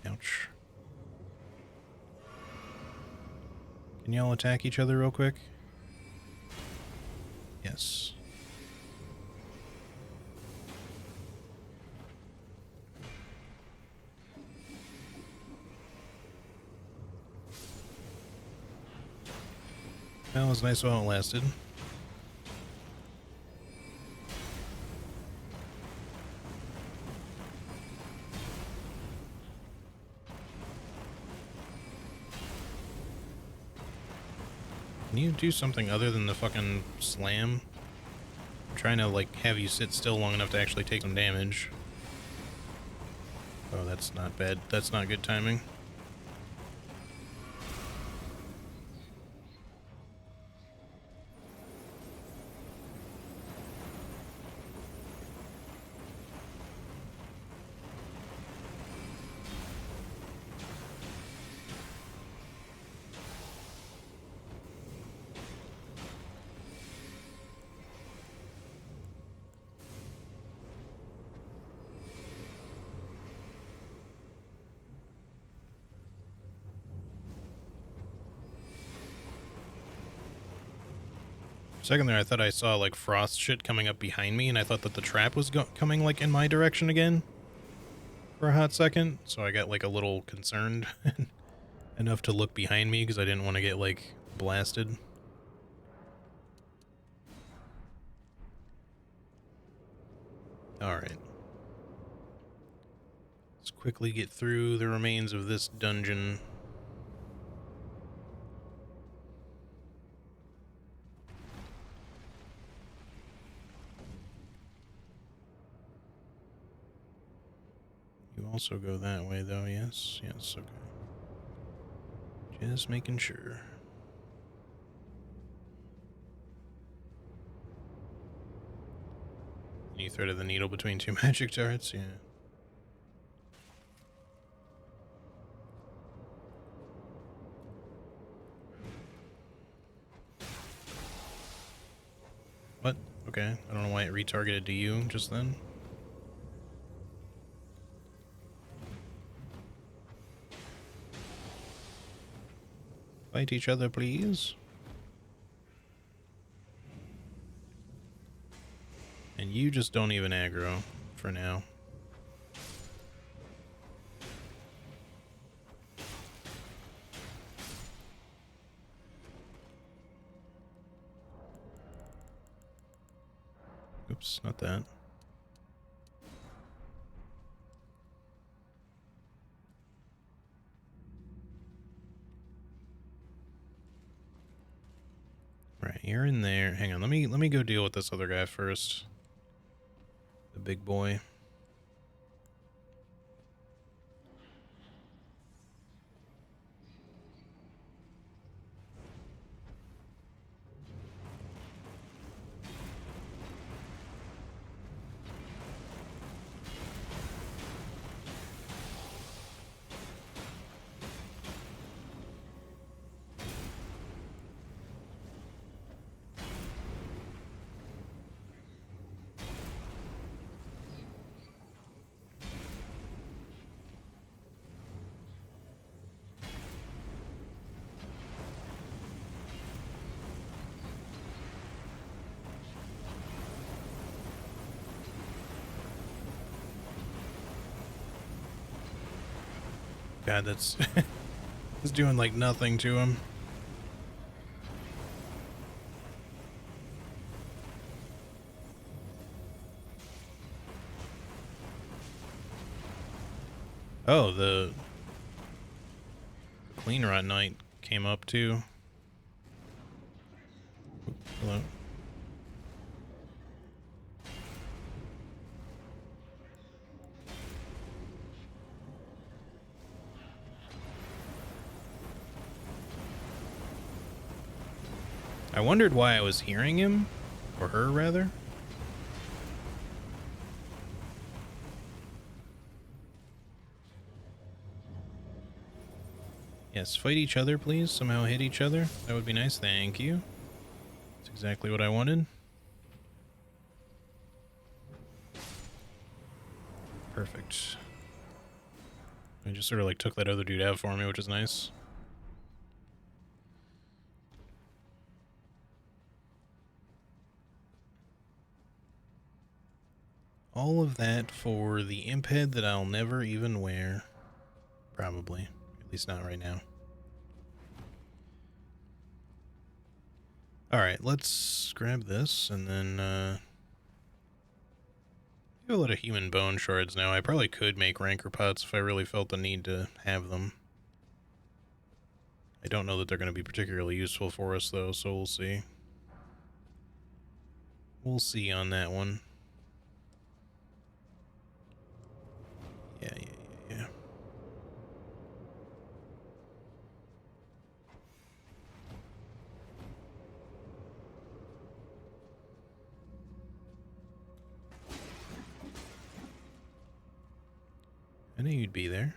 Ouch. Can y'all attack each other real quick? Yes. That was nice while it lasted. Can you do something other than the fucking slam? I'm trying to, like, have you sit still long enough to actually take some damage. Oh, that's not bad. That's not good timing. Second there, I thought I saw like frost shit coming up behind me, and I thought that the trap was coming like in my direction again for a hot second. So I got like a little concerned enough to look behind me because I didn't want to get like blasted. All right. Let's quickly get through the remains of this dungeon. You also go that way, though, yes? Yes, okay. Just making sure. You threaded the needle between two magic darts? Yeah. What? Okay. I don't know why it retargeted to you just then. Fight each other, please. And you just don't even aggro for now. Oops, not that. Right, you're in there. Hang on, let me go deal with this other guy first. The big boy. God, that's it's doing like nothing to him. Oh, the Clean Rot Knight came up too. Oop, hello. I wondered why I was hearing him, or her rather. Yes, fight each other, please. Somehow hit each other. That would be nice. Thank you. That's exactly what I wanted. Perfect. I just sort of like took that other dude out for me, which is nice. All of that for the imp head that I'll never even wear. Probably. At least not right now. Alright, let's grab this and then I have a lot of human bone shards now. I probably could make rancor pots if I really felt the need to have them. I don't know that they're going to be particularly useful for us though, so we'll see. We'll see on that one. Yeah. knew you'd be there.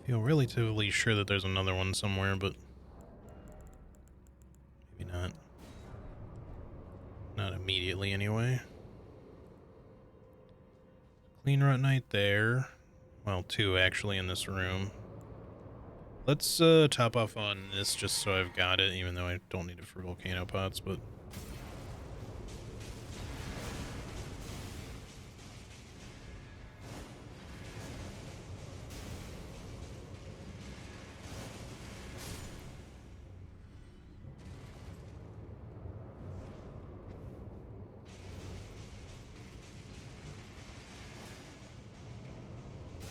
Feel relatively sure that there's another one somewhere, but maybe not. Not immediately, anyway. Clean Rot Knight there. Well, 2 actually in this room. Let's top off on this just so I've got it, even though I don't need it for volcano pots, but...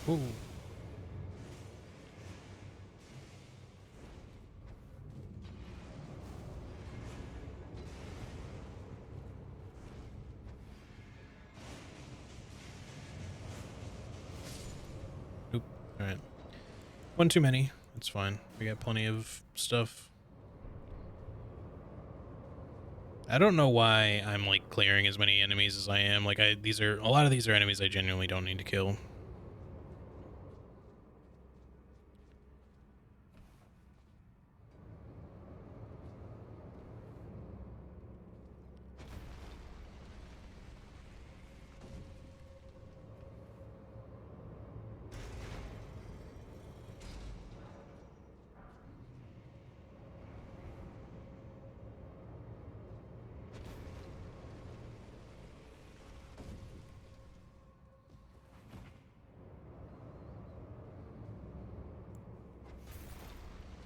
Ooh. Oop. Alright. One too many. That's fine. We got plenty of stuff. I don't know why I'm, like, clearing as many enemies as I am. Like, a lot of these are enemies I genuinely don't need to kill.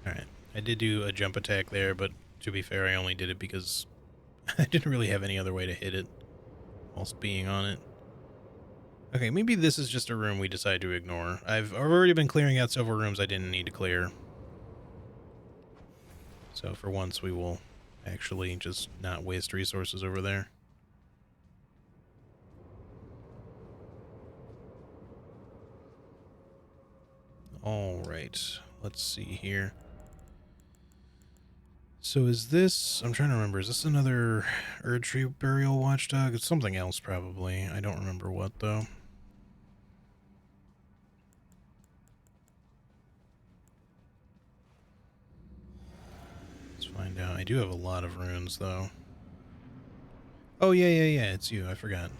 Alright. I did do a jump attack there, but to be fair, I only did it because I didn't really have any other way to hit it whilst being on it. Okay, maybe this is just a room we decide to ignore. I've already been clearing out several rooms I didn't need to clear. So for once, we will actually just not waste resources over there. Alright, let's see here. So is this... I'm trying to remember. Is this another Erdtree Burial Watchdog? It's something else, probably. I don't remember what, though. Let's find out. I do have a lot of runes, though. Oh, yeah, it's you. I forgot.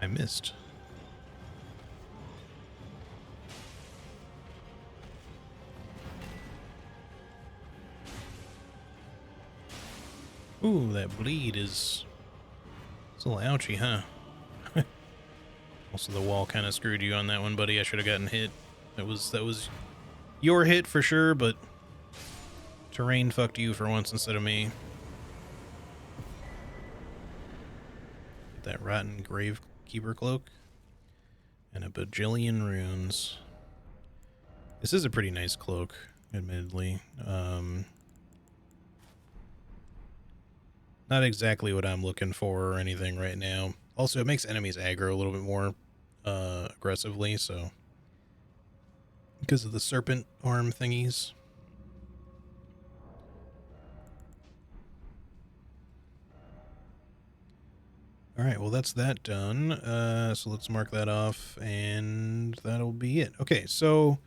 I missed. Ooh, that bleed is... It's a little ouchy, huh? Also, the wall kind of screwed you on that one, buddy. I should have gotten hit. That was your hit for sure, but terrain fucked you for once instead of me. That rotten gravekeeper cloak and a bajillion runes. This is a pretty nice cloak, admittedly. Not exactly what I'm looking for or anything right now. Also, it makes enemies aggro a little bit more aggressively, so... Because of the serpent arm thingies. Alright, well that's that done. So let's mark that off, and that'll be it. Okay, so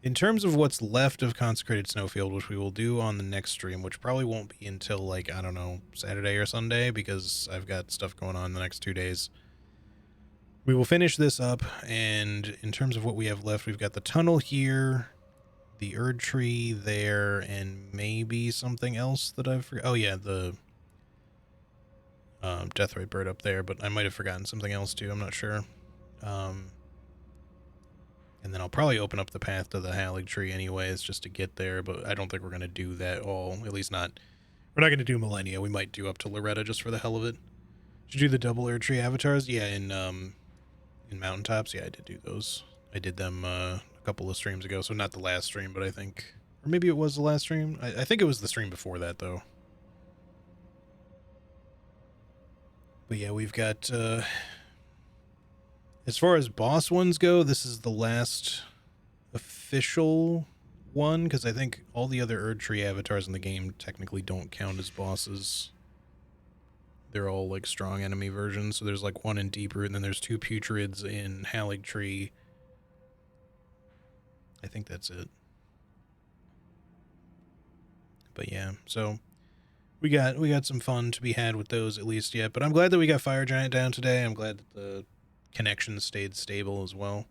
In terms of what's left of Consecrated Snowfield, which we will do on the next stream, which probably won't be until, like, I don't know, Saturday or Sunday, because I've got stuff going on the next 2 days. We will finish this up, and in terms of what we have left, we've got the tunnel here, the Erd Tree there, and maybe something else that I've forgot. Oh, yeah, the Deathrite Bird up there, but I might have forgotten something else, too. I'm not sure. And then I'll probably open up the path to the Halig Tree anyways, just to get there, but I don't think we're going to do that all, at least not, we're not going to do Millennia. We might do up to Loretta just for the hell of it. Did you do the double Erd Tree avatars? Yeah, in Mountaintops, yeah, I did do those. I did them a couple of streams ago, so not the last stream, but I think, or maybe it was the last stream. I think it was the stream before that, though. But yeah, we've got, as far as boss ones go, this is the last official one, because I think all the other Erd Tree avatars in the game technically don't count as bosses. They're all, like, strong enemy versions. So there's, like, one in Deeproot, and then there's 2 Putreds in Halig Tree. I think that's it. But yeah, so we got some fun to be had with those at least yet. But I'm glad that we got Fire Giant down today. I'm glad that the connection stayed stable as well.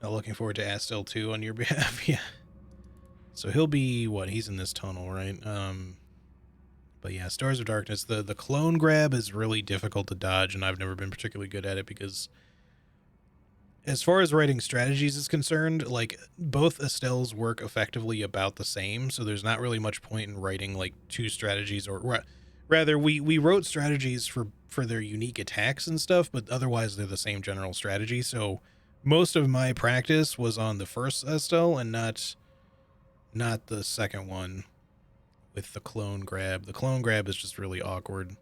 Now looking forward to Astel 2 on your behalf. Yeah. So he'll be, what, he's in this tunnel, right? But yeah, Stars of Darkness, the clone grab is really difficult to dodge, and I've never been particularly good at it because as far as writing strategies is concerned, like, both Estelles work effectively about the same, so there's not really much point in writing, like, 2 strategies, or rather, we wrote strategies for their unique attacks and stuff, but otherwise they're the same general strategy, so most of my practice was on the first Estelle and not the second one with the clone grab. The clone grab is just really awkward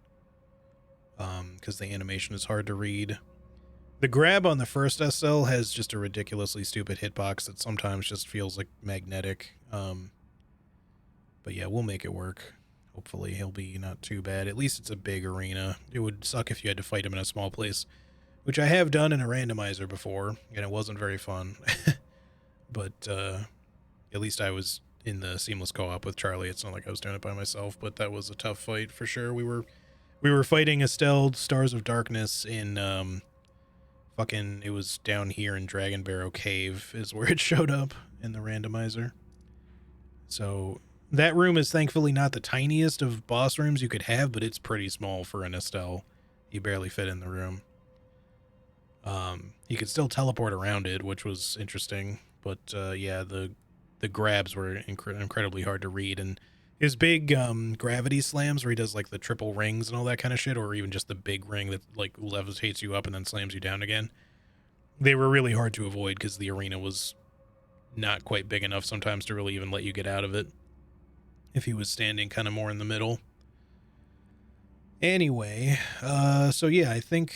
because the animation is hard to read. The grab on the first SL has just a ridiculously stupid hitbox that sometimes just feels like magnetic. But yeah, we'll make it work. Hopefully he'll be not too bad. At least it's a big arena. It would suck if you had to fight him in a small place, which I have done in a randomizer before, and it wasn't very fun. But at least I was in the seamless co-op with Charlie. It's not like I was doing it by myself, but that was a tough fight for sure. We were fighting Estelle Stars of Darkness in it was down here in Dragon Barrow Cave is where it showed up in the randomizer. So that room is thankfully not the tiniest of boss rooms you could have, but it's pretty small for an Estelle. You barely fit in the room. You could still teleport around it, which was interesting, but yeah, the grabs were incredibly hard to read, and his big gravity slams where he does like the triple rings and all that kind of shit, or even just the big ring that like levitates you up and then slams you down again, they were really hard to avoid because the arena was not quite big enough sometimes to really even let you get out of it if he was standing kind of more in the middle. Anyway, so yeah, I think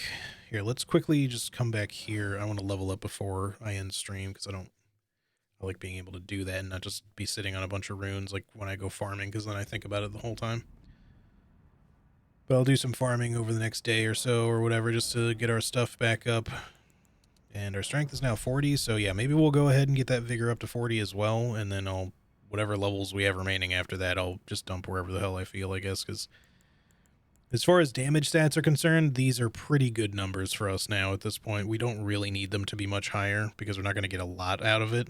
here, let's quickly just come back here. I want to level up before I end stream because I like being able to do that and not just be sitting on a bunch of runes like when I go farming, because then I think about it the whole time. But I'll do some farming over the next day or so or whatever just to get our stuff back up. And our strength is now 40, so yeah, maybe we'll go ahead and get that vigor up to 40 as well, and then whatever levels we have remaining after that, I'll just dump wherever the hell I feel, I guess, because as far as damage stats are concerned, these are pretty good numbers for us now at this point. We don't really need them to be much higher because we're not going to get a lot out of it.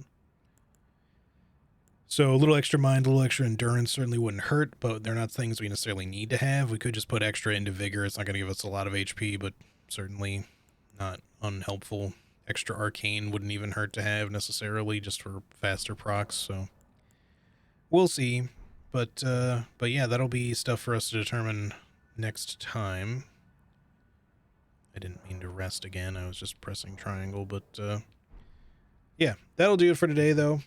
So a little extra mind, a little extra endurance certainly wouldn't hurt, but they're not things we necessarily need to have. We could just put extra into vigor. It's not going to give us a lot of HP, but certainly not unhelpful. Extra arcane wouldn't even hurt to have necessarily, just for faster procs, so we'll see. But yeah, that'll be stuff for us to determine next time. I didn't mean to rest again. I was just pressing triangle, but yeah, that'll do it for today, though.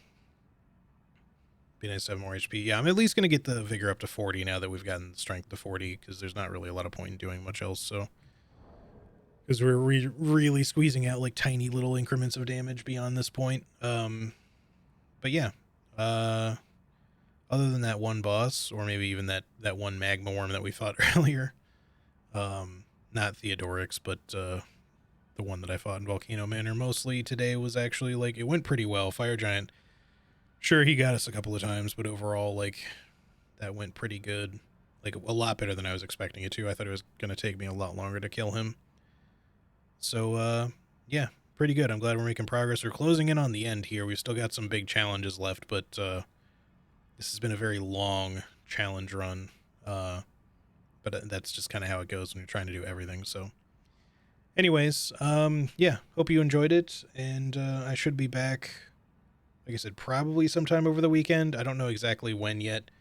Be nice to have more HP. Yeah, I'm at least going to get the vigor up to 40 now that we've gotten the strength to 40, because there's not really a lot of point in doing much else, so. Because we're really squeezing out, like, tiny little increments of damage beyond this point. But yeah. Other than that one boss, or maybe even that one magma worm that we fought earlier. Not Theodorix, but the one that I fought in Volcano Manor mostly today was actually, like, it went pretty well. Fire Giant Sure, he got us a couple of times, but overall, like, that went pretty good. Like, a lot better than I was expecting it to. I thought it was going to take me a lot longer to kill him. So, yeah, pretty good. I'm glad we're making progress. We're closing in on the end here. We've still got some big challenges left, but this has been a very long challenge run. But that's just kind of how it goes when you're trying to do everything. So, anyways, yeah, hope you enjoyed it, and I should be back, like I said, probably sometime over the weekend. I don't know exactly when yet,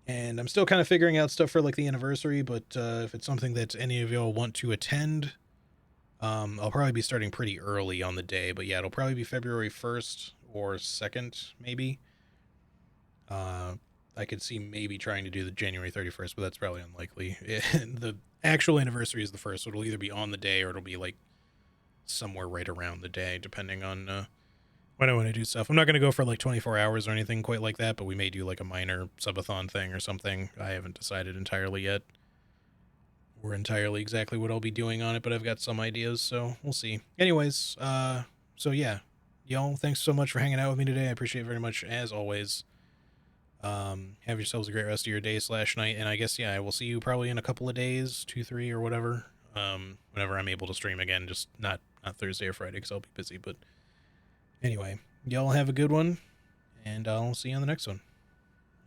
and I'm still kind of figuring out stuff for like the anniversary, but if it's something that any of y'all want to attend, I'll probably be starting pretty early on the day, but yeah, it'll probably be February 1st or 2nd, maybe. I could see maybe trying to do the January 31st, but that's probably unlikely. The actual anniversary is the 1st, so it'll either be on the day or it'll be like somewhere right around the day, depending on when I want to do stuff. I'm not going to go for like 24 hours or anything quite like that, but we may do like a minor subathon thing or something. I haven't decided entirely yet, or entirely exactly what I'll be doing on it, but I've got some ideas, so we'll see. Anyways, so yeah, y'all, thanks so much for hanging out with me today. I appreciate it very much, as always. Have yourselves a great rest of your day / night, and I guess, yeah, I will see you probably in a couple of days, 2, 3, or whatever, whenever I'm able to stream again, just not Thursday or Friday, because I'll be busy, but anyway, y'all have a good one, and I'll see you on the next one.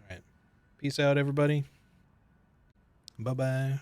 All right, peace out, everybody. Bye-bye.